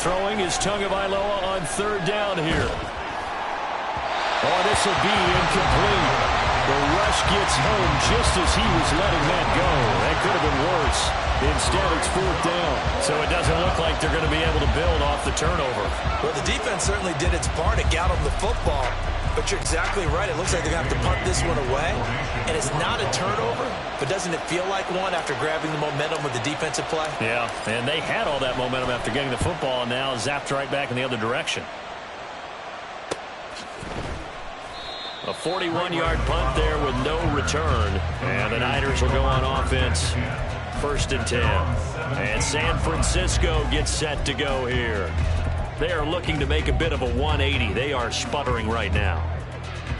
Throwing is Tagovailoa on 3rd down here. Oh, this will be incomplete. The rush gets home just as he was letting that go. That could have been worse. Instead, it's 4th down. So it doesn't look like they're going to be able to build off the turnover. Well, the defense certainly did its part to get them the football. But you're exactly right. It looks like they're going to have to punt this one away. And it's not a turnover, but doesn't it feel like one after grabbing the momentum with the defensive play? Yeah, and they had all that momentum after getting the football and now zapped right back in the other direction. A 41-yard punt there with no return. And the Niners will go on offense. 1st and 10. And San Francisco gets set to go here. They are looking to make a bit of a 180. They are sputtering right now.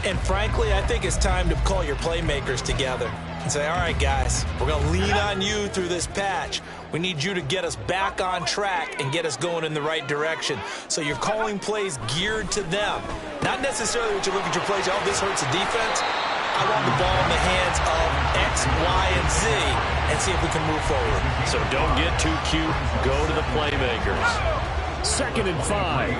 And frankly, I think it's time to call your playmakers together and say, all right, guys, we're going to lean on you through this patch. We need you to get us back on track and get us going in the right direction. So you're calling plays geared to them. Not necessarily what you look at your plays, oh, this hurts the defense. I want the ball in the hands of X, Y, and Z and see if we can move forward. So don't get too cute. Go to the playmakers. 2nd and 5.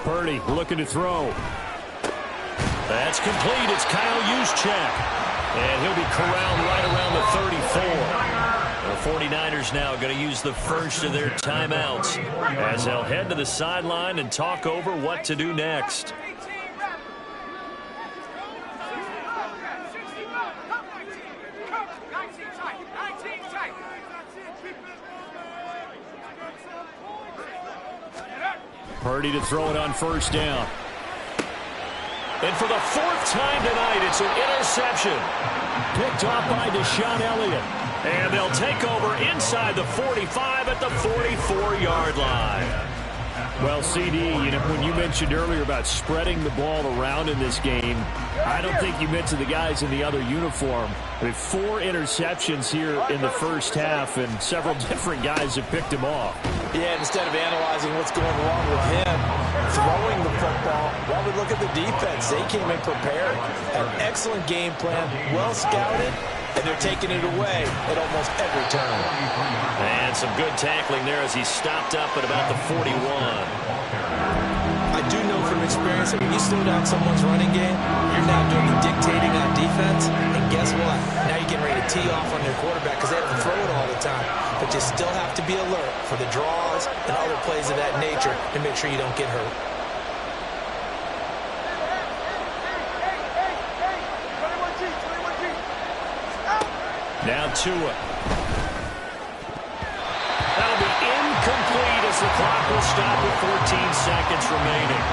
Purdy looking to throw. That's complete. It's Kyle Juszczyk. And he'll be corralled right around the 34. The 49ers now going to use the first of their timeouts as they'll head to the sideline and talk over what to do next. Purdy to throw it on 1st down. And for the 4th time tonight, it's an interception. Picked off by Deshaun Elliott. And they'll take over inside the 45 at the 44-yard line. Well, CD, when you mentioned earlier about spreading the ball around in this game, I don't think you mentioned the guys in the other uniform. I mean, 4 interceptions here in the first half, and several different guys have picked him off. Yeah, instead of analyzing what's going wrong with him, throwing the football, well, we look at the defense. They came in prepared. An excellent game plan, well scouted, and they're taking it away at almost every turn. And some good tackling there as he stopped up at about the 41. I do know from experience that when you slow down someone's running game, you're now doing the dictating on defense, and guess what? Now you're getting ready to tee off on your quarterback because they have to throw it all the time. But you still have to be alert for the draws and other plays of that nature to make sure you don't get hurt. Now Tua. That'll be incomplete as the clock will stop with 14 seconds remaining.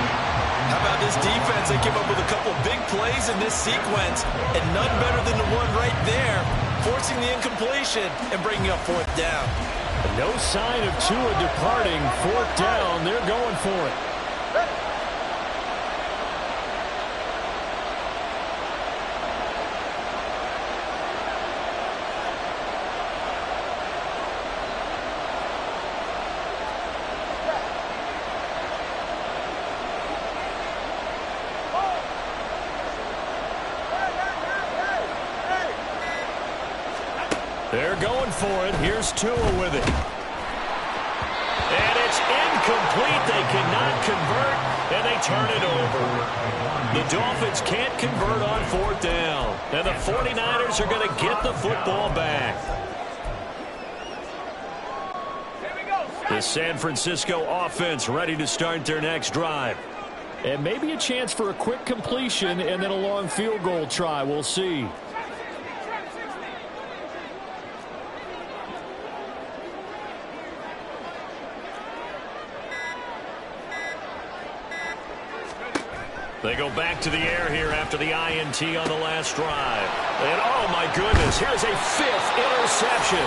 How about this defense? They came up with a couple big plays in this sequence, and none better than the one right there, forcing the incompletion and bringing up 4th down. No sign of Tua departing. 4th down. They're going for it. They're going for it. Here's Tua with it. And it's incomplete. They cannot convert, and they turn it over. The Dolphins can't convert on 4th down. And the 49ers are going to get the football back. The San Francisco offense ready to start their next drive. And maybe a chance for a quick completion and then a long field goal try. We'll see. They go back to the air here after the INT on the last drive. And, oh, my goodness, here's a 5th interception.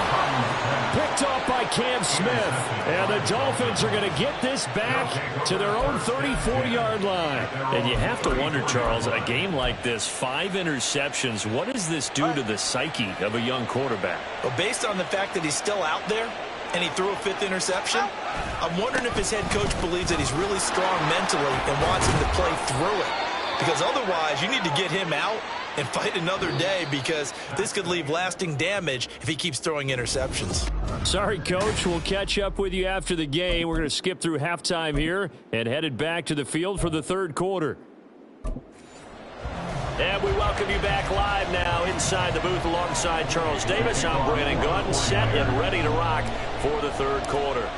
Picked off by Cam Smith. And the Dolphins are going to get this back to their own 34-yard line. And you have to wonder, Charles, in a game like this, 5 interceptions, what does this do to the psyche of a young quarterback? Well, based on the fact that he's still out there, and he threw a 5th interception, I'm wondering if his head coach believes that he's really strong mentally and wants him to play through it. Because otherwise, you need to get him out and fight another day, because this could leave lasting damage if he keeps throwing interceptions. Sorry, Coach. We'll catch up with you after the game. We're going to skip through halftime here and headed back to the field for the 3rd quarter. And we welcome you back live now inside the booth alongside Charles Davis. I'm Brandon Gordon, set and ready to rock for the 3rd quarter.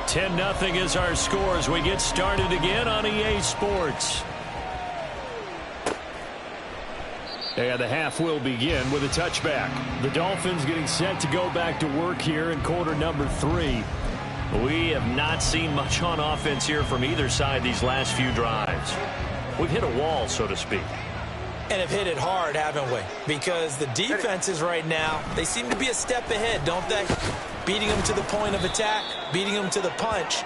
10-0 is our score as we get started again on EA Sports. And the half will begin with a touchback. The Dolphins getting set to go back to work here in quarter number 3. We have not seen much on offense here from either side these last few drives. We've hit a wall, so to speak. And have hit it hard, haven't we? Because the defenses right now, they seem to be a step ahead, don't they? Beating them to the point of attack, beating them to the punch.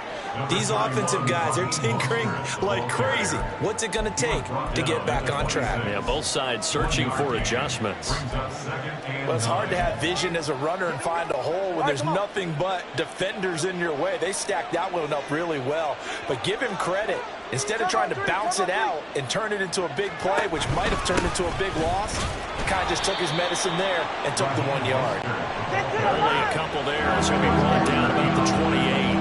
These offensive guys, they're tinkering like crazy. What's it going to take to get back on track? Yeah, both sides searching for adjustments. Well, it's hard to have vision as a runner and find a hole when there's nothing but defenders in your way. They stacked that one up really well. But give him credit. Instead of trying to bounce it out and turn it into a big play, which might have turned into a big loss, he kind of just took his medicine there and took the 1 yard. Only a couple there. It's going to be brought down about the 28.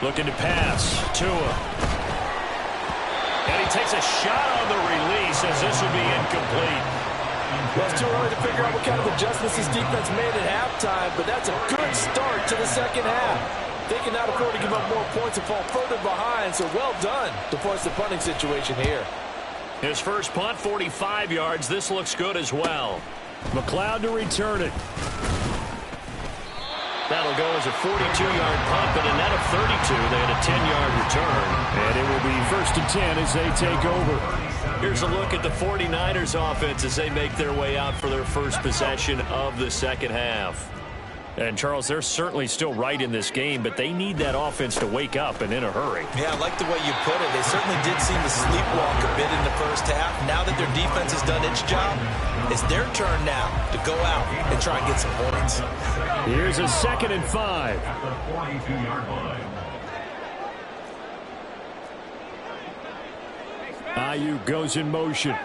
Looking to pass. Tua. And he takes a shot on the release as this will be incomplete. Well, it's too early to figure out what kind of adjustments this defense made at halftime, but that's a good start to the second half. They can not afford to give up more points and fall further behind, so well done to force the punting situation here. His first punt, 45 yards. This looks good as well. McLeod to return it. That'll go as a 42-yard punt, but a net of 32. They had a 10-yard return. And it will be 1st and 10 as they take over. Here's a look at the 49ers offense as they make their way out for their first possession of the second half. And, Charles, they're certainly still right in this game, but they need that offense to wake up and in a hurry. Yeah, I like the way you put it. They certainly did seem to sleepwalk a bit in the first half. Now that their defense has done its job, it's their turn now to go out and try and get some points. Here's a 2nd and 5. At the 42-yard line. Ayuk goes in motion.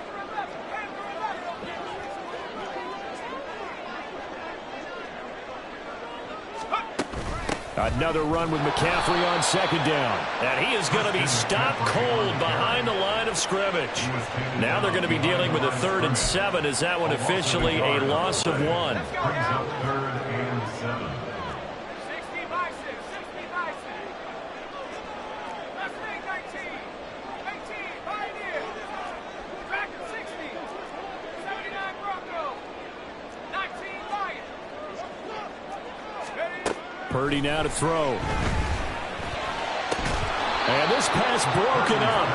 Another run with McCaffrey on 2nd down. And he is going to be stopped cold behind the line of scrimmage. Now they're going to be dealing with a 3rd and 7 as that one officially a loss of 1. Brings up 3rd and 7. Purdy now to throw. And this pass broken up.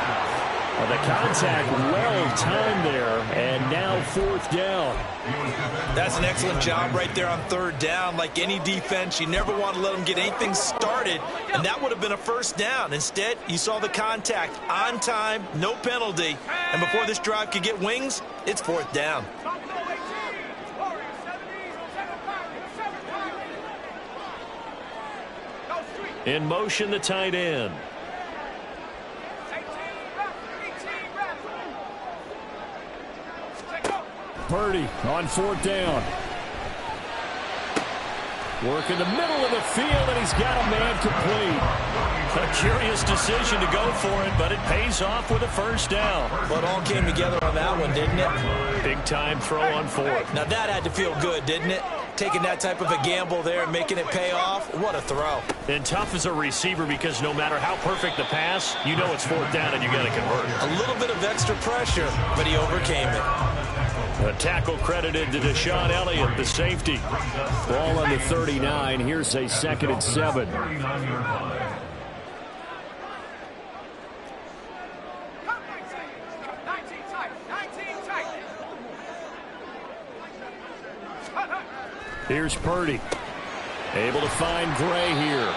Well, the contact well timed there, and now 4th down. That's an excellent job right there on 3rd down. Like any defense, you never want to let them get anything started, and that would have been a 1st down. Instead, you saw the contact on time, no penalty, and before this drive could get wings, it's 4th down. In motion, the tight end. Purdy on 4th down. Work in the middle of the field, and he's got a man complete. A curious decision to go for it, but it pays off with a 1st down. Well, it all came together on that one, didn't it? Big-time throw on 4th. Now, that had to feel good, didn't it? Taking that type of a gamble there and making it pay off. What a throw. And tough as a receiver because no matter how perfect the pass, you know it's 4th down and you got to convert. A little bit of extra pressure, but he overcame it. A tackle credited to Deshaun Elliott, the safety. Ball on the 39. Here's a 2nd and 7. Here's Purdy. Able to find Gray here.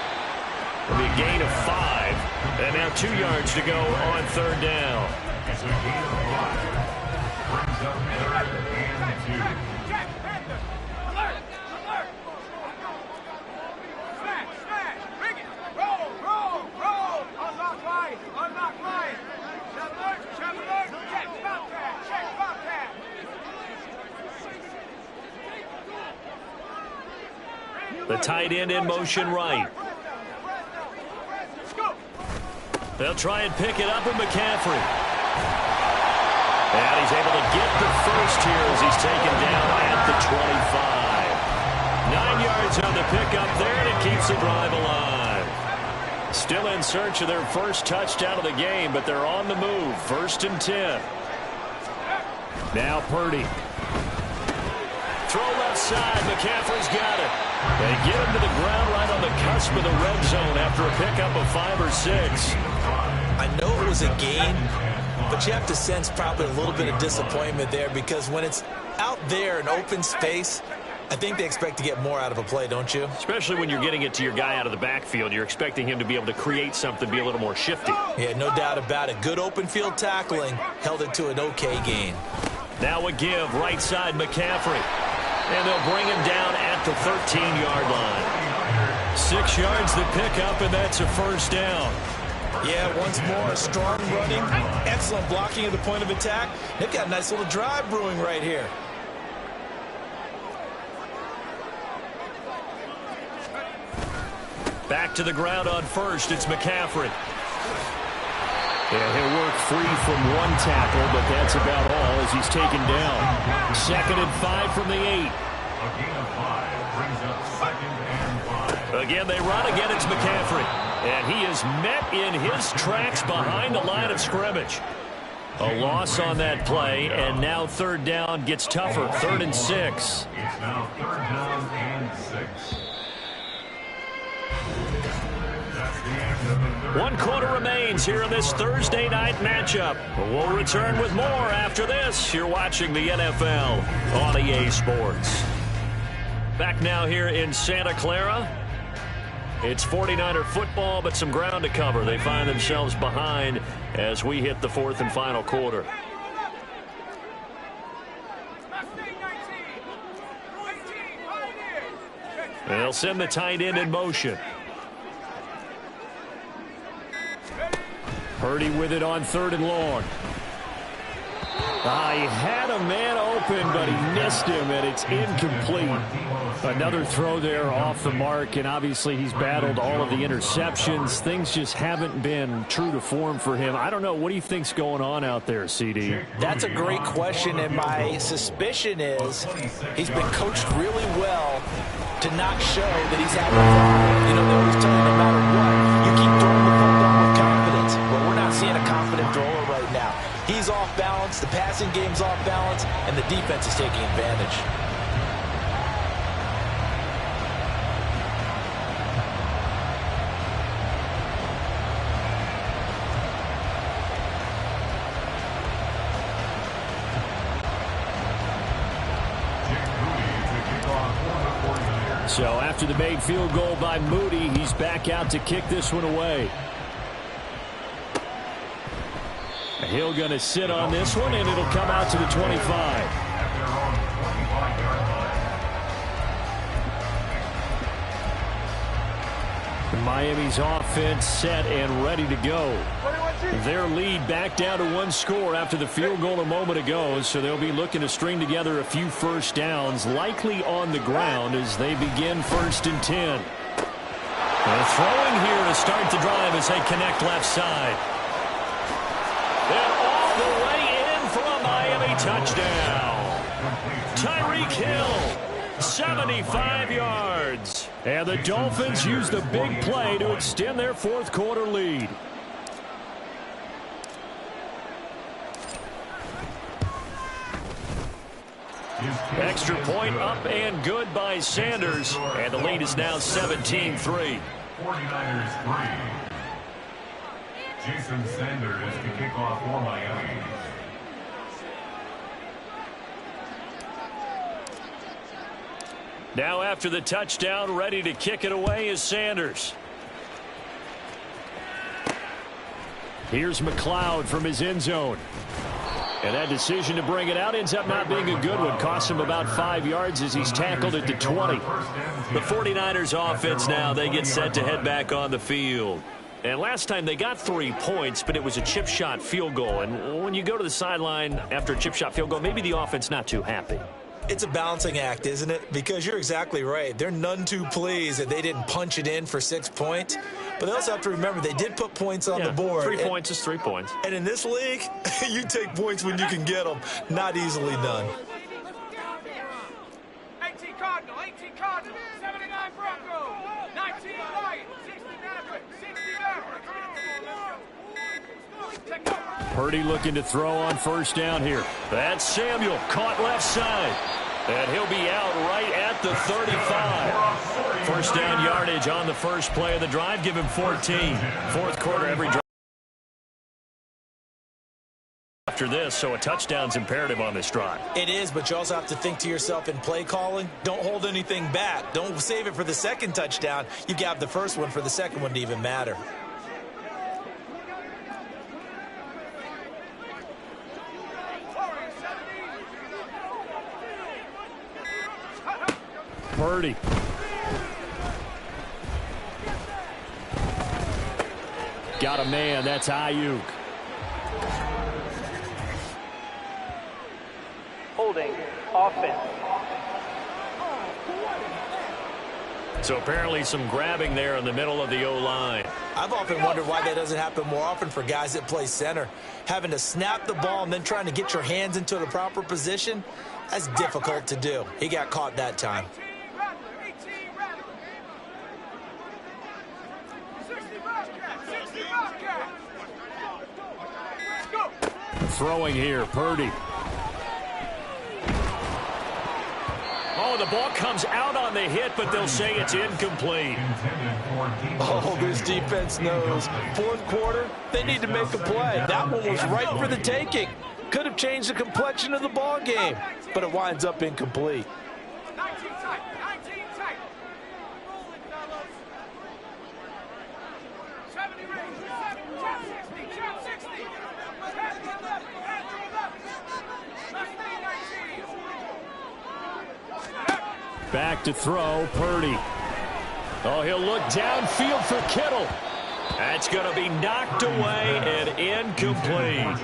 It'll be a gain of 5. And now 2 yards to go on 3rd down. It's a gain of 5. Brings up 3rd and 2. The tight end in motion right. They'll try and pick it up with McCaffrey. And he's able to get the first here as he's taken down at the 25. 9 yards on the pickup there, and it keeps the drive alive. Still in search of their first touchdown of the game, but they're on the move. 1st and 10. Now Purdy. Throw left side. McCaffrey's got it. They get him to the ground right on the cusp of the red zone after a pickup of 5 or 6. I know it was a gain, but you have to sense probably a little bit of disappointment there because when it's out there in open space, I think they expect to get more out of a play, don't you? Especially when you're getting it to your guy out of the backfield. You're expecting him to be able to create something, be a little more shifty. Yeah, no doubt about it. Good open field tackling held it to an okay gain. Now a give, right side McCaffrey. And they'll bring him down at the 13-yard line. 6 yards the pickup, and that's a first down. Yeah, once more, strong running, excellent blocking at the point of attack. They've got a nice little drive brewing right here. Back to the ground on first, it's McCaffrey. Yeah, he'll work free from one tackle, but that's about all as he's taken down. 2nd and 5 from the 8. A gain of 5 brings up 2nd and 5. Again, they run. Again, it's McCaffrey. And he is met in his tracks behind the line of scrimmage. A loss on that play, and now 3rd down gets tougher. 3rd and 6. It's now 3rd down and 6. 1 quarter remains here in this Thursday night matchup. We'll return with more after this. You're watching the NFL on EA Sports. Back now here in Santa Clara. It's 49er football, but some ground to cover. They find themselves behind as we hit the 4th and final quarter. And they'll send the tight end in motion. Purdy with it on 3rd and long. He had a man open, but he missed him, and it's incomplete. Another throw there off the mark, and obviously he's battled all of the interceptions. Things just haven't been true to form for him. I don't know. What do you think's going on out there, CD? That's a great question, and my suspicion is he's been coached really well to not show that he's having a problem. You know, they always tell you no matter what, you keep throwing the football with confidence. Well, we're not seeing a confident thrower right now. He's off balance, the passing game's off balance, and the defense is taking advantage. So after the made field goal by Moody, he's back out to kick this one away. Hill going to sit on this one, and it'll come out to the 25. Miami's offense set and ready to go. Their lead back down to 1 score after the field goal a moment ago, so they'll be looking to string together a few first downs, likely on the ground as they begin 1st and 10. They're throwing here to start the drive as they connect left side. And all the way in for a Miami touchdown. Tyreek Hill, 75 yards. And the Dolphins use the big play to extend their 4th quarter lead. Extra point up and good by Sanders. And the lead is now 17-3. 49ers 3. Jason Sanders to kick off for Miami. Now after the touchdown, ready to kick it away is Sanders. Here's McLeod from his end zone. And that decision to bring it out ends up not being a good one. Costs him about 5 yards as he's tackled at the 20. The 49ers offense now, they get set to head back on the field. And last time they got 3 points, but it was a chip shot field goal. And when you go to the sideline after a chip shot field goal, maybe the offense not too happy. It's a balancing act, isn't it? Because you're exactly right. They're none too pleased that they didn't punch it in for 6 points. But they also have to remember they did put points on the board. 3 points is 3 points. And in this league, you take points when you can get them. Not easily done. 18 Cardinal, 79 Bronco, 19 Lions, 60 Maverick, 60 Maverick. Purdy looking to throw on first down here. That's Samuel, caught left side. And he'll be out right at the 35. First down yardage on the first play of the drive. Give him 14. Fourth quarter, every drive after this, so a touchdown's imperative on this drive. It is, but you also have to think to yourself in play calling, don't hold anything back. Don't save it for the second touchdown. You got the first one for the second one to even matter. Purdy. Got a man. That's Ayuk. Holding. Offense. So apparently some grabbing there in the middle of the O-line. I've often wondered why that doesn't happen more often for guys that play center. Having to snap the ball and then trying to get your hands into the proper position, that's difficult to do. He got caught that time. Throwing here, Purdy. Oh, the ball comes out on the hit, but they'll say it's incomplete. Oh, this defense knows. Fourth quarter, they need to make a play. That one was right for the taking. Could have changed the complexion of the ball game, but it winds up incomplete. 19 tight. Back to throw, Purdy. Oh, he'll look downfield for Kittle. That's going to be knocked away and incomplete.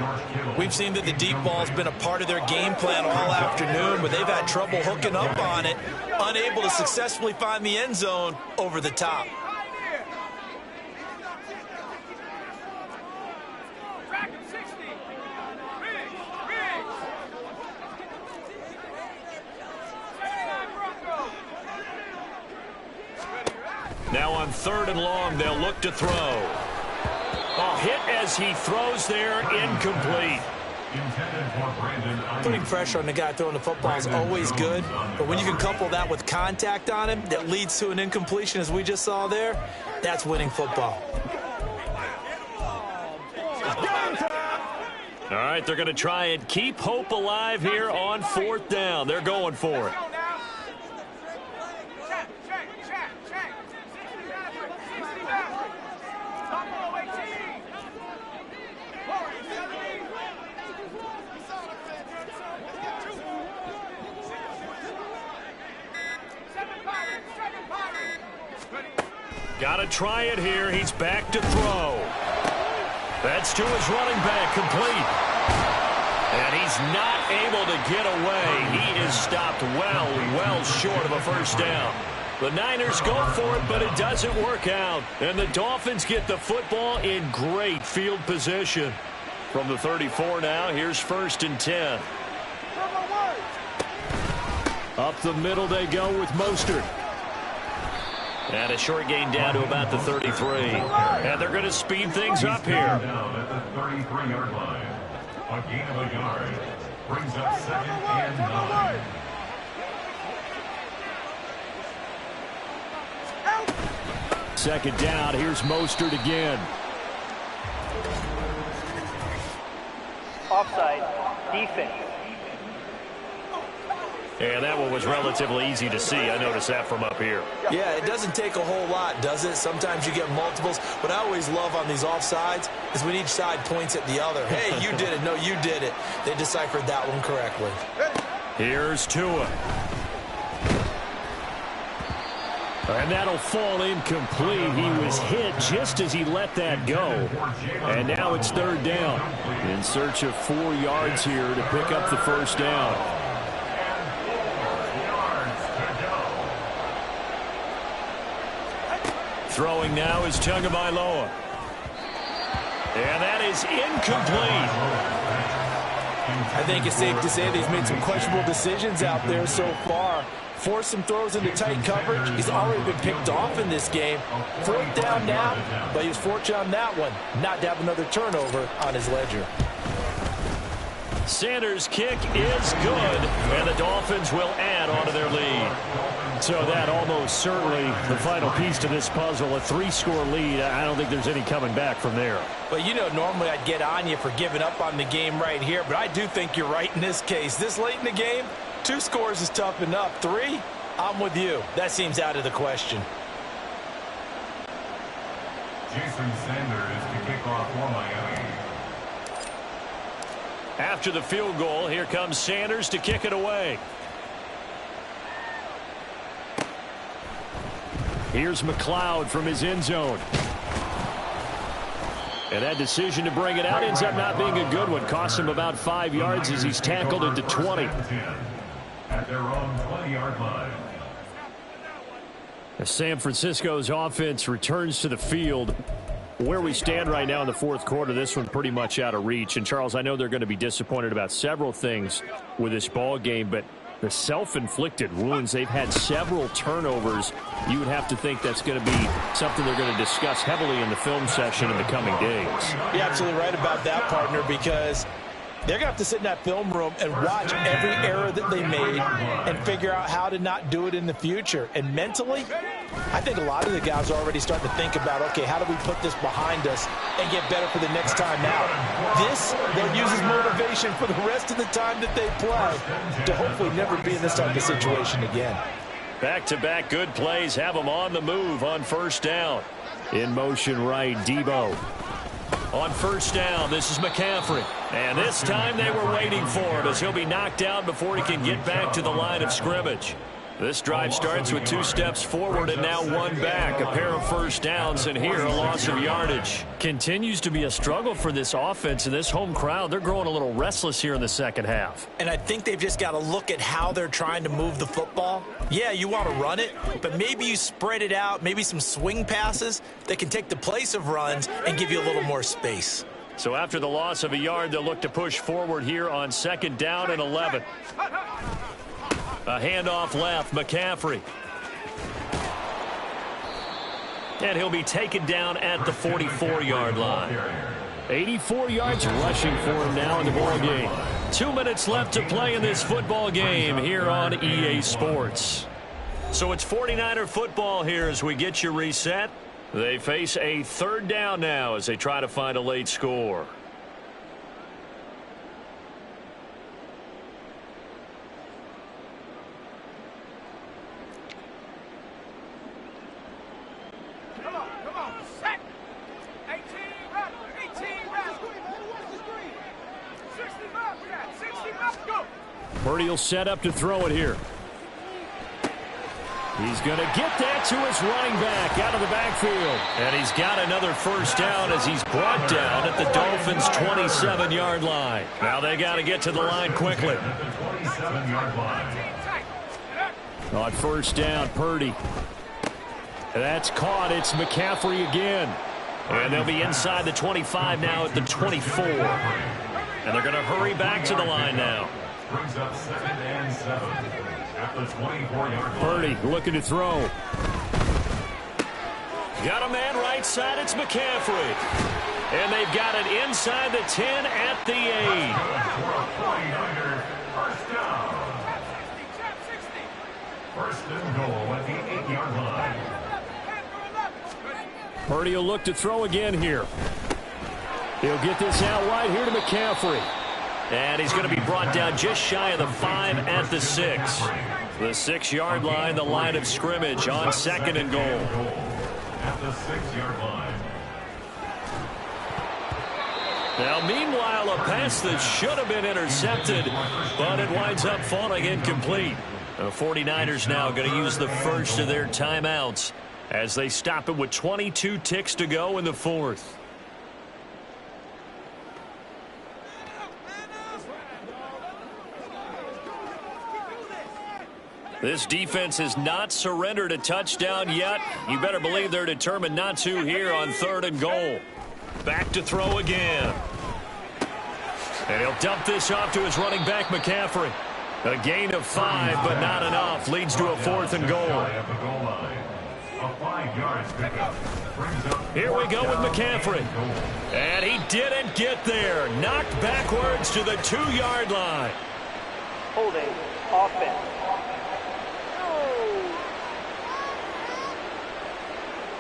We've seen that the deep ball's been a part of their game plan all afternoon, but they've had trouble hooking up on it, unable to successfully find the end zone over the top. Now on 3rd and long, they'll look to throw. A hit as he throws there, incomplete. Putting pressure on the guy throwing the football is always good, but when you can couple that with contact on him that leads to an incompletion, as we just saw there, that's winning football. All right, they're going to try and keep hope alive here on 4th down. They're going for it. Got to try it here. He's back to throw. That's to his running back, complete. And he's not able to get away. He is stopped well short of a first down. The Niners go for it, but it doesn't work out. And the Dolphins get the football in great field position. From the 34 now, here's 1st and 10. Up the middle they go with Mostert. And a short gain down to about the 33. And they're going to speed things up here. Down at the 33-yard line. A gain of a yard. Brings up 2nd and 9. Second down. Here's Mostert again. Offside. Defense. And that one was relatively easy to see. I noticed that from up here. Yeah, it doesn't take a whole lot, does it? Sometimes you get multiples. What I always love on these offsides is when each side points at the other. Hey, you did it. No, you did it. They deciphered that one correctly. Here's Tua. And that'll fall incomplete. He was hit just as he let that go. And now it's 3rd down. In search of 4 yards here to pick up the first down. Throwing now is Tagovailoa. And that is incomplete. I think it's safe to say that he's made some questionable decisions out there so far. Forced some throws into tight coverage. He's already been picked off in this game. 4th down now, but he was fortunate on that one not to have another turnover on his ledger. Sanders' kick is good, and the Dolphins will add on to their lead. So that almost certainly the final piece to this puzzle, a 3-score lead. I don't think there's any coming back from there. But, you know, normally I'd get on you for giving up on the game right here, but I do think you're right in this case. This late in the game, 2 scores is tough enough. 3, I'm with you. That seems out of the question. Jason Sanders to kick off for Miami. After the field goal, here comes Sanders to kick it away. Here's McLeod from his end zone. And that decision to bring it out ends up not being a good one. Costs him about 5 yards as he's tackled into 20. At their own 20-yard line. As San Francisco's offense returns to the field, where we stand right now in the 4th quarter, this one pretty much out of reach. And, Charles, I know they're going to be disappointed about several things with this ball game, but the self-inflicted wounds, they've had several turnovers. You would have to think that's going to be something they're going to discuss heavily in the film session in the coming days. You're absolutely right about that, partner, because they're going to have to sit in that film room and watch every error that they made and figure out how to not do it in the future. And mentally, I think a lot of the guys are already starting to think about, okay, how do we put this behind us and get better for the next time out? This, they'll use as motivation for the rest of the time that they play to hopefully never be in this type of situation again. Back-to-back good plays have them on the move on 1st down. In motion right, Debo. On 1st down, this is McCaffrey. And this time they were waiting for him as he'll be knocked down before he can get back to the line of scrimmage. This drive starts with 2 steps forward and now 1 back. A pair of 1st downs, and here a loss of yardage. Continues to be a struggle for this offense and this home crowd. They're growing a little restless here in the 2nd half. And I think they've just got to look at how they're trying to move the football. Yeah, you want to run it, but maybe you spread it out, maybe some swing passes that can take the place of runs and give you a little more space. So after the loss of a yard, they'll look to push forward here on 2nd down and 11. A handoff left, McCaffrey. And he'll be taken down at the 44-yard line. 84 yards rushing for him now in the ball game. 2 minutes left to play in this football game here on EA Sports. So it's 49er football here as we get you reset. They face a 3rd down now as they try to find a late score. Purdy will set up to throw it here. He's going to get that to his running back out of the backfield. And he's got another 1st down as he's brought down at the Dolphins' 27-yard line. Now they got to get to the line quickly. On 1st down, Purdy. That's caught. It's McCaffrey again. And they'll be inside the 25 now at the 24. And they're going to hurry back to the line now. Brings up 2nd and 7 at the 24-yard line. Purdy looking to throw. Got a man right side. It's McCaffrey. And they've got it inside the 10 at the 8. 1st down. 1st and goal at the 8-yard line. Purdy will look to throw again here. He'll get this out wide here to McCaffrey. And he's going to be brought down just shy of the 5 at the 6. The 6-yard line, the line of scrimmage on 2nd and goal. At the 6-yard line. Now, meanwhile, a pass that should have been intercepted, but it winds up falling incomplete. The 49ers now going to use the first of their timeouts as they stop it with 22 ticks to go in the 4th. This defense has not surrendered a touchdown yet. You better believe they're determined not to here on 3rd and goal. Back to throw again. And he'll dump this off to his running back, McCaffrey. A gain of 5, but not enough. Leads to a 4th and goal. Here we go with McCaffrey. And he didn't get there. Knocked backwards to the 2-yard line. Holding offense.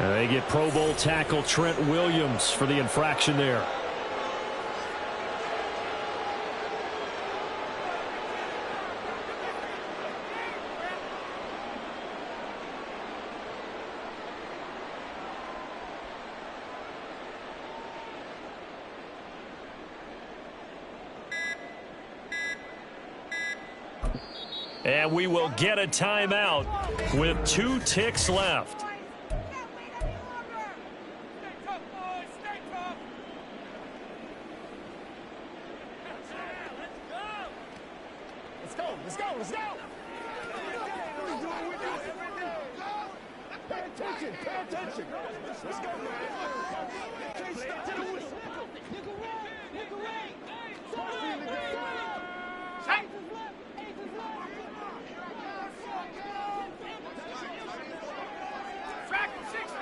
And they get Pro Bowl tackle Trent Williams for the infraction there. And we will get a timeout with 2 ticks left. Let's go. Pay attention. Let's go, Track 60.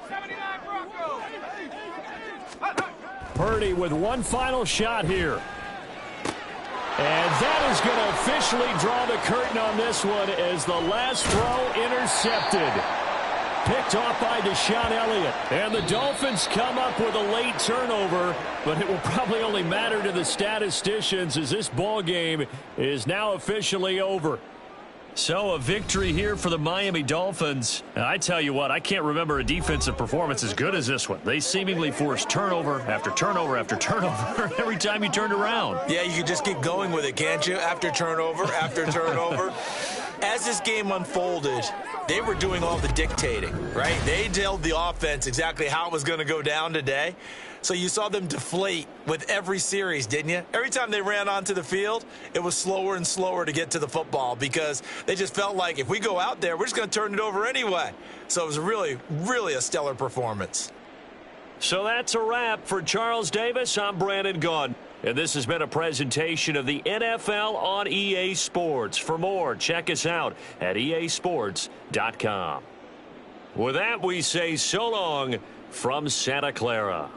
79 Broncos. Purdy with one final shot here. And that is going to officially draw the curtain on this one as the last throw intercepted. Picked off by Deshaun Elliott. And the Dolphins come up with a late turnover, but it will probably only matter to the statisticians as this ball game is now officially over. So a victory here for the Miami Dolphins. And I tell you what, I can't remember a defensive performance as good as this one. They seemingly forced turnover after turnover after turnover every time you turned around. Yeah, you can just keep going with it, can't you? After turnover, after turnover. As this game unfolded, they were doing all the dictating, right? They told the offense exactly how it was going to go down today. So you saw them deflate with every series, didn't you? Every time they ran onto the field, it was slower and slower to get to the football because they just felt like if we go out there, we're just going to turn it over anyway. So it was really, really a stellar performance. So that's a wrap for Charles Davis. I'm Brandon Gaudin. And this has been a presentation of the NFL on EA Sports. For more, check us out at easports.com. With that, we say so long from Santa Clara.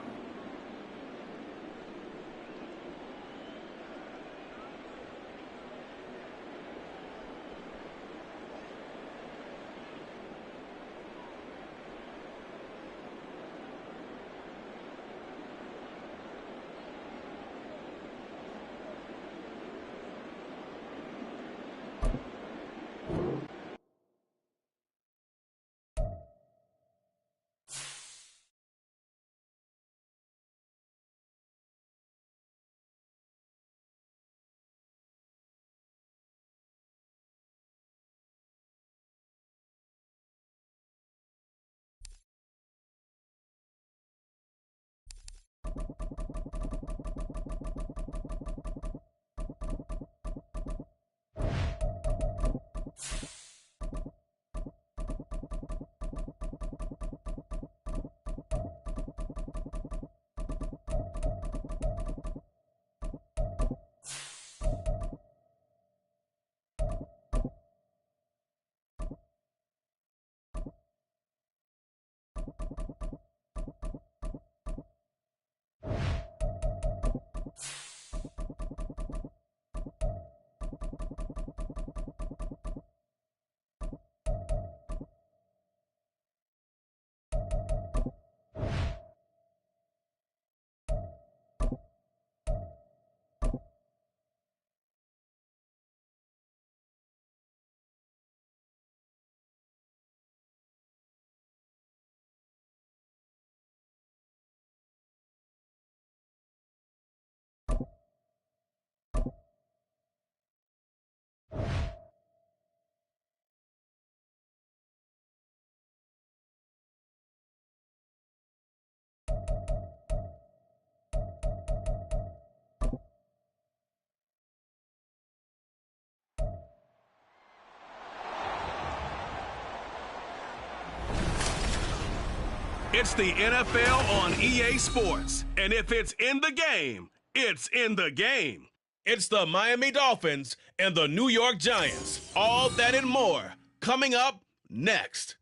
It's the NFL on EA Sports. And if it's in the game, it's in the game. It's the Miami Dolphins and the New York Giants. All that and more coming up next.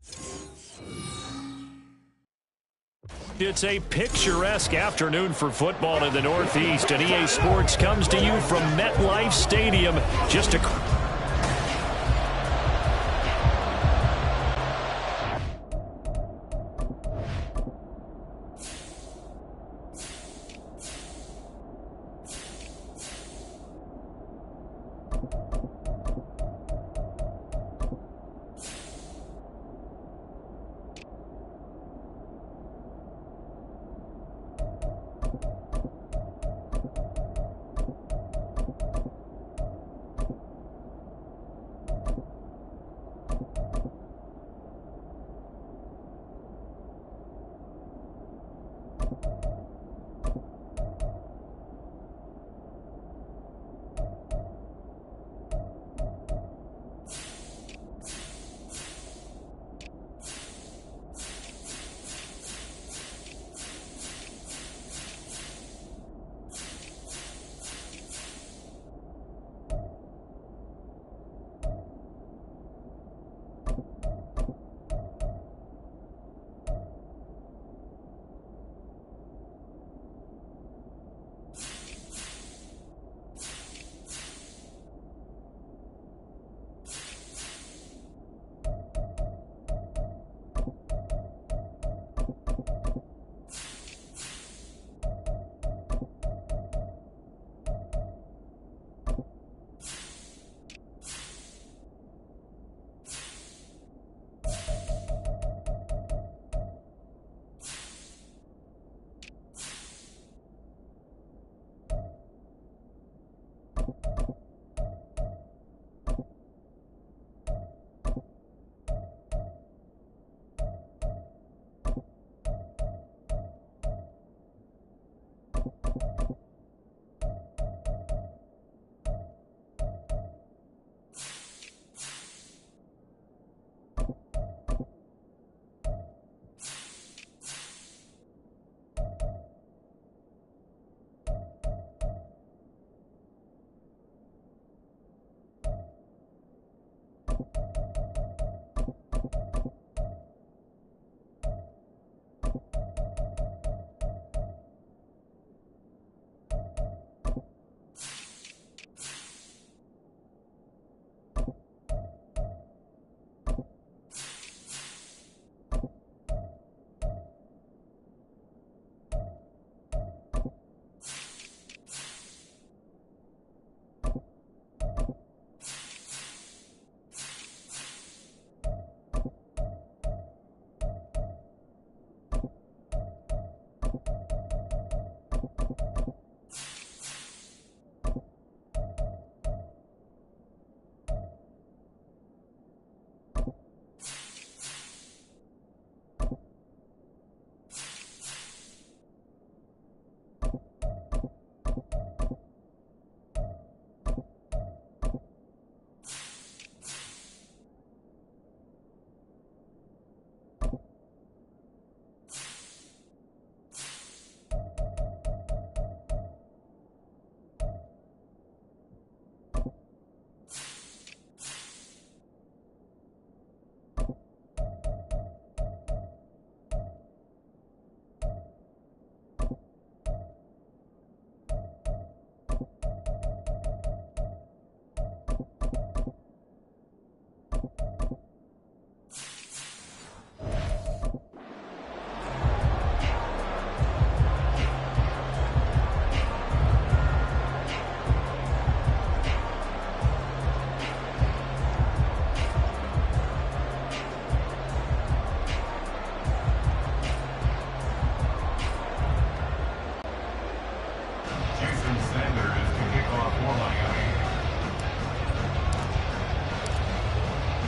It's a picturesque afternoon for football in the Northeast, and EA Sports comes to you from MetLife Stadium just a...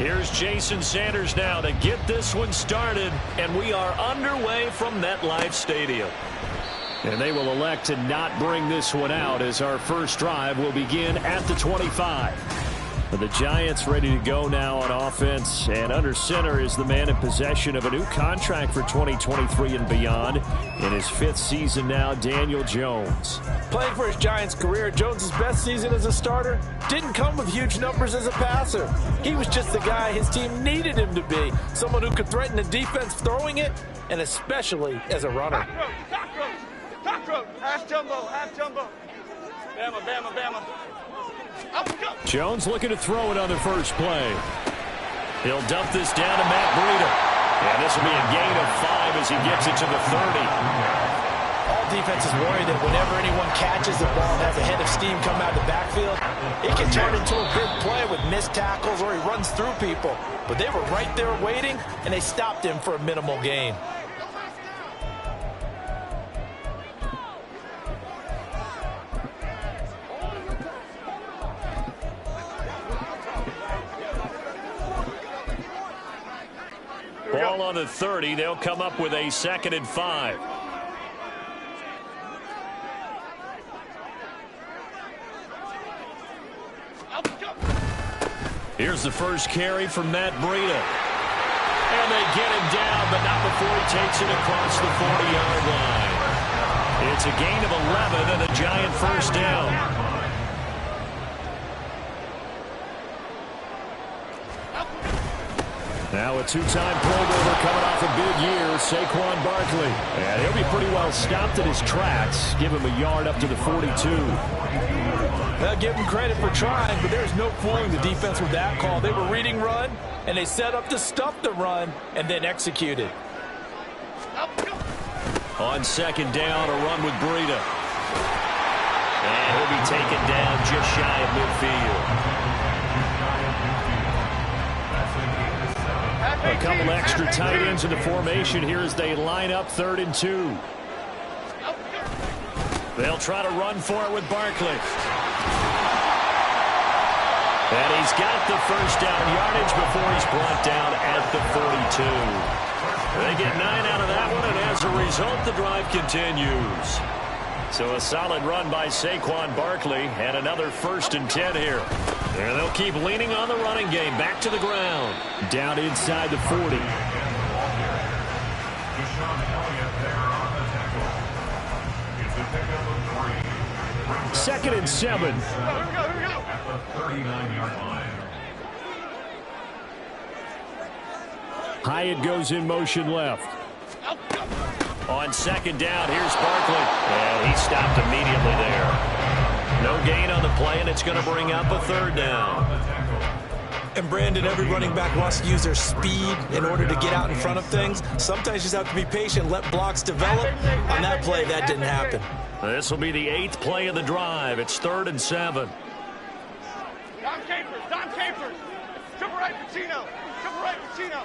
Here's Jason Sanders now to get this one started, and we are underway from MetLife Stadium. And they will elect to not bring this one out as our first drive will begin at the 25. The Giants ready to go now on offense, and under center is the man in possession of a new contract for 2023 and beyond. In his 5th season now, Daniel Jones. Playing for his Giants career, Jones' best season as a starter didn't come with huge numbers as a passer. He was just the guy his team needed him to be, someone who could threaten the defense throwing it, and especially as a runner. Cockroach, half jumbo, half jumbo. Bama, Bama, Bama. Jones looking to throw it on the first play. He'll dump this down to Matt Breida. And this will be a gain of 5 as he gets it to the 30. All defenses worry that whenever anyone catches the ball and has a head of steam come out of the backfield, it can turn into a big play with missed tackles or he runs through people. But they were right there waiting, and they stopped him for a minimal gain. Ball on the 30. They'll come up with a 2nd and 5. Here's the first carry from Matt Breida. And they get him down, but not before he takes it across the 40-yard line. It's a gain of 11 and a Giant first down. Now a 2-time Pro Bowler coming off a big year, Saquon Barkley. And he'll be pretty well stopped in his tracks. Give him a yard up to the 42. They'll give him credit for trying, but there's no fooling the defense with that call. They were reading run, and they set up to stuff the run and then executed. On 2nd down, a run with Breida. And he'll be taken down just shy of midfield. A couple extra tight ends in the formation here as they line up 3rd and 2. They'll try to run for it with Barkley. And he's got the first down yardage before he's brought down at the 42. They get 9 out of that one, and as a result, the drive continues. So a solid run by Saquon Barkley, and another 1st and 10 here. And they'll keep leaning on the running game. Back to the ground. Down inside the 40. Second and 7. At the 39-yard line. Hyatt goes in motion left. On 2nd down, here's Barkley. And he stopped immediately there. No gain on the play, and it's going to bring up a 3rd down. And Brandon, every running back wants to use their speed in order to get out in front of things. Sometimes you just have to be patient, let blocks develop. On that play, that didn't happen. This will be the 8th play of the drive. It's 3rd and 7. Don Capers. Triple right for Chino. Triple right for Chino.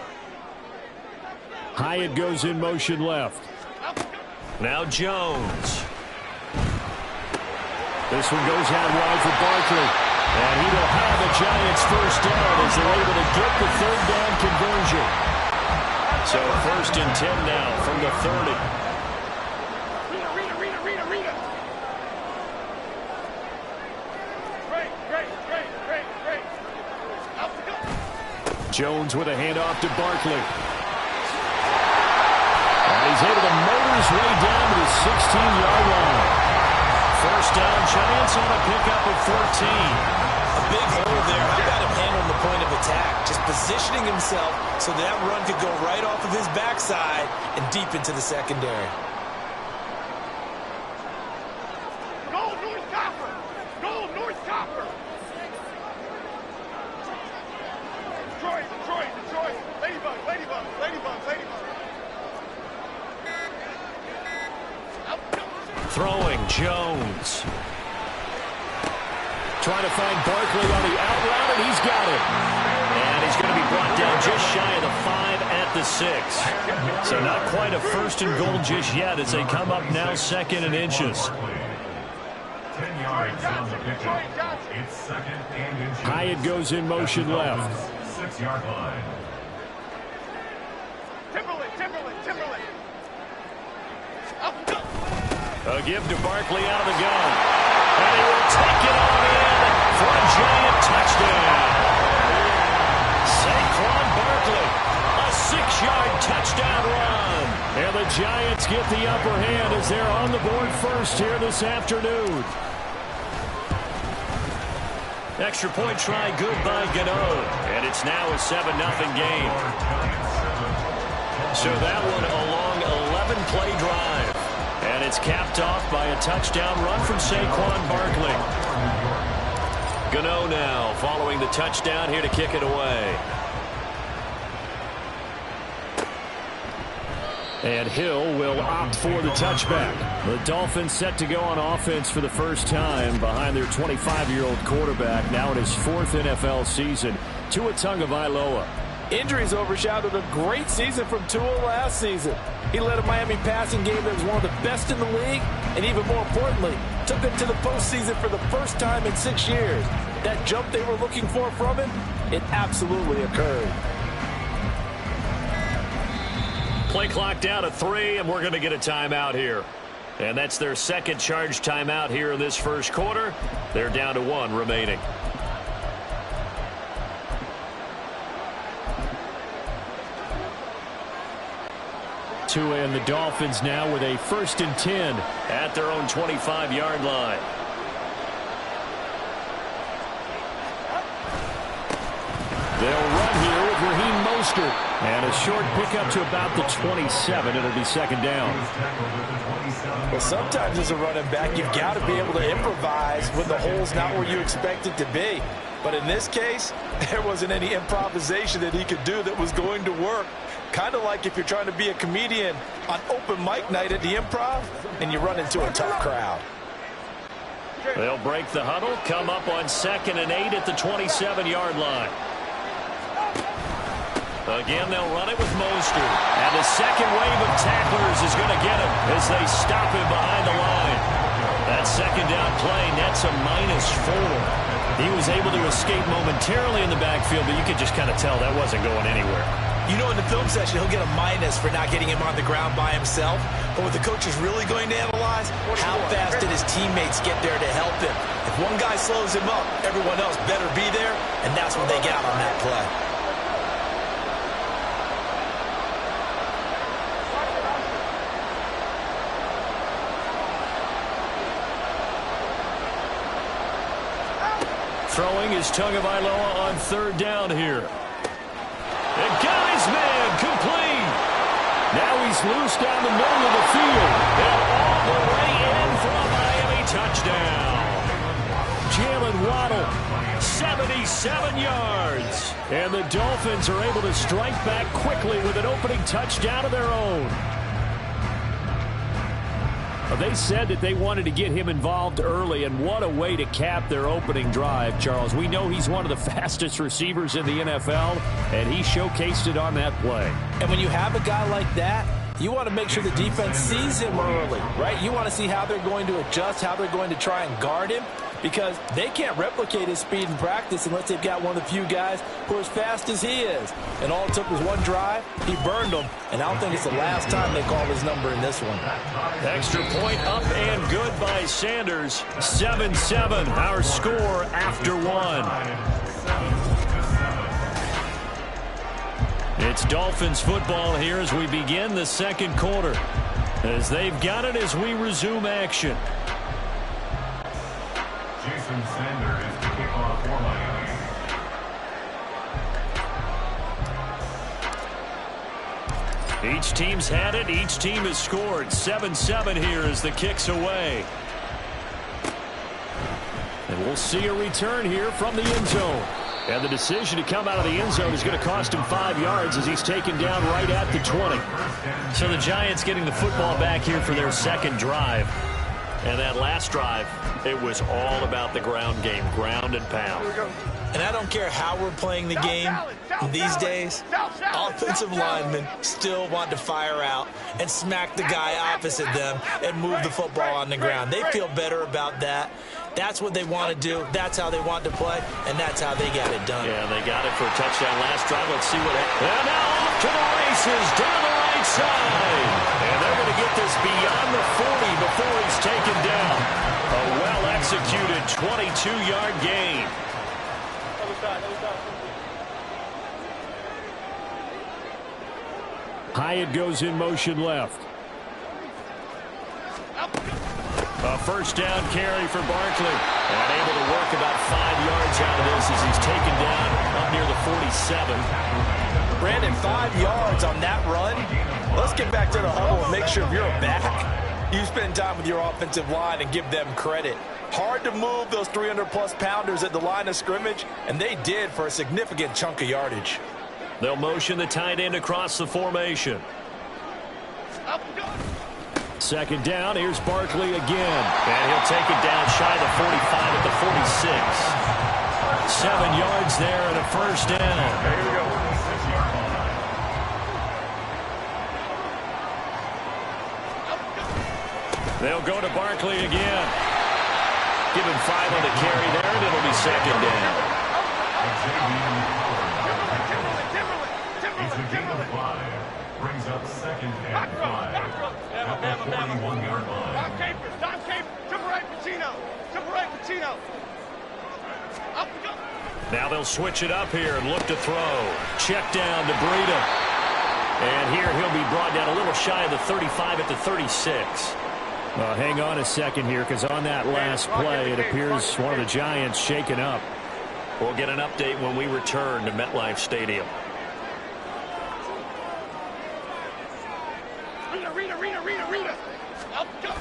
Hyatt goes in motion left. Now Jones. This one goes out wide for Barkley. And he will have the Giants first down as they're able to get the 3rd down conversion. So 1st and 10 now from the 30. Rita. Great. Jones with a handoff to Barkley. And he's able to motor his way down to the 16-yard line. First down, Giants on a pickup of 14. A big hole there. How about him handling the point of attack? Just positioning himself so that run could go right off of his backside and deep into the secondary. Go North Copper. Detroit. Ladybug. Throwing, Jones. Trying to find Barkley on the out route, and he's got it. And he's going to be brought down just shy of the 5 at the 6. So not quite a 1st and goal just yet as they come up now 2nd and inches. 10 yards on the pickup. It's 2nd and inches. Hyatt goes in motion left. 6-yard line. Timberlake. A give to Barkley out of the gun. And he will take it on in for a giant touchdown. Saquon Barkley, a 6-yard touchdown run. And the Giants get the upper hand as they're on the board first here this afternoon. Extra point try good by Gano. And it's now a 7-0 game. So that one a long 11-play drive. And it's capped off by a touchdown run from Saquon Barkley. Gano now following the touchdown here to kick it away. And Hill will opt for the touchback. The Dolphins set to go on offense for the first time behind their 25-year-old quarterback, now in his 4th NFL season, Tua Tagovailoa. Injuries overshadowed a great season from Tua last season. He led a Miami passing game that was one of the best in the league, and even more importantly, took them to the postseason for the first time in 6 years. That jump they were looking for from him, it absolutely occurred. Play clock down to 3, and we're going to get a timeout here. And that's their second charge timeout here in this first quarter. They're down to 1 remaining. Tua and the Dolphins now with a 1st and 10 at their own 25-yard line. They'll run here with Raheem Mostert. And a short pickup to about the 27. It'll be 2nd down. Well, sometimes as a running back, you've got to be able to improvise when the hole's not where you expect it to be. But in this case, there wasn't any improvisation that he could do that was going to work. Kind of like if you're trying to be a comedian on open mic night at the Improv and you run into a tough crowd. They'll break the huddle, come up on 2nd and 8 at the 27-yard line. Again, they'll run it with Mostert. And the second wave of tacklers is going to get him as they stop him behind the line. That 2nd down play nets a -4. He was able to escape momentarily in the backfield, but you could just kind of tell that wasn't going anywhere. You know, in the film session, he'll get a minus for not getting him on the ground by himself. But what the coach is really going to analyze, how fast did his teammates get there to help him? If one guy slows him up, everyone else better be there, and that's what they got on that play. Throwing is Tagovailoa on 3rd down here. And got his man complete. Now he's loose down the middle of the field. And all the way in for a Miami touchdown. Jalen Waddle, 77 yards. And the Dolphins are able to strike back quickly with an opening touchdown of their own. They said that they wanted to get him involved early, and what a way to cap their opening drive, Charles. We know he's one of the fastest receivers in the NFL, and he showcased it on that play. And when you have a guy like that, you want to make sure the defense sees him early, right? You want to see how they're going to adjust, how they're going to try and guard him, because they can't replicate his speed in practice unless they've got one of the few guys who are as fast as he is. And all it took was one drive. He burned them, and I don't think it's the last time they call his number in this one. Extra point up and good by Sanders. 7-7, our score after 1. It's Dolphins football here as we begin the 2nd quarter. As they've got it as we resume action. Jason Sanders to kick off for Miami. Each team's had it. Each team has scored. 7-7 here as the kick's away. And we'll see a return here from the end zone. And the decision to come out of the end zone is going to cost him 5 yards as he's taken down right at the 20. So the Giants getting the football back here for their 2nd drive. And that last drive, it was all about the ground game, ground and pound. And I don't care how we're playing the game these days, offensive linemen still want to fire out and smack the guy opposite them and move the football on the ground. They feel better about that. That's what they want to do. That's how they want to play, and that's how they got it done. Yeah, they got it for a touchdown last drive. Let's see what happens. And now off to the races down the right side. And they're going to get this beyond the 40 before he's taken down. A well-executed 2-yard gain. Hyatt goes in motion left. A first down carry for Barkley. And able to work about 5 yards out of this as he's taken down up near the 47. Brandon, 5 yards on that run. Let's get back to the huddle and make sure if you're a back, you spend time with your offensive line and give them credit. Hard to move those 300-plus pounders at the line of scrimmage, and they did for a significant chunk of yardage. They'll motion the tight end across the formation. Second down, here's Barkley again. And he'll take it down shy of the 45 at the 46. 7 yards there and a first down. Here we go. 6-yard line. They'll go to Barkley again. Give him 5 on the carry there, and it'll be second down. It's a gain of 5. Brings up second and 5. At the 41-yard line. Tom Capers, triple right Pacino. Triple right Pacino. Up we go. Now they'll switch it up here and look to throw. Check down to Breida. And here he'll be brought down a little shy of the 35 at the 36. Hang on a second here, because on that last play, it appears one of the Giants shaken up. We'll get an update when we return to MetLife Stadium. Rita. Up go.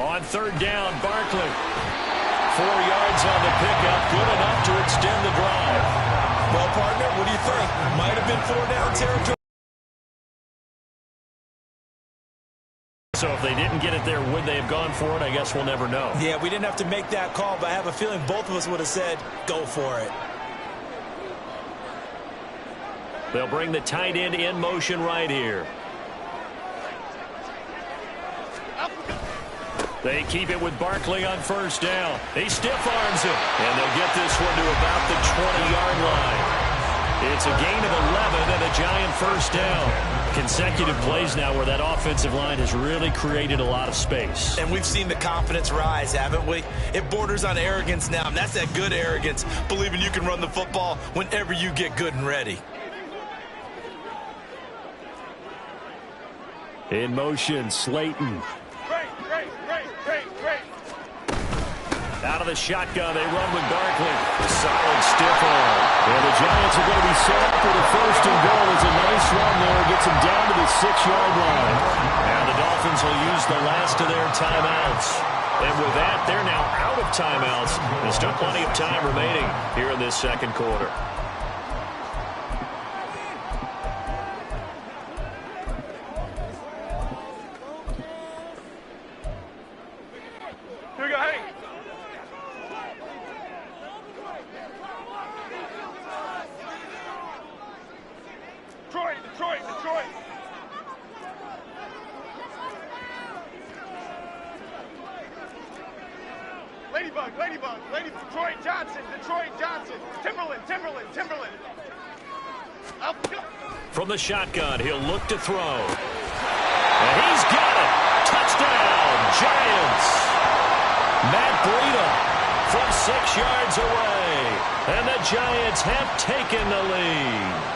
On third down, Barkley. 4 yards on the pickup, good enough to extend the drive. Well, partner, what do you think? Might have been 4-down territory. So if they didn't get it there, would they have gone for it? I guess we'll never know. Yeah, we didn't have to make that call, but I have a feeling both of us would have said, go for it. They'll bring the tight end in motion right here. They keep it with Barkley on first down. He stiff arms it, and they'll get this one to about the 20-yard line. It's a gain of 11 and a Giant first down. Consecutive plays now where that offensive line has really created a lot of space. And we've seen the confidence rise, haven't we? It borders on arrogance now, and that's that good arrogance, believing you can run the football whenever you get good and ready. In motion, Slayton. Out of the shotgun, they run with Barkley. Solid stiff arm. And the Giants are going to be set up for the first and goal. It's a nice run there. Gets them down to the 6-yard line. And the Dolphins will use the last of their timeouts. And with that, they're now out of timeouts. There's still plenty of time remaining here in this second quarter. Here we go, hey. Detroit. Ladybug. Detroit Johnson. Timberland. Up. From the shotgun, he'll look to throw. And he's got it. Touchdown, Giants. Matt Breida from 6 yards away. And the Giants have taken the lead.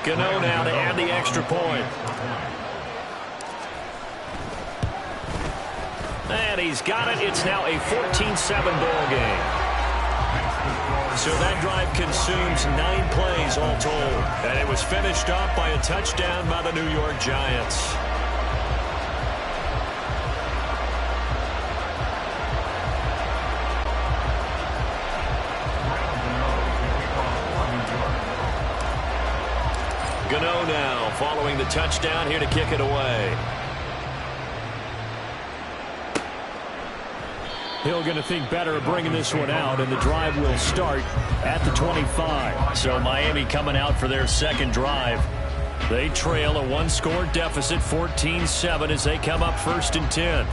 Gano now to add the extra point. And he's got it. It's now a 14-7 ball game. So that drive consumes 9 plays all told. And it was finished off by a touchdown by the New York Giants. Gano now following the touchdown here to kick it away. Hill going to think better of bringing this one out, and the drive will start at the 25. So Miami coming out for their second drive. They trail a 1-score deficit, 14-7, as they come up 1st and 10.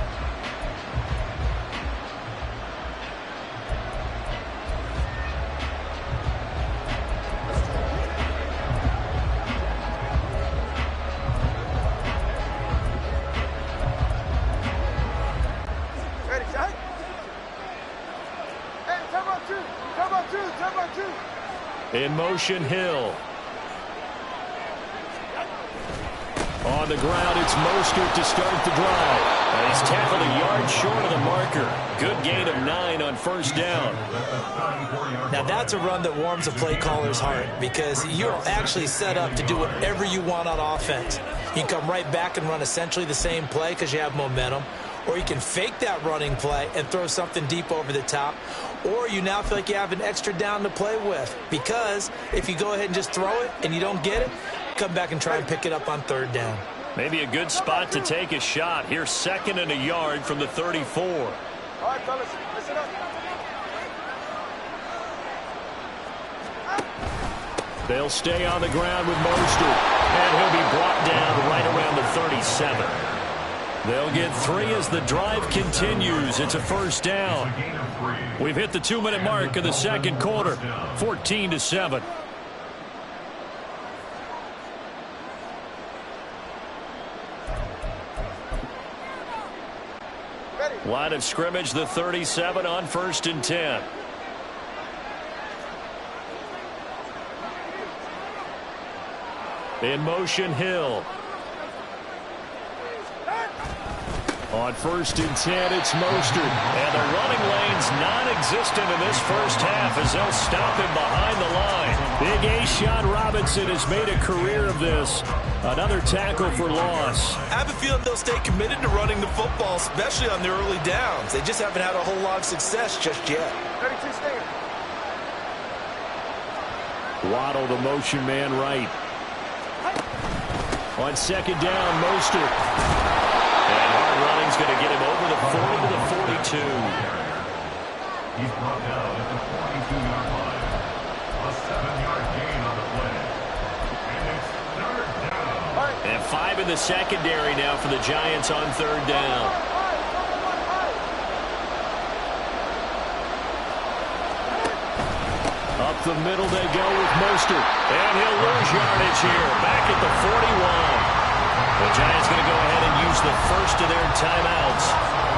In motion, Hill. On the ground, it's Mostert to start the drive. And he's tackled a yard short of the marker. Good gain of 9 on first down. Now that's a run that warms a play caller's heart because you're actually set up to do whatever you want on offense. You can come right back and run essentially the same play because you have momentum. Or you can fake that running play and throw something deep over the top. Or you now feel like you have an extra down to play with. Because if you go ahead and just throw it and you don't get it, come back and try and pick it up on third down. Maybe a good spot to take a shot. Here's 2nd and a yard from the 34. All right, fellas, listen up. They'll stay on the ground with Mostert. And he'll be brought down right around the 37. They'll get 3 as the drive continues. It's a first down. We've hit the 2-minute mark of the second quarter. 14-7. Line of scrimmage, the 37 on 1st and 10. In motion, Hill. On 1st and 10, it's Mostert. And the running lane's non-existent in this first half as they'll stop him behind the line. Big A-Shot Robinson has made a career of this. Another tackle for loss. I have a feeling they'll stay committed to running the football, especially on the early downs. They just haven't had a whole lot of success just yet. 32 stand. Waddle, the motion man right. On 2nd down, Mostert. And hard running's going to get him over the 40 to the 42. He's brought down at the 42-yard line. A 7-yard gain on the play. And it's third down. And 5 in the secondary now for the Giants on third down. Up the middle they go with Mostert. And he'll lose yardage here. Back at the 41. The Giants going to go ahead and use the first of their timeouts.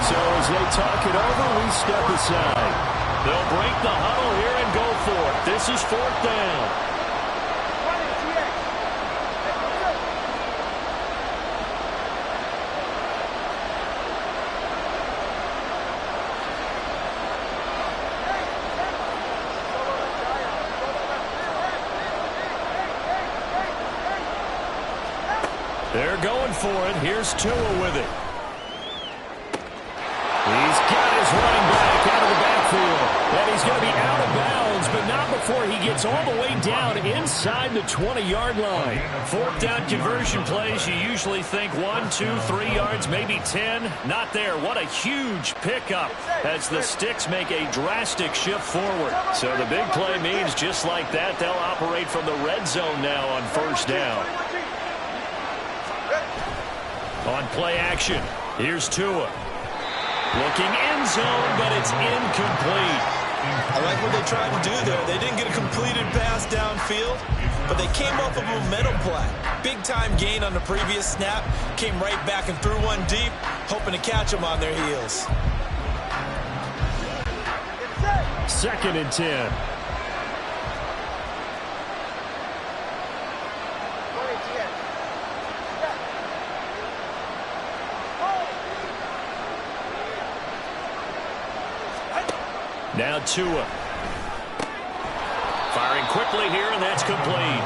So as they talk it over, we step aside. They'll break the huddle here and go for it. This is 4th down. They're going for it. Here's Tua with it. He's got his running back out of the backfield. And he's going to be out of bounds, but not before he gets all the way down inside the 20-yard line. 4th down conversion plays, you usually think 1, 2, 3 yards, maybe 10. Not there. What a huge pickup as the sticks make a drastic shift forward. So the big play means just like that, they'll operate from the red zone now on 1st down. On play action, here's Tua. Looking end zone, but it's incomplete. I like what they tried to do there. They didn't get a completed pass downfield, but they came off of a momentum play. Big-time gain on the previous snap. Came right back and threw one deep, hoping to catch them on their heels. 2nd and 10. Now Tua. Firing quickly here, and that's complete.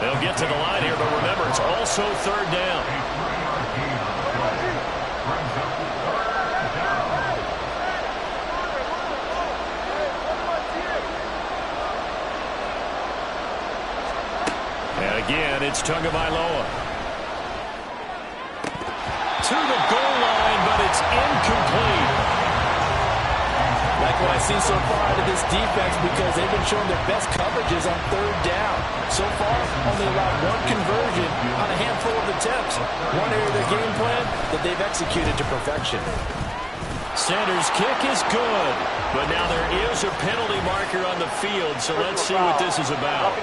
They'll get to the line here, but remember, it's also 3rd down. And again, it's Tagovailoa. To the goal line, but it's incomplete. Like what I've seen so far out of this defense because they've been showing their best coverages on 3rd down. So far, only allowed 1 conversion on a handful of attempts. One area of their game plan that they've executed to perfection. Sanders' kick is good, but now there is a penalty marker on the field, so let's see what this is about.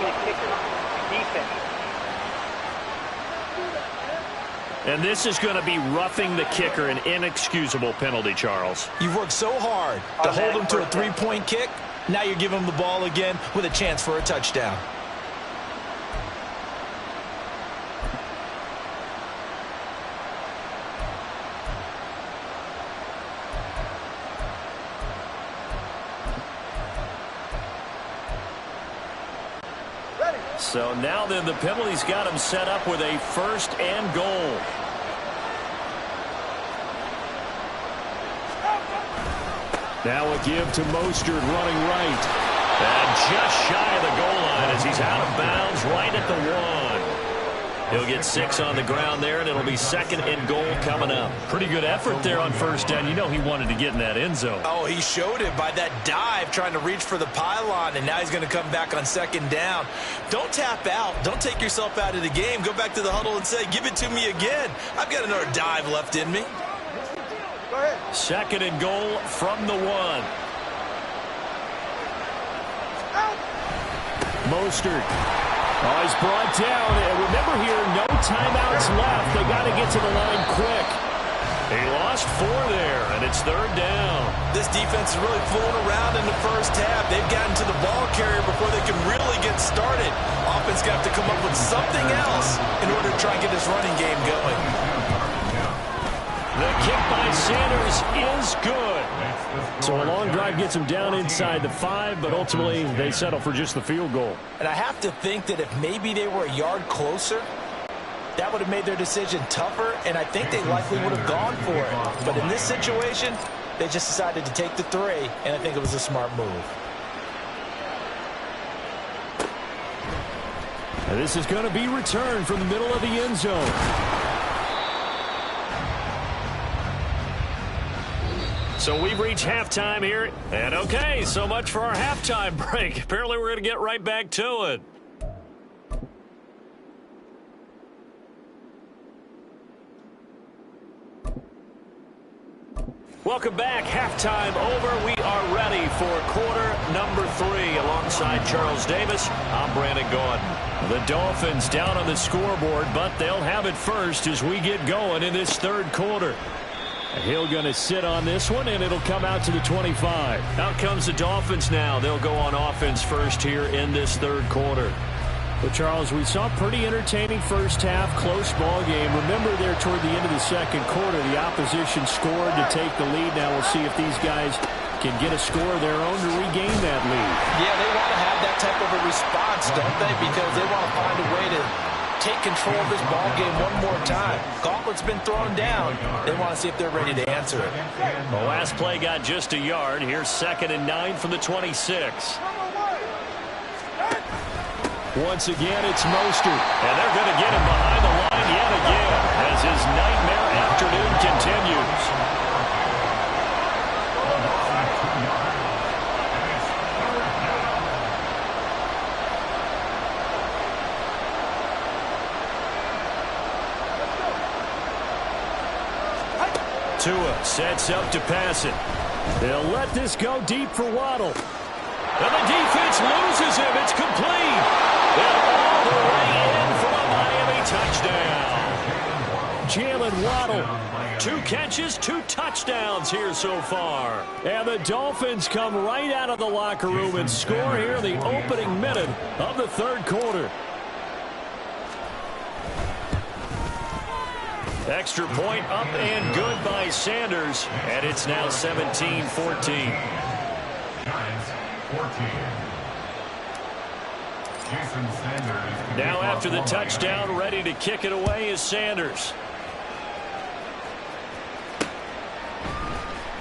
And this is going to be roughing the kicker, an inexcusable penalty, Charles. You've worked so hard to hold him to a three-point kick. Now you're giving him the ball again with a chance for a touchdown. So now then the penalty's got him set up with a 1st and goal. Now a give to Mostert running right. And just shy of the goal line as he's out of bounds right at the 1. He'll get 6 on the ground there, and it'll be 2nd and goal coming up. Pretty good effort there on 1st down. You know he wanted to get in that end zone. Oh, he showed it by that dive trying to reach for the pylon, and now he's going to come back on 2nd down. Don't tap out. Don't take yourself out of the game. Go back to the huddle and say, give it to me again. I've got another dive left in me. 2nd and goal from the 1. Mostert. Oh, he's brought down. And remember here, no timeouts left. They got to get to the line quick. He lost 4 there, and it's 3rd down. This defense is really fooling around in the first half. They've gotten to the ball carrier before they can really get started. Offense got to come up with something else in order to try and get this running game going. The kick by Sanders is good. So a long drive gets them down inside the 5, but ultimately they settle for just the field goal. And I have to think that if maybe they were a yard closer, that would have made their decision tougher, and I think they likely would have gone for it. But in this situation, they just decided to take the 3, and I think it was a smart move. And this is going to be returned from the middle of the end zone. So we've reached halftime here. And okay, so much for our halftime break. Apparently we're going to get right back to it. Welcome back. Halftime over. We are ready for quarter number 3. Alongside Charles Davis, I'm Brandon Gordon. The Dolphins down on the scoreboard, but they'll have it first as we get going in this 3rd quarter. Hill going to sit on this one, and it'll come out to the 25. Out comes the Dolphins now. They'll go on offense first here in this 3rd quarter. Well, Charles, we saw a pretty entertaining first half, close ball game. Remember there toward the end of the 2nd quarter, the opposition scored to take the lead. Now we'll see if these guys can get a score of their own to regain that lead. Yeah, they want to have that type of a response, don't they? Because they want to find a way to take control of this ball game one more time. Gauntlet's been thrown down. They want to see if they're ready to answer it. The last play got just a yard. Here's 2nd and 9 from the 26. Once again, it's Mostert. And they're going to get him behind the line yet again as his nightmare afternoon continues. Tua sets up to pass it. They'll let this go deep for Waddle. And the defense loses him. It's complete. And all the way in for a Miami touchdown. Jalen Waddle, 2 catches, 2 touchdowns here so far. And the Dolphins come right out of the locker room and score here in the opening minute of the 3rd quarter. Extra point up and good by Sanders. And it's now 17-14. Giants 14. Now after the touchdown, ready to kick it away is Sanders.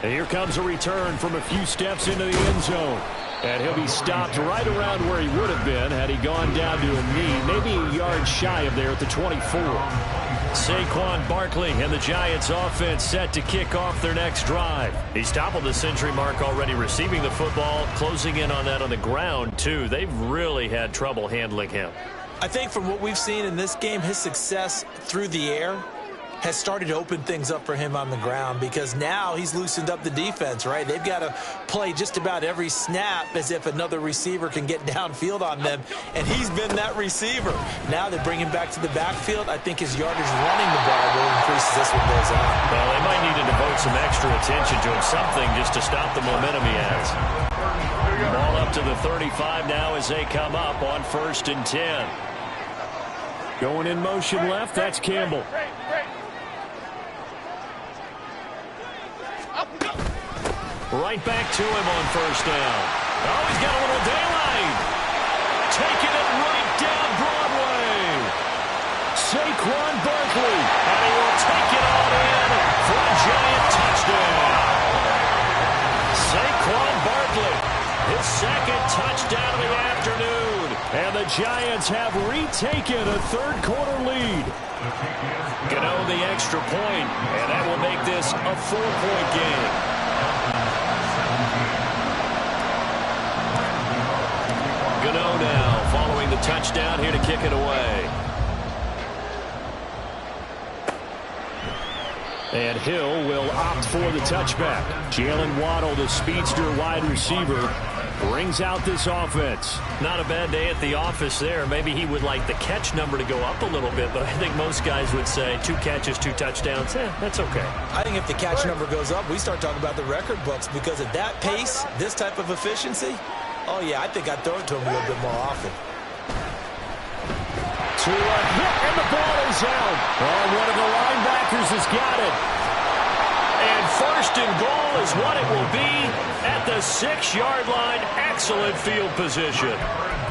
And here comes a return from a few steps into the end zone. And he'll be stopped right around where he would have been had he gone down to a knee, maybe a yard shy of there at the 24. Saquon Barkley and the Giants offense set to kick off their next drive. He's toppled the century mark already receiving the football, closing in on that on the ground too. They've really had trouble handling him. I think from what we've seen in this game, his success through the air has started to open things up for him on the ground, because now he's loosened up the defense, right? They've got to play just about every snap as if another receiver can get downfield on them, and he's been that receiver. Now they bring him back to the backfield. I think his yardage running the ball will increase as this one goes on. Well, they might need to devote some extra attention to him, something just to stop the momentum he has. Ball up to the 35 now as they come up on 1st and 10. Going in motion left, that's Campbell. Right back to him on 1st down. Oh, he's got a little daylight. Taking it right down Broadway. Saquon Barkley. And he will take it all in for a Giant touchdown. Saquon Barkley, his 2nd touchdown of the afternoon. And the Giants have retaken a 3rd quarter lead. Gano the extra point, and that will make this a 4-point game. Gano now following the touchdown here to kick it away. And Hill will opt for the touchback. Jalen Waddle, the speedster wide receiver, brings out this offense. Not a bad day at the office there. Maybe he would like the catch number to go up a little bit, but I think most guys would say 2 catches, 2 touchdowns. That's okay. I think if the catch number goes up, we start talking about the record books, because at that pace, this type of efficiency, oh, yeah, I think I'd throw it to him a little bit more often. To a hit, and the ball is out. Oh, one of the linebackers has got it. And 1st and goal is what it will be at the 6-yard line. Excellent field position.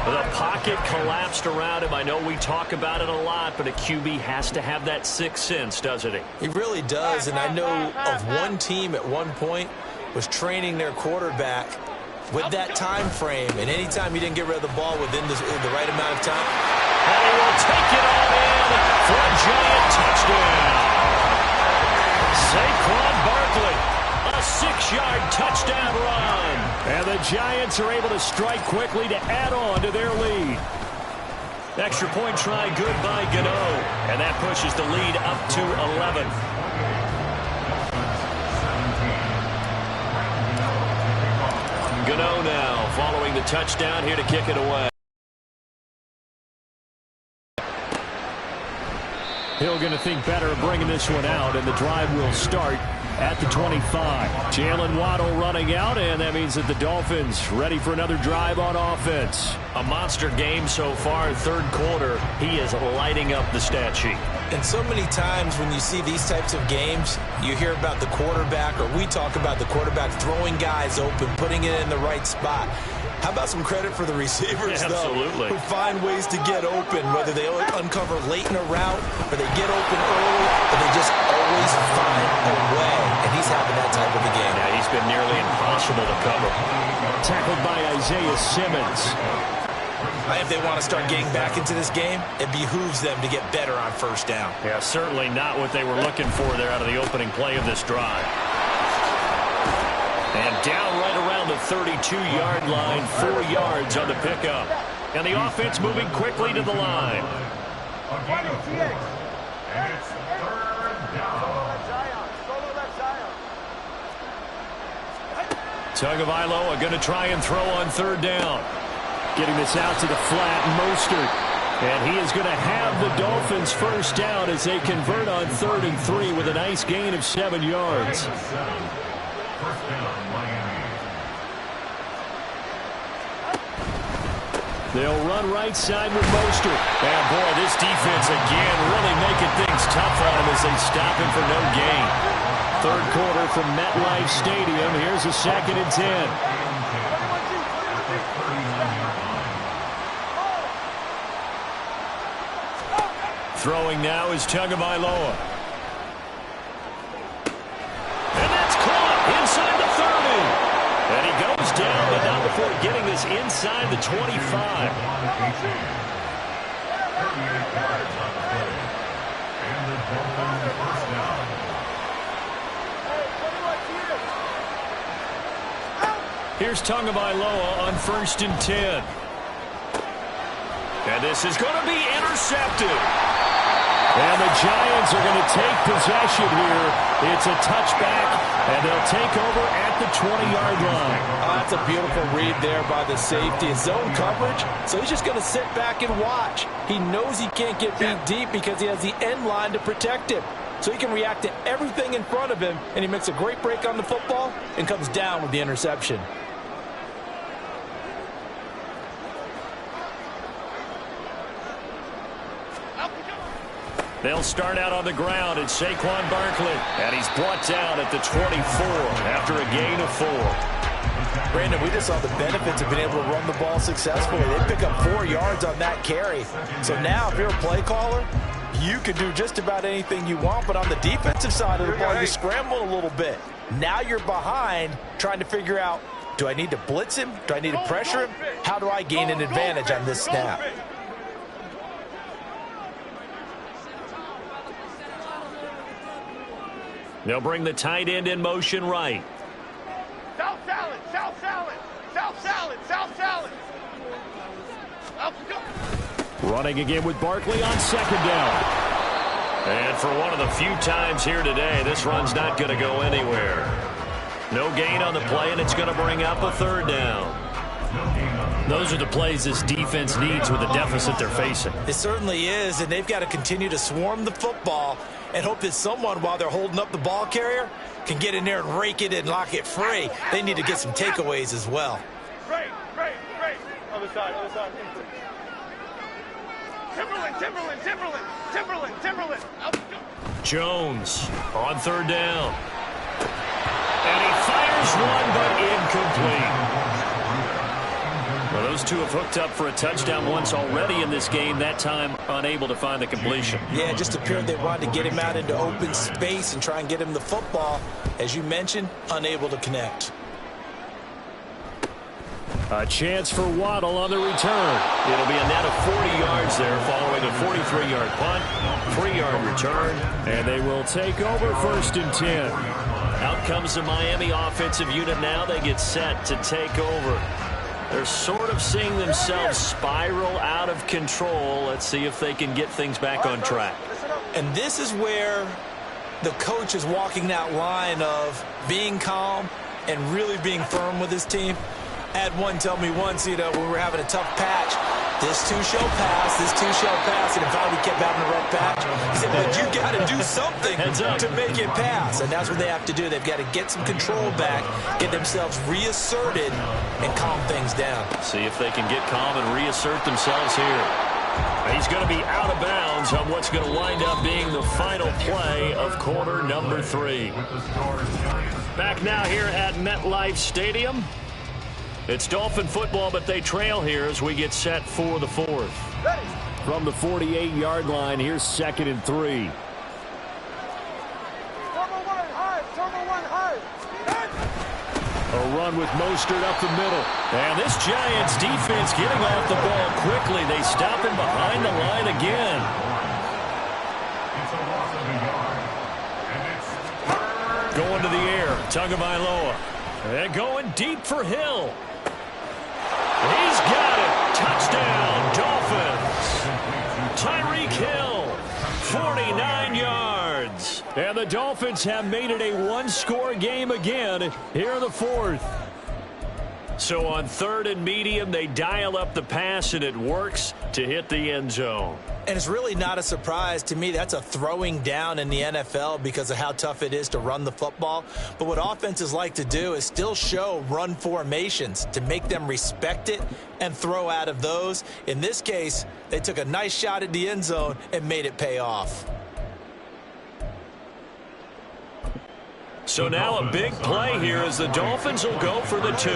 The pocket collapsed around him. I know we talk about it a lot, but a QB has to have that 6th sense, doesn't he? He really does, and I know of one team at one point was training their quarterback with that time frame, and anytime he didn't get rid of the ball within the right amount of time, and he will take it all in for a Giant touchdown. Saquon Barkley, a 6-yard touchdown run. And the Giants are able to strike quickly to add on to their lead. Extra point try good by Gano, and that pushes the lead up to 11. Gano now following the touchdown here to kick it away. Hill going to think better of bringing this one out, and the drive will start at the 25. Jalen Waddle running out, and that means that the Dolphins ready for another drive on offense. A monster game so far, 3rd quarter. He is lighting up the stat sheet. And so many times when you see these types of games, you hear about the quarterback, or we talk about the quarterback throwing guys open, putting it in the right spot. How about some credit for the receivers, Absolutely. Though, who find ways to get open, whether they uncover late in a route or they get open early, but they just always find a way. And he's having that type of a game. Yeah, he's been nearly impossible to cover. Tackled by Isaiah Simmons. If they want to start getting back into this game, it behooves them to get better on 1st down. Yeah, certainly not what they were looking for there out of the opening play of this drive. And down right around the 32-yard line, 4 yards on the pickup. And the offense moving quickly to the line. And it's 3rd down. Tagovailoa going to try and throw on 3rd down. Getting this out to the flat, Mostert. And he is going to have the Dolphins 1st down as they convert on 3rd and 3 with a nice gain of 7 yards. 1st down, Miami. They'll run right side with Mostert. And boy, this defense again really making things tough on him as they stop him for no gain. 3rd quarter from MetLife Stadium. Here's a 2nd and 10. Throwing now is Tagovailoa. And that's caught inside the 30. And he goes down, but not before getting this inside the 25. 38 yards on the play. And the Dolphins 1st down. Here's Tagovailoa on 1st and 10. And this is going to be intercepted. And the Giants are going to take possession here. It's a touchback, and they'll take over at the 20-yard line. Oh, that's a beautiful read there by the safety. It's zone coverage, so he's just going to sit back and watch. He knows he can't get beat deep because he has the end line to protect him. So he can react to everything in front of him, and he makes a great break on the football and comes down with the interception. They'll start out on the ground. It's Saquon Barkley, and he's brought down at the 24 after a gain of 4. Brandon, we just saw the benefits of being able to run the ball successfully. They pick up 4 yards on that carry. So now if you're a play caller, you can do just about anything you want, but on the defensive side of the ball, you scramble a little bit. Now you're behind trying to figure out, do I need to blitz him? Do I need to pressure him? How do I gain an advantage on this snap? They'll bring the tight end in motion right. South salad, south salad, south salad, south salad. Running again with Barkley on second down. And for one of the few times here today, this run's not going to go anywhere. No gain on the play, and it's going to bring up a third down. Those are the plays this defense needs with the deficit they're facing. It certainly is, and they've got to continue to swarm the football and hope that someone, while they're holding up the ball carrier, can get in there and rake it and lock it free. They need to get some takeaways as well. Great. Other side. Timberland. Jones on third down. And he fires one, but incomplete. Well, those two have hooked up for a touchdown once already in this game, that time unable to find the completion. Yeah, it just appeared they wanted to get him out into open space and try and get him the football. As you mentioned, unable to connect. A chance for Waddle on the return. It'll be a net of 40 yards there following a 43-yard punt, 3-yard return, and they will take over first and 10. Out comes the Miami offensive unit now. They get set to take over. They're sort of seeing themselves spiral out of control. Let's see if they can get things back on track. And this is where the coach is walking that line of being calm and really being firm with his team. I had one tell me once, when we were having a tough patch, this too shall pass, and if we kept having a rough patch, he said, but you got to do something to make it pass, and that's what they have to do. They've got to get some control back, get themselves reasserted, and calm things down. See if they can get calm and reassert themselves here. He's going to be out of bounds on what's going to wind up being the final play of quarter number 3. Back now here at MetLife Stadium. It's Dolphin football, but they trail here as we get set for the 4th. From the 48-yard line, here's 2nd and 3. A run with Mostert up the middle. And this Giants defense getting off the ball quickly. They stop him behind the line again. Going to the air, Tagovailoa. And going deep for Hill. He's got it. Touchdown, Dolphins. Tyreek Hill, 49 yards. And the Dolphins have made it a one-score game again here in the 4th. So on 3rd and medium, they dial up the pass, and it works to hit the end zone. And it's really not a surprise to me. That's a throwing down in the NFL because of how tough it is to run the football. But what offenses like to do is still show run formations to make them respect it and throw out of those. In this case, they took a nice shot at the end zone and made it pay off. So now a big play here as the Dolphins will go for the 2.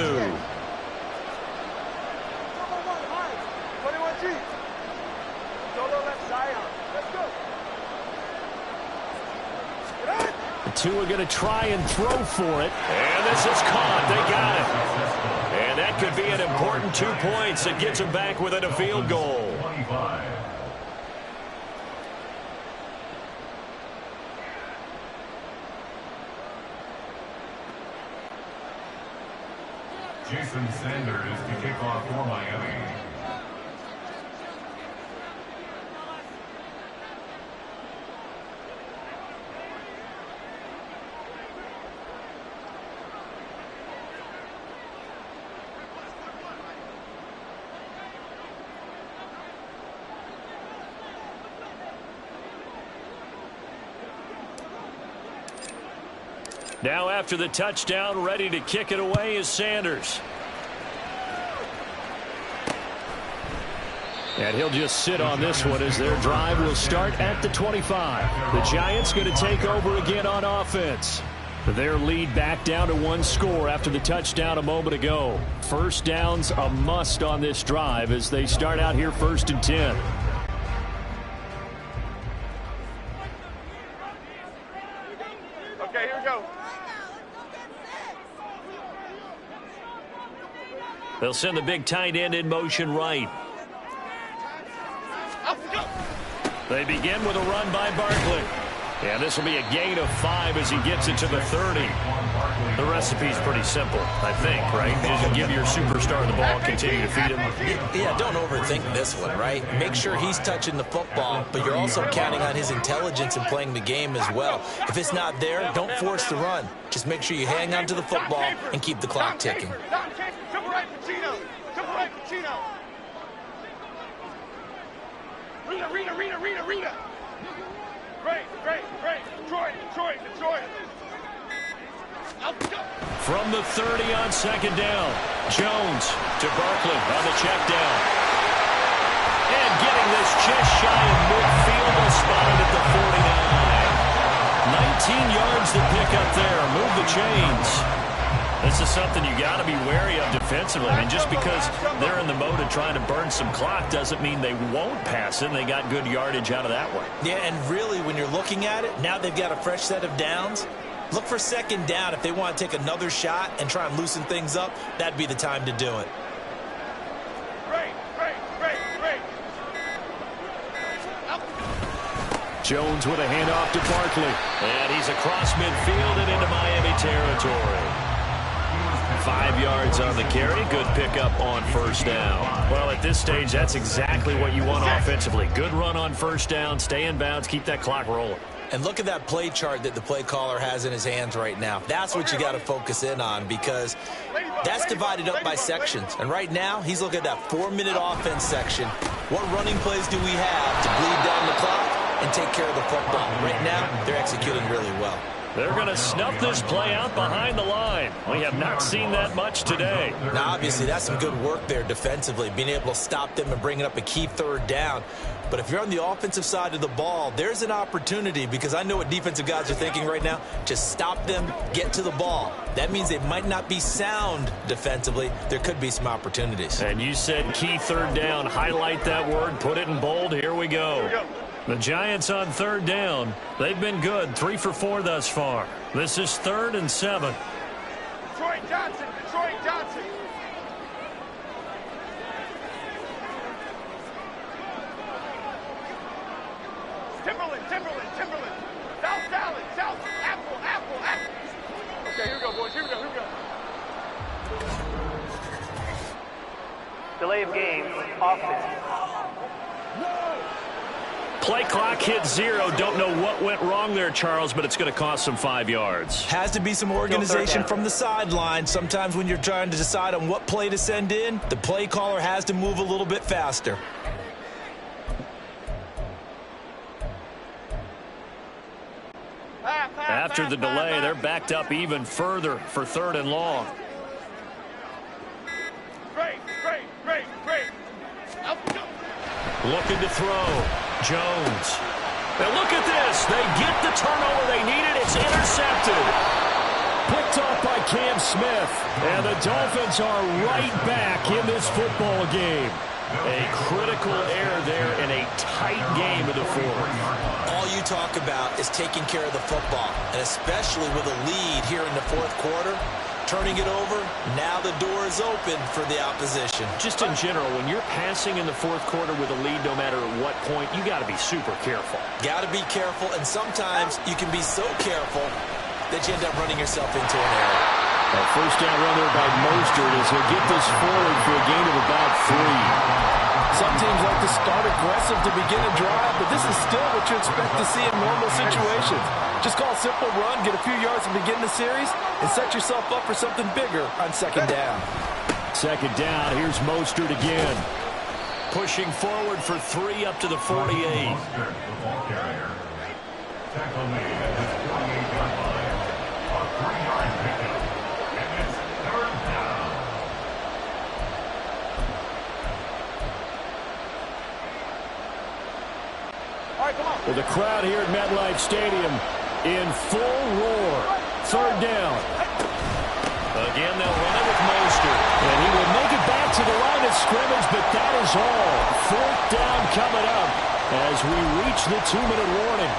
Two are going to try and throw for it. And this is caught. They got it. And that could be an important 2 points that gets them back within a field goal. Jason Sanders to kick off for Miami. Now after the touchdown, ready to kick it away is Sanders. And he'll just sit on this one as their drive will start at the 25. The Giants going to take over again on offense. Their lead back down to 1 score after the touchdown a moment ago. First down's a must on this drive as they start out here 1st and 10. Okay, here we go. They'll send the big tight end in motion right. They begin with a run by Barkley. And this will be a gain of 5 as he gets it to the 30. The recipe's pretty simple, I think, right? Just give your superstar the ball, continue to feed him. Yeah, don't overthink this one, right? Make sure he's touching the football, but you're also counting on his intelligence and playing the game as well. If it's not there, don't force the run. Just make sure you hang on to the football and keep the clock ticking. Rita. Great. Detroit. From the 30 on 2nd down, Jones to Barkley on the check down. And getting this just shy of midfield, will spot it at the 49. 19 yards to pick up there. Move the chains. This is something you got to be wary of defensively. I mean, just because they're in the mode of trying to burn some clock doesn't mean they won't pass it. They got good yardage out of that one. Yeah, and really, when you're looking at it, now they've got a fresh set of downs. Look for 2nd down. If they want to take another shot and try and loosen things up, that'd be the time to do it. Great. Jones with a handoff to Barkley. And he's across midfield and into Miami territory. 5 yards on the carry. Good pickup on 1st down. Well, at this stage, that's exactly what you want offensively. Good run on 1st down. Stay in bounds. Keep that clock rolling. And look at that play chart that the play caller has in his hands right now. That's what you got to focus in on because that's divided up by sections. And right now, he's looking at that 4-minute offense section. What running plays do we have to bleed down the clock and take care of the football? Right now, they're executing really well. They're going to snuff this play out behind the line. We have not seen that much today. Now, obviously, that's some good work there defensively, being able to stop them and bringing up a key 3rd down. But if you're on the offensive side of the ball, there's an opportunity because I know what defensive guys are thinking right now. Just stop them, get to the ball. That means they might not be sound defensively. There could be some opportunities. And you said key 3rd down. Highlight that word. Put it in bold. Here we go. The Giants on 3rd down. They've been good. 3 for 4 thus far. This is 3rd and 7. Detroit Johnson. Timberland. South. Apple. Okay, here we go, boys. Here we go. Delay of game, offense. Play clock hit 0. Don't know what went wrong there, Charles, but it's going to cost them 5 yards. Has to be some organization from the sideline. Sometimes when you're trying to decide on what play to send in, the play caller has to move a little bit faster. After the delay, they're backed up even further for 3rd and long. Great. Looking to throw. Jones. Now look at this. They get the turnover they needed. It's intercepted. Picked off by Cam Smith. And the Dolphins are right back in this football game. A critical error there in a tight game of the 4th. All you talk about is taking care of the football, and especially with a lead here in the 4th quarter. Turning it over, now the door is open for the opposition. Just in general, when you're passing in the 4th quarter with a lead, no matter at what point, you got to be super careful. Got to be careful, and sometimes you can be so careful that you end up running yourself into an error. A 1st down run there by Mostert as he'll get this forward for a gain of about 3. Some teams like to start aggressive to begin a drive, but this is still what you expect to see in normal situations. Just call a simple run, get a few yards to begin the series, and set yourself up for something bigger on 2nd down. 2nd down, here's Mostert again. Pushing forward for 3 up to the 48. Mostert, the ball carrier. Tackle made at his 48-yard line. 3-yard pickup. And it's third down. All right, come on. Well, the crowd here at MetLife Stadium in full roar. Third down. Again, they'll run it with Mostert. And he will make it back to the line of scrimmage, but that is all. Fourth down coming up as we reach the 2-minute warning.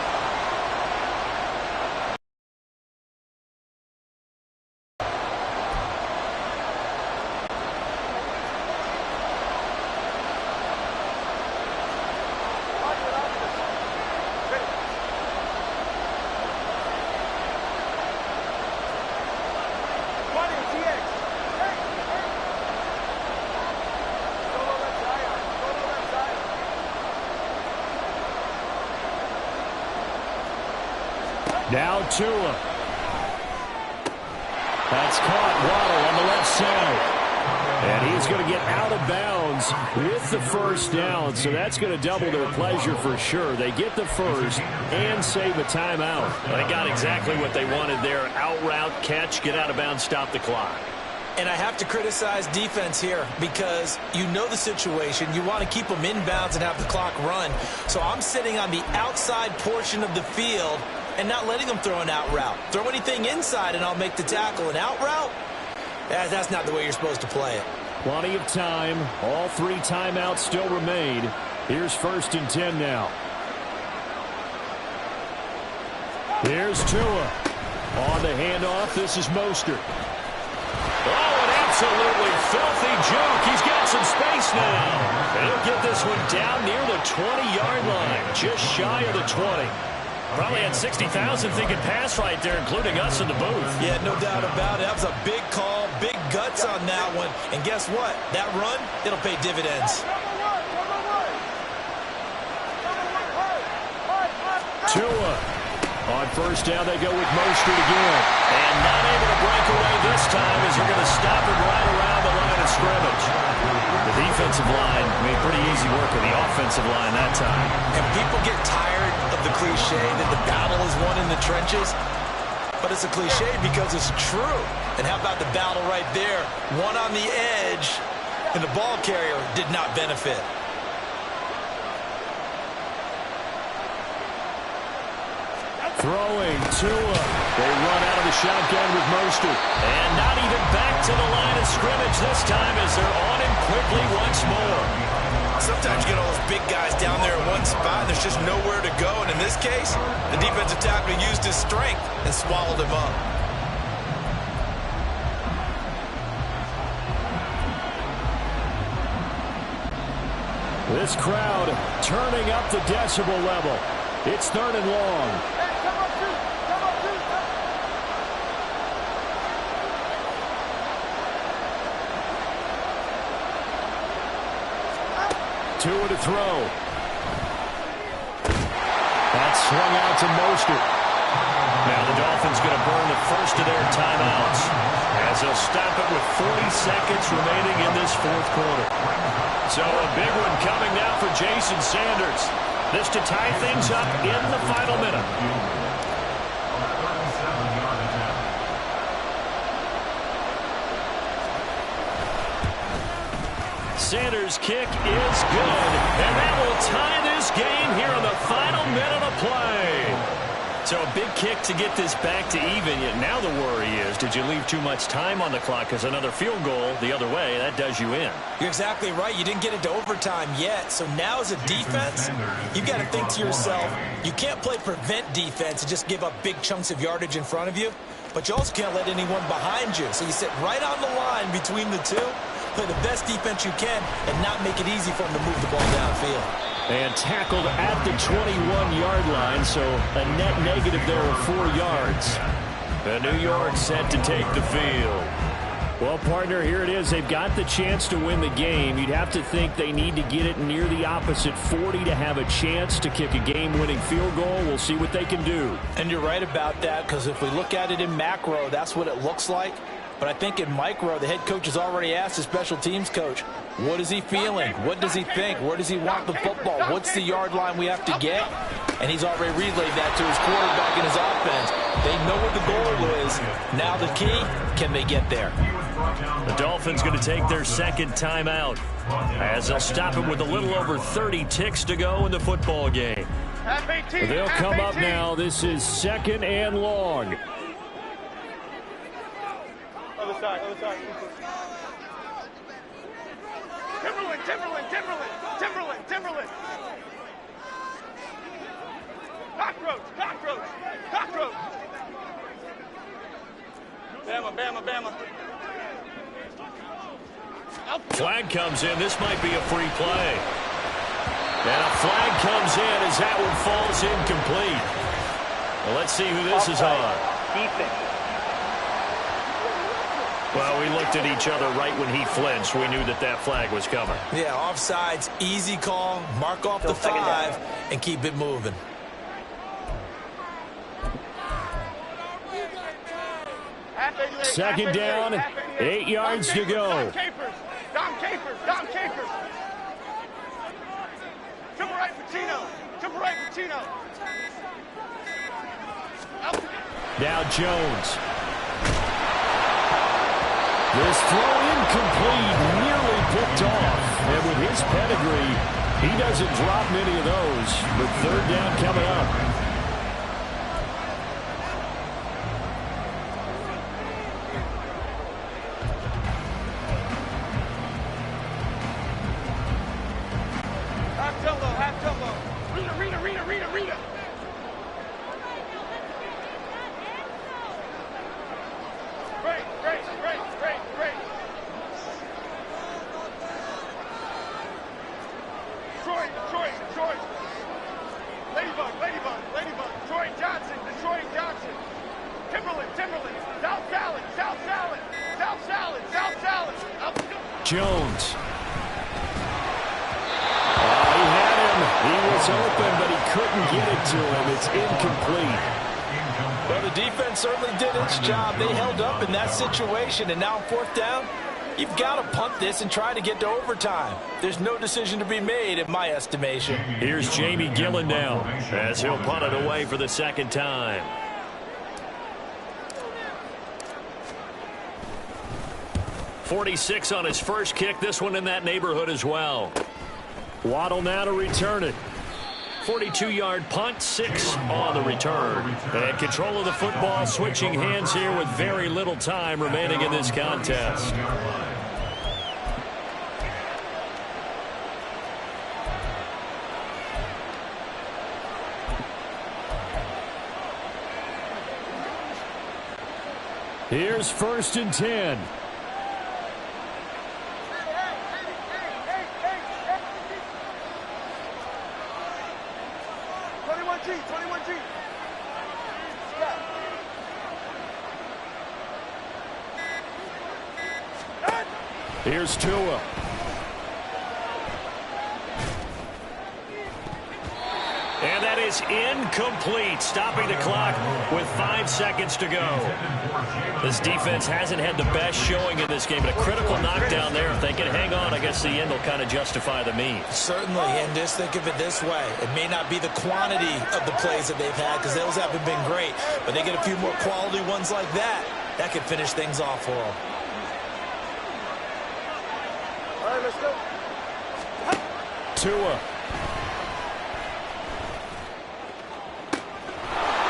Now Tua. That's caught. Waddle on the left side. And he's going to get out of bounds with the first down. So that's going to double their pleasure for sure. They get the first and save a timeout. They got exactly what they wanted there. Out route, catch, get out of bounds, stop the clock. And I have to criticize defense here because you know the situation. You want to keep them inbounds and have the clock run. So I'm sitting on the outside portion of the field and not letting them throw an out route. Throw anything inside and I'll make the tackle. An out route? That's not the way you're supposed to play it. Plenty of time. All 3 timeouts still remain. Here's 1st and 10 now. Here's Tua. On the handoff, this is Mostert. Oh, an absolutely filthy juke. He's got some space now. And he'll get this one down near the 20-yard line, just shy of the 20. Probably had 60,000 thinking pass right there, including us in the booth. Yeah, no doubt about it. That was a big call, big guts on that one. And guess what? That run, it'll pay dividends. Tua. On first down, they go with Mostert again. And not able to break away this time as you're going to stop him right around the line of scrimmage. The defensive line made pretty easy work of the offensive line that time. And people get tired of the cliche that the battle is won in the trenches. But it's a cliche because it's true. And how about the battle right there? One on the edge, and the ball carrier did not benefit. Throwing Tua. They run out of the shotgun with Mostert. And not even back to the line of scrimmage this time as they're on him quickly once more. Sometimes you get all those big guys down there in one spot and there's just nowhere to go. And in this case, the defensive tackle used his strength and swallowed him up. This crowd turning up the decibel level. It's 3rd and long. Tua to throw. That's swung out to Mostert. Now the Dolphins going to burn the first of their timeouts as they'll stop it with 40 seconds remaining in this 4th quarter. So a big one coming now for Jason Sanders. This to tie things up in the final minute. Sanders' kick is good, and that will tie this game here in the final minute of play. So a big kick to get this back to even, yet now the worry is, did you leave too much time on the clock? Because another field goal the other way, that does you in. You're exactly right. You didn't get into overtime yet. So now as a defense, you've got to think to yourself, you can't play prevent defense and just give up big chunks of yardage in front of you, but you also can't let anyone behind you. So you sit right on the line between the two, play the best defense you can, and not make it easy for them to move the ball downfield. And tackled at the 21-yard line, so a net negative there of 4 yards. And New York set to take the field. Well, partner, here it is. They've got the chance to win the game. You'd have to think they need to get it near the opposite 40 to have a chance to kick a game-winning field goal. We'll see what they can do. And you're right about that, because if we look at it in macro, that's what it looks like. But I think in micro, the head coach has already asked the special teams coach, What is he feeling? What does he think? Where does he want the football? What's the yard line we have to get? And he's already relayed that to his quarterback and his offense. They know what the goal is. Now the key, can they get there? The Dolphins going to take their second timeout as they'll stop him with a little over 30 ticks to go in the football game. They'll come up now. This is 2nd and long. Other side, other side. Timberland, Timberland, Timberland, Timberland, Timberland. Cockroach, cockroach, cockroach. Bama, Bama, Bama. Flag comes in. This might be a free play. And a flag comes in as that one falls incomplete. Well, let's see who this is on. Defense. Well, we looked at each other right when he flinched. We knew that that flag was coming. Yeah, offsides, easy call. Mark off the 5 and keep it moving. Second down, 8 yards to go. Dom Capers, Dom Capers. Triple right for Chino. Triple right for Chino. Now Jones. This throw incomplete, nearly picked off. And with his pedigree, he doesn't drop many of those. But 3rd down coming up. Half tempo. Rita. Great. Troy. Ladybug. Troy Johnson. Timberland. South Salad. Jones. He had him. He was open, but he couldn't get it to him. It's incomplete. Well, the defense certainly did its job. They held up in that situation, and now 4th down, you've got to punt this and try to get to overtime. There's no decision to be made, in my estimation. Here's Jamie Gillen now as he'll punt it away for the 2nd time. .46 on his first kick. This one in that neighborhood as well. Waddle now to return it. 42-yard punt, 6 on the return. And control of the football switching hands here with very little time remaining in this contest. Here's 1st and 10. Here's Tua. And that is incomplete, stopping the clock with 5 seconds to go. This defense hasn't had the best showing in this game, but a critical knockdown there. If they can hang on, I guess the end will kind of justify the means. Certainly, and just think of it this way. It may not be the quantity of the plays that they've had, because those haven't been great, but they get a few more quality ones like that. That could finish things off for them. All right, let's go. Tua.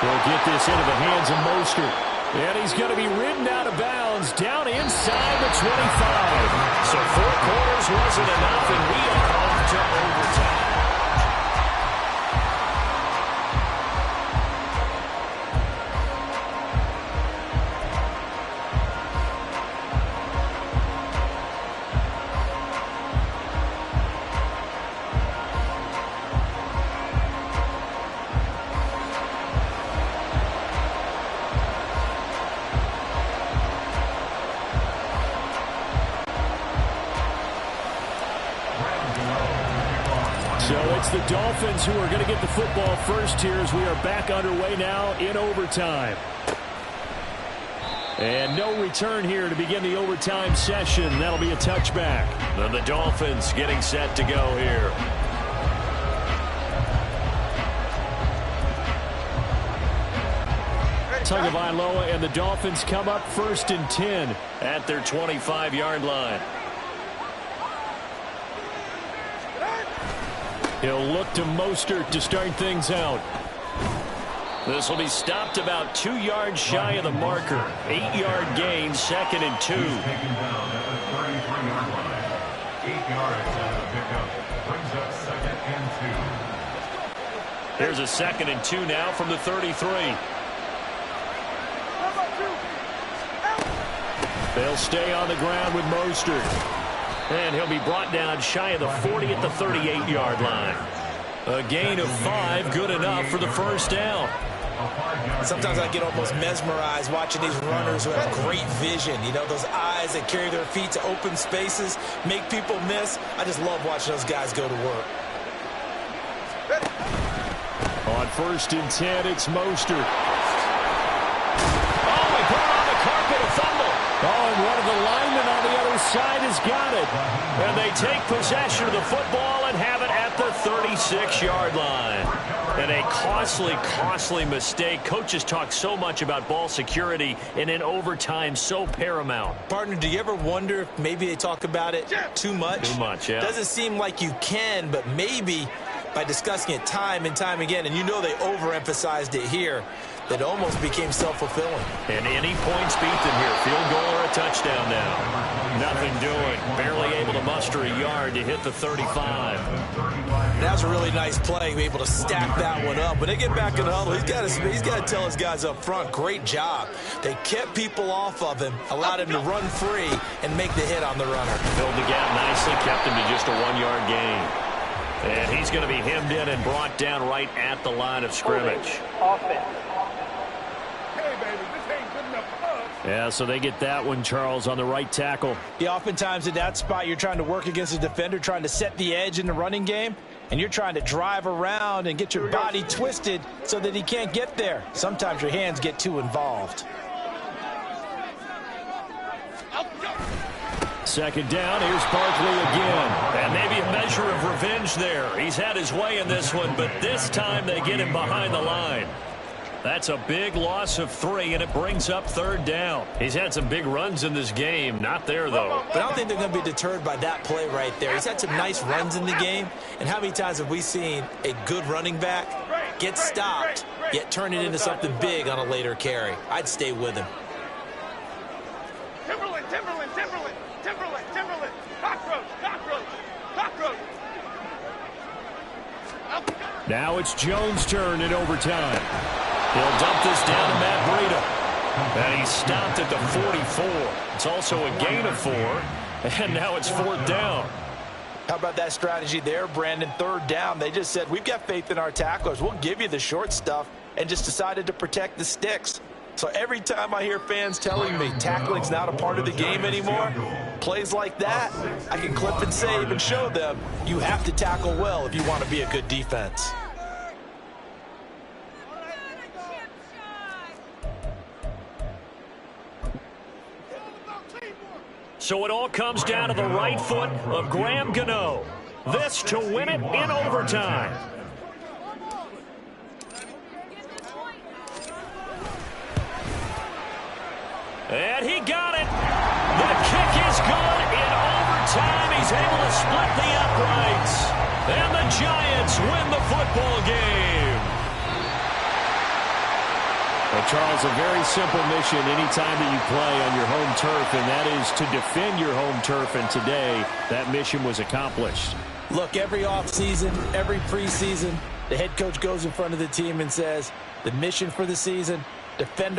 Will get this into the hands of Mostert. And he's going to be ridden out of bounds down inside the 25. So 4 quarters wasn't enough, and we are off to overtime. So it's the Dolphins who are going to get the football first here as we are back underway now in overtime. And no return here to begin the overtime session. That'll be a touchback. And the Dolphins getting set to go here. Tagovailoa and the Dolphins come up 1st and 10 at their 25-yard line. He'll look to Mostert to start things out. This will be stopped about 2 yards shy of the marker. 8-yard gain, 2nd and 2. Taken down at the 33-yard line. 8 yards out of the pickup. Brings up 2nd and 2. Here's a 2nd and 2 now from the 33. They'll stay on the ground with Mostert. And he'll be brought down shy of the 40 at the 38-yard line. A gain of 5, good enough for the first down. Sometimes I get almost mesmerized watching these runners who have great vision. You know, those eyes that carry their feet to open spaces, make people miss. I just love watching those guys go to work. On 1st and 10, it's Mostert. Oh, he put it on the carpet, a fumble. Oh, and one of the linemen on the other side has got it. And they take possession of the football and have it at the 36-yard line. And a costly mistake. Coaches talk so much about ball security, and in overtime, so paramount. Partner, do you ever wonder if maybe they talk about it too much? Too much, yeah. Doesn't seem like you can, but maybe by discussing it time and time again, and you know they overemphasized it here, that almost became self-fulfilling. And any points beat them here. Field goal or a touchdown now. Nothing doing. Barely able to muster a yard to hit the 35. That was a really nice play, be able to stack that one up. When they get back in the huddle, he's got to tell his guys up front, great job. They kept people off of him, allowed him to run free, and make the hit on the runner. Filled the gap nicely, kept him to just a 1-yard gain. And he's going to be hemmed in and brought down right at the line of scrimmage. Offense. Yeah, so they get that one, Charles, on the right tackle. Yeah, oftentimes in that spot, you're trying to work against a defender, trying to set the edge in the running game, and you're trying to drive around and get your body twisted so that he can't get there. Sometimes your hands get too involved. 2nd down, here's Barkley again. And maybe a measure of revenge there. He's had his way in this one, but this time they get him behind the line. That's a big loss of 3, and it brings up 3rd down. He's had some big runs in this game. Not there, though. But I don't think they're going to be deterred by that play right there. He's had some nice runs in the game. And how many times have we seen a good running back get stopped, yet turn it into something big on a later carry? I'd stay with him. Timberland. Cockroach. Now it's Jones' turn in overtime. He'll dump this down to Matt Breida. And he's stopped at the 44. It's also a gain of 4. And now it's 4th down. How about that strategy there, Brandon? 3rd down. They just said, we've got faith in our tacklers. We'll give you the short stuff, and just decided to protect the sticks. So every time I hear fans telling me tackling's not a part of the game anymore, plays like that, I can clip and save and show them you have to tackle well if you want to be a good defense. So it all comes down to the right foot of Graham Gano. This to win it in overtime. And he got it. The kick is good in overtime. He's able to split the uprights. And the Giants win the football game. Well, Charles, a very simple mission anytime that you play on your home turf, and that is to defend your home turf. And today, that mission was accomplished. Look, every offseason, every preseason, the head coach goes in front of the team and says, the mission for the season, defend